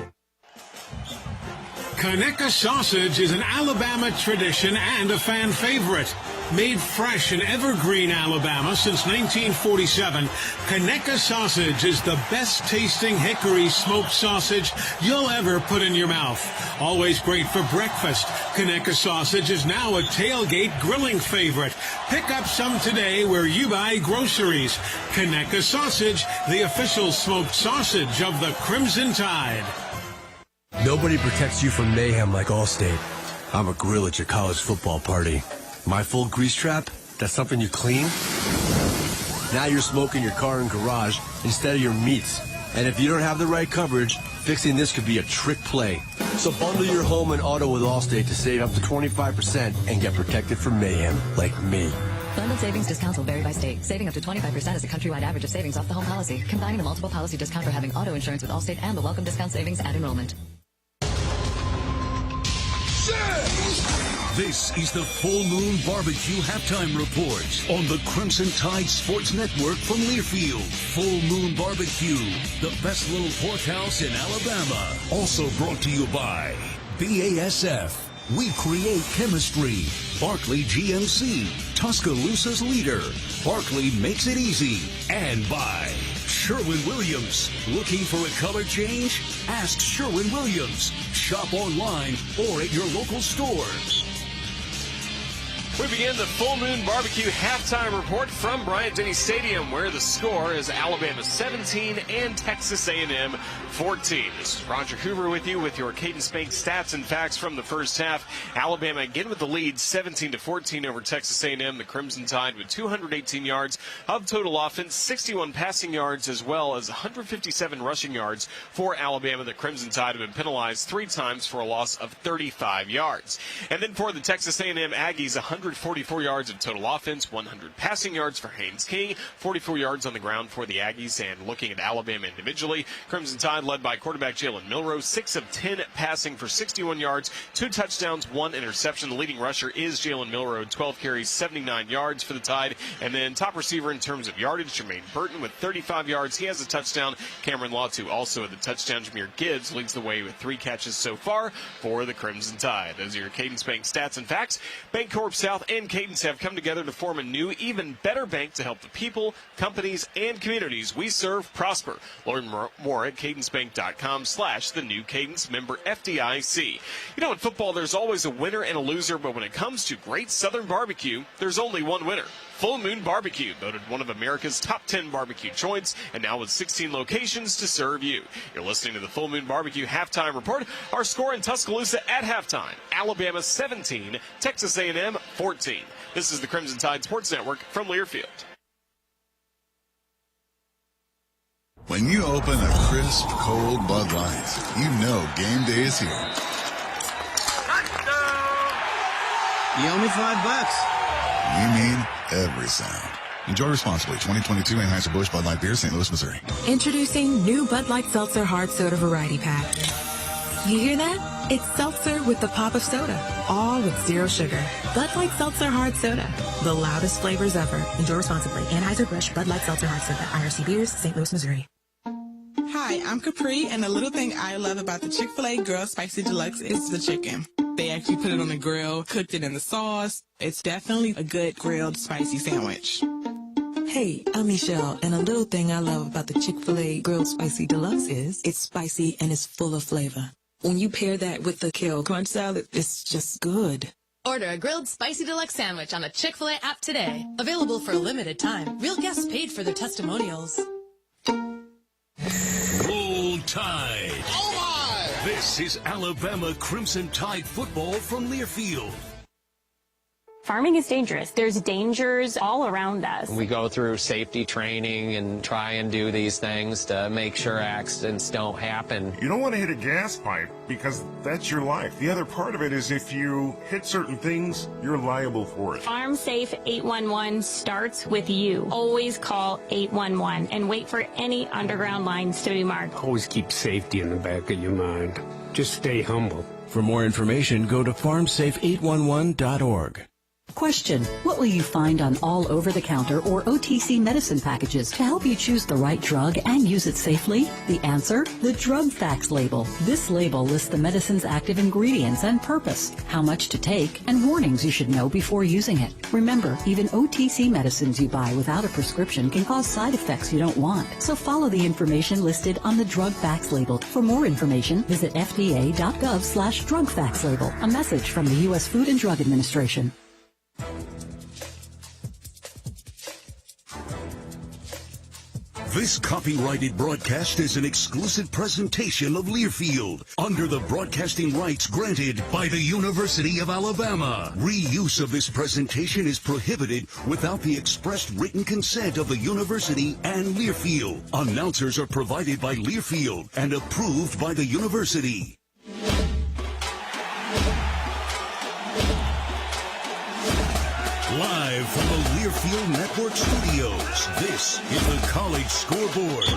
Conecuh sausage is an Alabama tradition and a fan favorite. Made fresh in Evergreen, Alabama since 1947, Conecuh sausage is the best tasting hickory smoked sausage you'll ever put in your mouth. Always great for breakfast, Conecuh sausage is now a tailgate grilling favorite. Pick up some today where you buy groceries. Conecuh sausage, the official smoked sausage of the Crimson Tide. Nobody protects you from mayhem like Allstate. I'm a grill at your college football party. My full grease trap, that's something you clean? Now you're smoking your car and garage instead of your meats. And if you don't have the right coverage, fixing this could be a trick play. So bundle your home and auto with Allstate to save up to 25% and get protected from mayhem like me. Bundled savings discounts will vary by state. Saving up to 25% is a countrywide average of savings off the home policy. Combining the multiple policy discount for having auto insurance with Allstate and the welcome discount savings at enrollment. This is the Full Moon Barbecue Halftime Report on the Crimson Tide Sports Network from Learfield. Full Moon Barbecue, the best little pork house in Alabama. Also brought to you by BASF. We create chemistry. Barkley GMC, Tuscaloosa's leader. Barkley makes it easy. And by Sherwin-Williams. Looking for a color change? Ask Sherwin-Williams. Shop online or at your local stores. We begin the Full Moon Barbecue halftime report from Bryant-Denny Stadium, where the score is Alabama 17 and Texas A&M 14. This is Roger Hoover with you with your Cadence Bank stats and facts from the first half. Alabama again with the lead, 17-14 over Texas A&M. The Crimson Tide with 218 yards of total offense, 61 passing yards, as well as 157 rushing yards for Alabama. The Crimson Tide have been penalized 3 times for a loss of 35 yards. And then for the Texas A&M Aggies, 144 yards of total offense, 100 passing yards for Haynes King, 44 yards on the ground for the Aggies. And looking at Alabama individually, Crimson Tide led by quarterback Jalen Milroe, 6 of 10 passing for 61 yards, 2 touchdowns, 1 interception. The leading rusher is Jalen Milroe, 12 carries, 79 yards for the Tide. And then top receiver in terms of yardage, Jermaine Burton with 35 yards. He has a touchdown. Cameron Latu also with a touchdown. Jamir Gibbs leads the way with 3 catches so far for the Crimson Tide. Those are your Cadence Bank stats and facts. Bancorp South and Cadence have come together to form a new, even better bank to help the people, companies, and communities we serve prosper. Learn more at cadencebank.com/the new Cadence, member FDIC. You know, in football, there's always a winner and a loser, but when it comes to great Southern barbecue, there's only one winner. Full Moon Barbecue, voted one of America's top 10 barbecue joints, and now with 16 locations to serve you. You're listening to the Full Moon Barbecue Halftime Report. Our score in Tuscaloosa at halftime: Alabama 17, Texas A&M 14. This is the Crimson Tide Sports Network from Learfield. When you open a crisp, cold Bud Light, you know game day is here. You owe me $5. You mean every sound. Enjoy responsibly. 2022 Anheuser-Busch Bud Light Beer, St. Louis, Missouri. Introducing new Bud Light Seltzer Hard Soda Variety Pack. You hear that? It's seltzer with the pop of soda, all with zero sugar. Bud Light Seltzer Hard Soda, the loudest flavors ever. Enjoy responsibly. Anheuser-Busch Bud Light Seltzer Hard Soda, IRC Beers, St. Louis, Missouri. Hi, I'm Capri, and the little thing I love about the Chick-fil-A Girl Spicy Deluxe is the chicken. They actually put it on the grill, cooked it in the sauce. It's definitely a good grilled spicy sandwich. Hey, I'm Michelle, and a little thing I love about the Chick-fil-A Grilled Spicy Deluxe is it's spicy and it's full of flavor. When you pair that with the Kale Crunch Salad, it's just good. Order a grilled spicy deluxe sandwich on the Chick-fil-A app today. Available for a limited time. Real guests paid for their testimonials. Roll Tide. Oh my! This is Alabama Crimson Tide football from Learfield. Farming is dangerous. There's dangers all around us. We go through safety training and try and do these things to make sure accidents don't happen. You don't want to hit a gas pipe because that's your life. The other part of it is if you hit certain things, you're liable for it. Farm Safe 811 starts with you. Always call 811 and wait for any underground lines to be marked. Always keep safety in the back of your mind. Just stay humble. For more information, go to farmsafe811.org. Question: what will you find on all over-the-counter or OTC medicine packages to help you choose the right drug and use it safely? The answer: the drug facts label. This label lists the medicine's active ingredients and purpose, how much to take, and warnings you should know before using it. Remember, even OTC medicines you buy without a prescription can cause side effects you don't want. So follow the information listed on the drug facts label. For more information, visit fda.gov/drug facts label. A message from the U.S. Food and Drug Administration. This copyrighted broadcast is an exclusive presentation of Learfield under the broadcasting rights granted by the University of Alabama. Reuse of this presentation is prohibited without the expressed written consent of the university and Learfield. Announcers are provided by Learfield and approved by the university. Live from the Learfield Network Studios, this is the College Scoreboard.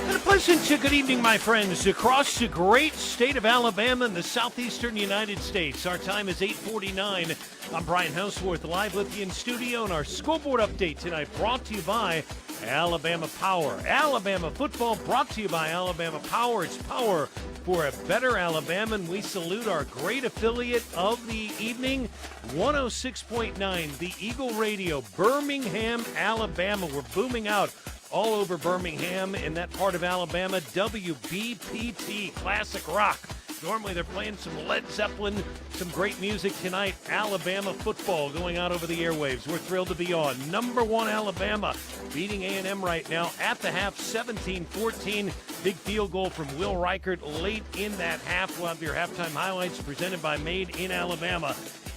And a pleasant good evening, my friends, across the great state of Alabama and the southeastern United States. Our time is 8:49. I'm Brian Houseworth, live with you in studio, and our scoreboard update tonight brought to you by Alabama Power. Alabama football brought to you by Alabama Power. It's power for a better Alabama, and we salute our great affiliate of the evening, 106.9, the Eagle Radio, Birmingham, Alabama. We're booming out all over Birmingham and that part of Alabama. WBPT, classic rock. Normally they're playing some Led Zeppelin, some great music tonight. Alabama football going out over the airwaves. We're thrilled to be on. Number one Alabama beating A&M right now at the half, 17-14. Big field goal from Will Reichert late in that half. We'll have your halftime highlights presented by Made in Alabama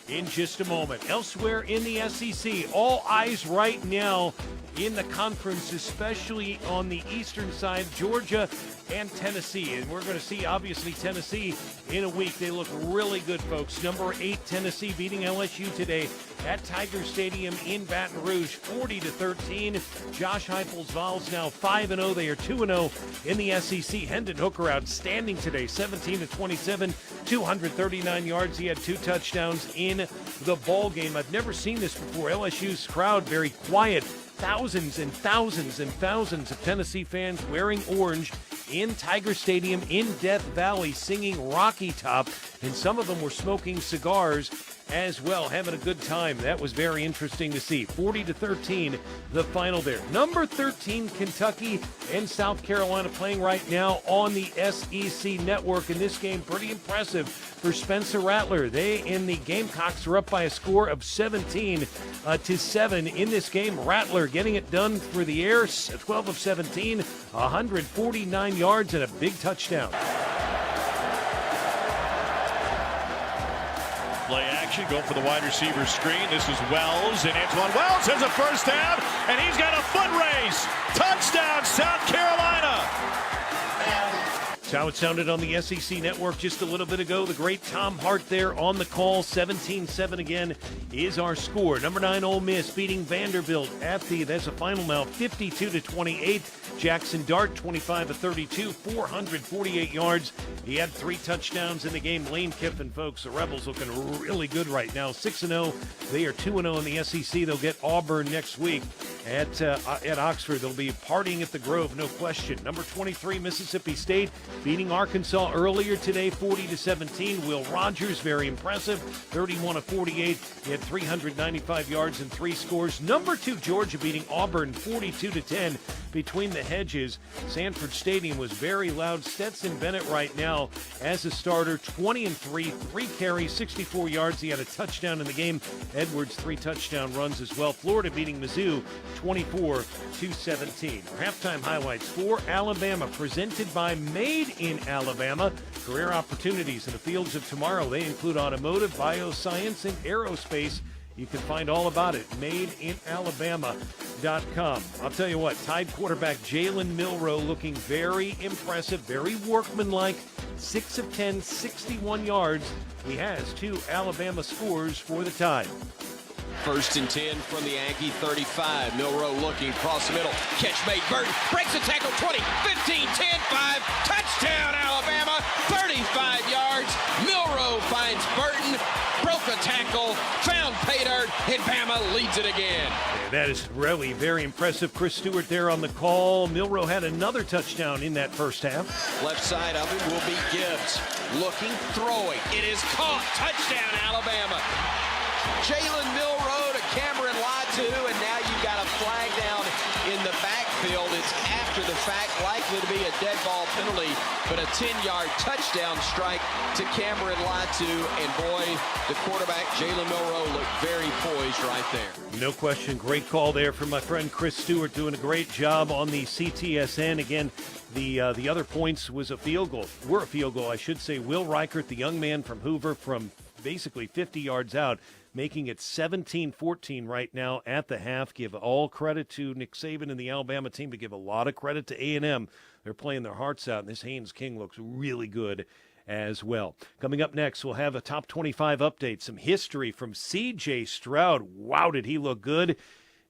in just a moment. Elsewhere in the SEC, all eyes right now in the conference, especially on the eastern side, Georgia and Tennessee. And we're going to see, obviously, Tennessee in a week. They look really good, folks. Number 8, Tennessee beating LSU today at Tiger Stadium in Baton Rouge, 40-13. Josh Heupel's Vols now 5-0. They are 2-0 in the SEC. Hendon Hooker outstanding today, 17-27, 239 yards. He had 2 touchdowns in the ball game. I've never seen this before. LSU's crowd very quiet. Thousands and thousands and thousands of Tennessee fans wearing orange in Tiger Stadium in Death Valley singing Rocky Top, and some of them were smoking cigars as well, having a good time. That was very interesting to see. 40-13, the final there. Number 13, Kentucky and South Carolina playing right now on the SEC Network. In this game, pretty impressive for Spencer Rattler. They and the Gamecocks are up by a score of 17-7 in this game. Rattler getting it done for the air, 12 of 17, 149 yards and a big touchdown. Play action, go for the wide receiver screen. This is Wells, and Antoine Wells has a first down, and he's got a foot race. Touchdown, South Carolina. That's how it sounded on the SEC Network just a little bit ago. The great Tom Hart there on the call. 17-7 again is our score. Number 9, Ole Miss beating Vanderbilt that's a final now, 52-28. Jackson Dart, 25 of 32, 448 yards. He had 3 touchdowns in the game. Lane Kiffin, folks, the Rebels looking really good right now. 6-0. They are 2-0 in the SEC. They'll get Auburn next week at Oxford. They'll be partying at the Grove, no question. Number 23, Mississippi State beating Arkansas earlier today, 40-17. Will Rogers, very impressive, 31 of 48. He had 395 yards and 3 scores. Number 2, Georgia beating Auburn, 42-10. Between the hedges, Sanford Stadium was very loud. Stetson Bennett right now as a starter, 20-3, 3 carries, 64 yards. He had a touchdown in the game. Edwards, 3 touchdown runs as well. Florida beating Mizzou, 24-17. Our halftime highlights for Alabama, presented by Made in Alabama. Career opportunities in the fields of tomorrow. They include automotive, bioscience, and aerospace. You can find all about it, madeinalabama.com. I'll tell you what, Tide quarterback Jalen Milroe looking very impressive, very workmanlike, 6 of 10, 61 yards. He has 2 Alabama scores for the Tide. 1st and 10 from the Yankee 35. Milroe looking across the middle. Catch made. Burton breaks the tackle. 20, 15, 10, 5. Touchdown, Alabama. 35 yards. Milroe finds Burton. Broke a tackle. Found pay dirt. And Bama leads it again. Yeah, that is really very impressive. Chris Stewart there on the call. Milroe had another touchdown in that first half. Left side of it will be Gibbs. Looking, throwing. It is caught. Touchdown, Alabama. Jalen Milroe to Cameron Latu, and now you've got a flag down in the backfield. It's after the fact, likely to be a dead ball penalty, but a 10-yard touchdown strike to Cameron Latu, and boy, the quarterback, Jalen Milroe, looked very poised right there. No question, great call there from my friend Chris Stewart, doing a great job on the CTSN. Again, the other points was a field goal. Were a field goal, I should say. Will Reichert, the young man from Hoover, from basically 50 yards out, making it 17-14 right now at the half. Give all credit to Nick Saban and the Alabama team, but give a lot of credit to A&M. They're playing their hearts out, and this Haynes King looks really good as well. Coming up next, we'll have a top 25 update, some history from C.J. Stroud. Wow, did he look good.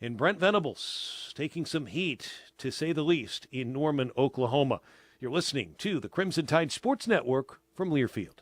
And Brent Venables taking some heat, to say the least, in Norman, Oklahoma. You're listening to the Crimson Tide Sports Network from Learfield.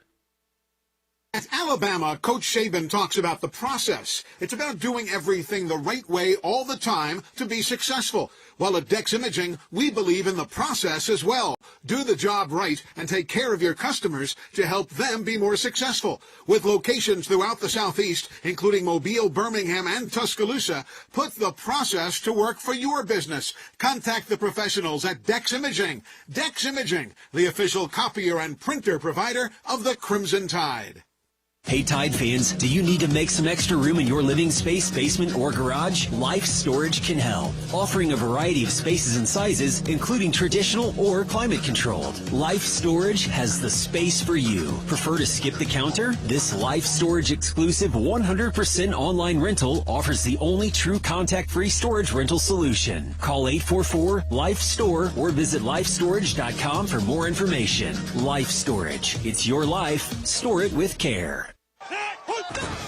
At Alabama, Coach Saban talks about the process. It's about doing everything the right way all the time to be successful. While at Dex Imaging, we believe in the process as well. Do the job right and take care of your customers to help them be more successful. With locations throughout the Southeast, including Mobile, Birmingham, and Tuscaloosa, put the process to work for your business. Contact the professionals at Dex Imaging. Dex Imaging, the official copier and printer provider of the Crimson Tide. Hey Tide fans, do you need to make some extra room in your living space, basement, or garage? Life Storage can help, offering a variety of spaces and sizes, including traditional or climate controlled. Life Storage has the space for you. Prefer to skip the counter? This Life Storage exclusive 100% online rental offers the only true contact-free storage rental solution. Call 844-LIFE-STORE or visit lifestorage.com for more information. Life Storage. It's your life. Store it with care.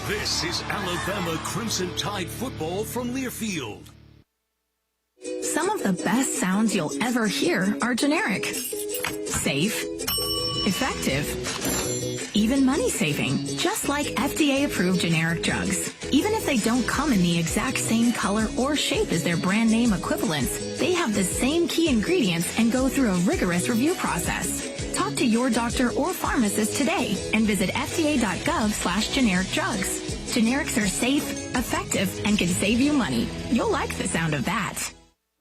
This is Alabama Crimson Tide football from Learfield. Some of the best sounds you'll ever hear are generic, safe, effective, even money-saving, just like FDA-approved generic drugs. Even if they don't come in the exact same color or shape as their brand name equivalents, they have the same key ingredients and go through a rigorous review process. Talk to your doctor or pharmacist today and visit fda.gov/generic drugs. Generics are safe, effective, and can save you money. You'll like the sound of that.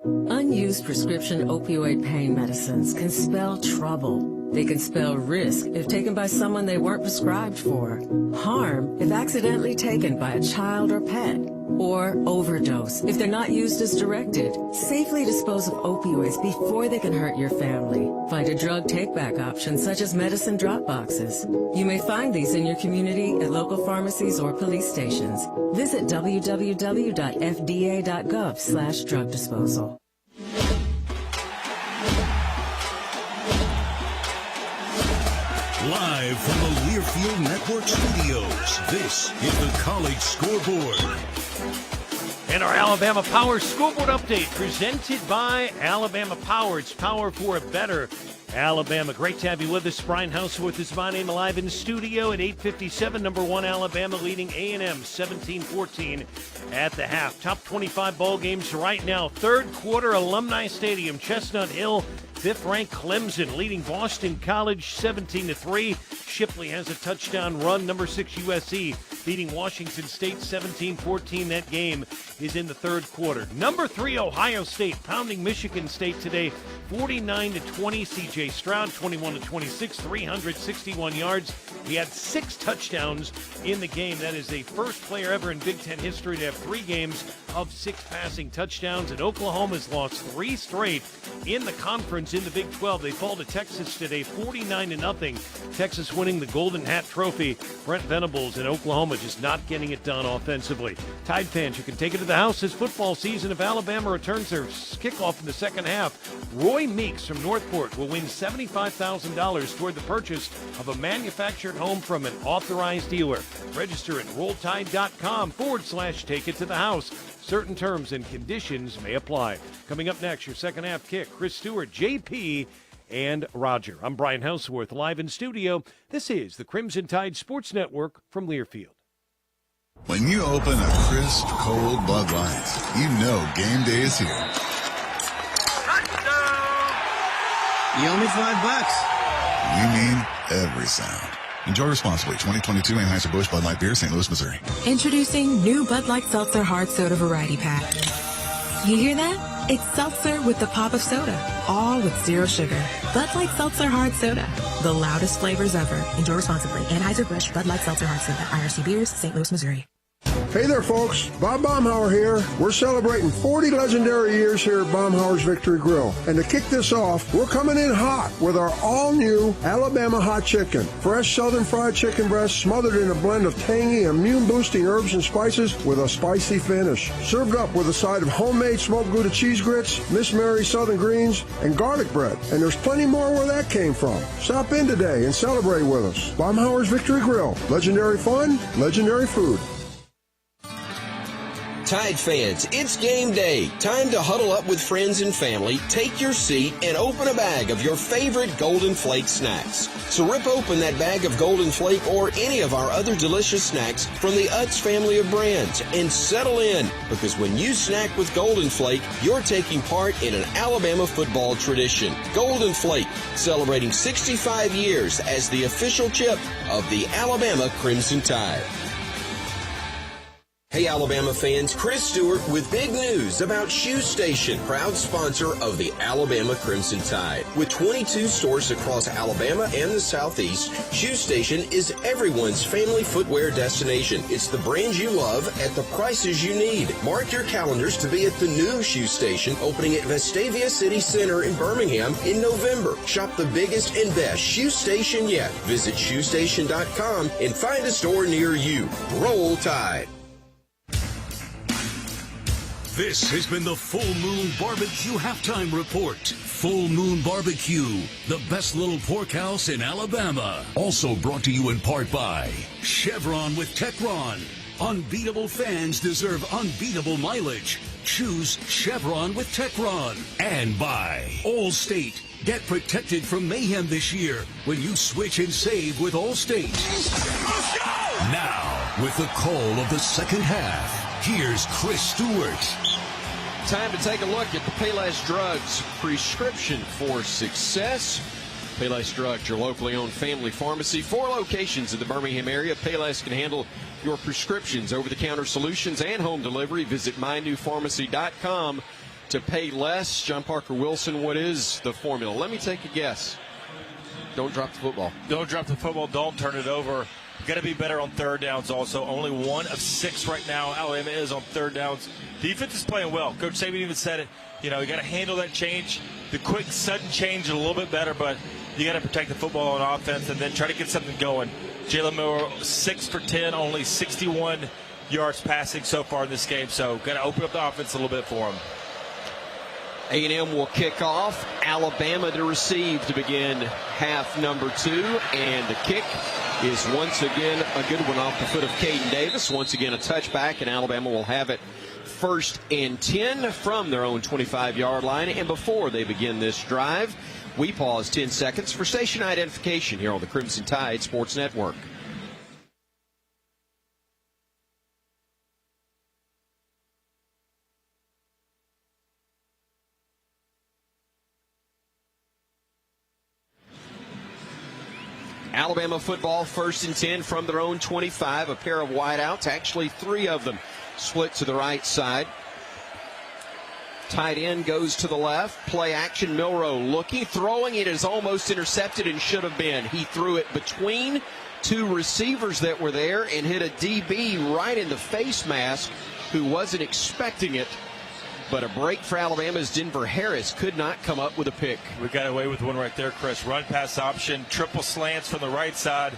Unused prescription opioid pain medicines can spell trouble. They can spell risk if taken by someone they weren't prescribed for, harm if accidentally taken by a child or pet, or overdose if they're not used as directed. Safely dispose of opioids before they can hurt your family. Find a drug take-back option such as medicine drop boxes. You may find these in your community at local pharmacies or police stations. Visit www.fda.gov/drug disposal. Live from the Learfield Network studios, this is the College Scoreboard. And our Alabama Power Scoreboard Update presented by Alabama Power. It's power for a better Alabama. Great to have you with us. Brian Houseworth is my name, live in studio at 8:57. Number 1 Alabama leading A&M 17-14 at the half. Top 25 ball games right now. Third quarter, Alumni Stadium, Chestnut Hill. 5th-ranked Clemson leading Boston College 17-3. Shipley has a touchdown run. Number 6 USC beating Washington State 17-14. That game is in the third quarter. Number 3 Ohio State pounding Michigan State today 49-20. C.J. Stroud 21-26, 361 yards. He had 6 touchdowns in the game. That is the first player ever in Big Ten history to have 3 games of 6 passing touchdowns. And Oklahoma's lost 3 straight in the conference in the Big 12. They fall to Texas today 49-0. Texas winning the Golden Hat Trophy. Brent Venables in Oklahoma just not getting it done offensively. Tide fans, you can take it to the house this football season if Alabama returns their kickoff in the second half. Roy Meeks from Northport will win $75,000 toward the purchase of a manufactured home from an authorized dealer. Register at rolltide.com/take it to the house. Certain terms and conditions may apply. Coming up next, your second half kick, Chris Stewart, JP, and Roger. I'm Brian Houseworth, live in studio. This is the Crimson Tide Sports Network from Learfield. When you open a crisp, cold Bud Light, you know game day is here. You owe me $5. You mean every sound. Enjoy responsibly. 2022 Anheuser-Busch Bud Light Beer, St. Louis, Missouri. Introducing new Bud Light Seltzer Hard Soda Variety Pack. You hear that? It's seltzer with the pop of soda, all with 0 sugar. Bud Light Seltzer Hard Soda, the loudest flavors ever. Enjoy responsibly. Anheuser-Busch Bud Light Seltzer Hard Soda, IRC Beers, St. Louis, Missouri. Hey there, folks. Bob Baumhauer here. We're celebrating 40 legendary years here at Baumhauer's Victory Grill. And to kick this off, we're coming in hot with our all-new Alabama Hot Chicken. Fresh southern fried chicken breast smothered in a blend of tangy, immune-boosting herbs and spices with a spicy finish. Served up with a side of homemade smoked Gouda cheese grits, Miss Mary southern greens, and garlic bread. And there's plenty more where that came from. Stop in today and celebrate with us. Baumhauer's Victory Grill. Legendary fun, legendary food. Tide fans, it's game day. Time to huddle up with friends and family, take your seat, and open a bag of your favorite Golden Flake snacks. So rip open that bag of Golden Flake or any of our other delicious snacks from the Utz family of brands and settle in, because when you snack with Golden Flake, you're taking part in an Alabama football tradition. Golden Flake, celebrating 65 years as the official chip of the Alabama Crimson Tide. Hey Alabama fans, Chris Stewart with big news about Shoe Station, proud sponsor of the Alabama Crimson Tide. With 22 stores across Alabama and the Southeast, Shoe Station is everyone's family footwear destination. It's the brands you love at the prices you need. Mark your calendars to be at the new Shoe Station opening at Vestavia City Center in Birmingham in November. Shop the biggest and best Shoe Station yet. Visit shoestation.com and find a store near you. Roll Tide. This has been the Full Moon Barbecue Halftime Report. Full Moon Barbecue, the best little pork house in Alabama. Also brought to you in part by Chevron with Techron. Unbeatable fans deserve unbeatable mileage. Choose Chevron with Techron. And by Allstate. Get protected from mayhem this year when you switch and save with Allstate. Now, with the call of the second half, here's Chris Stewart. Time to take a look at the Payless Drugs prescription for success. Payless Drugs, your locally owned family pharmacy. 4 locations in the Birmingham area. Payless can handle your prescriptions, over-the-counter solutions, and home delivery. Visit mynewpharmacy.com to pay less. John Parker Wilson, what is the formula? Let me take a guess. Don't drop the football. Don't drop the football. Don't turn it over. Got to be better on third downs also. Only 1 of 6 right now. Alabama is on third downs. Defense is playing well. Coach Saban even said it. You know, you got to handle that change, the quick, sudden change a little bit better, but you got to protect the football on offense and then try to get something going. Jalen Miller, 6 for 10, only 61 yards passing so far in this game, so got to open up the offense a little bit for him. A&M will kick off. Alabama to receive to begin half number 2. And the kick is once again a good one off the foot of Caden Davis. Once again a touchback, and Alabama will have it 1st and 10 from their own 25-yard line. And before they begin this drive, we pause 10 seconds for station identification here on the Crimson Tide Sports Network. Alabama football 1st and 10 from their own 25. A pair of wideouts, actually 3 of them split to the right side. Tight end goes to the left. Play action, Milroe looking, throwing. It is almost intercepted and should have been. He threw it between 2 receivers that were there and hit a DB right in the face mask who wasn't expecting it. But a break for Alabama's Denver Harris could not come up with a pick. We got away with one right there, Chris. Run pass option, triple slants from the right side.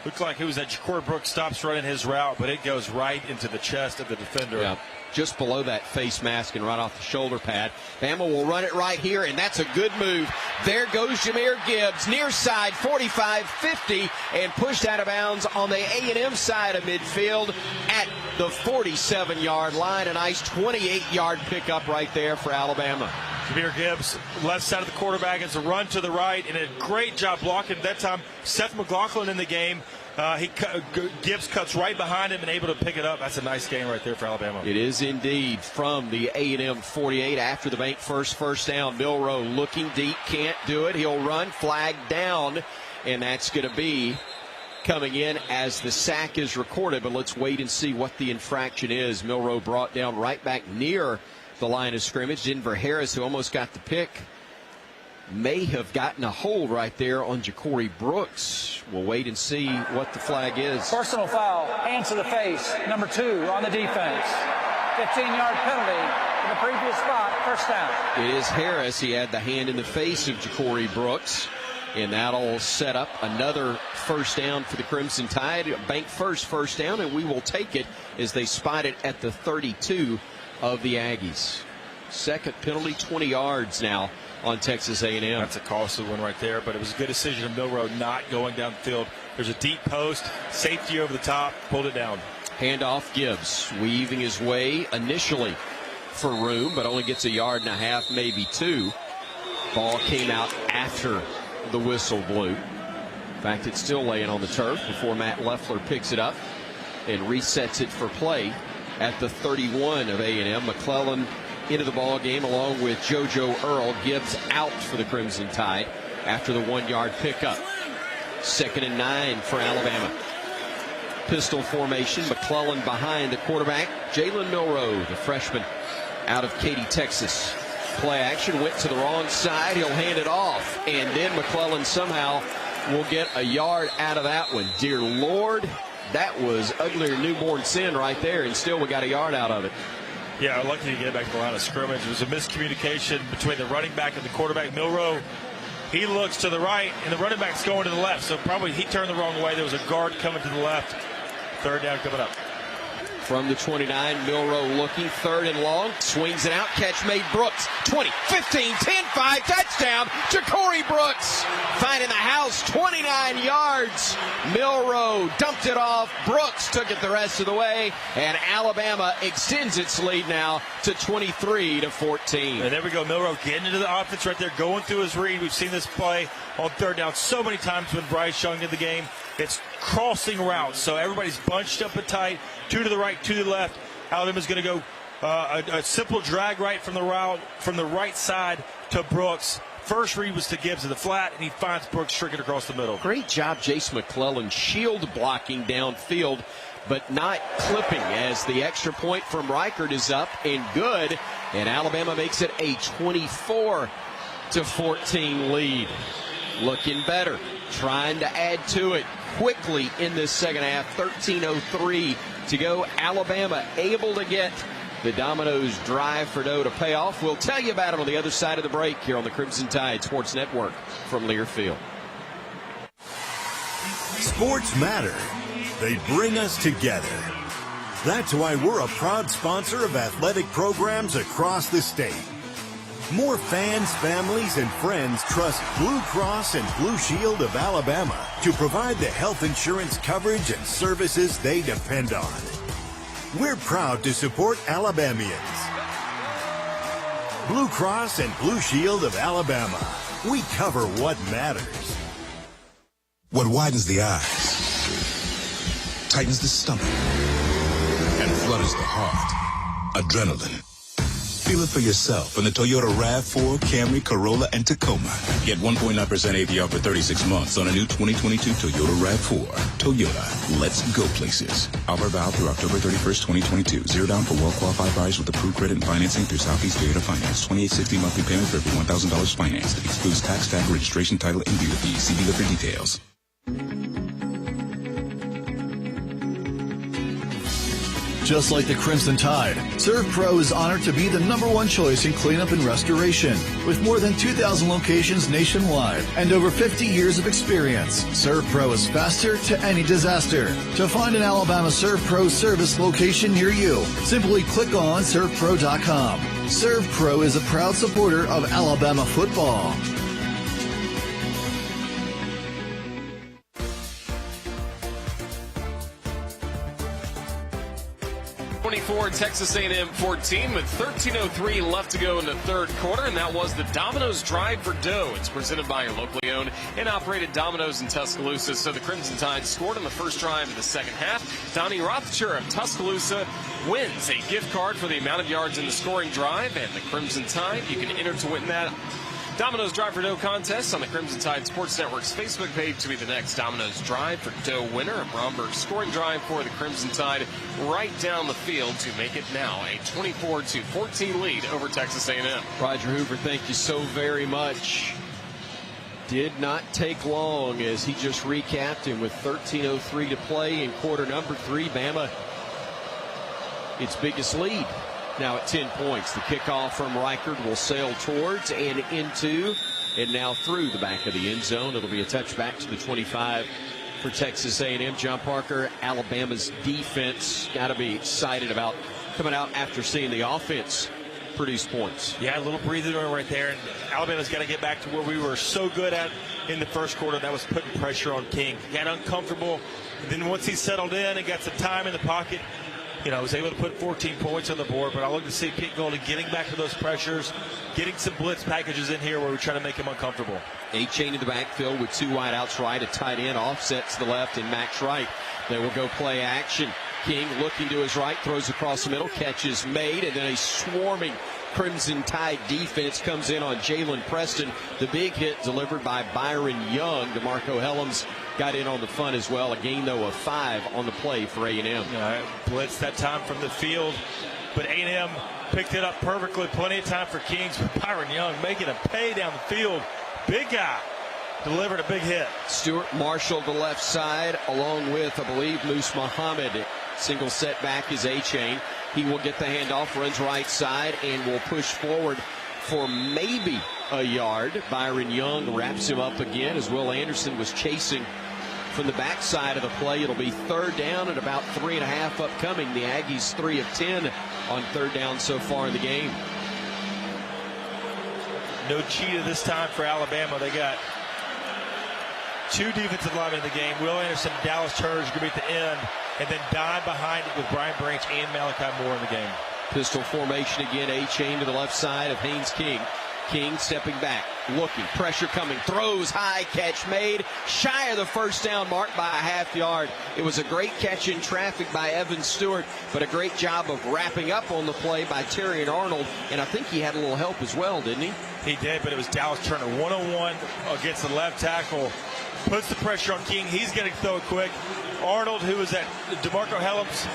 Looked like it was that Ja'Cory Brooks stops running his route, but it goes right into the chest of the defender. Yeah, just below that face mask and right off the shoulder pad. Bama will run it right here, and that's a good move. There goes Jamir Gibbs, near side, 45-50, and pushed out of bounds on the A&M side of midfield at the 47-yard line. A nice 28-yard pickup right there for Alabama. Jamir Gibbs, left side of the quarterback. It's a run to the right, and a great job blocking. That time, Seth McLaughlin in the game. Gibbs cuts right behind him and able to pick it up. That's a nice game right there for Alabama. It is indeed from the A&M 48 after the bank first down. Milroe looking deep, can't do it. He'll run, flag down, and that's going to be coming in as the sack is recorded. But let's wait and see what the infraction is. Milroe brought down right back near the line of scrimmage. Denver Harris, who almost got the pick, may have gotten a hold right there on Ja'Cory Brooks. We'll wait and see what the flag is. Personal foul, hands to the face, number 2 on the defense. 15-yard penalty in the previous spot, 1st down. It is Harris. He had the hand in the face of Ja'Cory Brooks, and that'll set up another 1st down for the Crimson Tide. Bank first down, and we will take it as they spot it at the 32 of the Aggies. Second penalty, 20 yards now on Texas A&M. That's a costly one right there, but it was a good decision of Milroe not going downfield. There's a deep post, safety over the top, pulled it down. Handoff, Gibbs weaving his way initially for room, but only gets a yard and a half, maybe 2. Ball came out after the whistle blew. In fact, it's still laying on the turf before Matt Leffler picks it up and resets it for play at the 31 of A&M. McClellan into the ball game along with JoJo Earl. Gibbs out for the Crimson Tide after the 1-yard pickup. 2nd and 9 for Alabama. Pistol formation. McClellan behind the quarterback. Jalen Milroe, the freshman out of Katy, Texas. Play action, went to the wrong side. He'll hand it off, and then McClellan somehow will get a yard out of that one. Dear Lord, that was uglier newborn sin right there, and still we got a yard out of it. Yeah, lucky to get back to the line of scrimmage. It was a miscommunication between the running back and the quarterback. Milroe, he looks to the right, and the running back's going to the left, so probably he turned the wrong way. There was a guard coming to the left. 3rd down coming up. From the 29, Milroe looking, 3rd and long, swings it out, catch made. Brooks, 20, 15, 10, 5, touchdown, Ja'Cory Brooks finding the house, 29 yards. Milroe dumped it off, Brooks took it the rest of the way, and Alabama extends its lead now to 23-14. And there we go, Milroe getting into the offense right there, going through his read. We've seen this play on 3rd down so many times when Bryce Young in the game. It's crossing routes, so everybody's bunched up and tight, 2 to the right, 2 to the left. Alabama's going to go a simple drag right from the route from the right side to Brooks. First read was to Gibbs in the flat, and he finds Brooks streaking across the middle. Great job, Jace McClellan, shield blocking downfield, but not clipping, as the extra point from Reichert is up and good, and Alabama makes it a 24-14 lead. Looking better, trying to add to it quickly in this second half. 13:03 to go. Alabama able to get the Domino's drive for dough to pay off. We'll tell you about it on the other side of the break here on the Crimson Tide Sports Network from Learfield. Sports matter. They bring us together. That's why we're a proud sponsor of athletic programs across the state. More fans, families, and friends trust Blue Cross and Blue Shield of Alabama to provide the health insurance coverage and services they depend on. We're proud to support Alabamians. Blue Cross and Blue Shield of Alabama. We cover what matters. What widens the eyes, tightens the stomach, and flutters the heart. Adrenaline. Feel it for yourself in the Toyota RAV4, Camry, Corolla, and Tacoma. Get 1.9% APR for 36 months on a new 2022 Toyota RAV4. Toyota, let's go places. Offer valid through October 31st, 2022. Zero down for well-qualified buyers with approved credit and financing through Southeast Toyota Finance. $28.60 monthly payment for every $1,000 financed. Excludes tax, tag, registration, title, and dealer fees. See dealer for details. Just like the Crimson Tide, Serve Pro is honored to be the #1 choice in cleanup and restoration. With more than 2,000 locations nationwide and over 50 years of experience, Serve Pro is faster to any disaster. To find an Alabama Serve Pro service location near you, simply click on ServePro.com. Serve Pro is a proud supporter of Alabama football. 24, Texas A&M 14 with 13:03 left to go in the third quarter, and that was the Domino's Drive for Dough. It's presented by your locally owned and operated Domino's in Tuscaloosa. So the Crimson Tide scored on the first drive of the second half. Donnie Rothschild of Tuscaloosa wins a gift card for the amount of yards in the scoring drive, and the Crimson Tide, you can enter to win that Domino's Drive for Dough contest on the Crimson Tide Sports Network's Facebook page to be the next Domino's Drive for Dough winner. A Bromberg scoring drive for the Crimson Tide right down the field to make it now a 24-14 lead over Texas A&M. Roger Hoover, thank you so very much. Did not take long as he just recapped him with 13:03 to play in quarter number 3. Bama, its biggest lead. Now at 10 points. The kickoff from Reichert will sail towards and into and now through the back of the end zone. It'll be a touchback to the 25 for Texas A&M. John Parker, Alabama's defense, got to be excited about coming out after seeing the offense produce points. Yeah, a little breathing room right there. And Alabama's got to get back to where we were so good at in the first quarter. That was putting pressure on King. He got uncomfortable. And then once he settled in and got some time in the pocket, was able to put 14 points on the board. But I look to see Pete Golding getting back to those pressures, getting some blitz packages in here where we're trying to make him uncomfortable. A-chain in the backfield with two wideouts right, a tight end offset to the left, and Max Wright. They will go play action. King looking to his right, throws across the middle, catch is made, and then a swarming Crimson Tide defense comes in on Jalen Preston. The big hit delivered by Byron Young. DeMarco Helms got in on the fun as well. A gain, though, of 5 on the play for A&M. Blitz that time from the field, but A&M picked it up perfectly. Plenty of time for Kings, but Byron Young making a pay down the field. Big guy delivered a big hit. Stewart marshaled the left side along with, I believe, Moose Muhammad. Single setback is A-chain. He will get the handoff, runs right side, and will push forward for maybe a yard. Byron Young wraps him up again as Will Anderson was chasing from the backside of the play. It'll be third down and about 3.5 upcoming. The Aggies 3 of 10 on third down so far in the game. No cheetah this time for Alabama. They got 2 defensive linemen in the game. Will Anderson, Dallas Turner's going to be at the end, and then dive behind it with Brian Branch and Malachi Moore in the game. Pistol formation again. A-chain to the left side of Haynes King. King stepping back, looking, pressure coming, throws high, catch made, shy of the first down mark by a half yard. It was a great catch in traffic by Evan Stewart, but a great job of wrapping up on the play by Terry and Arnold, and I think he had a little help as well, didn't he? He did, but it was Dallas Turner, 1-on-1 against the left tackle, puts the pressure on King. He's going to throw it quick. Arnold, who was at DeMarco Helms,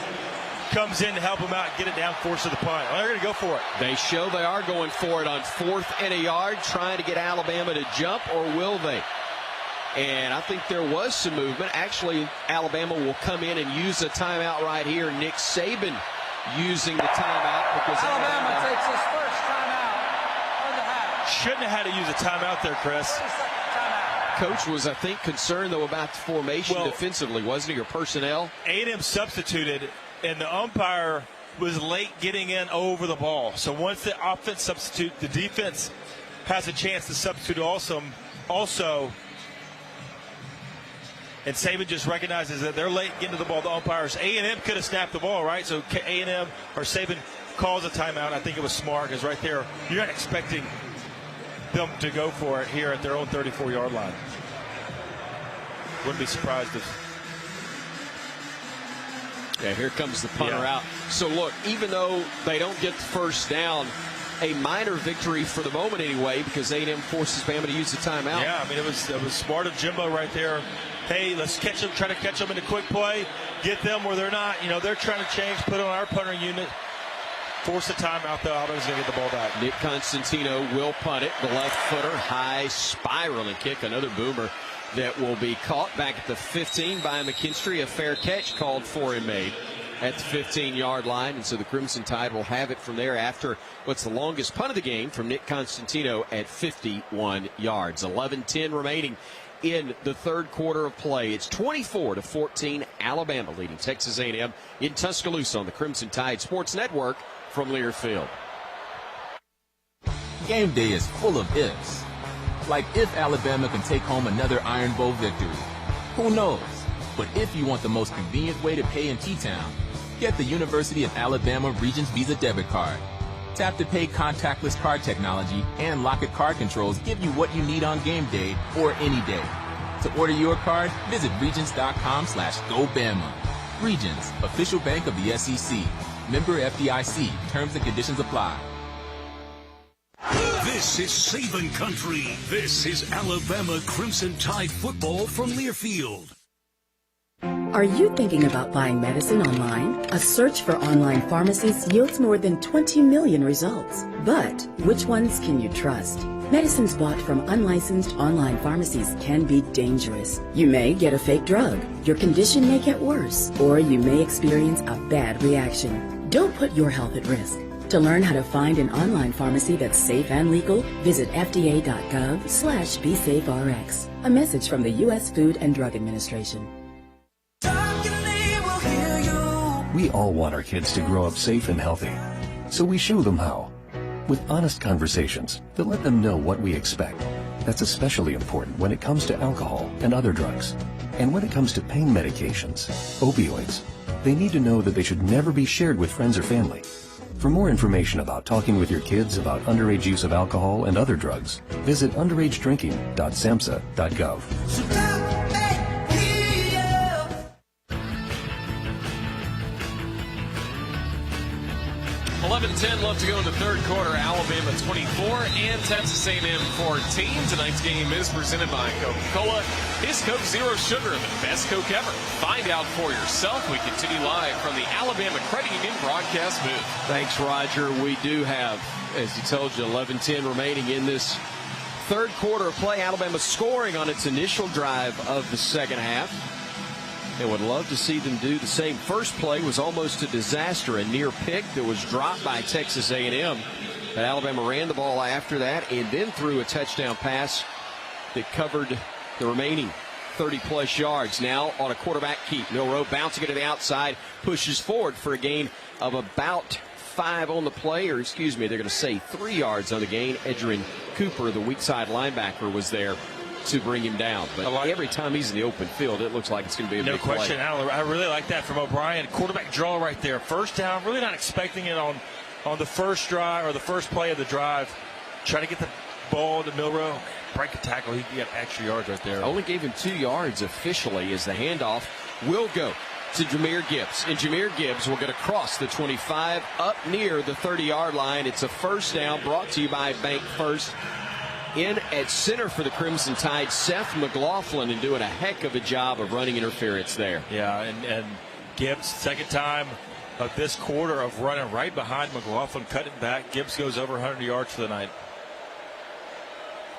comes in to help him out, get it down, force of the punt. Well, they're going to go for it. They show they are going for it on 4th and a yard, trying to get Alabama to jump, or will they? And I think there was some movement. Actually, Alabama will come in and use a timeout right here. Nick Saban using the timeout because Alabama takes his first timeout of the half. Shouldn't have had to use a timeout there, Chris. Coach was, I think, concerned, though, about the formation defensively, wasn't he, or personnel? A&M substituted, and the umpire was late getting in over the ball. So once the offense substitute, the defense has a chance to substitute also. And Saban just recognizes that they're late getting to the ball. The umpires, A&M could have snapped the ball, right? So A&M or Saban calls a timeout. I think it was smart, because right there, you're not expecting them to go for it here at their own 34-yard line. Wouldn't be surprised if. Yeah, here comes the punter out. So, look, even though they don't get the first down, a minor victory for the moment anyway, because A&M forces Bama to use the timeout. Yeah, I mean, it was smart of Jimbo right there. Hey, let's catch them, try to catch them in a quick play, get them where they're not. You know, they're trying to change, put on our punter unit, force the timeout, though. Auburn's going to get the ball back. Nick Constantino will punt it. The left footer, high spiraling kick, another boomer that will be caught back at the 15 by McKinstry. A fair catch called for and made at the 15-yard line. And so the Crimson Tide will have it from there after what's the longest punt of the game from Nick Constantino at 51 yards. 11-10 remaining in the third quarter of play. It's 24-14, Alabama leading Texas A&M in Tuscaloosa on the Crimson Tide Sports Network from Learfield. Game day is full of ifs. Like if Alabama can take home another Iron Bowl victory. Who knows? But if you want the most convenient way to pay in T-Town, get the University of Alabama Regents Visa debit card. Tap to pay contactless card technology and Lock-It card controls give you what you need on game day or any day. To order your card, visit Regents.com/GoBama. Regents, official bank of the SEC. Member FDIC. Terms and conditions apply. This is Saban Country. This is Alabama Crimson Tide football from Learfield. Are you thinking about buying medicine online? A search for online pharmacies yields more than 20 million results. But which ones can you trust? Medicines bought from unlicensed online pharmacies can be dangerous. You may get a fake drug, your condition may get worse, or you may experience a bad reaction. Don't put your health at risk. To learn how to find an online pharmacy that's safe and legal, visit fda.gov/BeSafeRx. A message from the U.S. Food and Drug Administration. We all want our kids to grow up safe and healthy, so we show them how. With honest conversations that let them know what we expect. That's especially important when it comes to alcohol and other drugs. And when it comes to pain medications, opioids, they need to know that they should never be shared with friends or family. For more information about talking with your kids about underage use of alcohol and other drugs, visit underagedrinking.samhsa.gov. 11-10 left to go in the third quarter. Alabama 24 and Texas A&M 14. Tonight's game is presented by Coca-Cola. Is Coke Zero Sugar the best Coke ever? Find out for yourself. We continue live from the Alabama Credit Union broadcast booth. Thanks, Roger. We do have, as he told you, 11-10 remaining in this third quarter of play. Alabama scoring on its initial drive of the second half. And would love to see them do the same. First play was almost a disaster, a near pick that was dropped by Texas A&M. But Alabama ran the ball after that and then threw a touchdown pass that covered the remaining 30-plus yards. Now on a quarterback keep. Milroe bouncing it to the outside, pushes forward for a gain of about 5 on the play, or excuse me, they're going to say 3 yards on the gain. Edgerrin Cooper, the weak side linebacker, was there to bring him down. But every time he's in the open field, it looks like it's going to be a big play. No question, Alan. I really like that from O'Brien. Quarterback draw right there. First down, really not expecting it on the first drive or the first play of the drive. Try to get the ball to Milrow. Break a tackle. He got extra yards right there. Only gave him 2 yards officially as the handoff will go to Jamir Gibbs. And Jamir Gibbs will get across the 25 up near the 30-yard line. It's a first down brought to you by Bank First. In at center for the Crimson Tide, Seth McLaughlin, and doing a heck of a job of running interference there. Yeah, and Gibbs, second time of this quarter of running right behind McLaughlin, cutting back. Gibbs goes over 100 yards for the night.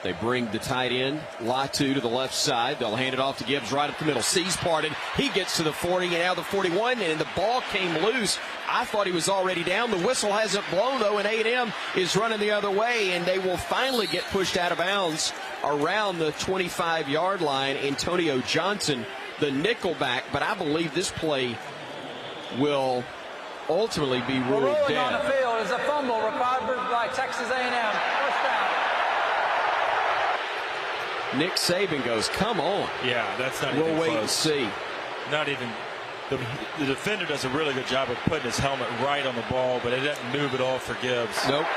They bring the tight end, Latu, to the left side. They'll hand it off to Gibbs right up the middle. Sees parted. He gets to the 40 and now the 41, and the ball came loose. I thought he was already down. The whistle hasn't blown, though, and A&M is running the other way, and they will finally get pushed out of bounds around the 25-yard line. Antonio Johnson, the nickelback, but I believe this play will ultimately be ruled rolling dead. on the field is a fumble recovered by Texas A&M. First down. Nick Saban goes, come on. Yeah, that's not we'll even wait close. and see. Not even. The defender does a really good job of putting his helmet right on the ball, but it doesn't move at all for Gibbs. Nope.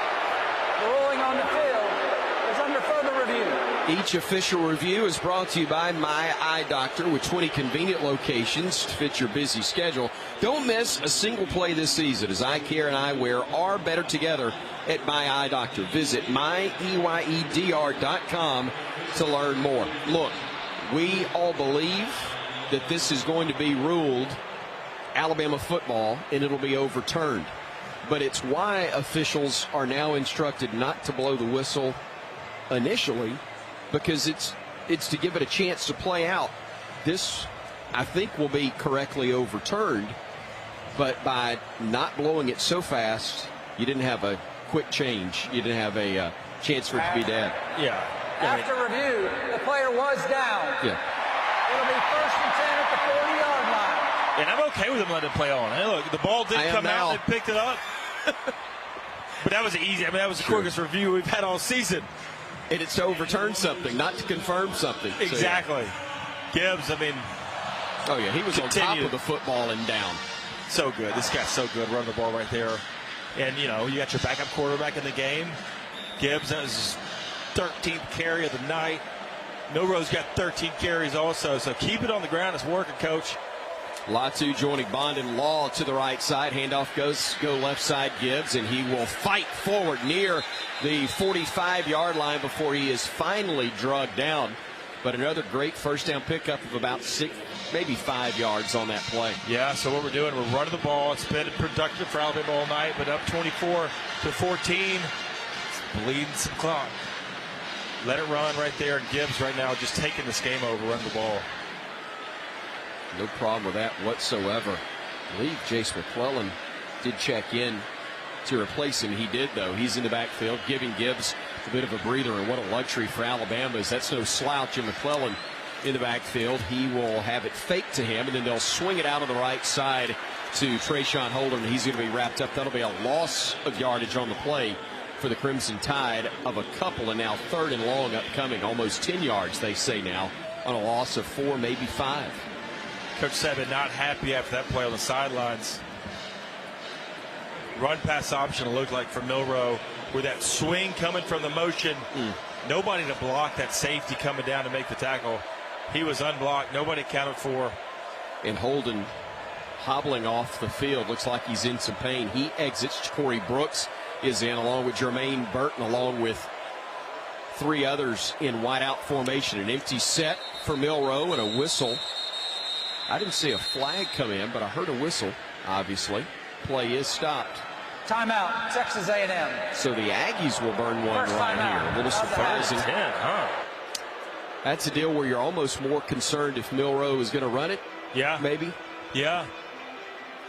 The ruling on the field is under further review. Each official review is brought to you by My Eye Doctor, with 20 convenient locations to fit your busy schedule. Don't miss a single play this season, as eye care and eyewear are better together at My Eye Doctor. Visit myeyedr.com to learn more. Look, we all believe that this is going to be ruled Alabama football and it'll be overturned. But it's why officials are now instructed not to blow the whistle initially, because it's to give it a chance to play out. This, I think, will be correctly overturned, but by not blowing it so fast, you didn't have a quick change. You didn't have a chance for it to be dead. Yeah. After review, the player was down. Yeah. It'll be 1st and 10 at the 40-yard line. And I'm okay with him letting it play on. Hey, look, the ball did come out and they picked it up. But that was easy. I mean, that was the quickest review we've had all season. And it's to overturn something, not to confirm something. Exactly. So, yeah. Gibbs, I mean. Oh, yeah, he was on top of the football and down. So good. This guy's so good running the ball right there. And, you know, you got your backup quarterback in the game. Gibbs, that was his 13th carry of the night. Milrow's got 13 carries also. So keep it on the ground. It's working, Coach. Latu joining Bond and Law to the right side. Handoff go left side Gibbs, and he will fight forward near the 45-yard line before he is finally drugged down. But another great first down pickup of about 6, maybe 5 yards on that play. Yeah, so what we're doing, we're running the ball. It's been productive for Alabama all night, but up 24-14. It's bleeding some clock. Let it run right there, and Gibbs right now just taking this game over, running the ball. No problem with that whatsoever. I believe Jace McClellan did check in to replace him. He did, though. He's in the backfield, giving Gibbs a bit of a breather, and what a luxury for Alabama is that's no slouch in McClellan in the backfield. He will have it faked to him, and then they'll swing it out on the right side to Trayshawn Holden. He's going to be wrapped up. That'll be a loss of yardage on the play for the Crimson Tide of a couple, and now 3rd and long upcoming. Almost 10 yards, they say now, on a loss of 4, maybe 5. Coach Saban not happy after that play on the sidelines. Run pass option looked like for Milrow with that swing coming from the motion. Nobody to block that safety coming down to make the tackle. He was unblocked. Nobody accounted for. And Holden hobbling off the field. Looks like he's in some pain. He exits. Corey Brooks is in along with Jermaine Burton, along with 3 others in wideout formation. An empty set for Milrow and a whistle. I didn't see a flag come in, but I heard a whistle, obviously. Play is stopped. Timeout, Texas A&M. So the Aggies will burn one right here. A little surprising. That's a deal where you're almost more concerned if Milrow is going to run it. Yeah. Maybe. Yeah.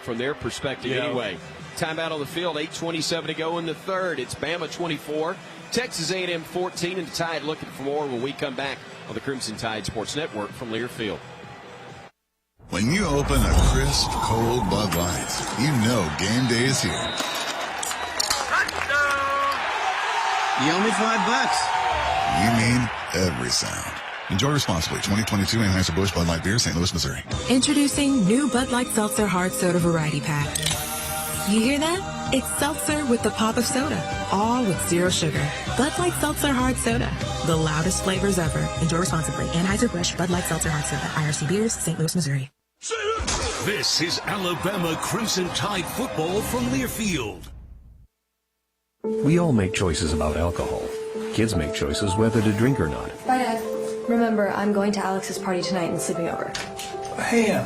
From their perspective, anyway. Timeout on the field, 8:27 to go in the 3rd. It's Bama 24, Texas A&M 14, and the Tide looking for more when we come back on the Crimson Tide Sports Network from Learfield. When you open a crisp, cold Bud Light, you know game day is here. You owe me $5. You mean every sound. Enjoy responsibly. 2022 Anheuser-Busch Bud Light Beer, St. Louis, Missouri. Introducing new Bud Light Seltzer Hard Soda Variety Pack. You hear that? It's seltzer with the pop of soda, all with zero sugar. Bud Light Seltzer Hard Soda, the loudest flavors ever. Enjoy responsibly. Anheuser-Busch Bud Light Seltzer Hard Soda, IRC Beers, St. Louis, Missouri. This is Alabama Crimson Tide football from Learfield. We all make choices about alcohol. Kids make choices whether to drink or not. Bye, Dad. Remember, I'm going to Alex's party tonight and sleeping over. Hey,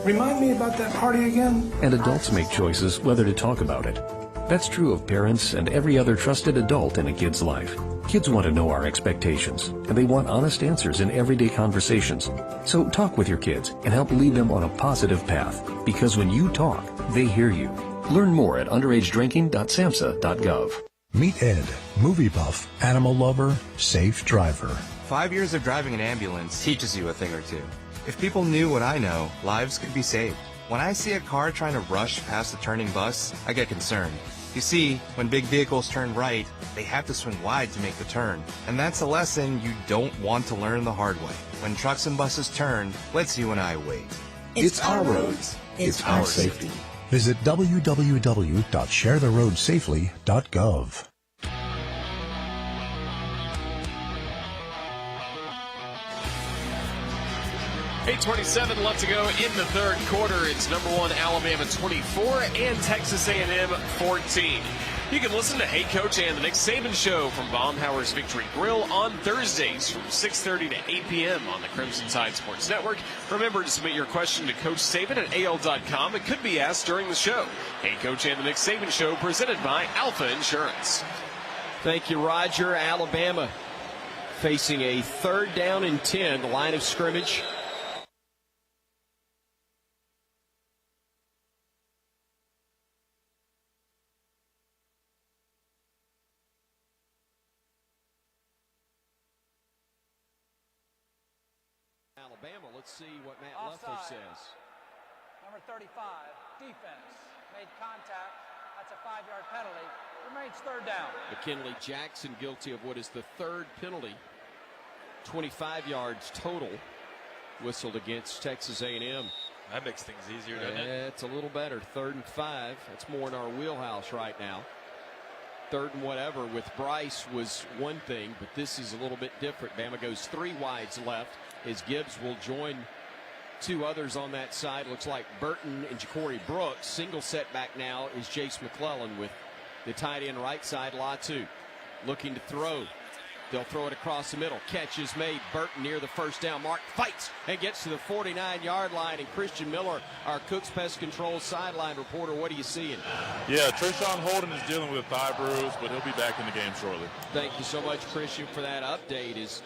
remind me about that party again? And adults make choices whether to talk about it. That's true of parents and every other trusted adult in a kid's life. Kids want to know our expectations, and they want honest answers in everyday conversations. So talk with your kids and help lead them on a positive path, because when you talk, they hear you. Learn more at underagedrinking.samhsa.gov. Meet Ed, movie buff, animal lover, safe driver. 5 years of driving an ambulance teaches you a thing or two. If people knew what I know, lives could be saved. When I see a car trying to rush past a turning bus, I get concerned. You see, when big vehicles turn right, they have to swing wide to make the turn. And that's a lesson you don't want to learn the hard way. When trucks and buses turn, let's you and I wait. It's our roads. It's our safety. Visit www.sharetheroadsafely.gov. 8:27 left to go in the third quarter. It's number 1 Alabama 24 and Texas A&M 14. You can listen to Hey Coach and the Nick Saban Show from Baumhauer's Victory Grill on Thursdays from 6:30 to 8 p.m. on the Crimson Tide Sports Network. Remember to submit your question to Coach Saban at AL.com. It could be asked during the show. Hey Coach and the Nick Saban Show presented by Alpha Insurance. Thank you, Roger. Alabama facing a 3rd down and 10, the line of scrimmage. Alabama. Let's see what Matt Leffler says. Number 35, defense. Made contact. That's a 5-yard penalty. Remains 3rd down. McKinley Jackson guilty of what is the 3rd penalty. 25 yards total whistled against Texas A&M. That makes things easier, doesn't it? It's a little better. 3rd and 5. That's more in our wheelhouse right now. 3rd and whatever with Bryce was one thing, but this is a little bit different. Bama goes 3 wides left as Gibbs will join 2 others on that side. Looks like Burton and Ja'Cory Brooks. Single setback now is Jace McClellan with the tight end right side. Latu looking to throw. They'll throw it across the middle. Catch is made. Burton near the 1st down mark. Fights and gets to the 49-yard line. And Christian Miller, our Cooks Pest Control sideline reporter, what are you seeing? Yeah, Treshawn Holden is dealing with a thigh bruise, but he'll be back in the game shortly. Thank you so much, Christian, for that update. As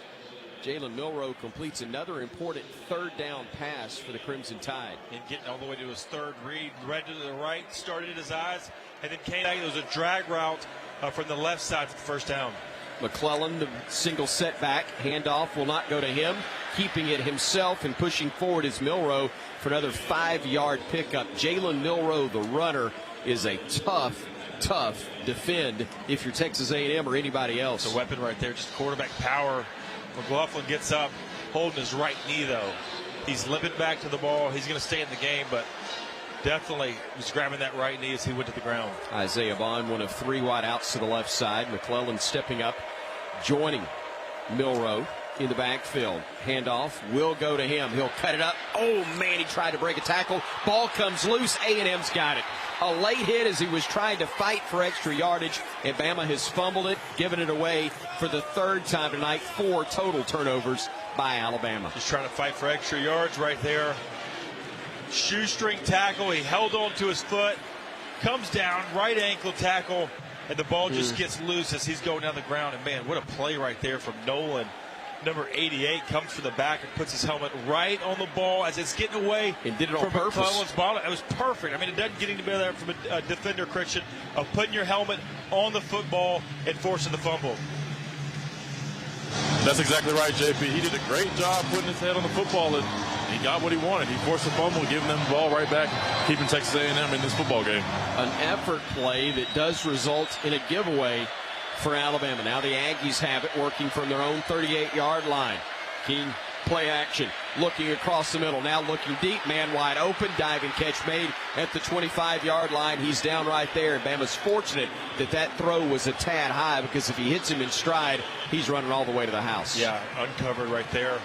Jalen Milroe completes another important 3rd down pass for the Crimson Tide. And getting all the way to his 3rd read, right to the right, started at his eyes, and then came back. It was a drag route from the left side for the 1st down. McClellan, the single setback, handoff will not go to him. Keeping it himself and pushing forward is Milroe for another 5-yard pickup. Jalen Milroe, the runner, is a tough defend if you're Texas A&M or anybody else. It's a weapon right there, just quarterback power. McLaughlin gets up, holding his right knee, though. He's limping back to the ball. He's going to stay in the game, but definitely was grabbing that right knee as he went to the ground. Isaiah Bond, one of 3 wide outs to the left side. McClellan stepping up, joining Milroe in the backfield. Handoff will go to him. He'll cut it up. Oh, man, he tried to break a tackle. Ball comes loose. A&M's got it. A late hit as he was trying to fight for extra yardage, and Bama has fumbled it, given it away for the 3rd time tonight. 4 total turnovers by Alabama. Just trying to fight for extra yards right there. Shoestring tackle. He held on to his foot. Comes down, right ankle tackle, and the ball just gets loose as he's going down the ground. And, man, what a play right there from Nolan. Number 88 comes from the back and puts his helmet right on the ball as it's getting away. And did it on from purpose. McClellan's ball. It was perfect. I mean, it doesn't get any better from a defender, Christian, of putting your helmet on the football and forcing the fumble. That's exactly right, JP. He did a great job putting his head on the football, and he got what he wanted. He forced the fumble, giving them the ball right back, keeping Texas A&M in this football game. An effort play that does result in a giveaway for Alabama. Now the Aggies have it, working from their own 38-yard line. King play action. Looking across the middle, now looking deep, man wide open, diving catch made at the 25-yard line. He's down right there. Bama's fortunate that that throw was a tad high, because if he hits him in stride, he's running all the way to the house. Yeah, uncovered right there.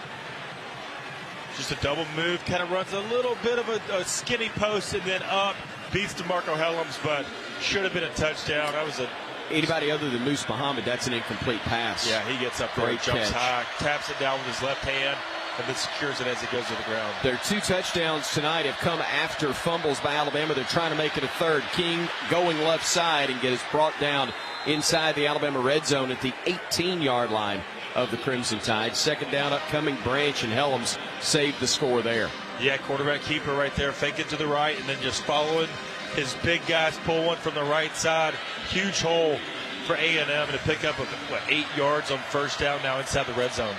Just a double move, kind of runs a little bit of a skinny post and then up, beats DeMarco Helms, but should have been a touchdown. That was a Anybody other than Moose Muhammad, that's an incomplete pass. Yeah, he gets up there, Great jumps catch. high, taps it down with his left hand, and then secures it as it goes to the ground. Their 2 touchdowns tonight have come after fumbles by Alabama. They're trying to make it a third. King going left side and gets brought down inside the Alabama red zone at the 18-yard line of the Crimson Tide. Second down upcoming. Branch and Helms saved the score there. Yeah, quarterback keeper right there, fake it to the right, and then just following his big guys, pull one from the right side. Huge hole for A&M, and to pick up 8 yards on first down now inside the red zone.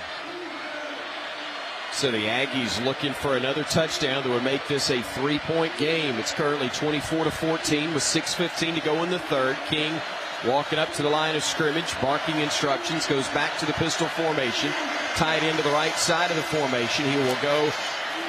So the Aggies looking for another touchdown that would make this a 3-point game. It's currently 24-14 with 6:15 to go in the third. King walking up to the line of scrimmage, barking instructions, goes back to the pistol formation, tied into the right side of the formation. He will go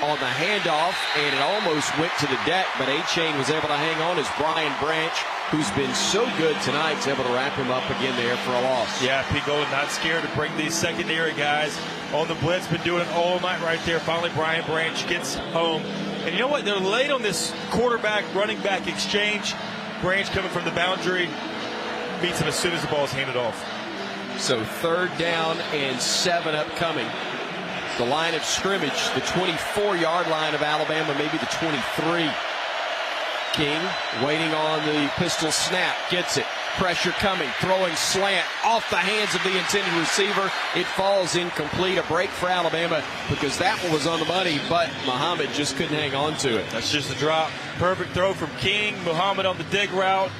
on the handoff, and it almost went to the deck, but A-Chain was able to hang on as Brian Branch, who's been so good tonight, is able to wrap him up again there for a loss. Yeah, Pete Golden not scared to bring these secondary guys on the blitz, been doing it all night right there. Finally, Brian Branch gets home. And you know what? They're late on this quarterback-running back exchange. Branch coming from the boundary, beats him as soon as the ball is handed off. So third down and 7 upcoming. The line of scrimmage, the 24-yard line of Alabama, maybe the 23. King waiting on the pistol snap, gets it. Pressure coming, throwing slant off the hands of the intended receiver. It falls incomplete. A break for Alabama, because that one was on the money, but Muhammad just couldn't hang on to it. That's just a drop. Perfect throw from King. Muhammad on the dig route.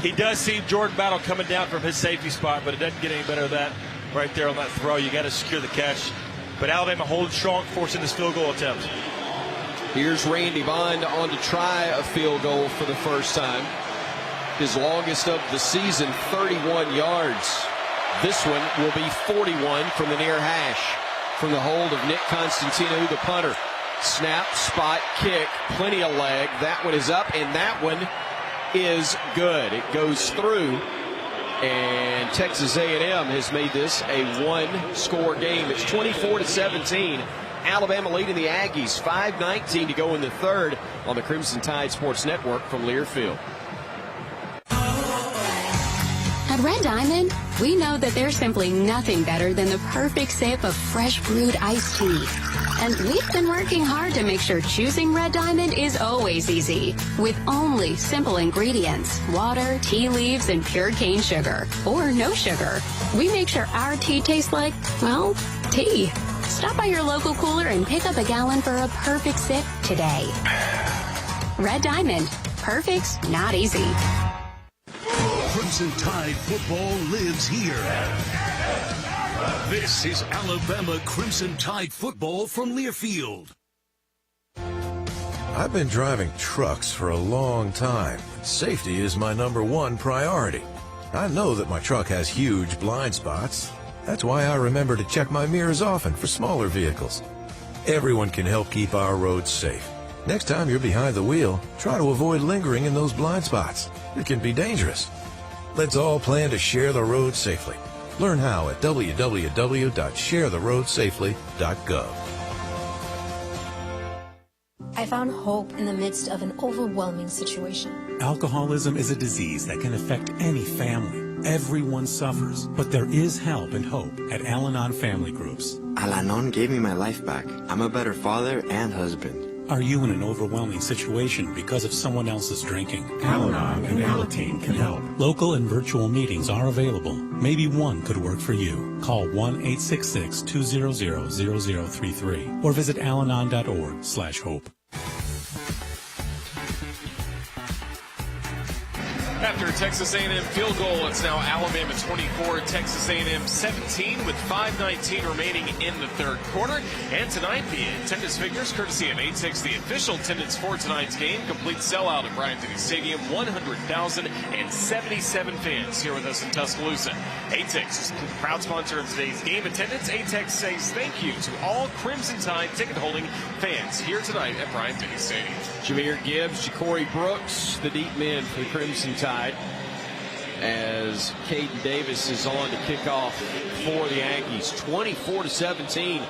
He does see Jordan Battle coming down from his safety spot, but it doesn't get any better than that right there on that throw. You got to secure the catch. But Alabama holds strong, forcing this field goal attempt. Here's Randy Bond on to try a field goal for the first time. His longest of the season, 31 yards. This one will be 41 from the near hash. From the hold of Nick Constantino, the punter. Snap, spot, kick, plenty of leg. That one is up, and that one is good. It goes through. And Texas A&M has made this a 1-score game. It's 24-17. Alabama leading the Aggies. 5:19 to go in the third on the Crimson Tide Sports Network from Learfield. At Red Diamond, we know that there's simply nothing better than the perfect sip of fresh brewed iced tea. And we've been working hard to make sure choosing Red Diamond is always easy. With only simple ingredients, water, tea leaves, and pure cane sugar. Or no sugar. We make sure our tea tastes like, well, tea. Stop by your local cooler and pick up a gallon for a perfect sip today. Red Diamond. Perfect's not easy. Crimson Tide football lives here. This is Alabama Crimson Tide football from Learfield. I've been driving trucks for a long time. Safety is my #1 priority. I know that my truck has huge blind spots. That's why I remember to check my mirrors often for smaller vehicles. Everyone can help keep our roads safe. Next time you're behind the wheel, try to avoid lingering in those blind spots. It can be dangerous. Let's all plan to share the road safely. Learn how at www.sharetheroadsafely.gov. I found hope in the midst of an overwhelming situation. Alcoholism is a disease that can affect any family. Everyone suffers, but there is help and hope at Al-Anon Family Groups. Al-Anon gave me my life back. I'm a better father and husband. Are you in an overwhelming situation because of someone else's drinking? Al-Anon and Alateen can help. Local and virtual meetings are available. Maybe one could work for you. Call 1-866-200-0033 or visit alanon.org/hope. After a Texas A&M field goal, it's now Alabama 24, Texas A&M 17 with 5:19 remaining in the third quarter. And tonight, the attendance figures courtesy of ATIX, the official attendance for tonight's game. Complete sellout at Bryant-Denny Stadium, 100,077 fans here with us in Tuscaloosa. ATIX is a proud sponsor of today's game attendance. ATIX says thank you to all Crimson Tide ticket-holding fans here tonight at Bryant-Denny Stadium. Jamir Gibbs, Ja'Cory Brooks, the deep men for the Crimson Tide, as Caden Davis is on to kick off for the Aggies. 24-17,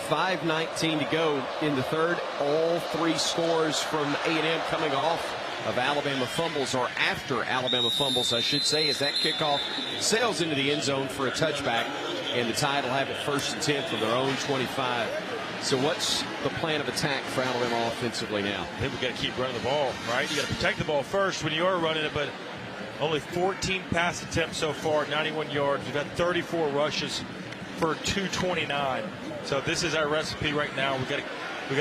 5:19 to go in the third. All three scores from A&M coming off of Alabama fumbles, or after Alabama fumbles, I should say, as that kickoff sails into the end zone for a touchback, and the Tide will have it 1st and 10 from their own 25. So what's the plan of attack for Alabama offensively now? I think we've got to keep running the ball, right? You got to protect the ball first when you are running it, but only 14 pass attempts so far, 91 yards. We've had 34 rushes for 229. So this is our recipe right now. We got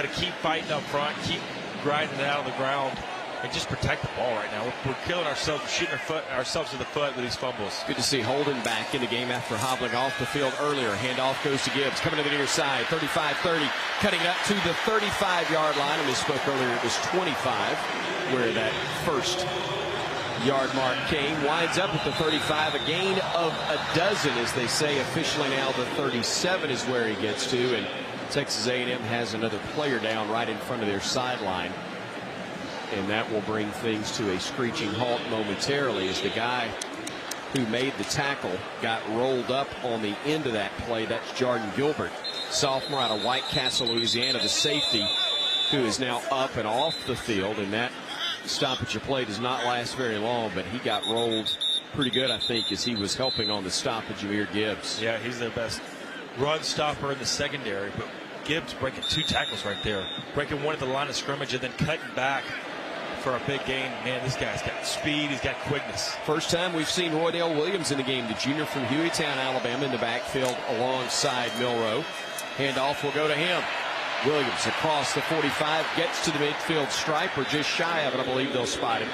to keep fighting up front, keep grinding it out of the ground, and just protect the ball right now. We're killing ourselves, shooting ourselves in the foot with these fumbles. Good to see Holden back in the game after hobbling off the field earlier. Handoff goes to Gibbs, coming to the near side, 35-30, cutting it up to the 35-yard line. I misspoke earlier, it was 25, where that first yard mark came. Winds up at the 35, a gain of a dozen, as they say officially now. The 37 is where he gets to, and Texas A&M has another player down right in front of their sideline. And that will bring things to a screeching halt momentarily, as the guy who made the tackle got rolled up on the end of that play. That's Jordan Gilbert, sophomore out of White Castle, Louisiana, the safety, who is now up and off the field. And that stoppage of play does not last very long, but he got rolled pretty good, I think, as he was helping on the stoppage of Jamir Gibbs. Yeah, he's their best run stopper in the secondary, but Gibbs breaking 2 tackles right there, breaking one at the line of scrimmage and then cutting back for a big gain. Man, this guy's got speed, he's got quickness. First time we've seen Roydell Williams in the game, the junior from Hueytown, Alabama, in the backfield alongside Milroe. Handoff will go to him. Williams across the 45, gets to the midfield stripe, or just shy of it. I believe they'll spot him.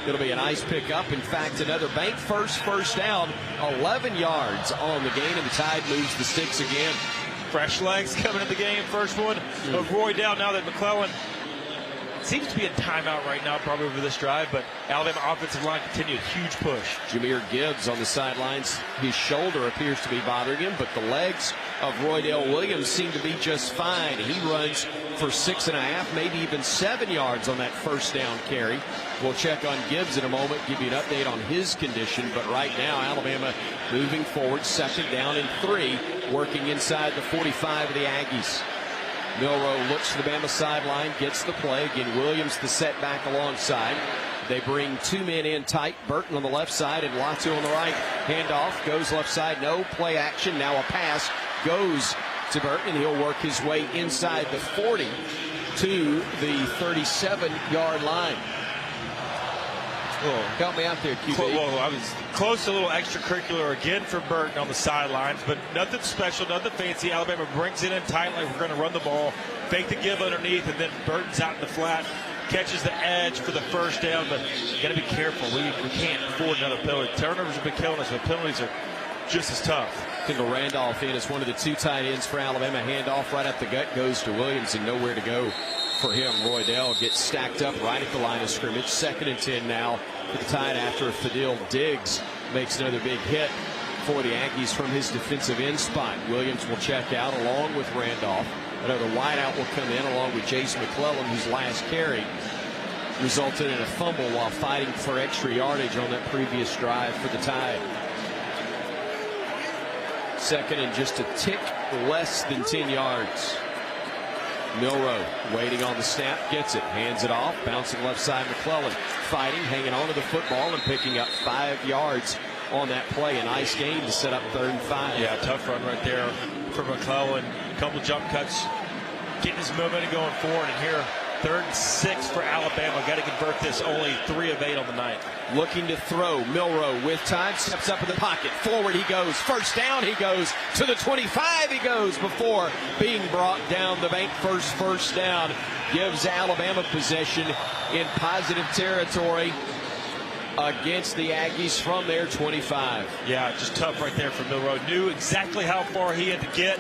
It'll be a nice pickup. In fact, another bank first down, 11 yards on the gain, and the Tide moves the sticks again. Fresh legs coming in the game. First one of Roydell, now that McClellan seems to be a timeout right now, probably over this drive, but Alabama offensive line continued huge push. Jamir Gibbs on the sidelines. His shoulder appears to be bothering him, but the legs of Roydell Williams seem to be just fine. He runs for 6.5, maybe even 7 yards on that first down carry. We'll check on Gibbs in a moment, give you an update on his condition, but right now Alabama moving forward, 2nd down and 3, working inside the 45 of the Aggies. Milroe looks to the Bama sideline, gets the play. Again, Williams the setback alongside. They bring 2 men in tight. Burton on the left side and Latu on the right. Handoff goes left side. No play action. Now a pass goes to Burton, and he'll work his way inside the 40 to the 37-yard line. Oh, help me out there, QB. Well, I was close to a little extracurricular again for Burton on the sidelines, but nothing special, nothing fancy. Alabama brings it in tight like we're going to run the ball, fake the give underneath, and then Burton's out in the flat, catches the edge for the first down, but you got to be careful. We can't afford another penalty. Turnovers have been killing us, but penalties are just as tough. Kendall Randolph in as one of the 2 tight ends for Alabama. Handoff right up the gut goes to Williams, and nowhere to go for him. Roydell gets stacked up right at the line of scrimmage. 2nd and 10 now for the Tide after Fadil Diggs makes another big hit for the Aggies from his defensive end spot. Williams will check out along with Randolph. Another wideout will come in along with Jace McClellan, whose last carry resulted in a fumble while fighting for extra yardage on that previous drive for the Tide. 2nd and just a tick less than 10 yards. Milroe waiting on the snap, gets it, hands it off, bouncing left side. McClellan fighting, hanging on to the football and picking up 5 yards on that play. A nice game to set up 3rd and 5. Yeah, tough run right there for McClellan. A couple jump cuts, getting his momentum going forward, and here 3rd and 6 for Alabama. Got to convert this. Only 3 of 8 on the night. Looking to throw. Milroe with time, steps up in the pocket. Forward he goes. First down he goes. To the 25 he goes before being brought down the bank. First down gives Alabama possession in positive territory. against the Aggies from their 25. Yeah, just tough right there for Milroe. Knew exactly how far he had to get.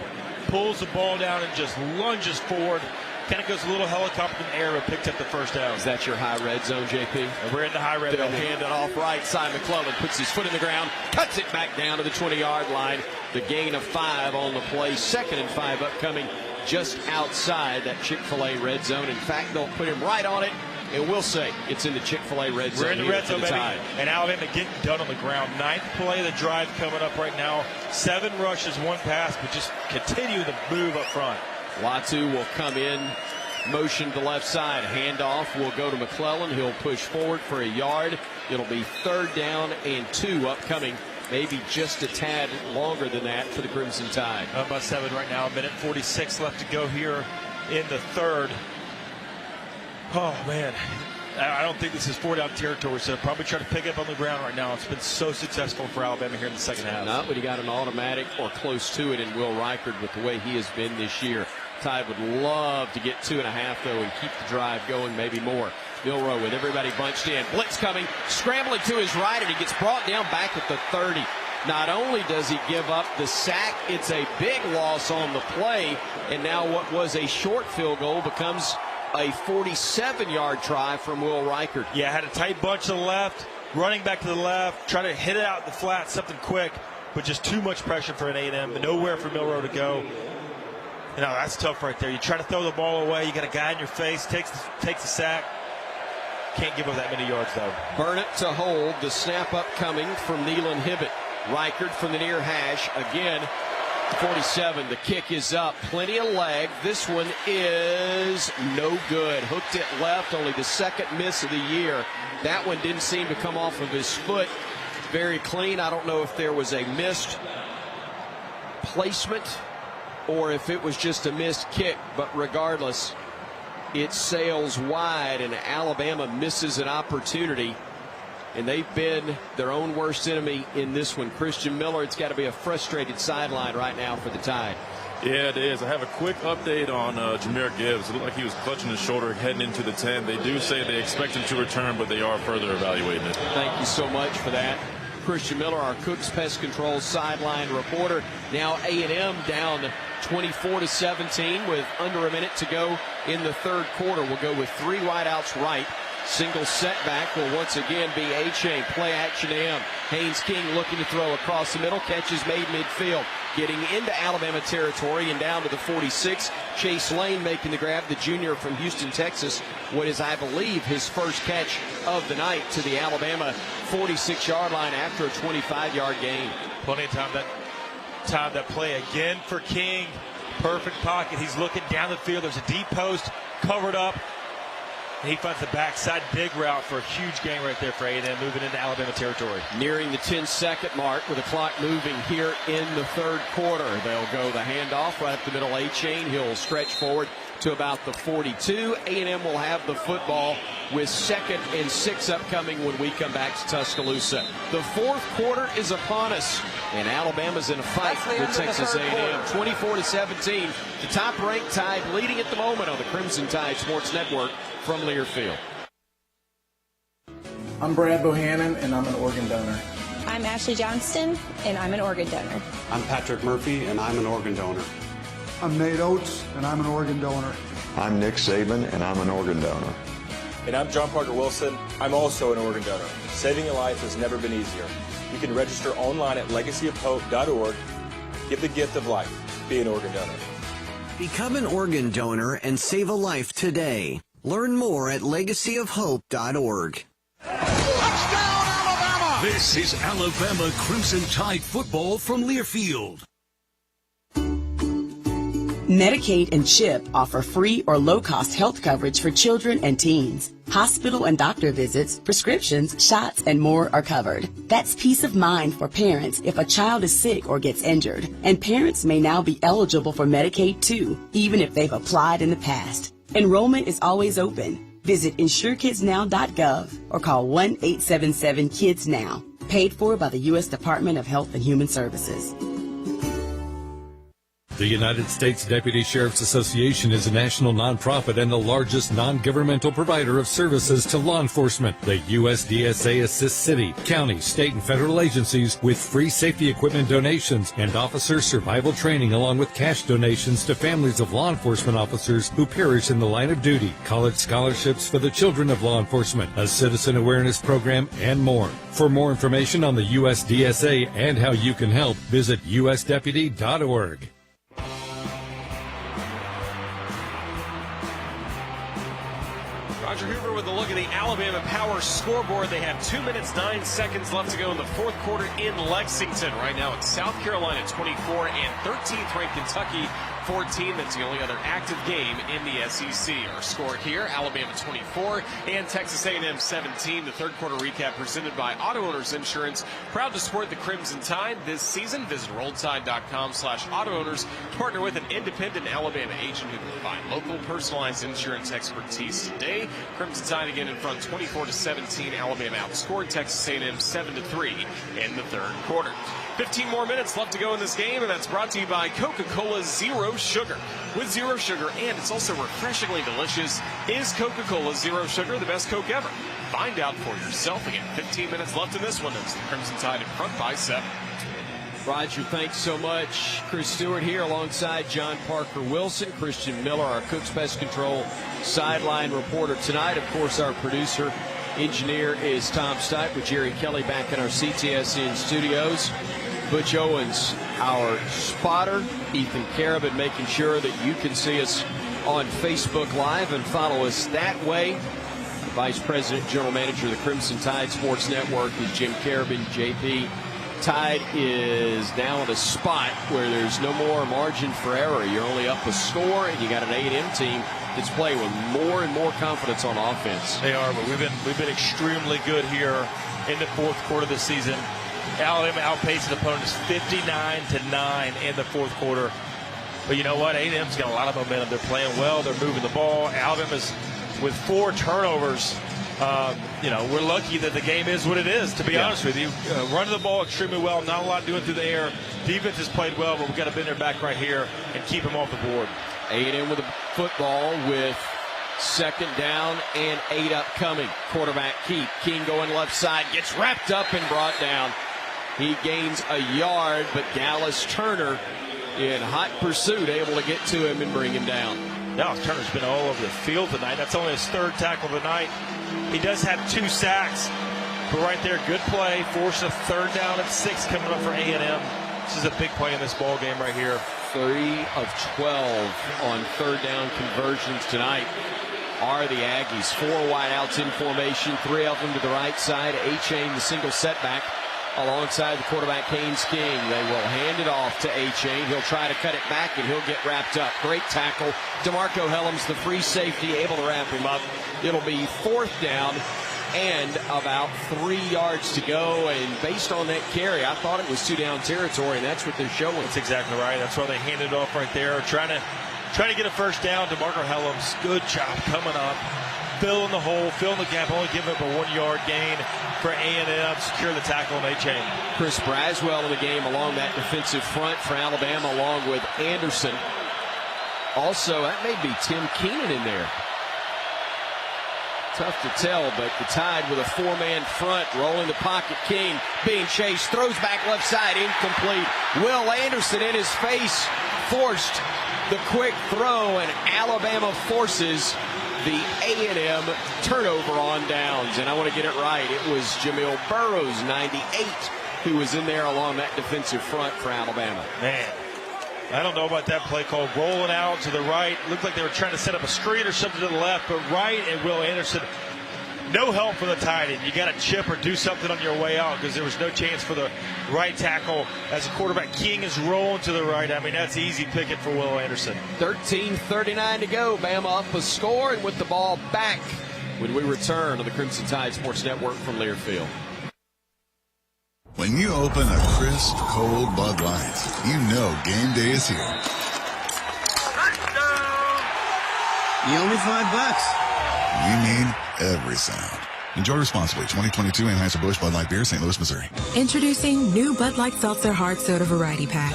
Pulls the ball down and just lunges forward. Kind of goes a little helicopter in the air, but picked up the first down. Is that your high red zone, JP? And we're in the high red zone. They'll hand it off right. Simon McClellan puts his foot in the ground, cuts it back down to the 20-yard line. The gain of 5 on the play. 2nd and 5 upcoming just outside that Chick-fil-A red zone. In fact, they'll put him right on it, and we'll say it's in the Chick-fil-A red zone. We're in the red zone, baby. And Alabama getting done on the ground. 9th play of the drive coming up right now. 7 rushes, 1 pass, but just continue the move up front. Latu will come in, motion to left side. Handoff will go to McClellan. He'll push forward for a yard. It'll be 3rd down and 2 upcoming. Maybe just a tad longer than that for the Crimson Tide. Up by 7 right now. 1:46 left to go here in the 3rd. Oh, man. I don't think this is 4-down territory, so probably try to pick up on the ground right now. It's been so successful for Alabama here in the second half. Not when you got an automatic or close to it in Will Reichard with the way he has been this year. Tide would love to get 2.5, though, and keep the drive going, maybe more. Milroe with everybody bunched in. Blitz coming, scrambling to his right, and he gets brought down back at the 30. Not only does he give up the sack, it's a big loss on the play, and now what was a short field goal becomes a 47-yard try from Will Reichard. Yeah, had a tight bunch to the left, running back to the left, trying to hit it out in the flat, something quick, but just too much pressure for an A&M, but nowhere for Milroe to go. You know, that's tough right there. You try to throw the ball away, you got a guy in your face, takes the sack. Can't give up that many yards, though. Burnett to hold. The snap up coming from Nealon Hibbett. Reichard from the near hash. Again, 47. The kick is up. Plenty of leg. This one is no good. Hooked it left. Only the 2nd miss of the year. That one didn't seem to come off of his foot. Very clean. I don't know if there was a missed placement or if it was just a missed kick. But regardless, it sails wide, and Alabama misses an opportunity. And they've been their own worst enemy in this one. Christian Miller, it's got to be a frustrated sideline right now for the Tide. Yeah, it is. I have a quick update on Jamir Gibbs. It looked like he was clutching his shoulder heading into the 10. They do say they expect him to return, but they are further evaluating it. Thank you so much for that. Christian Miller, our Cooks Pest Control sideline reporter. Now A&M down 24-17 with under a minute to go in the 3rd quarter. We'll go with 3 wideouts right. Single setback will once again be A-Chain. Play action AM. Haynes King looking to throw across the middle. Catch is made midfield. Getting into Alabama territory and down to the 46. Chase Lane making the grab, the junior from Houston, Texas. What is, I believe, his first catch of the night to the Alabama 46-yard line after a 25-yard gain. Plenty of time that play again for King. Perfect pocket. He's looking down the field. There's a deep post covered up. And he finds the backside big route for a huge gain right there for A&M, moving into Alabama territory. Nearing the 10-second mark with the clock moving here in the 3rd quarter. They'll go the handoff right up the middle. A-Chain. He'll stretch forward to about the 42. A&M will have the football with 2nd and 6 upcoming when we come back to Tuscaloosa. The 4th quarter is upon us, and Alabama's in a fight with Texas A&M. 24-17. The top-ranked Tide leading at the moment on the Crimson Tide Sports Network from Learfield. I'm Brad Bohannon, and I'm an organ donor. I'm Ashley Johnston, and I'm an organ donor. I'm Patrick Murphy, and I'm an organ donor. I'm Nate Oates, and I'm an organ donor. I'm Nick Saban, and I'm an organ donor. And I'm John Parker Wilson. I'm also an organ donor. Saving a life has never been easier. You can register online at legacyofhope.org. Give the gift of life. Be an organ donor. Become an organ donor and save a life today. Learn more at legacyofhope.org. Touchdown, Alabama! This is Alabama Crimson Tide football from Learfield. Medicaid and CHIP offer free or low-cost health coverage for children and teens. Hospital and doctor visits, prescriptions, shots, and more are covered. That's peace of mind for parents if a child is sick or gets injured. And parents may now be eligible for Medicaid too, even if they've applied in the past. Enrollment is always open. Visit InsureKidsNow.gov or call 1-877-KIDS-NOW. Paid for by the U.S. Department of Health and Human Services. The United States Deputy Sheriff's Association is a national nonprofit and the largest non-governmental provider of services to law enforcement. The USDSA assists city, county, state, and federal agencies with free safety equipment donations and officer survival training, along with cash donations to families of law enforcement officers who perish in the line of duty, college scholarships for the children of law enforcement, a citizen awareness program, and more. For more information on the USDSA and how you can help, visit usdeputy.org. Roger Hoover with a look at the Alabama Power scoreboard. They have 2 minutes, 9 seconds left to go in the fourth quarter in Lexington. Right now it's South Carolina 24 and 13th ranked Kentucky 14. That's the only other active game in the SEC. Our score here, Alabama 24 and Texas A&M 17. The third quarter recap presented by Auto Owners Insurance. Proud to support the Crimson Tide this season. Visit rolltide.com/auto-owners to partner with an independent Alabama agent who can provide local personalized insurance expertise today. Crimson Tide again in front 24-17. Alabama outscored Texas A&M 7-3 in the third quarter. 15 more minutes left to go in this game, and that's brought to you by Coca-Cola Zero Sugar. With zero sugar, and it's also refreshingly delicious, is Coca-Cola Zero Sugar the best Coke ever? Find out for yourself. Again, 15 minutes left in this one. It's the Crimson Tide in front by 7. Roger, thanks so much. Chris Stewart here alongside John Parker Wilson, Christian Miller, our Cook's Pest Control sideline reporter tonight. Of course, our producer, engineer is Tom Stipe, with Jerry Kelly back in our CTSN studios. Butch Owens, our spotter, Ethan Carabin, making sure that you can see us on Facebook Live and follow us that way. Vice President, General Manager of the Crimson Tide Sports Network is Jim Carabin. JP, Tide is now in a spot where there's no more margin for error. You're only up a score, and you got an A&M team that's playing with more and more confidence on offense. They are, but we've been extremely good here in the fourth quarter of the season. Alabama outpaced opponents 59-9 in the fourth quarter. But you know what? A&M's got a lot of momentum. They're playing well. They're moving the ball. Alabama's with 4 turnovers. We're lucky that the game is what it is, to be honest with you. Running the ball extremely well. Not a lot doing through the air. Defense has played well, but we've got to bend their back right here and keep them off the board. A&M with a football with second down and 8 upcoming. Quarterback keep. King going left side. Gets wrapped up and brought down. He gains a yard, but Dallas Turner in hot pursuit, able to get to him and bring him down. Dallas Turner's been all over the field tonight. That's only his third tackle of the night. He does have 2 sacks, but right there, good play. Forced a third down and 6 coming up for A&M. This is a big play in this ball game right here. 3 of 12 on third down conversions tonight are the Aggies. 4 wideouts in formation, 3 of them to the right side. A-Chain, the single setback, alongside the quarterback, Haynes King. They will hand it off to A-Chain. He'll try to cut it back, and he'll get wrapped up. Great tackle. DeMarco Helms, the free safety, able to wrap him up. It'll be 4th down and about 3 yards to go. And based on that carry, I thought it was 2-down territory, and that's what they're showing. That's exactly right. That's why they handed it off right there. Trying to get a first down. DeMarco Helms, good job coming up. Filling the hole, filling the gap, only giving up a 1-yard gain for A&M. Secure the tackle on A-Chain. Chris Braswell in the game along that defensive front for Alabama, along with Anderson. Also, that may be Tim Keenan in there. Tough to tell, but the Tide with a 4-man front, rolling the pocket. King being chased, throws back left side, incomplete. Will Anderson in his face forced the quick throw, and Alabama forces the A&M turnover on downs. And I want to get it right. It was Jamil Burroughs, 98, who was in there along that defensive front for Alabama. Man, I don't know about that play call. Rolling out to the right. Looked like they were trying to set up a screen or something to the left, but right and Will Anderson. No help for the tight end. You got to chip or do something on your way out, because there was no chance for the right tackle as the quarterback King is rolling to the right. I mean, that's easy picking for Will Anderson. 13:39 to go. Bama up a score, and with the ball back when we return to the Crimson Tide Sports Network from Learfield. When you open a crisp, cold Bud Light, you know game day is here. You owe me $5. You mean every sound. Enjoy responsibly. 2022 Anheuser-Busch Bud Light Beer, St. Louis, Missouri. Introducing new Bud Light Seltzer Hard Soda Variety Pack.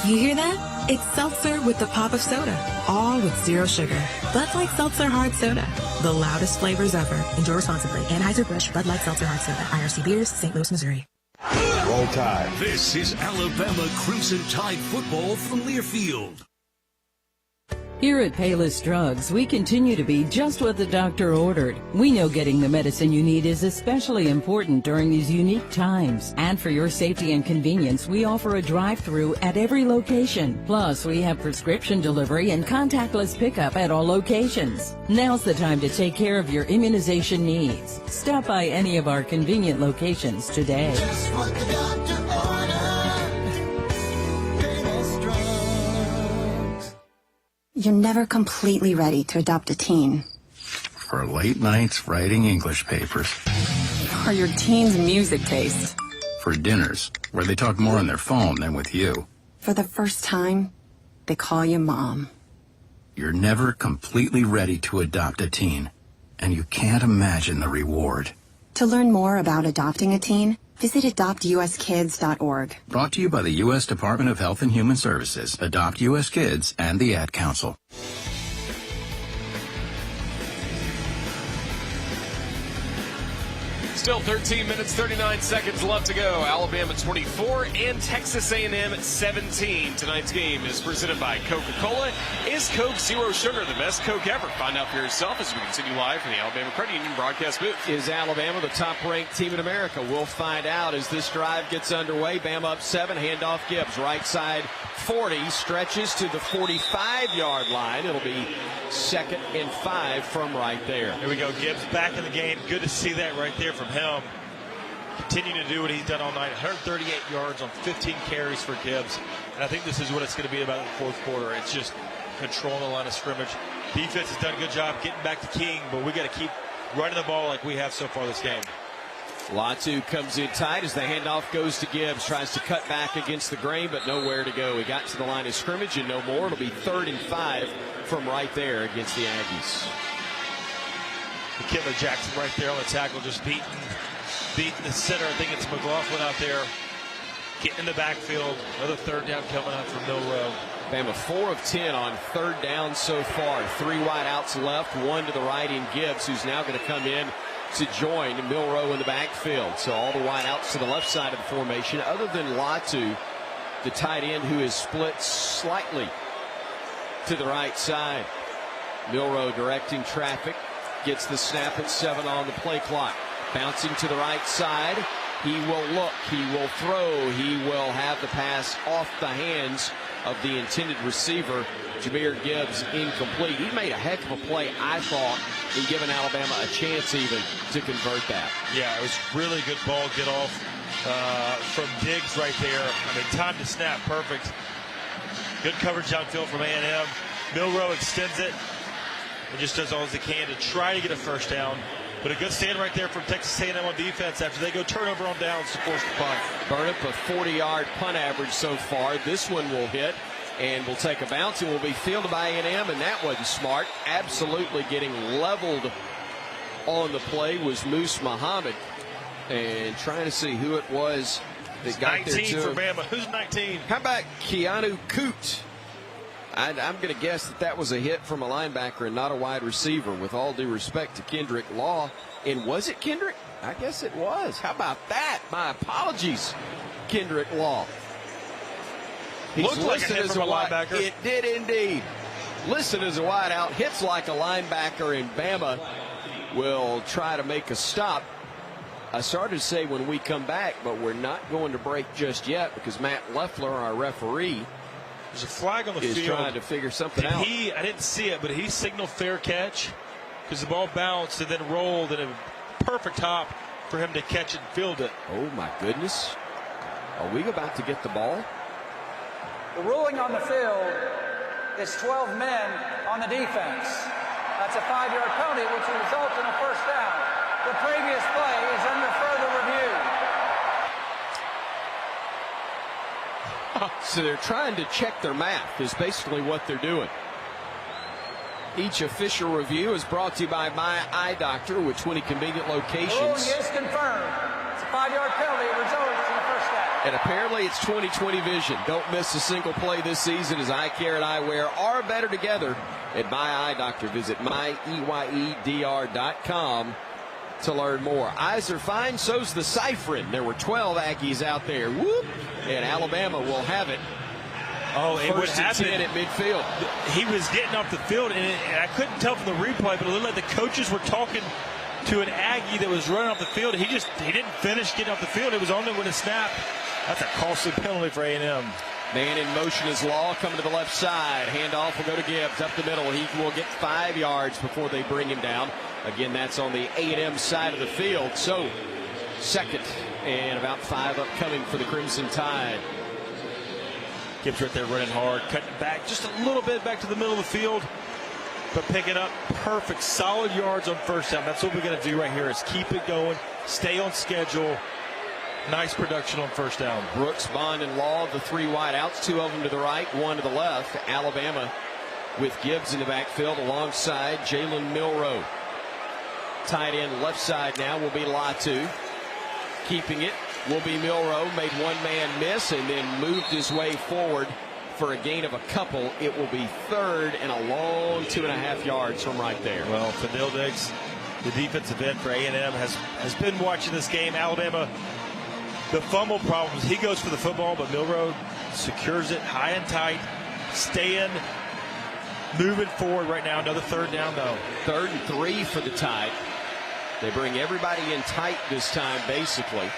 You hear that? It's seltzer with the pop of soda, all with zero sugar. Bud Light Seltzer Hard Soda, the loudest flavors ever. Enjoy responsibly. Anheuser-Busch Bud Light Seltzer Hard Soda, IRC Beers, St. Louis, Missouri. Roll Tide. This is Alabama Crimson Tide football from Learfield. Here at Payless Drugs, we continue to be just what the doctor ordered. We know getting the medicine you need is especially important during these unique times. And for your safety and convenience, we offer a drive-through at every location. Plus, we have prescription delivery and contactless pickup at all locations. Now's the time to take care of your immunization needs. Stop by any of our convenient locations today. Just what the doctor ordered. Payless Drugs. You're never completely ready to adopt a teen. For late nights writing English papers. Or your teen's music taste. For dinners where they talk more on their phone than with you. For the first time, they call you mom. You're never completely ready to adopt a teen, and you can't imagine the reward. To learn more about adopting a teen, visit adoptuskids.org. Brought to you by the U.S. Department of Health and Human Services, Adopt U.S. Kids, and the Ad Council. Still 13 minutes, 39 seconds left to go. Alabama 24 and Texas A&M 17. Tonight's game is presented by Coca-Cola. Is Coke Zero Sugar the best Coke ever? Find out for yourself as we continue live from the Alabama Credit Union broadcast booth. Is Alabama the top-ranked team in America? We'll find out as this drive gets underway. Bama up 7, handoff Gibbs. Right side 40, stretches to the 45-yard line. It'll be 2nd and 5 from right there. Here we go. Gibbs back in the game. Good to see that right there from him. Continuing to do what he's done all night. 138 yards on 15 carries for Gibbs. And I think this is what it's going to be about in the fourth quarter. It's just controlling the line of scrimmage. Defense has done a good job getting back to King, but we got to keep running the ball like we have so far this game. Latu comes in tight as the handoff goes to Gibbs. Tries to cut back against the grain, but nowhere to go. He got to the line of scrimmage and no more. It'll be 3rd and 5 from right there against the Aggies. McKinley Jackson right there on the tackle, just beating the center. I think it's McLaughlin out there getting in the backfield. Another 3rd down coming out from Milroe. Bama 4 of 10 on 3rd down so far. 3 wide outs left, 1 to the right in Gibbs, who's now going to come in to join Milroe in the backfield. So all the wide outs to the left side of the formation, other than Latu, the tight end, who is split slightly to the right side. Milroe directing traffic, gets the snap at 7 on the play clock. Bouncing to the right side. He will look, he will throw, he will have the pass off the hands of the intended receiver. Jamir Gibbs incomplete. He made a heck of a play, I thought, in giving Alabama a chance even to convert that. Yeah, it was really good ball get off from Diggs right there. I mean, time to snap, perfect. Good coverage downfield from A&M. Milroe extends it and just does all as he can to try to get a first down. But a good stand right there from Texas A&M on defense after they go turnover on downs to force the punt. Burn up a 40-yard punt average so far. This one will hit and will take a bounce and will be fielded by A&M, and that wasn't smart. Absolutely getting leveled on the play was Moose Muhammad. And trying to see who it was that got there to 19 for Bama. Who's 19? How about Keanu Coote? I'm going to guess that was a hit from a linebacker and not a wide receiver, with all due respect to Kendrick Law. And was it Kendrick? I guess it was. How about that? My apologies, Kendrick Law. He's looked like a hit from a linebacker. It did indeed. Listed as a wide out, hits like a linebacker, and Bama will try to make a stop. I started to say when we come back, but we're not going to break just yet because Matt Leffler, our referee, there's a flag on the is field. Trying to figure something out. I didn't see it, but he signaled fair catch because the ball bounced and then rolled, and a perfect hop for him to catch and field it. Oh my goodness. Are we about to get the ball? The ruling on the field is 12 men on the defense. That's a 5-yard penalty, which will result in a first down. The previous play is under further review. So they're trying to check their math is basically what they're doing. Each official review is brought to you by My Eye Doctor with 20 convenient locations. Ruling is confirmed. It's a 5-yard penalty. It results in a first down. And apparently it's 20/20 vision. Don't miss a single play this season as Eye Care and Eyewear are better together at My Eye Doctor. Visit myeyedr.com to learn more. Eyes are fine, so's the Cypherin. There were 12 Aggies out there. Whoop! And Alabama will have it. Oh, it would First and happen 10 at midfield. He was getting off the field, and I couldn't tell from the replay, but it looked like the coaches were talking to an Aggie that was running off the field. He didn't finish getting off the field. It was only when it snapped. That's a costly penalty for A&M. Man in motion is Law coming to the left side. Handoff will go to Gibbs up the middle. He will get 5 yards before they bring him down. Again, that's on the A&M side of the field. So, second and about 5 upcoming for the Crimson Tide. Gibbs right there running hard, cutting it back just a little bit back to the middle of the field, but picking up perfect, solid yards on first down. That's what we're going to do right here is keep it going, stay on schedule. Nice production on first down. Brooks, Bond, and Law, the 3 wideouts, 2 of them to the right, 1 to the left. Alabama with Gibbs in the backfield alongside Jalen Milroe. Tight end left side now will be Latu. Keeping it will be Milroe. Made one man miss and then moved his way forward for a gain of a couple. It will be third and a long 2.5 yards from right there. Well, Fadil Diggs, the defensive end for A&M, has been watching this game. Alabama, the fumble problems, he goes for the football, but Milroe secures it high and tight, staying, moving forward right now. Another third down, though. 3rd and 3 for the Tide. They bring everybody in tight this time, basically.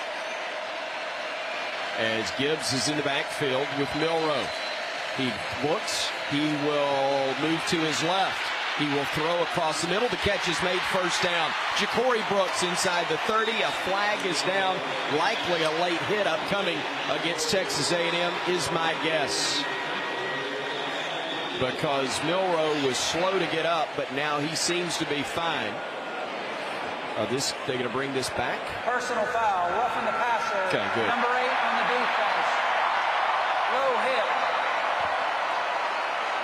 As Gibbs is in the backfield with Milroe. He looks, he will move to his left. He will throw across the middle. The catch is made, first down. Ja'Cory Brooks inside the 30. A flag is down. Likely a late hit upcoming against Texas A&M is my guess. Because Milroe was slow to get up, but now he seems to be fine. They're going to bring this back. Personal foul, roughing the passer. Okay, good. Number 8 on the defense. Low hit.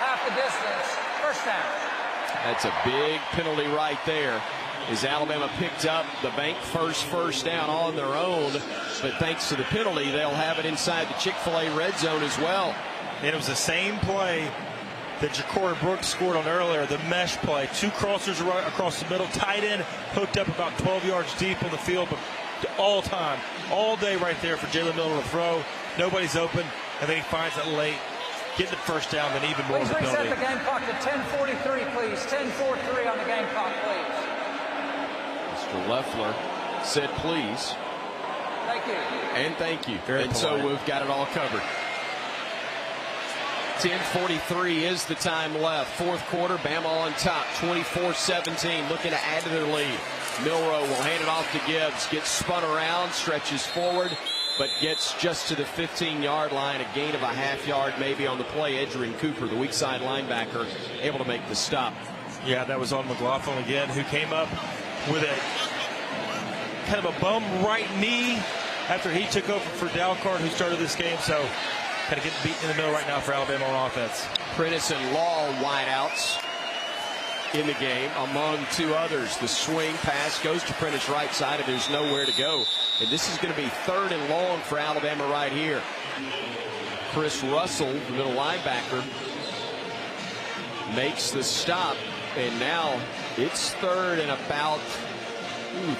Half the distance. First down. That's a big penalty right there. As Alabama picked up the bank first down on their own, but thanks to the penalty, they'll have it inside the Chick-fil-A red zone as well. And it was the same play that Ja'Cory Brooks scored on earlier, the mesh play. 2 crossers right across the middle, tight end hooked up about 12 yards deep on the field, but all time, all day right there for Jalen Miller to throw. Nobody's open, and then he finds it late. Getting the first down, then even more. Please reset the game clock to 10:43, please. 10:43 on the game clock, please. Mr. Leffler said please. Thank you. And thank you. Very and polite. So we've got it all covered. 10:43 is the time left. Fourth quarter, Bama on top, 24-17, looking to add to their lead. Milroe will hand it off to Gibbs, gets spun around, stretches forward, but gets just to the 15-yard line, a gain of a half yard maybe on the play. Edgerrin Cooper, the weak side linebacker, able to make the stop. Yeah, that was on McLaughlin again, who came up with a kind of a bum right knee after he took over for Dalcard, who started this game. So kind of getting beat in the middle right now for Alabama on offense. Prentice and Law wideouts in the game, among 2 others. The swing pass goes to Prentice right side, and there's nowhere to go. And this is going to be 3rd and long for Alabama right here. Chris Russell, the middle linebacker, makes the stop, and now it's 3rd and about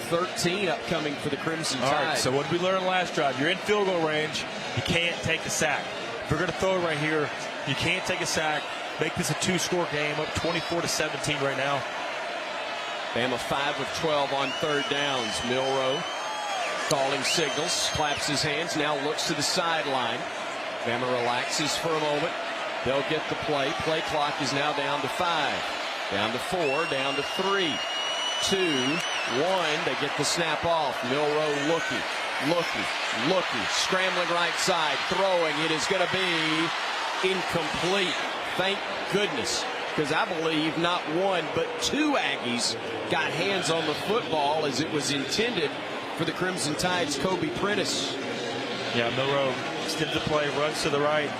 13 upcoming for the Crimson Tide. All right, so what did we learn last drive? You're in field goal range, you can't take a sack. If you're going to throw it right here, you can't take a sack. Make this a 2-score game, up 24-17 right now. Bama 5 of 12 on 3rd downs. Milroe calling signals, claps his hands, now looks to the sideline. Bama relaxes for a moment. They'll get the play. Play clock is now down to 5. Down to 4, down to 3, 2, 1. They get the snap off. Milroe looking, scrambling right side, throwing. It is going to be incomplete. Thank goodness, because I believe not 1 but 2 Aggies got hands on the football as it was intended for the Crimson Tide's Kobe Prentice. Yeah, Milroe extends the play, runs to the right,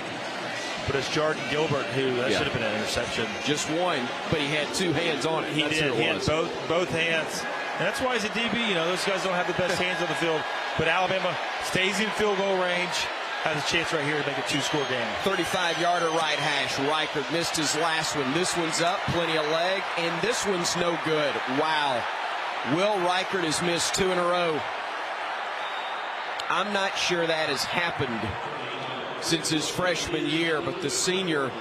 but it's Jordan Gilbert who should have been an interception. Just 1, but he had 2 hands on it. He did. He had both hands. And that's why he's a DB. You know, those guys don't have the best hands on the field. But Alabama Stays in field goal range. Has a chance right here to make a 2-score game. 35-yarder right hash. Reichert missed his last one. This one's up, plenty of leg, and this one's no good. Wow. Will Reichert has missed 2 in a row. I'm not sure that has happened since his freshman year, but the senior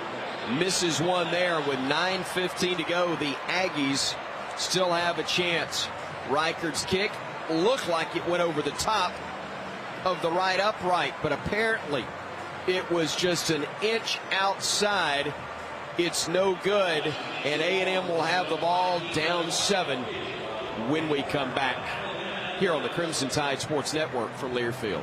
misses one there with 9:15 to go. The Aggies still have a chance. Reichert's kick looked like it went over the top of the right upright, but apparently it was just an inch outside. It's no good, and A&M will have the ball down 7 when we come back here on the Crimson Tide Sports Network from Learfield.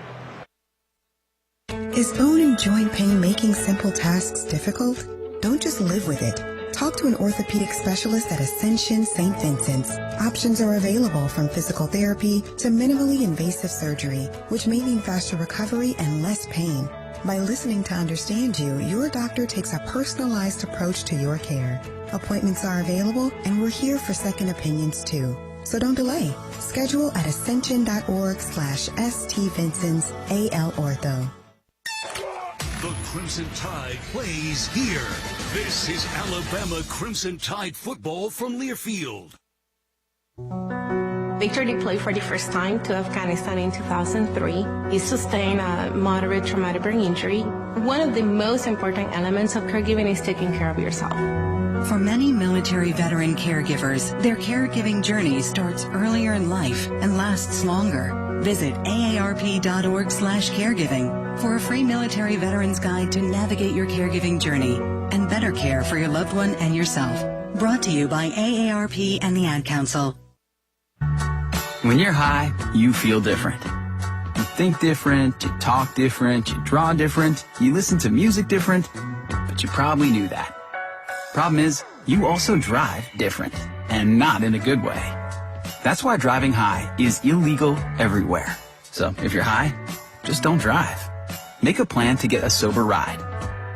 Is bone and joint pain making simple tasks difficult? Don't just live with it. Talk to an orthopedic specialist at Ascension St. Vincent's. Options are available from physical therapy to minimally invasive surgery, which may mean faster recovery and less pain. By listening to understand you, your doctor takes a personalized approach to your care. Appointments are available, and we're here for second opinions too. So don't delay. Schedule at ascension.org/St. Vincent's AL Ortho. The Crimson Tide plays here. This is Alabama Crimson Tide football from Learfield. Victor did play for the first time to Afghanistan in 2003. He sustained a moderate traumatic brain injury. One of the most important elements of caregiving is taking care of yourself. For many military veteran caregivers, their caregiving journey starts earlier in life and lasts longer. Visit aarp.org/caregiving for a free military veterans guide to navigate your caregiving journey and better care for your loved one and yourself. Brought to you by AARP and the Ad Council. When you're high, you feel different. You think different, you talk different, you draw different, you listen to music different, but you probably knew that. Problem is, you also drive different, and not in a good way. That's why driving high is illegal everywhere. So if you're high, just don't drive. Make a plan to get a sober ride.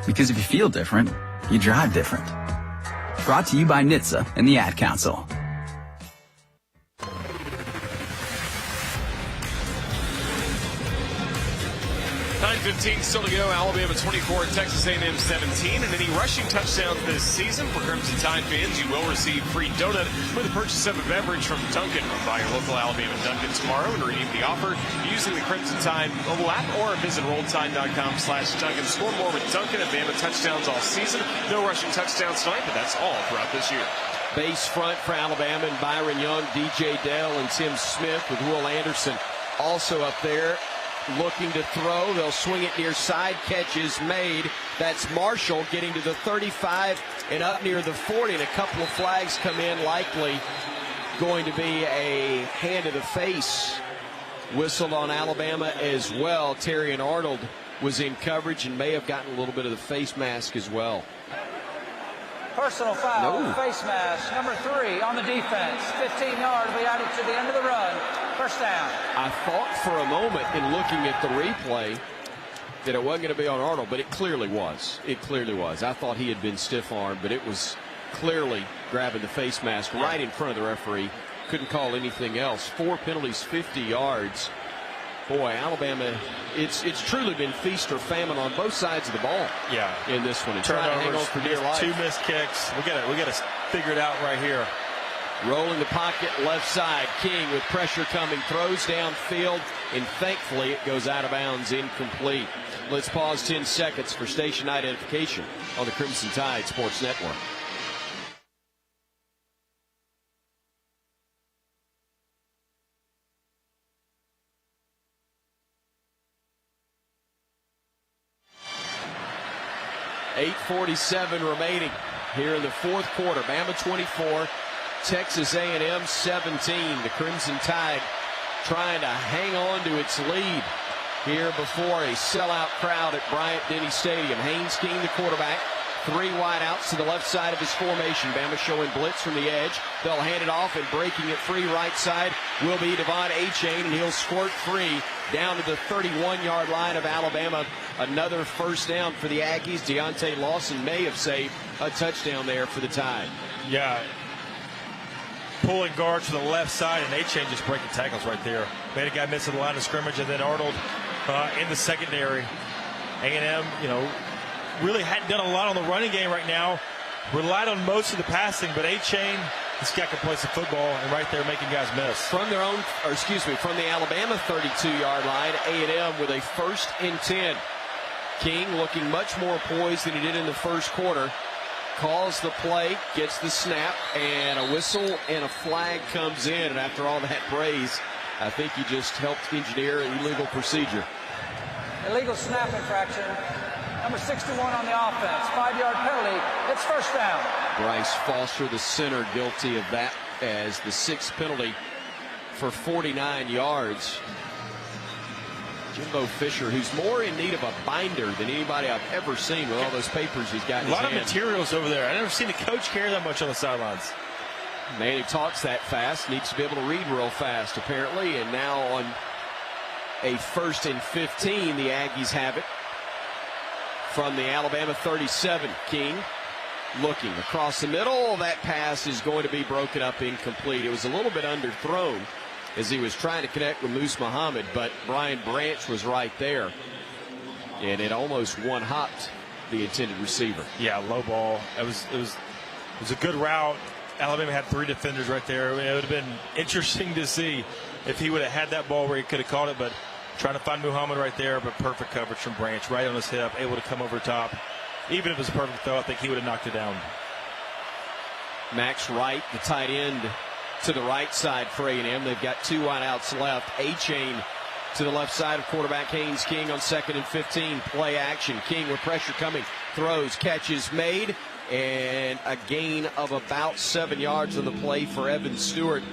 Because if you feel different, you drive different. Brought to you by NHTSA and the Ad Council. 9:15 still to go. Alabama 24, Texas A&M 17. And any rushing touchdowns this season for Crimson Tide fans, you will receive free donut with the purchase of a beverage from Dunkin'. Buy your local Alabama Dunkin' tomorrow and redeem the offer using the Crimson Tide mobile app or visit rolltide.com/Dunkin'. Score more with Dunkin'. Alabama touchdowns all season. No rushing touchdowns tonight, but that's all throughout this year. Base front for Alabama and Byron Young, DJ Dell, and Tim Smith with Will Anderson also up there. Looking to throw. They'll swing it near side. Catch is made. That's Marshall getting to the 35 and up near the 40. And a couple of flags come in. Likely going to be a hand to the face whistled on Alabama as well. Terry and Arnold was in coverage and may have gotten a little bit of the face mask as well. Personal foul, face mask, number 3 on the defense. 15 yards, we added to the end of the run. First down. I thought for a moment in looking at the replay that it wasn't going to be on Arnold, but it clearly was. It clearly was. I thought he had been stiff-armed, but it was clearly grabbing the face mask right in front of the referee. Couldn't call anything else. 4 penalties, 50 yards. Boy, Alabama, it's truly been feast or famine on both sides of the ball. Yeah, in this one. Trying to hang on for dear life. 2 missed kicks. We got to figure it out right here. Rolling the pocket, left side. King with pressure coming, throws downfield, and thankfully it goes out of bounds, incomplete. Let's pause 10 seconds for station identification on the Crimson Tide Sports Network. .8:47 remaining here in the fourth quarter. Bama 24, Texas A&M 17. The Crimson Tide trying to hang on to its lead here before a sellout crowd at Bryant-Denny Stadium. Haynes King, the quarterback. 3 wideouts to the left side of his formation. Bama showing blitz from the edge. They'll hand it off, and breaking it free right side will be Devon Achane, and he'll squirt free down to the 31-yard line of Alabama. Another first down for the Aggies. Deontay Lawson may have saved a touchdown there for the Tide. Yeah. Pulling guards to the left side, and Achane just breaking tackles right there. Made a guy miss at the line of scrimmage, and then Arnold in the secondary. A&M, really hadn't done a lot on the running game right now. Relied on most of the passing, but A-Chain, this guy can play some football, and right there making guys miss. From the Alabama 32-yard line, A&M with a 1st and 10. King looking much more poised than he did in the first quarter. Calls the play, gets the snap, and a whistle and a flag comes in. And after all that praise, I think he just helped engineer an illegal procedure. Illegal snap infraction. Number 61 on the offense. 5-yard penalty. It's first down. Bryce Foster, the center, guilty of that as the 6th penalty for 49 yards. Jimbo Fisher, who's more in need of a binder than anybody I've ever seen with all those papers he's got in his hand. A lot of materials over there. I've never seen a coach carry that much on the sidelines. Man who talks that fast needs to be able to read real fast, apparently. And now on a 1st and 15, the Aggies have it. From the Alabama 37, King looking across the middle. That pass is going to be broken up, incomplete. It was a little bit underthrown as he was trying to connect with Moose Muhammad, but Brian Branch was right there. And it almost one-hopped the intended receiver. Yeah, low ball. It was a good route. Alabama had 3 defenders right there. It would have been interesting to see if he would have had that ball where he could have caught it, but trying to find Muhammad right there, but perfect coverage from Branch, right on his hip, able to come over top. Even if it was a perfect throw, I think he would have knocked it down. Max Wright, the tight end, to the right side for A&M. They've got 2 wideouts left. A-Chain to the left side of quarterback Haynes King on 2nd and 15. Play action. King with pressure coming. Throws, catches made, and a gain of about 7 yards on the play for Evan Stewart.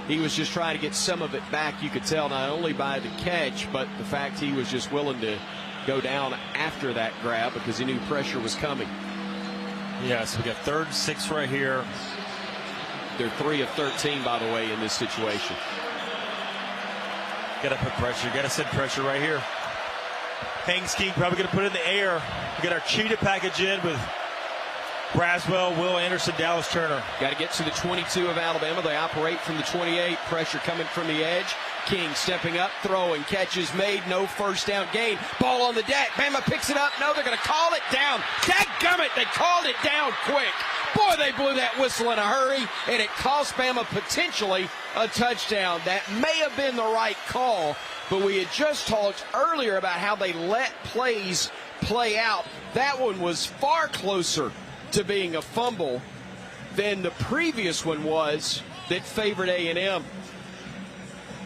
He was just trying to get some of it back. You could tell not only by the catch, but the fact he was just willing to go down after that grab because he knew pressure was coming. Yeah, so we got 3rd and 6 right here. They're 3 of 13, by the way, in this situation. Got to put pressure. Got to send pressure right here. Haynes King probably going to put it in the air. We got our cheetah package in with Braswell, Will Anderson, Dallas Turner. Got to get to the 22 of Alabama. They operate from the 28. Pressure coming from the edge. King stepping up, throwing, catches made, no first down gain. Ball on the deck. Bama picks it up. No, they're going to call it down. Dadgummit, they called it down quick. Boy, they blew that whistle in a hurry, and it cost Bama potentially a touchdown. That may have been the right call, but we had just talked earlier about how they let plays play out. That one was far closer to being a fumble than the previous one was that favored A&M.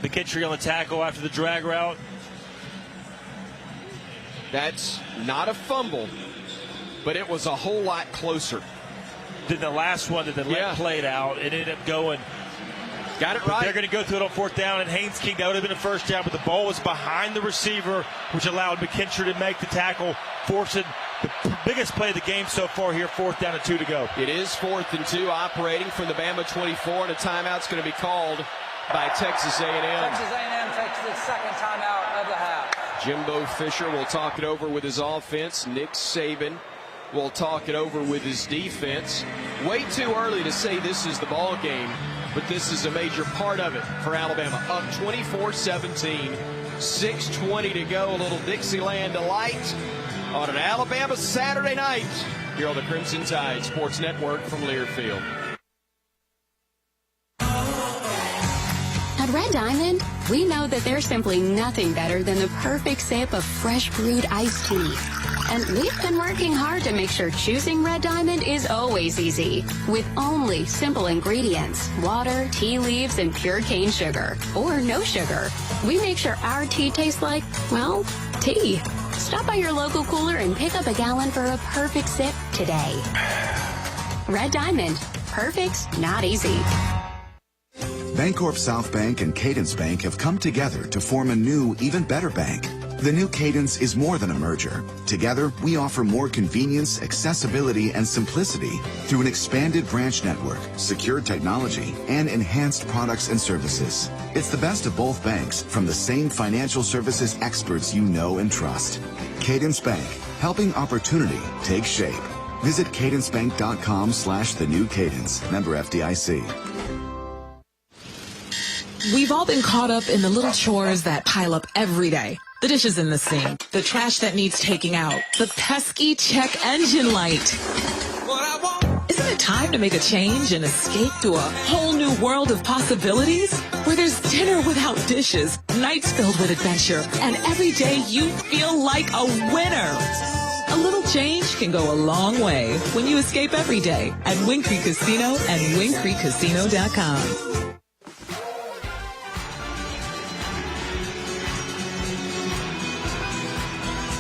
McKinstry on the tackle after the drag route. That's not a fumble, but it was a whole lot closer than the last one that they let played out. It ended up going. Got it right. They're going to go through it on 4th down, and Haynes King, that would have been a first down, but the ball was behind the receiver, which allowed McKinstry to make the tackle, forcing the biggest play of the game so far here, 4th down and 2 to go. It is 4th and 2 operating from the Bama 24, and a timeout's going to be called by Texas A&M. Texas A&M takes the 2nd timeout of the half. Jimbo Fisher will talk it over with his offense. Nick Saban will talk it over with his defense. Way too early to say this is the ball game, but this is a major part of it for Alabama. Up 24-17, 6:20 to go. A little Dixieland delight on an Alabama Saturday night here on the Crimson Tide Sports Network from Learfield. At Red Diamond, we know that there's simply nothing better than the perfect sip of fresh brewed iced tea. And we've been working hard to make sure choosing Red Diamond is always easy. With only simple ingredients, water, tea leaves, and pure cane sugar. Or no sugar. We make sure our tea tastes like, well, tea. Stop by your local cooler and pick up a gallon for a perfect sip today. Red Diamond. Perfect's not easy. Bancorp South Bank and Cadence Bank have come together to form a new, even better bank. The new Cadence is more than a merger. Together, we offer more convenience, accessibility, and simplicity through an expanded branch network, secure technology, and enhanced products and services. It's the best of both banks from the same financial services experts you know and trust. Cadence Bank, helping opportunity take shape. Visit cadencebank.com/the new Cadence. Member FDIC. We've all been caught up in the little chores that pile up every day. The dishes in the sink, the trash that needs taking out, the pesky check engine light. Isn't it time to make a change and escape to a whole new world of possibilities? Where there's dinner without dishes, nights filled with adventure, and every day you feel like a winner. A little change can go a long way when you escape every day at Wing Creek Casino and wingcreekcasino.com.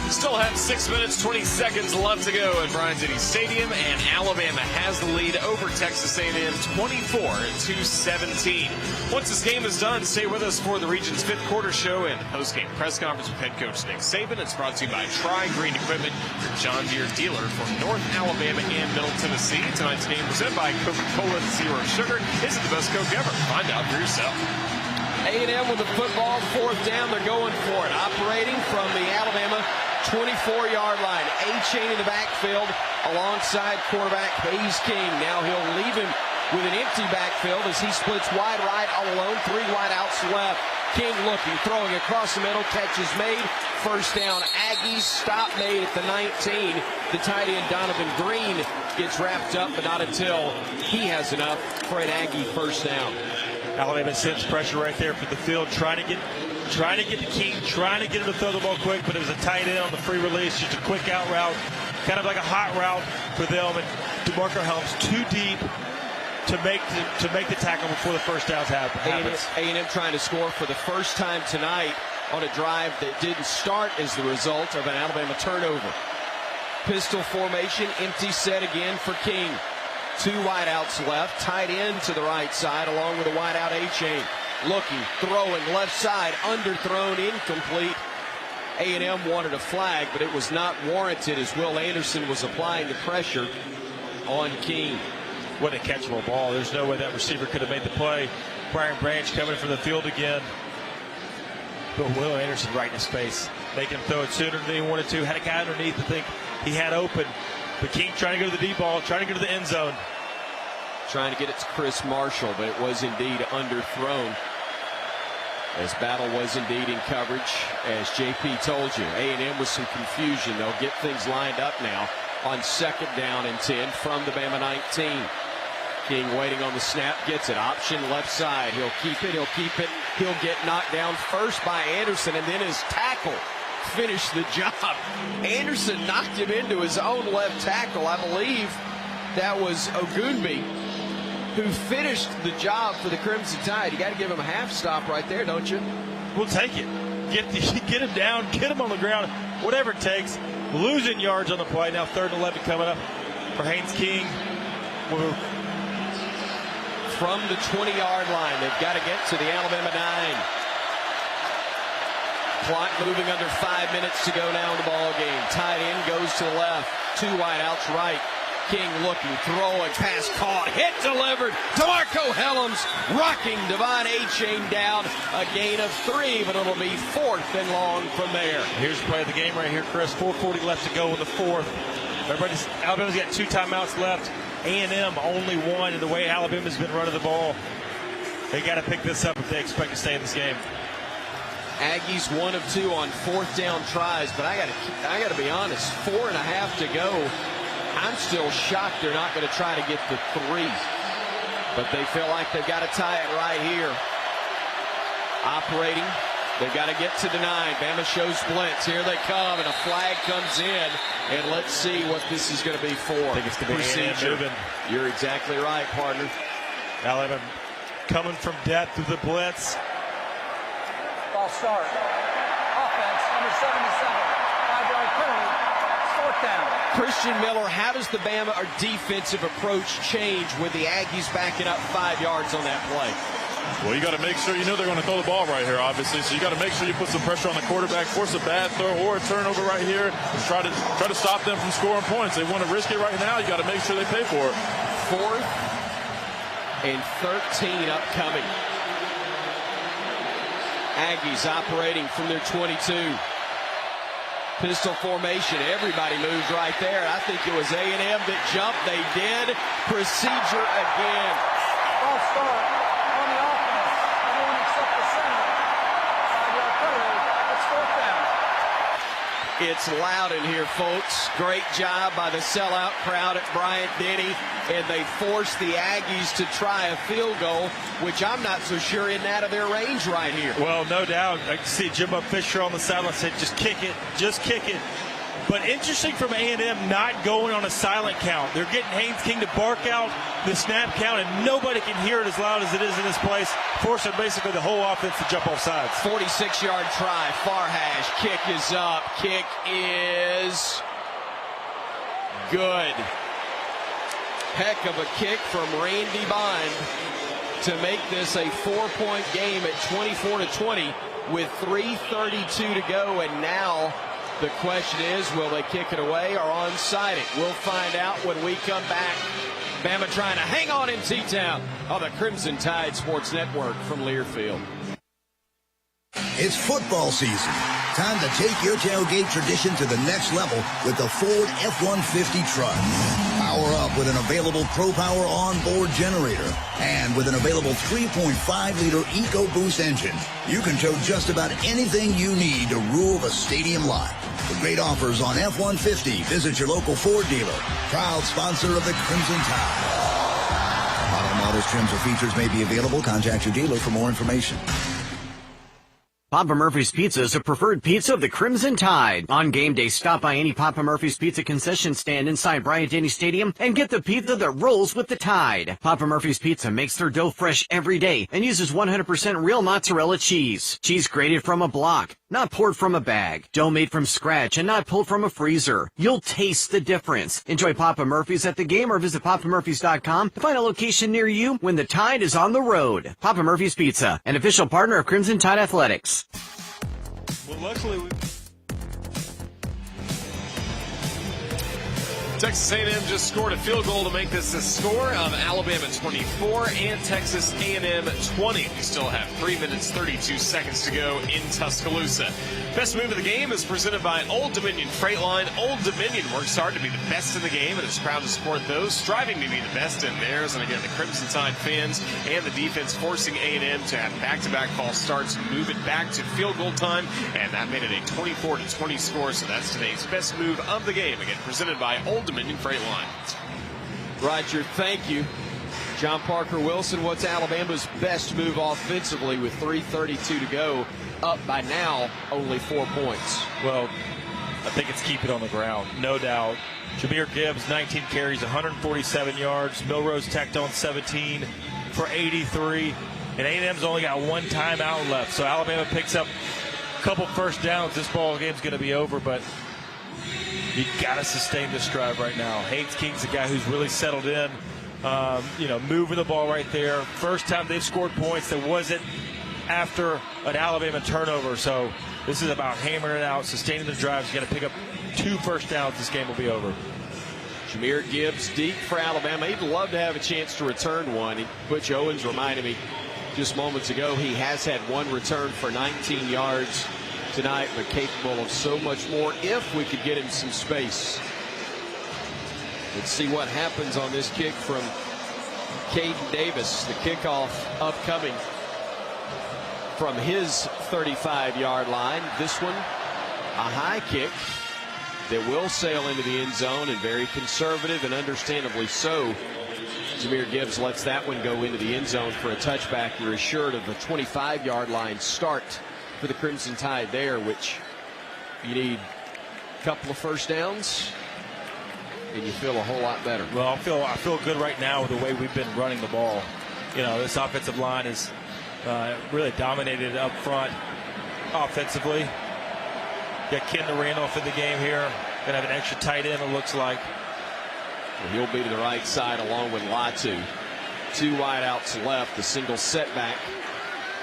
Still have 6 minutes, 20 seconds left to go at Bryant Denny Stadium, and Alabama has the lead over Texas A&M 24-17. Once this game is done, stay with us for the region's fifth quarter show and post-game press conference with head coach Nick Saban. It's brought to you by Tri-Green Equipment, your John Deere dealer for North Alabama and Middle Tennessee. Tonight's game presented by Coca-Cola Zero Sugar. Is it the best Coke ever? Find out for yourself. A&M with the football, fourth down. They're going for it. Operating from the Alabama 24-yard line. A-Chain in the backfield alongside quarterback Hayes King. Now he'll leave him with an empty backfield as he splits wide right all alone. 3 wide outs left. King looking, throwing across the middle. Catch is made. First down. Aggies. Stop made at the 19. The tight end Donovan Green gets wrapped up, but not until he has enough for an Aggie first down. Alabama sends pressure right there from the field, trying to get the King, trying to get him to throw the ball quick, but it was a tight end on the free release, just a quick out route, kind of like a hot route for them. And DeMarco Helms too deep to make the tackle before the first down happens. A&M trying to score for the first time tonight on a drive that didn't start as the result of an Alabama turnover. Pistol formation, empty set again for King. 2 wideouts left, tight end to the right side, along with a wideout A-Chain. Looking, throwing, left side, underthrown, incomplete. A&M wanted a flag, but it was not warranted as Will Anderson was applying the pressure on King. What a catchable ball. There's no way that receiver could have made the play. Brian Branch coming from the field again. But Will Anderson right in his face, making him throw it sooner than he wanted to. Had a guy underneath to think he had open. But King trying to go to the deep ball, trying to get to the end zone. Trying to get it to Chris Marshall, but it was indeed underthrown. As Battle was indeed in coverage, as JP told you. A&M with some confusion. They'll get things lined up now on second down and 10 from the Bama 19. King waiting on the snap, gets it. Option left side. He'll keep it. He'll get knocked down first by Anderson, and then his tackle finished the job. Anderson knocked him into his own left tackle. I believe that was Ogunbi who finished the job for the Crimson Tide. You got to give him a half stop right there, don't you? We'll take it. Get him down, get him on the ground, whatever it takes. Losing yards on the play. Now 3rd and 11 coming up for Haynes King. From the 20-yard line, they've got to get to the Alabama 9. Clock moving under 5 minutes to go now in the ball game. Tight end goes to the left. 2 wideouts right. King looking, throwing, pass caught, hit delivered. DeMarco Helms rocking Devon A-Chain down. A gain of 3, but it'll be 4th and long from there. Here's the play of the game right here, Chris. 4:40 left to go in the 4th. Alabama's got 2 timeouts left. A&M only 1, and the way Alabama's been running the ball, they got to pick this up if they expect to stay in this game. Aggies 1 of 2 on 4th down tries, but I got to be honest, 4.5 to go. I'm still shocked they're not going to try to get the 3, but they feel like they've got to tie it right here. Operating, they've got to get to the 9. Bama shows blitz. Here they come, and a flag comes in, and let's see what this is going to be for. I think it's going to be procedure. moving. You're exactly right, partner. Alabama coming from depth through the blitz. Ball start. Offense, number 77. 5-yard penalty. 4th down. Christian Miller, how does the Bama or defensive approach change with the Aggies backing up 5 yards on that play? Well, you got to make sure you know they're going to throw the ball right here, obviously. So you got to make sure you put some pressure on the quarterback, force a bad throw or a turnover right here, and try to stop them from scoring points. They want to risk it right now. You got to make sure they pay for it. 4th and 13 upcoming. Aggies operating from their 22. Pistol formation. Everybody moved right there. I think it was A&M that jumped. They did. Procedure again. Ball start on the offense. Everyone except the center. 5-yard penalty. It's 4th down. It's loud in here, folks. Great job by the sellout crowd at Bryant-Denny, and they force the Aggies to try a field goal, which I'm not so sure isn't out of their range right here. Well, no doubt. I can see Jimbo Fisher on the sideline say, just kick it, just kick it. But interesting from A&M not going on a silent count. They're getting Haynes King to bark out the snap count, and nobody can hear it as loud as it is in this place, forcing basically the whole offense to jump off sides. 46-yard try, far hash, kick is up, kick is good. Heck of a kick from Randy Bond to make this a 4-point game at 24-20 with 3:32 to go, and now the question is, will they kick it away or onside it? We'll find out when we come back. Bama trying to hang on in T-Town on the Crimson Tide Sports Network from Learfield. It's football season. Time to take your tailgate tradition to the next level with the Ford F-150 truck. Power up with an available ProPower onboard generator. And with an available 3.5-liter EcoBoost engine, you can tow just about anything you need to rule the stadium lot. For great offers on F-150, visit your local Ford dealer. Proud sponsor of the Crimson Tide. Model models, trims, or features may be available. Contact your dealer for more information. Papa Murphy's Pizza is a preferred pizza of the Crimson Tide. On game day, stop by any Papa Murphy's Pizza concession stand inside Bryant-Denny Stadium and get the pizza that rolls with the Tide. Papa Murphy's Pizza makes their dough fresh every day and uses 100% real mozzarella cheese. Cheese grated from a block, not poured from a bag. Dough made from scratch and not pulled from a freezer. You'll taste the difference. Enjoy Papa Murphy's at the game or visit papamurphys.com to find a location near you when the Tide is on the road. Papa Murphy's Pizza, an official partner of Crimson Tide Athletics. Well, luckily, Texas A&M just scored a field goal to make this a score of Alabama 24 and Texas A&M 20. We still have 3 minutes, 32 seconds to go in Tuscaloosa. Best move of the game is presented by Old Dominion Freight Line. Old Dominion works hard to be the best in the game and is proud to support those striving to be the best in theirs. And again, the Crimson Tide fans and the defense forcing A&M to have back-to-back false starts, move it back to field goal time, and that made it a 24-20 score. So that's today's best move of the game. Again, presented by Old Dominion Freight Line. Roger, thank you. John Parker Wilson, what's Alabama's best move offensively with 3:32 to go, up by now only 4 points? Well, I think it's keep it on the ground, no doubt. Jamir Gibbs, 19 carries, 147 yards. Milrose tacked on 17 for 83. And A&M's only got one timeout left. So Alabama picks up a couple first downs. This ball game's going to be over, but you got to sustain this drive right now. Haynes King's a guy who's really settled in, moving the ball right there. First time they've scored points that wasn't after an Alabama turnover. So this is about hammering it out, sustaining the drives. You got to pick up 2 first downs. This game will be over. Jamir Gibbs deep for Alabama. He'd love to have a chance to return one. Butch Owens reminded me just moments ago he has had one return for 19 yards tonight, but capable of so much more if we could get him some space. Let's see what happens on this kick from Caden Davis. The kickoff upcoming from his 35-yard line. This one, a high kick that will sail into the end zone, and very conservative, and understandably so. Jamir Gibbs lets that one go into the end zone for a touchback. You're assured of a 25-yard line start for the Crimson Tide there, which you need a couple of first downs and you feel a whole lot better. Well, I feel good right now with the way we've been running the ball. This offensive line is really dominated up front offensively. Got Kendall Randolph in the game here. Gonna have an extra tight end, it looks like. And he'll be to the right side along with Latu. 2 wideouts left. The single setback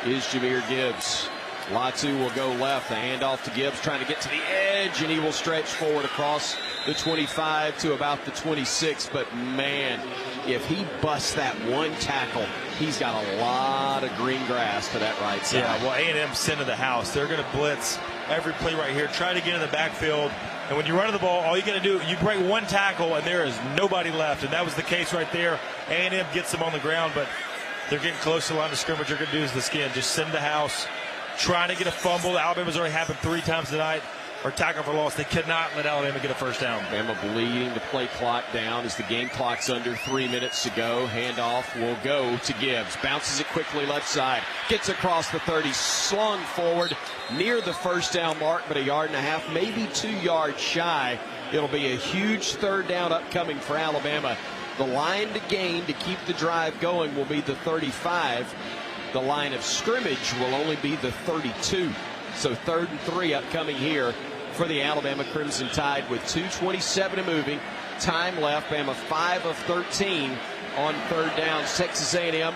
is Jamir Gibbs. Latu will go left. The handoff to Gibbs, trying to get to the edge, and he will stretch forward across the 25 to about the 26. But man, if he busts that one tackle, he's got a lot of green grass to that right side. Yeah, well, A&M's sent to the house. They're going to blitz every play right here, try to get in the backfield. And when you're running the ball, all you got to do, you break one tackle, and there is nobody left. And that was the case right there. A&M gets them on the ground, but they're getting close to the line of scrimmage. They're going to do is the skin. Just send the house. Trying to get a fumble. Alabama's already happened 3 times tonight. or tackle for loss. They could not let Alabama get a first down. Alabama bleeding the play clock down as the game clock's under 3 minutes to go. Handoff will go to Gibbs. Bounces it quickly left side. Gets across the 30. Slung forward near the first down mark, but 1.5 yards, maybe 2 yards shy. It'll be a huge third down upcoming for Alabama. The line to gain to keep the drive going will be the 35. The line of scrimmage will only be the 32. So 3rd and 3 upcoming here for the Alabama Crimson Tide with 2:27 moving. Time left. Bama 5 of 13 on third down. Texas A&M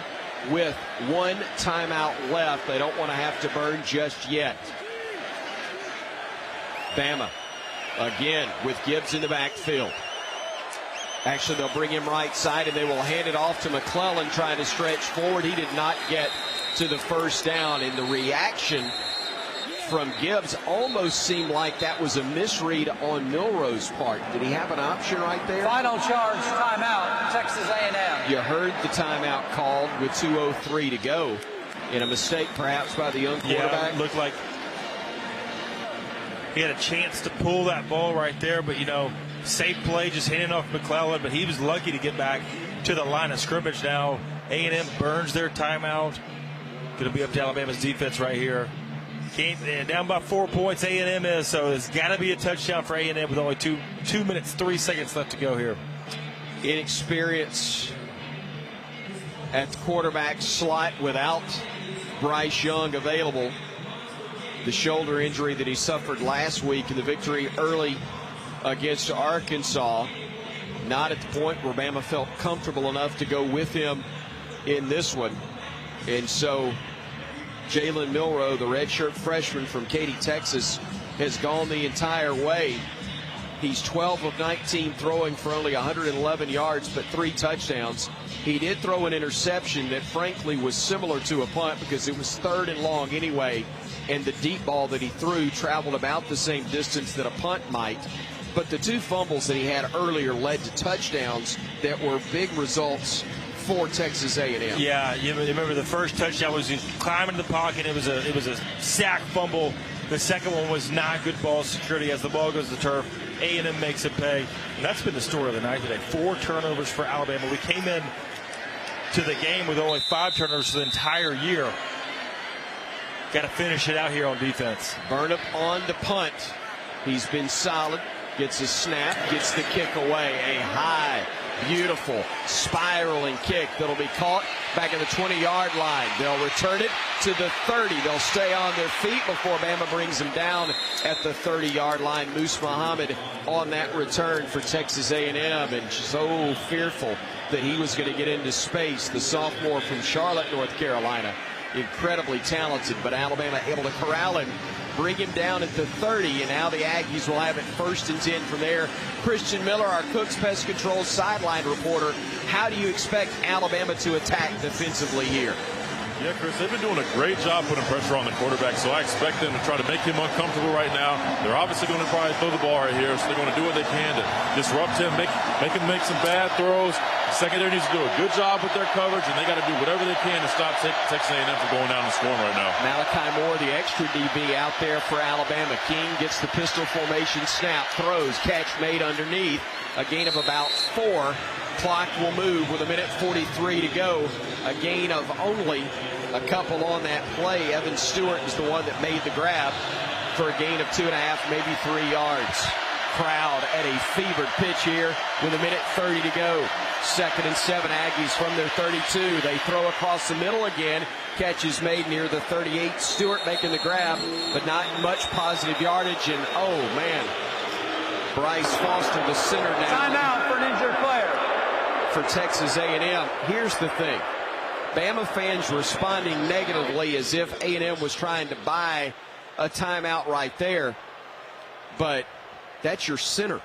with 1 timeout left. They don't want to have to burn just yet. Bama again with Gibbs in the backfield. Actually, they'll bring him right side, and they will hand it off to McClellan trying to stretch forward. He did not get to the first down, and the reaction from Gibbs almost seemed like that was a misread on Milroe's part. Did he have an option right there? Final charge, timeout, Texas A&M. You heard the timeout called with 2:03 to go, and a mistake perhaps by the young quarterback. Yeah, it looked like he had a chance to pull that ball right there, but, you know, safe play, just handing off McClellan, but he was lucky to get back to the line of scrimmage. Now A&M burns their timeout. Going to be up to Alabama's defense right here. Down by 4 points, A&M is, so it's got to be a touchdown for A&M with only 2 minutes, 3 seconds left to go here. Inexperience at the quarterback slot without Bryce Young available. The shoulder injury that he suffered last week in the victory early against Arkansas. Not at the point where Bama felt comfortable enough to go with him in this one. And so Jalen Milroe, the redshirt freshman from Katy, Texas, has gone the entire way. He's 12 of 19 throwing for only 111 yards, but 3 touchdowns. He did throw an interception that frankly was similar to a punt because it was 3rd and long anyway, and the deep ball that he threw traveled about the same distance that a punt might. But the 2 fumbles that he had earlier led to touchdowns that were big results for Texas A&M. Yeah, you remember the first touchdown was he climbing the pocket. It was a sack fumble. The second one was not good ball security. As the ball goes to the turf, A&M makes it pay. And that's been the story of the night today. 4 turnovers for Alabama. We came in to the game with only 5 turnovers for the entire year. Got to finish it out here on defense. Burnip on to punt. He's been solid. Gets a snap, gets the kick away. A high, beautiful, spiraling kick that'll be caught back at the 20-yard line. They'll return it to the 30. They'll stay on their feet before Bama brings them down at the 30-yard line. Moose Muhammad on that return for Texas A&M, and so fearful that he was going to get into space. The sophomore from Charlotte, North Carolina, incredibly talented, but Alabama able to corral him, bring him down at the 30, and now the Aggies will have it 1st and 10 from there. Christian Miller, our Cooks Pest Control sideline reporter. How do you expect Alabama to attack defensively here? Yeah, Chris, they've been doing a great job putting pressure on the quarterback, so I expect them to try to make him uncomfortable right now. They're obviously going to probably throw the ball right here, so they're going to do what they can to disrupt him, make him make some bad throws. Secondary needs to do a good job with their coverage, and they got to do whatever they can to stop Texas A&M from going down and scoring right now. Malachi Moore, the extra DB out there for Alabama. King gets the pistol formation snap, throws, catch made underneath. A gain of about 4. Clock will move with 1:43 to go. A gain of only a couple on that play. Evan Stewart is the one that made the grab for a gain of 2.5, maybe 3 yards. Crowd at a fevered pitch here with 1:30 to go. 2nd and 7, Aggies from their 32. They throw across the middle again. Catch is made near the 38. Stewart making the grab, but not much positive yardage. And oh man, Bryce Foster, the center now. Timeout for an injured player. For Texas A&M. Here's the thing. Bama fans responding negatively as if A&M was trying to buy a timeout right there. But that's your center.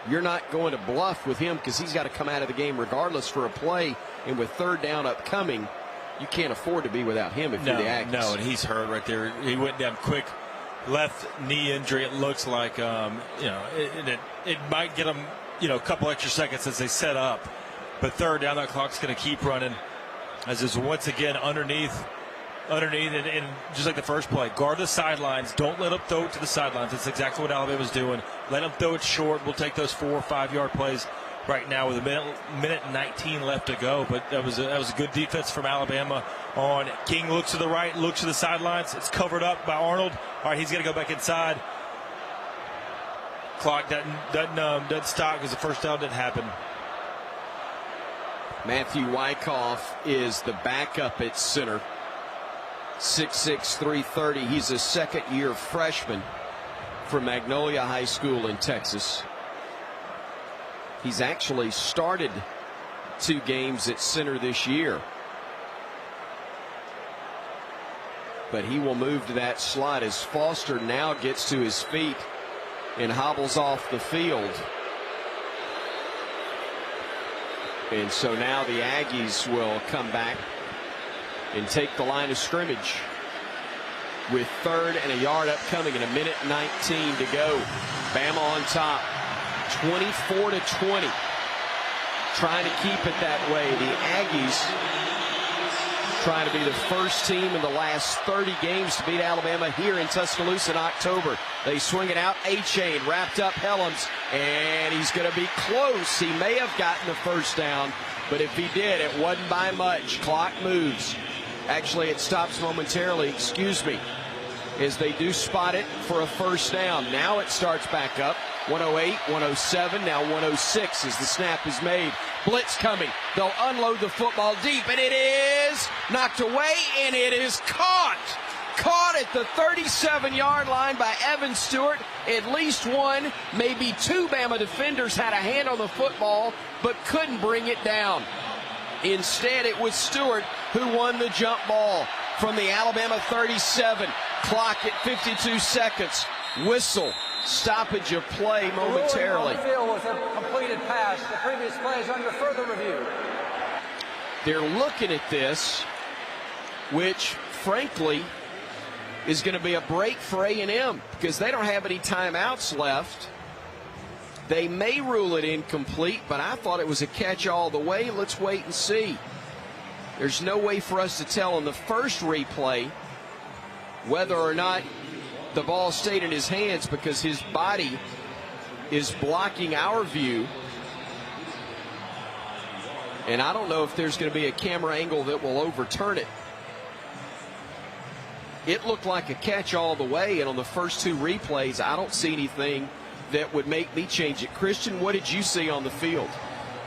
You're not going to bluff with him because he's got to come out of the game regardless for a play. And with 3rd down upcoming, you can't afford to be without him if you're the Aggies. No, and he's hurt right there. He went down quick. Left knee injury. It looks like, it might get him, a couple extra seconds as they set up. But 3rd down, that clock's going to keep running as is once again underneath underneath, and just like the first play, guard the sidelines. Don't let them throw it to the sidelines. That's exactly what Alabama's doing. Let them throw it short. We'll take those 4 or 5 yard plays right now with a minute and 19 left to go. But that was a good defense from Alabama. On King looks to the right, looks to the sidelines. It's covered up by Arnold. All right, he's going to go back inside. Clock doesn't stop because the first down didn't happen. Matthew Wyckoff is the backup at center. 6'6", 330. He's a second-year freshman from Magnolia High School in Texas. He's actually started 2 games at center this year. But he will move to that slot as Foster now gets to his feet and hobbles off the field. And so now the Aggies will come back and take the line of scrimmage with 3rd and a yard upcoming and a minute 19 to go. Bama on top, 24-20. Trying to keep it that way. The Aggies trying to be the first team in the last 30 games to beat Alabama here in Tuscaloosa in October. They swing it out. A-Chain wrapped up Helms, and he's going to be close. He may have gotten the first down, but if he did, it wasn't by much. Clock moves. Actually, it stops momentarily, excuse me, as they do spot it for a first down. Now it starts back up. 108, 107, now 106 as the snap is made. Blitz coming. They'll unload the football deep, and it is knocked away, and it is caught. Caught at the 37-yard line by Evan Stewart. At least one, maybe 2 Bama defenders had a hand on the football, but couldn't bring it down. Instead, it was Stewart who won the jump ball from the Alabama 37. Clock at 52 seconds. Whistle. Stoppage of play momentarily. The field was a completed pass. The previous play is under further review. They're looking at this, which, frankly, is going to be a break for A&M because they don't have any timeouts left. They may rule it incomplete, but I thought it was a catch all the way. Let's wait and see. There's no way for us to tell in the first replay whether or not the ball stayed in his hands because his body is blocking our view. And I don't know if there's going to be a camera angle that will overturn it. It looked like a catch all the way, and on the first 2 replays, I don't see anything that would make me change it. Christian, what did you see on the field?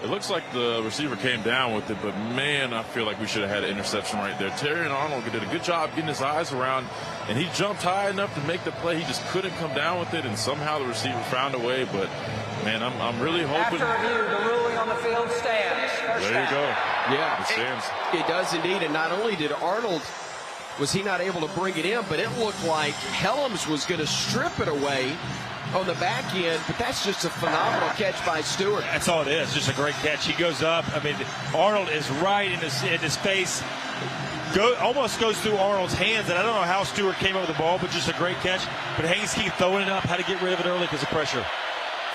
It looks like the receiver came down with it, but, man, I feel like we should have had an interception right there. Terry Arnold did a good job getting his eyes around, and he jumped high enough to make the play. He just couldn't come down with it, and somehow the receiver found a way. But, man, I'm really hoping. After review, the ruling on the field stands. There you go. Yeah, it stands. It does indeed, and not only did Arnold, was he not able to bring it in, but it looked like Helms was going to strip it away on the back end, but that's just a phenomenal catch by Stewart. That's all it is, just a great catch. He goes up. I mean, Arnold is right in his face. Almost goes through Arnold's hands, and I don't know how Stewart came up with the ball, but just a great catch. But Haynes keep throwing it up, how to get rid of it early because of pressure.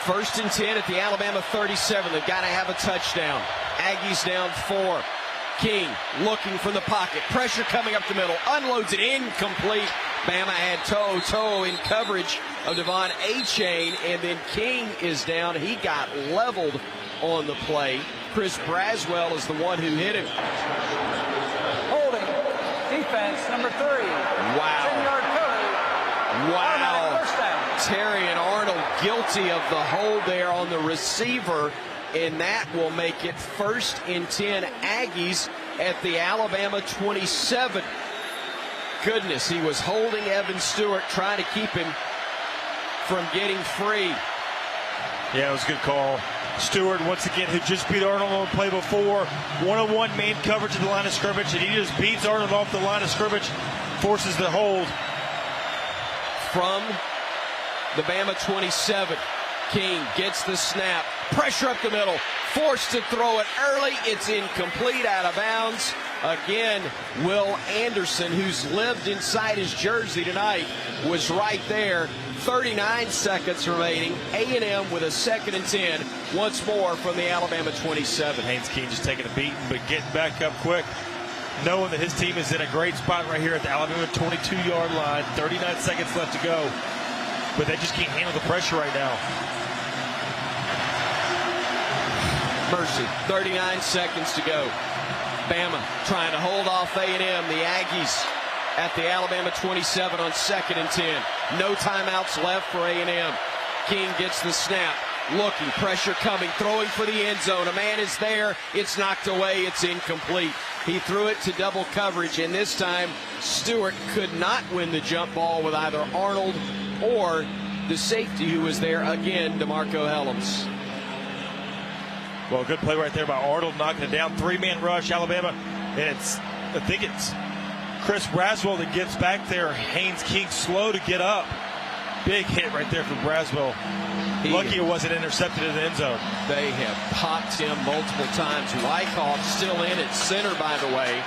1st and 10 at the Alabama 37. They've got to have a touchdown. Aggies down 4. King looking from the pocket. Pressure coming up the middle. Unloads it incomplete. Bama had toe in coverage of Devon A-Chain, and then King is down. He got leveled on the play. Chris Braswell is the one who hit him. Holding. Defense, number 3. Wow. 10-yard penalty. Wow. First down. Terry and Arnold guilty of the hold there on the receiver, and that will make it 1st and 10 Aggies at the Alabama 27. Goodness, he was holding Evan Stewart, trying to keep him from getting free. Yeah, it was a good call. Stewart, once again, who just beat Arnold on the play before. 1-on-1 man coverage at the line of scrimmage, and he just beats Arnold off the line of scrimmage, forces the hold. From the Bama 27, King gets the snap. Pressure up the middle. Forced to throw it early. It's incomplete, out of bounds. Again, Will Anderson, who's lived inside his jersey tonight, was right there. 39 seconds remaining. A&M with a 2nd and 10. Once more from the Alabama 27. Haynes King just taking a beating, but getting back up quick. knowing that his team is in a great spot right here at the Alabama 22-yard line. 39 seconds left to go. But they just can't handle the pressure right now. Mercy, 39 seconds to go. Bama trying to hold off A&M. The Aggies at the Alabama 27 on 2nd and 10. No timeouts left for A&M. King gets the snap. Looking, pressure coming, throwing for the end zone. A man is there. It's knocked away. It's incomplete. He threw it to double coverage, and this time Stewart could not win the jump ball with either Arnold or the safety who was there again, DeMarco Helms. Well, good play right there by Arnold, knocking it down. 3-man rush, Alabama. And I think it's Chris Braswell that gets back there. Haynes King slow to get up. Big hit right there for Braswell. Lucky it wasn't intercepted in the end zone. They have popped him multiple times. Wyckoff still in at center, by the way,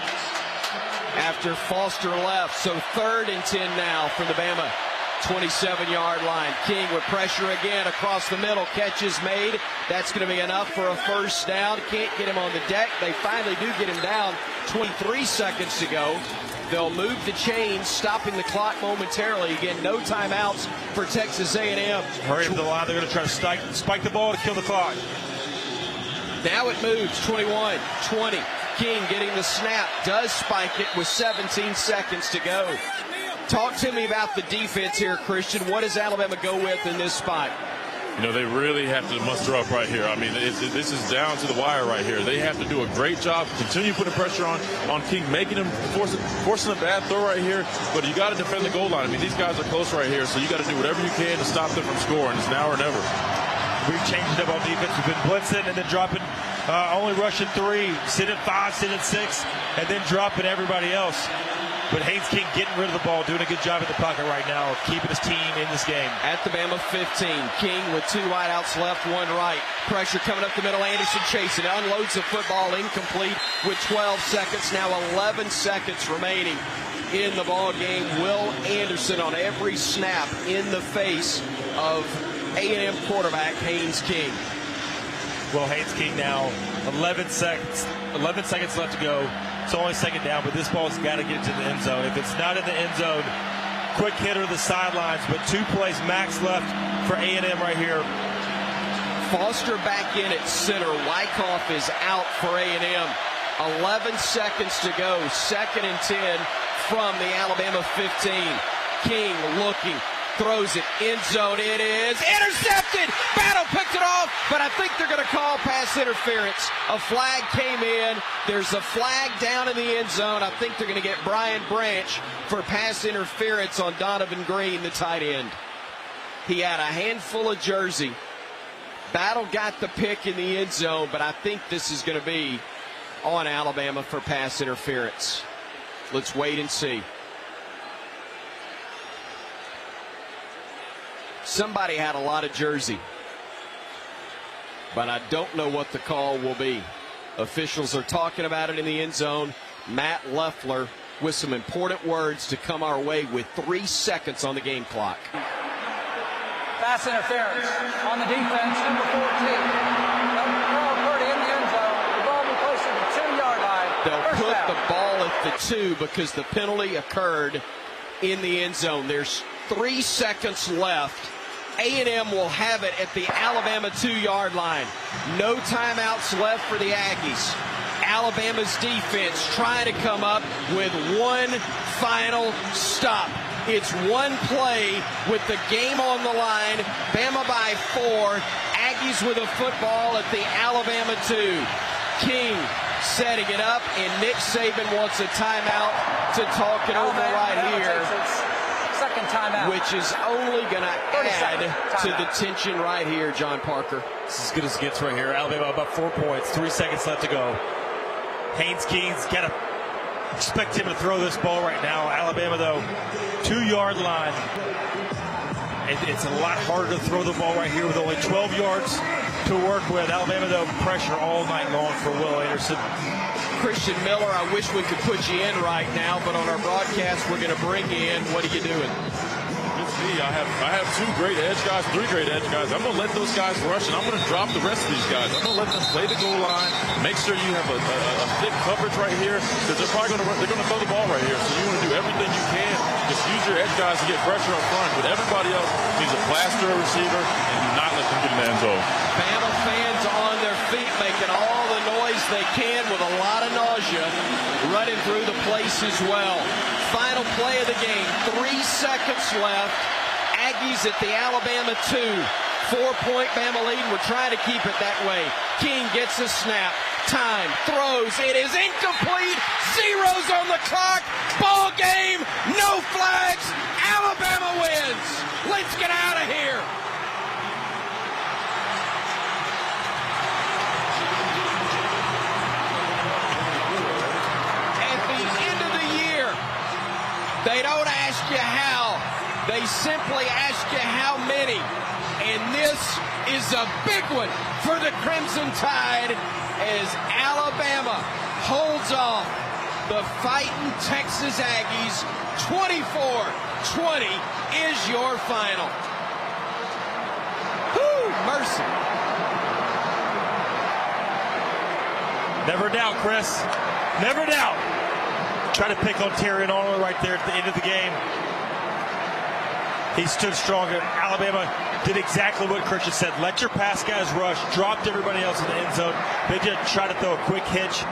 after Foster left. So 3rd and 10 now from the Bama 27-yard line. King with pressure again across the middle. Catch is made. That's going to be enough for a first down. Can't get him on the deck. They finally do get him down. 23 seconds to go. They'll move the chains, stopping the clock momentarily. Again, no timeouts for Texas A&M. Hurry up the line. They're going to try to spike the ball to kill the clock. Now it moves. 21, 20. King getting the snap. Does spike it with 17 seconds to go. Talk to me about the defense here, Christian. What does Alabama go with in this spot? You know, they really have to muster up right here. I mean, this is down to the wire right here. They have to do a great job, continue putting pressure on King, making him forcing a bad throw right here. But you got to defend the goal line. I mean, these guys are close right here, so you got to do whatever you can to stop them from scoring. It's now or never. We've changed it up on defense. We've been blitzing and then dropping, only rushing 3, sitting 5, sitting 6, and then dropping everybody else. But Haynes King getting rid of the ball, doing a good job in the pocket right now of keeping his team in this game. At the Bama 15, King with 2 wideouts left, 1 right. Pressure coming up the middle, Anderson chasing. Unloads the football, incomplete with 12 seconds. Now 11 seconds remaining in the ball game. Will Anderson on every snap in the face of A&M quarterback Haynes King. Well, Haynes King now 11 seconds left to go. It's only 2nd down, but this ball's got to get to the end zone. If it's not in the end zone, quick hitter to the sidelines, but 2 plays max left for A&M right here. Foster back in at center. Wyckoff is out for A&M. 11 seconds to go. 2nd and 10 from the Alabama 15. King looking. Throws it, end zone, it is intercepted. Battle picked it off, but I think they're going to call pass interference. A flag came in. There's a flag down in the end zone. I think they're going to get Brian Branch for pass interference on Donovan Green, the tight end. He had a handful of jersey. Battle got the pick in the end zone, but I think this is going to be on Alabama for pass interference. Let's wait and see. Somebody had a lot of jersey, but I don't know what the call will be. Officials are talking about it in the end zone. Matt Leffler with some important words to come our way with 3 seconds on the game clock. Pass interference on the defense, number 14. Carl Purdy in the end zone. The ball will be closer to the 2-yard line. They'll put the ball at the 2 because the penalty occurred in the end zone. There's 3 seconds left. A&M will have it at the Alabama 2-yard line. No timeouts left for the Aggies. Alabama's defense trying to come up with one final stop. It's one play with the game on the line. Bama by 4. Aggies with a football at the Alabama 2. King setting it up, and Nick Saban wants a timeout to talk it over right here. Second timeout. Which is only going to add to the tension right here, John Parker. This is as good as it gets right here. Alabama about 4 points, 3 seconds left to go. Haynes King's got to expect him to throw this ball right now. Alabama, though, 2-yard line. It's a lot harder to throw the ball right here with only 12 yards to work with. Alabama, though, pressure all night long for Will Anderson. Christian Miller, I wish we could put you in right now, but on our broadcast, we're going to bring you in. What are you doing? me, I have 2 great edge guys, 3 great edge guys. I'm going to let those guys rush, and I'm going to drop the rest of these guys. I'm going to let them play the goal line, make sure you have a thick coverage right here, because they're probably going to throw the ball right here. So you want to do everything you can. Just use your edge guys to get pressure up front. But everybody else needs to plaster a receiver and do not let them get in the end zone. Bama fans on their feet making all the noise they can with a lot of nausea running through the place as well. Final play of the game, 3 seconds left. Aggies at the Alabama 2. 4-point Bama lead. We're trying to keep it that way. King gets a snap. Time. Throws. It is incomplete. Zeros on the clock. Ball game. No flags. Alabama wins. Let's get out of here. At the end of the year, they don't ask you how. They simply ask you how many. And this is a big one for the Crimson Tide as Alabama holds off the fighting Texas Aggies. 24-20 is your final. Whoo, mercy. Never doubt, Chris. Never doubt. Try to pick on Terry Arnold right there at the end of the game. He stood strong. Alabama did exactly what Christian said. Let your pass guys rush. Dropped everybody else in the end zone. They just tried to throw a quick hitch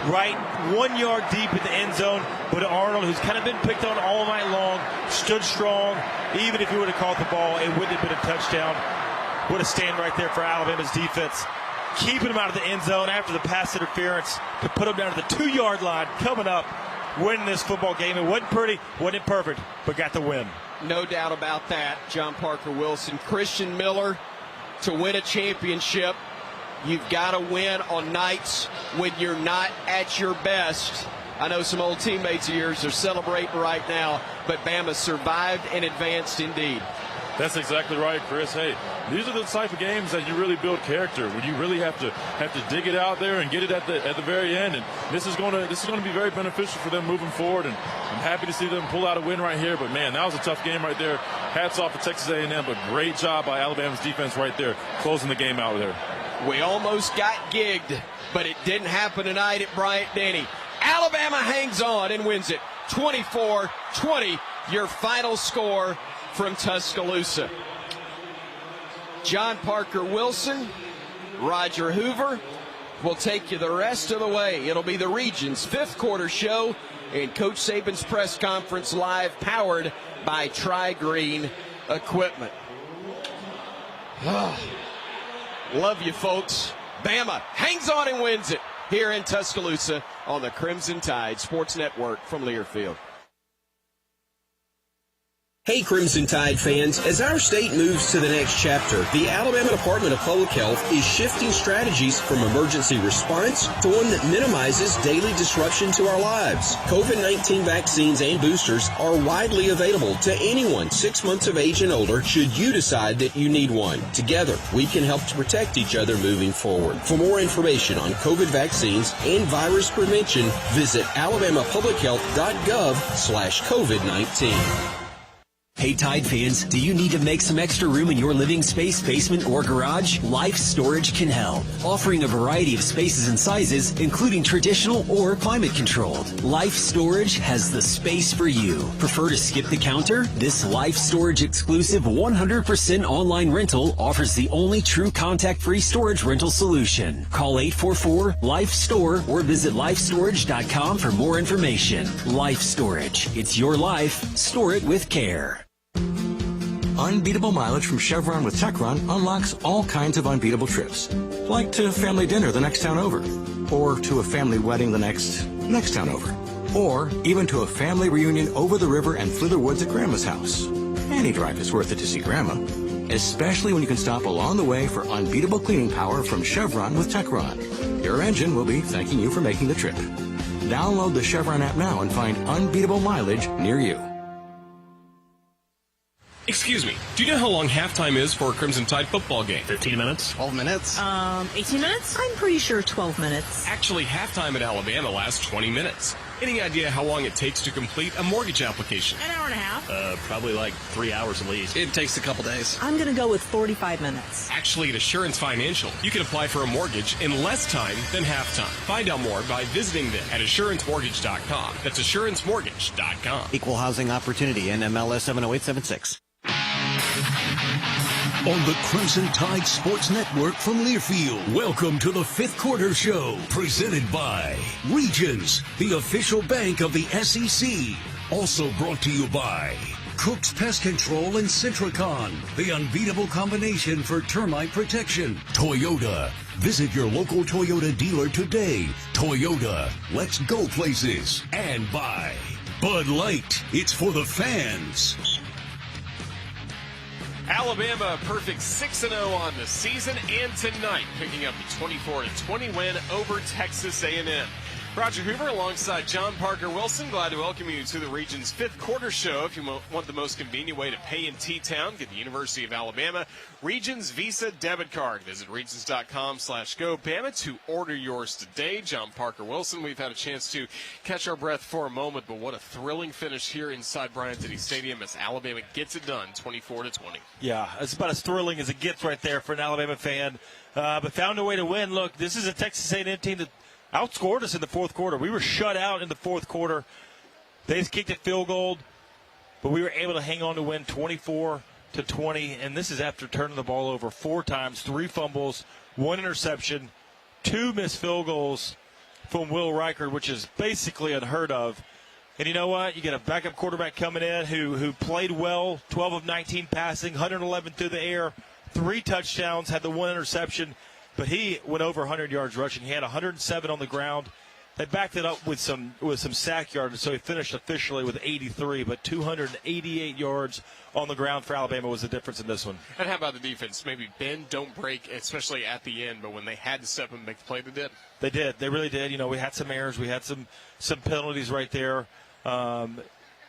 right 1 yard deep in the end zone. But Arnold, who's kind of been picked on all night long, stood strong. Even if he would have caught the ball, it wouldn't have been a touchdown. What a stand right there for Alabama's defense. Keeping him out of the end zone after the pass interference to put him down to the 2 yard line. Coming up, winning this football game. It wasn't pretty, wasn't perfect, but got the win. No doubt about that. John Parker Wilson. Christian Miller, to win a championship, you've got to win on nights when you're not at your best. I know some old teammates of yours are celebrating right now, but Bama survived and advanced indeed. That's exactly right, Chris. Hey, these are the type of games that you really build character, when you really have to dig it out there and get it at the very end. And this is going to be very beneficial for them moving forward. And I'm happy to see them pull out a win right here. But man, that was a tough game right there. Hats off to Texas A&M, but great job by Alabama's defense right there, closing the game out there. We almost got gigged, but it didn't happen tonight at Bryant-Denny. Alabama hangs on and wins it 24-20. Your final score from Tuscaloosa. John Parker Wilson, Roger Hoover will take you the rest of the way. It'll be the region's 5th quarter show and Coach Saban's press conference live, powered by Tri-Green Equipment. Love you, folks. Bama hangs on and wins it here in Tuscaloosa on the Crimson Tide Sports Network from Learfield. Hey Crimson Tide fans, as our state moves to the next chapter, the Alabama Department of Public Health is shifting strategies from emergency response to one that minimizes daily disruption to our lives. COVID-19 vaccines and boosters are widely available to anyone 6 months of age and older should you decide that you need one. Together, we can help to protect each other moving forward. For more information on COVID vaccines and virus prevention, visit alabamapublichealth.gov/COVID-19. Hey Tide fans, do you need to make some extra room in your living space, basement, or garage? Life Storage can help, offering a variety of spaces and sizes, including traditional or climate controlled. Life Storage has the space for you. Prefer to skip the counter? This Life Storage exclusive 100% online rental offers the only true contact-free storage rental solution. Call 844-LIFE-STORE or visit lifestorage.com for more information. Life Storage. It's your life. Store it with care. Unbeatable mileage from Chevron with Techron unlocks all kinds of unbeatable trips. Like to family dinner the next town over. Or to a family wedding the next town over. Or even to a family reunion over the river and through the woods at Grandma's house. Any drive is worth it to see Grandma. Especially when you can stop along the way for unbeatable cleaning power from Chevron with Techron. Your engine will be thanking you for making the trip. Download the Chevron app now and find unbeatable mileage near you. Excuse me, do you know how long halftime is for a Crimson Tide football game? 15 minutes? 12 minutes? 18 minutes? I'm pretty sure 12 minutes. Actually, halftime at Alabama lasts 20 minutes. Any idea how long it takes to complete a mortgage application? An hour and a half. Probably like 3 hours at least. It takes a couple days. I'm going to go with 45 minutes. Actually, at Assurance Financial, you can apply for a mortgage in less time than half time. Find out more by visiting them at AssuranceMortgage.com. That's AssuranceMortgage.com. Equal housing opportunity, NMLS 70876. On the Crimson Tide Sports Network from Learfield, welcome to the Fifth Quarter Show, presented by Regions, the official bank of the SEC. Also brought to you by Cook's Pest Control and Citricon, the unbeatable combination for termite protection. Toyota, visit your local Toyota dealer today. Toyota, let's go places. And by Bud Light, it's for the fans. Alabama perfect 6-0 on the season, and tonight picking up the 24-20 win over Texas A&M. Roger Hoover alongside John Parker Wilson. Glad to welcome you to the Region's Fifth Quarter Show. If you want the most convenient way to pay in T-Town, get the University of Alabama Regions Visa debit card. Visit regions.com/GoBama to order yours today. John Parker Wilson, we've had a chance to catch our breath for a moment, but what a thrilling finish here inside Bryant-Denny Stadium as Alabama gets it done 24-20. Yeah, it's about as thrilling as it gets right there for an Alabama fan, but found a way to win. Look, this is a Texas A&M team that outscored us in the fourth quarter. We were shut out in the fourth quarter. They just kicked a field goal, but we were able to hang on to win 24-20, and this is after turning the ball over 4 times, 3 fumbles, 1 interception, 2 missed field goals from Will Reichard, which is basically unheard of. And you know what? You get a backup quarterback coming in who played well, 12 of 19 passing, 111 through the air, 3 touchdowns, had the 1 interception. But he went over 100 yards rushing. He had 107 on the ground. They backed it up with some sack yards, so he finished officially with 83. But 288 yards on the ground for Alabama was the difference in this one. And how about the defense? Maybe bend, don't break, especially at the end. But when they had to step and make the play, they did. They did. They really did. You know, we had some errors. We had some penalties right there.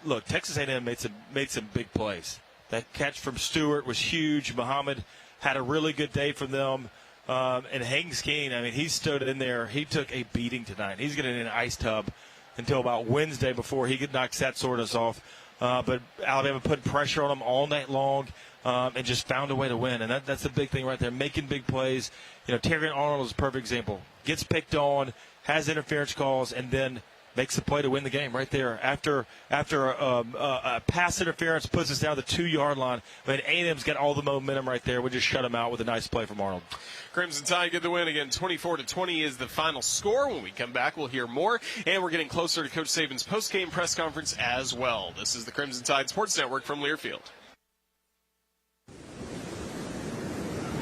Look, Texas A&M made some big plays. That catch from Stewart was huge. Muhammad had a really good day from them. And Haynes King, I mean, he stood in there. He took a beating tonight. He's getting in an ice tub until about Wednesday before he knocks that soreness off. But Alabama put pressure on him all night long and just found a way to win. And that's the big thing right there, making big plays. You know, Terry Arnold is a perfect example. Gets picked on, has interference calls, and then makes a play to win the game right there. After a pass interference puts us down the 2-yard line. I mean, A&M's got all the momentum right there. We just shut them out with a nice play from Arnold. Crimson Tide get the win again. 24-20 is the final score. When we come back, we'll hear more. And we're getting closer to Coach Saban's post-game press conference as well. This is the Crimson Tide Sports Network from Learfield.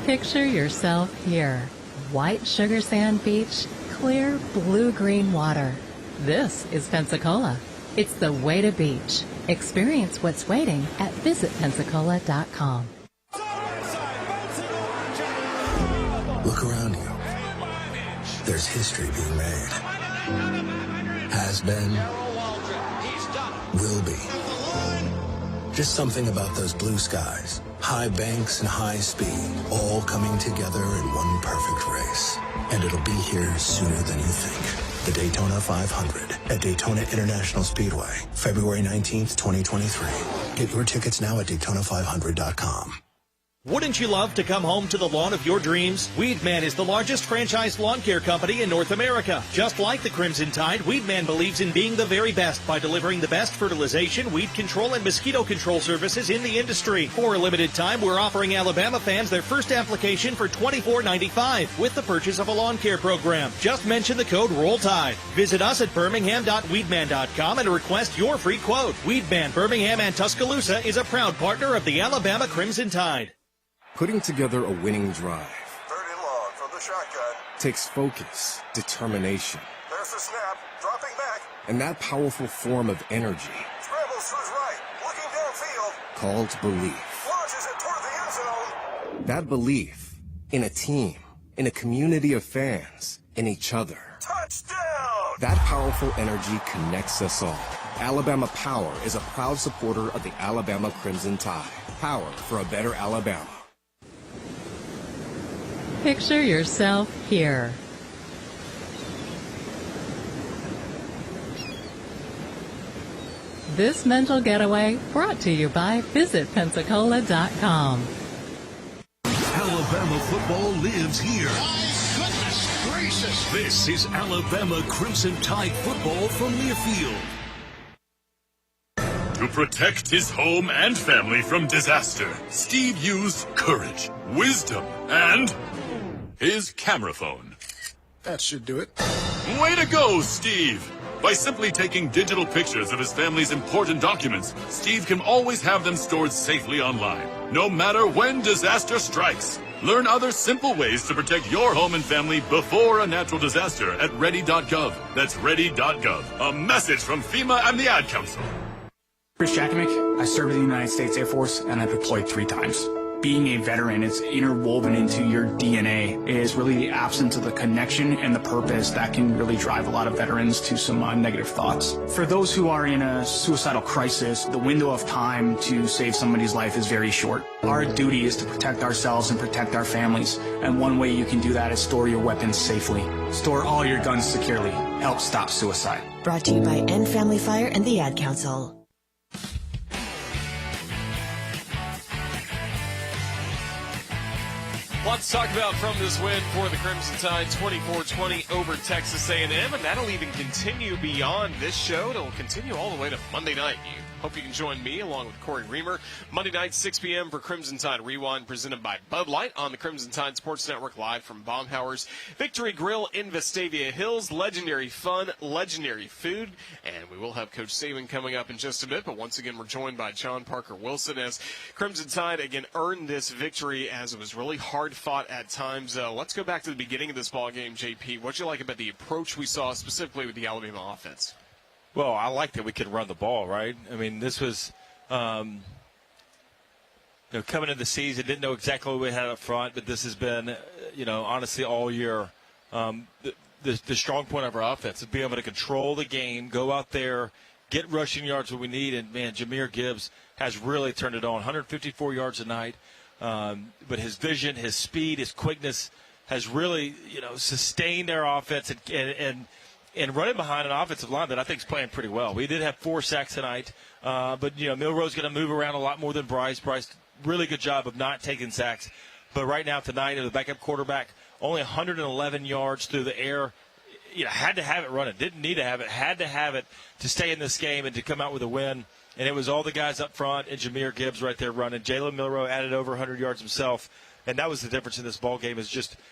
Picture yourself here. White sugar sand beach, clear blue-green water. This is Pensacola. It's the way to beach. Experience what's waiting at visitpensacola.com. Look around you. There's history being made. Has been. Will be. Just something about those blue skies, high banks and high speed, all coming together in one perfect race. And it'll be here sooner than you think. The Daytona 500 at Daytona International Speedway, February 19th, 2023. Get your tickets now at Daytona500.com. Wouldn't you love to come home to the lawn of your dreams? Weedman is the largest franchise lawn care company in North America. Just like the Crimson Tide, Weedman believes in being the very best by delivering the best fertilization, weed control, and mosquito control services in the industry. For a limited time, we're offering Alabama fans their first application for $24.95 with the purchase of a lawn care program. Just mention the code ROLLTIDE. Visit us at birmingham.weedman.com and request your free quote. Weedman, Birmingham, and Tuscaloosa is a proud partner of the Alabama Crimson Tide. Putting together a winning drive third and long from the shotgun takes focus, determination, there's the snap, dropping back, and that powerful form of energy scrambles to his right, looking downfield, called belief. launches it toward the end zone. That belief in a team, in a community of fans, in each other. Touchdown! That powerful energy connects us all. Alabama Power is a proud supporter of the Alabama Crimson Tide. Power for a better Alabama. Picture yourself here. This mental getaway brought to you by visitpensacola.com. Alabama football lives here. Goodness gracious. This is Alabama Crimson Tide football from Learfield. To protect his home and family from disaster, Steve used courage, wisdom, and his camera phone. That should do it. Way to go, Steve! By simply taking digital pictures of his family's important documents, Steve can always have them stored safely online, no matter when disaster strikes. Learn other simple ways to protect your home and family before a natural disaster at ready.gov. That's ready.gov. A message from FEMA and the Ad Council. Chris Jakimick, I served in the United States Air Force and I deployed 3 times. Being a veteran is interwoven into your DNA. It is really the absence of the connection and the purpose that can really drive a lot of veterans to some negative thoughts. For those who are in a suicidal crisis, the window of time to save somebody's life is very short. Our duty is to protect ourselves and protect our families, and one way you can do that is store your weapons safely. Store all your guns securely. Help stop suicide. Brought to you by End Family Fire and the Ad Council. Lots to talk about from this win for the Crimson Tide, 24-20 over Texas A&M, and that'll even continue beyond this show. It'll continue all the way to Monday night. Hope you can join me along with Corey Reamer. Monday night, 6 p.m. for Crimson Tide Rewind, presented by Bud Light on the Crimson Tide Sports Network, live from Baumhauer's Victory Grill in Vestavia Hills. Legendary fun, legendary food, and we will have Coach Saban coming up in just a bit. But once again, we're joined by John Parker Wilson as Crimson Tide again earned this victory as it was really hard fought at times. Let's go back to the beginning of this ball game, JP. What'd you like about the approach we saw specifically with the Alabama offense? Well, I like that we could run the ball, right? I mean, this was, coming into the season, didn't know exactly what we had up front, but this has been, honestly all year, the strong point of our offense is being able to control the game, go out there, get rushing yards when we need, and, man, Jamir Gibbs has really turned it on. 154 yards a night, but his vision, his speed, his quickness has really, sustained our offense and running behind an offensive line that I think is playing pretty well. We did have 4 sacks tonight, but, Milroe's going to move around a lot more than Bryce. Bryce, really good job of not taking sacks. But right now tonight, the backup quarterback, only 111 yards through the air. Had to have it running. Didn't need to have it. Had to have it to stay in this game and to come out with a win. And it was all the guys up front and Jamir Gibbs right there running. Jalen Milroe added over 100 yards himself. And that was the difference in this ball game is just –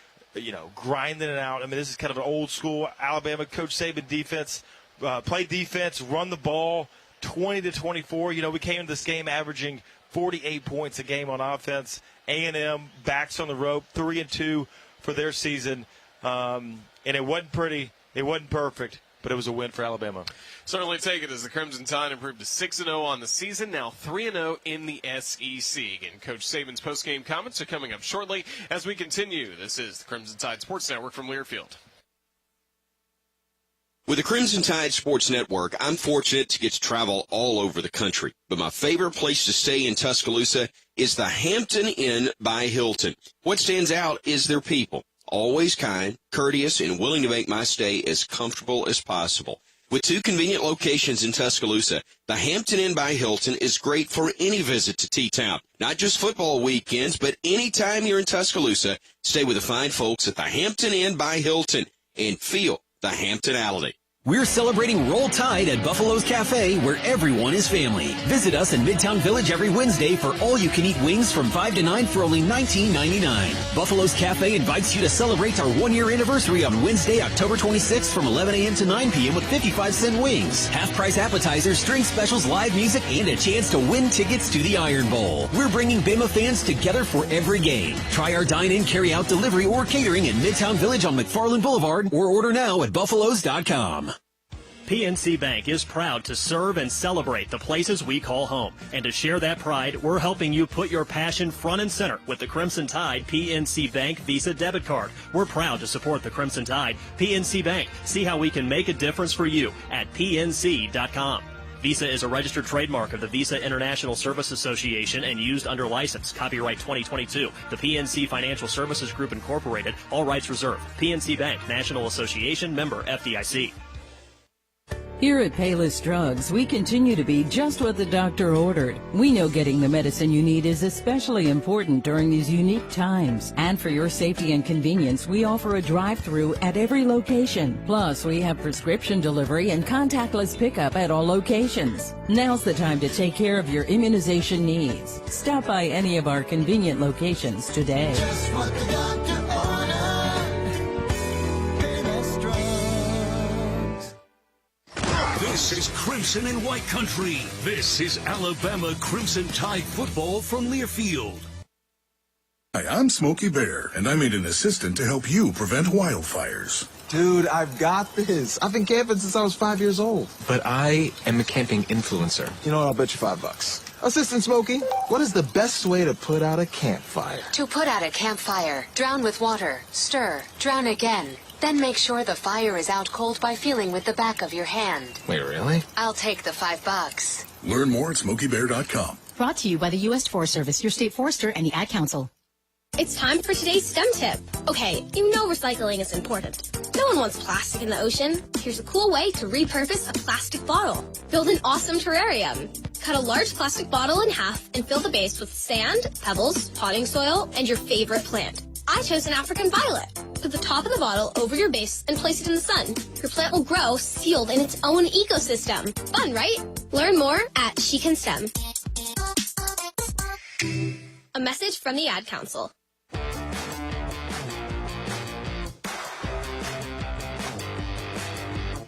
grinding it out. I mean, this is kind of an old-school Alabama Coach Saban defense. Play defense, run the ball, 20-24. We came into this game averaging 48 points a game on offense. A&M backs on the rope, 3-2 for their season. And it wasn't pretty. It wasn't perfect. But it was a win for Alabama. Certainly take it as the Crimson Tide improved to 6-0 on the season, now 3-0 in the SEC. And Coach Saban's postgame comments are coming up shortly as we continue. This is the Crimson Tide Sports Network from Learfield. With the Crimson Tide Sports Network, I'm fortunate to get to travel all over the country. But my favorite place to stay in Tuscaloosa is the Hampton Inn by Hilton. What stands out is their people. Always kind, courteous, and willing to make my stay as comfortable as possible. With 2 convenient locations in Tuscaloosa, the Hampton Inn by Hilton is great for any visit to T-Town. Not just football weekends, but anytime you're in Tuscaloosa, stay with the fine folks at the Hampton Inn by Hilton and feel the Hamptonality. We're celebrating Roll Tide at Buffalo's Cafe, where everyone is family. Visit us in Midtown Village every Wednesday for all-you-can-eat wings from 5 to 9 for only $19.99. Buffalo's Cafe invites you to celebrate our 1-year anniversary on Wednesday, October 26th from 11 a.m. to 9 p.m. with 55-cent wings, half-price appetizers, drink specials, live music, and a chance to win tickets to the Iron Bowl. We're bringing Bama fans together for every game. Try our dine-in, carry-out, delivery, or catering in Midtown Village on McFarland Boulevard, or order now at buffaloes.com. PNC Bank is proud to serve and celebrate the places we call home. And to share that pride, we're helping you put your passion front and center with the Crimson Tide PNC Bank Visa Debit Card. We're proud to support the Crimson Tide PNC Bank. See how we can make a difference for you at PNC.com. Visa is a registered trademark of the Visa International Service Association and used under license. Copyright 2022. The PNC Financial Services Group Incorporated. All rights reserved. PNC Bank, National Association, member FDIC. Here at Payless Drugs, we continue to be just what the doctor ordered. We know getting the medicine you need is especially important during these unique times. And for your safety and convenience, we offer a drive-through at every location. Plus, we have prescription delivery and contactless pickup at all locations. Now's the time to take care of your immunization needs. Stop by any of our convenient locations today. Just what the doctor ordered. Payless Drugs. This is Crimson and White Country. This is Alabama Crimson Tide football from Learfield. Hi, I'm Smokey Bear, and I'm an assistant to help you prevent wildfires. Dude, I've got this. I've been camping since I was 5 years old. But I am a camping influencer. You know what? I'll bet you $5. Assistant Smokey, what is the best way to put out a campfire? To put out a campfire, drown with water, stir, drown again. Then make sure the fire is out cold by feeling with the back of your hand. Wait, really? I'll take the $5. Learn more at SmokeyBear.com. Brought to you by the U.S. Forest Service, your state forester, and the Ad Council. It's time for today's STEM tip. Okay, you know recycling is important. No one wants plastic in the ocean. Here's a cool way to repurpose a plastic bottle. Build an awesome terrarium. Cut a large plastic bottle in half and fill the base with sand, pebbles, potting soil, and your favorite plant. I chose an African violet. Put the top of the bottle over your base and place it in the sun. Your plant will grow sealed in its own ecosystem. Fun, right? Learn more at She Can STEM. A message from the Ad Council.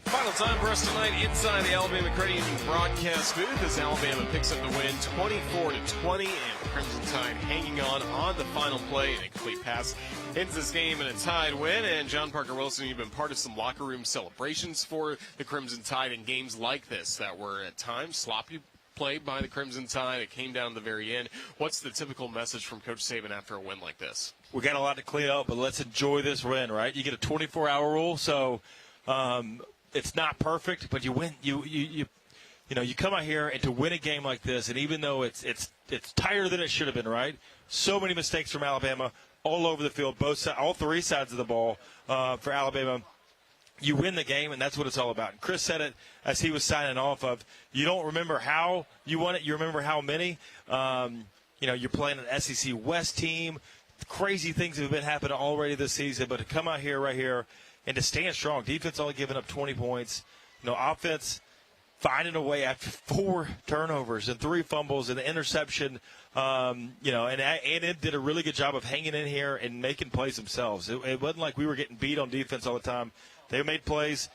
Final time for us tonight inside the Alabama Credit Union broadcast booth as Alabama picks up the win 24-20, and Crimson Tide hanging on the final play, and a complete pass ends this game in a Tide win. And John Parker Wilson, you've been part of some locker room celebrations for the Crimson Tide in games like this that were at times sloppy play by the Crimson Tide. It came down to the very end. What's the typical message from Coach Saban after a win like this? We got a lot to clean up, but let's enjoy this win, right? You get a 24-hour rule, so it's not perfect, but you win. You come out here and to win a game like this, and even though it's tighter than it should have been, right? So many mistakes from Alabama all over the field, all three sides of the ball for Alabama. You win the game, and that's what it's all about. And Chris said it as he was signing off of, you don't remember how you won it, you remember how many. You're playing an SEC West team. Crazy things have been happening already this season, but to come out here right here and to stand strong. Defense only giving up 20 points. Offense finding a way after 4 turnovers and 3 fumbles and an interception. And it did a really good job of hanging in here and making plays themselves. It wasn't like we were getting beat on defense all the time. They made plays.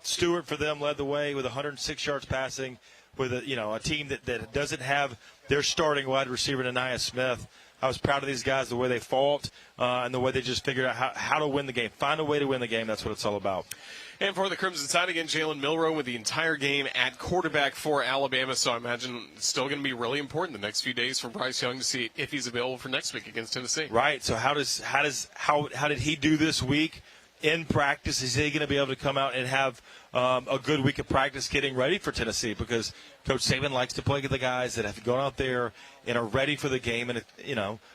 Stewart for them led the way with 106 yards passing with a team that doesn't have their starting wide receiver, Anaya Smith. I was proud of these guys, the way they fought and the way they just figured out how to win the game. Find a way to win the game. That's what it's all about. And for the Crimson Tide, again, Jalen Milroe with the entire game at quarterback for Alabama. So I imagine it's still going to be really important the next few days for Bryce Young to see if he's available for next week against Tennessee. Right. So how did he do this week in practice? Is he going to be able to come out and have a good week of practice getting ready for Tennessee? Because Coach Saban likes to play with the guys that have gone out there and are ready for the game. And,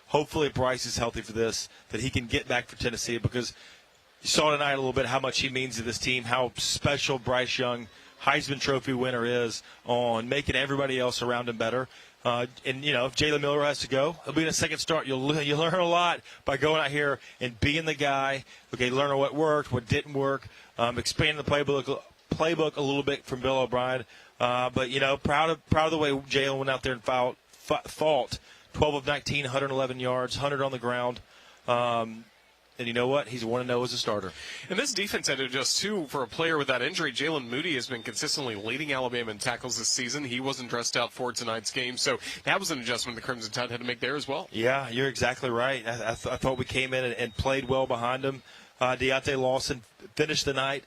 hopefully Bryce is healthy for this, that he can get back for Tennessee, because you saw tonight a little bit how much he means to this team, how special Bryce Young, Heisman Trophy winner, is on making everybody else around him better. If Jalen Milroe has to go, he'll be in a second start. You'll learn a lot by going out here and being the guy. Okay, learning what worked, what didn't work, expanding the playbook a little bit from Bill O'Brien. But proud of the way Jalen went out there and fought 12 of 19, 111 yards, 100 on the ground. And you know what? He's 1-0 as a starter. And this defense had to adjust, too, for a player with that injury. Jalen Moody has been consistently leading Alabama in tackles this season. He wasn't dressed out for tonight's game, so that was an adjustment the Crimson Tide had to make there as well. Yeah, you're exactly right. I thought we came in and played well behind him. Deontay Lawson finished the night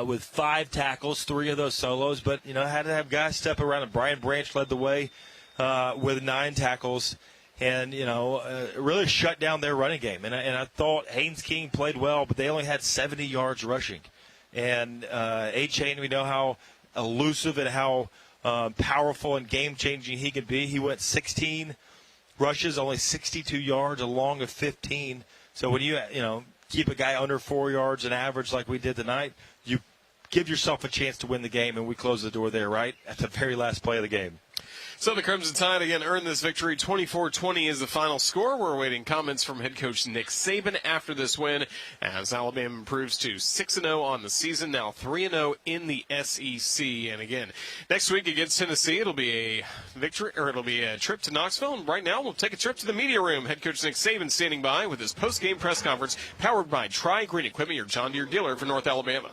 with 5 tackles, 3 of those solos, but, had to have guys step around. And Brian Branch led the way with 9 tackles. And, really shut down their running game. And I thought Haynes King played well, but they only had 70 yards rushing. And A-Chain, we know how elusive and how powerful and game-changing he could be. He went 16 rushes, only 62 yards, a long of 15. So when you keep a guy under 4 yards an average like we did tonight, you give yourself a chance to win the game, and we close the door there, right, at the very last play of the game. So the Crimson Tide, again, earned this victory. 24-20 is the final score. We're awaiting comments from head coach Nick Saban after this win, as Alabama improves to 6-0 on the season, now 3-0 in the SEC. And again, next week against Tennessee, it'll be a victory, or it'll be a trip to Knoxville. And right now, we'll take a trip to the media room. Head coach Nick Saban standing by with his post-game press conference, powered by Tri-Green Equipment, your John Deere dealer for North Alabama.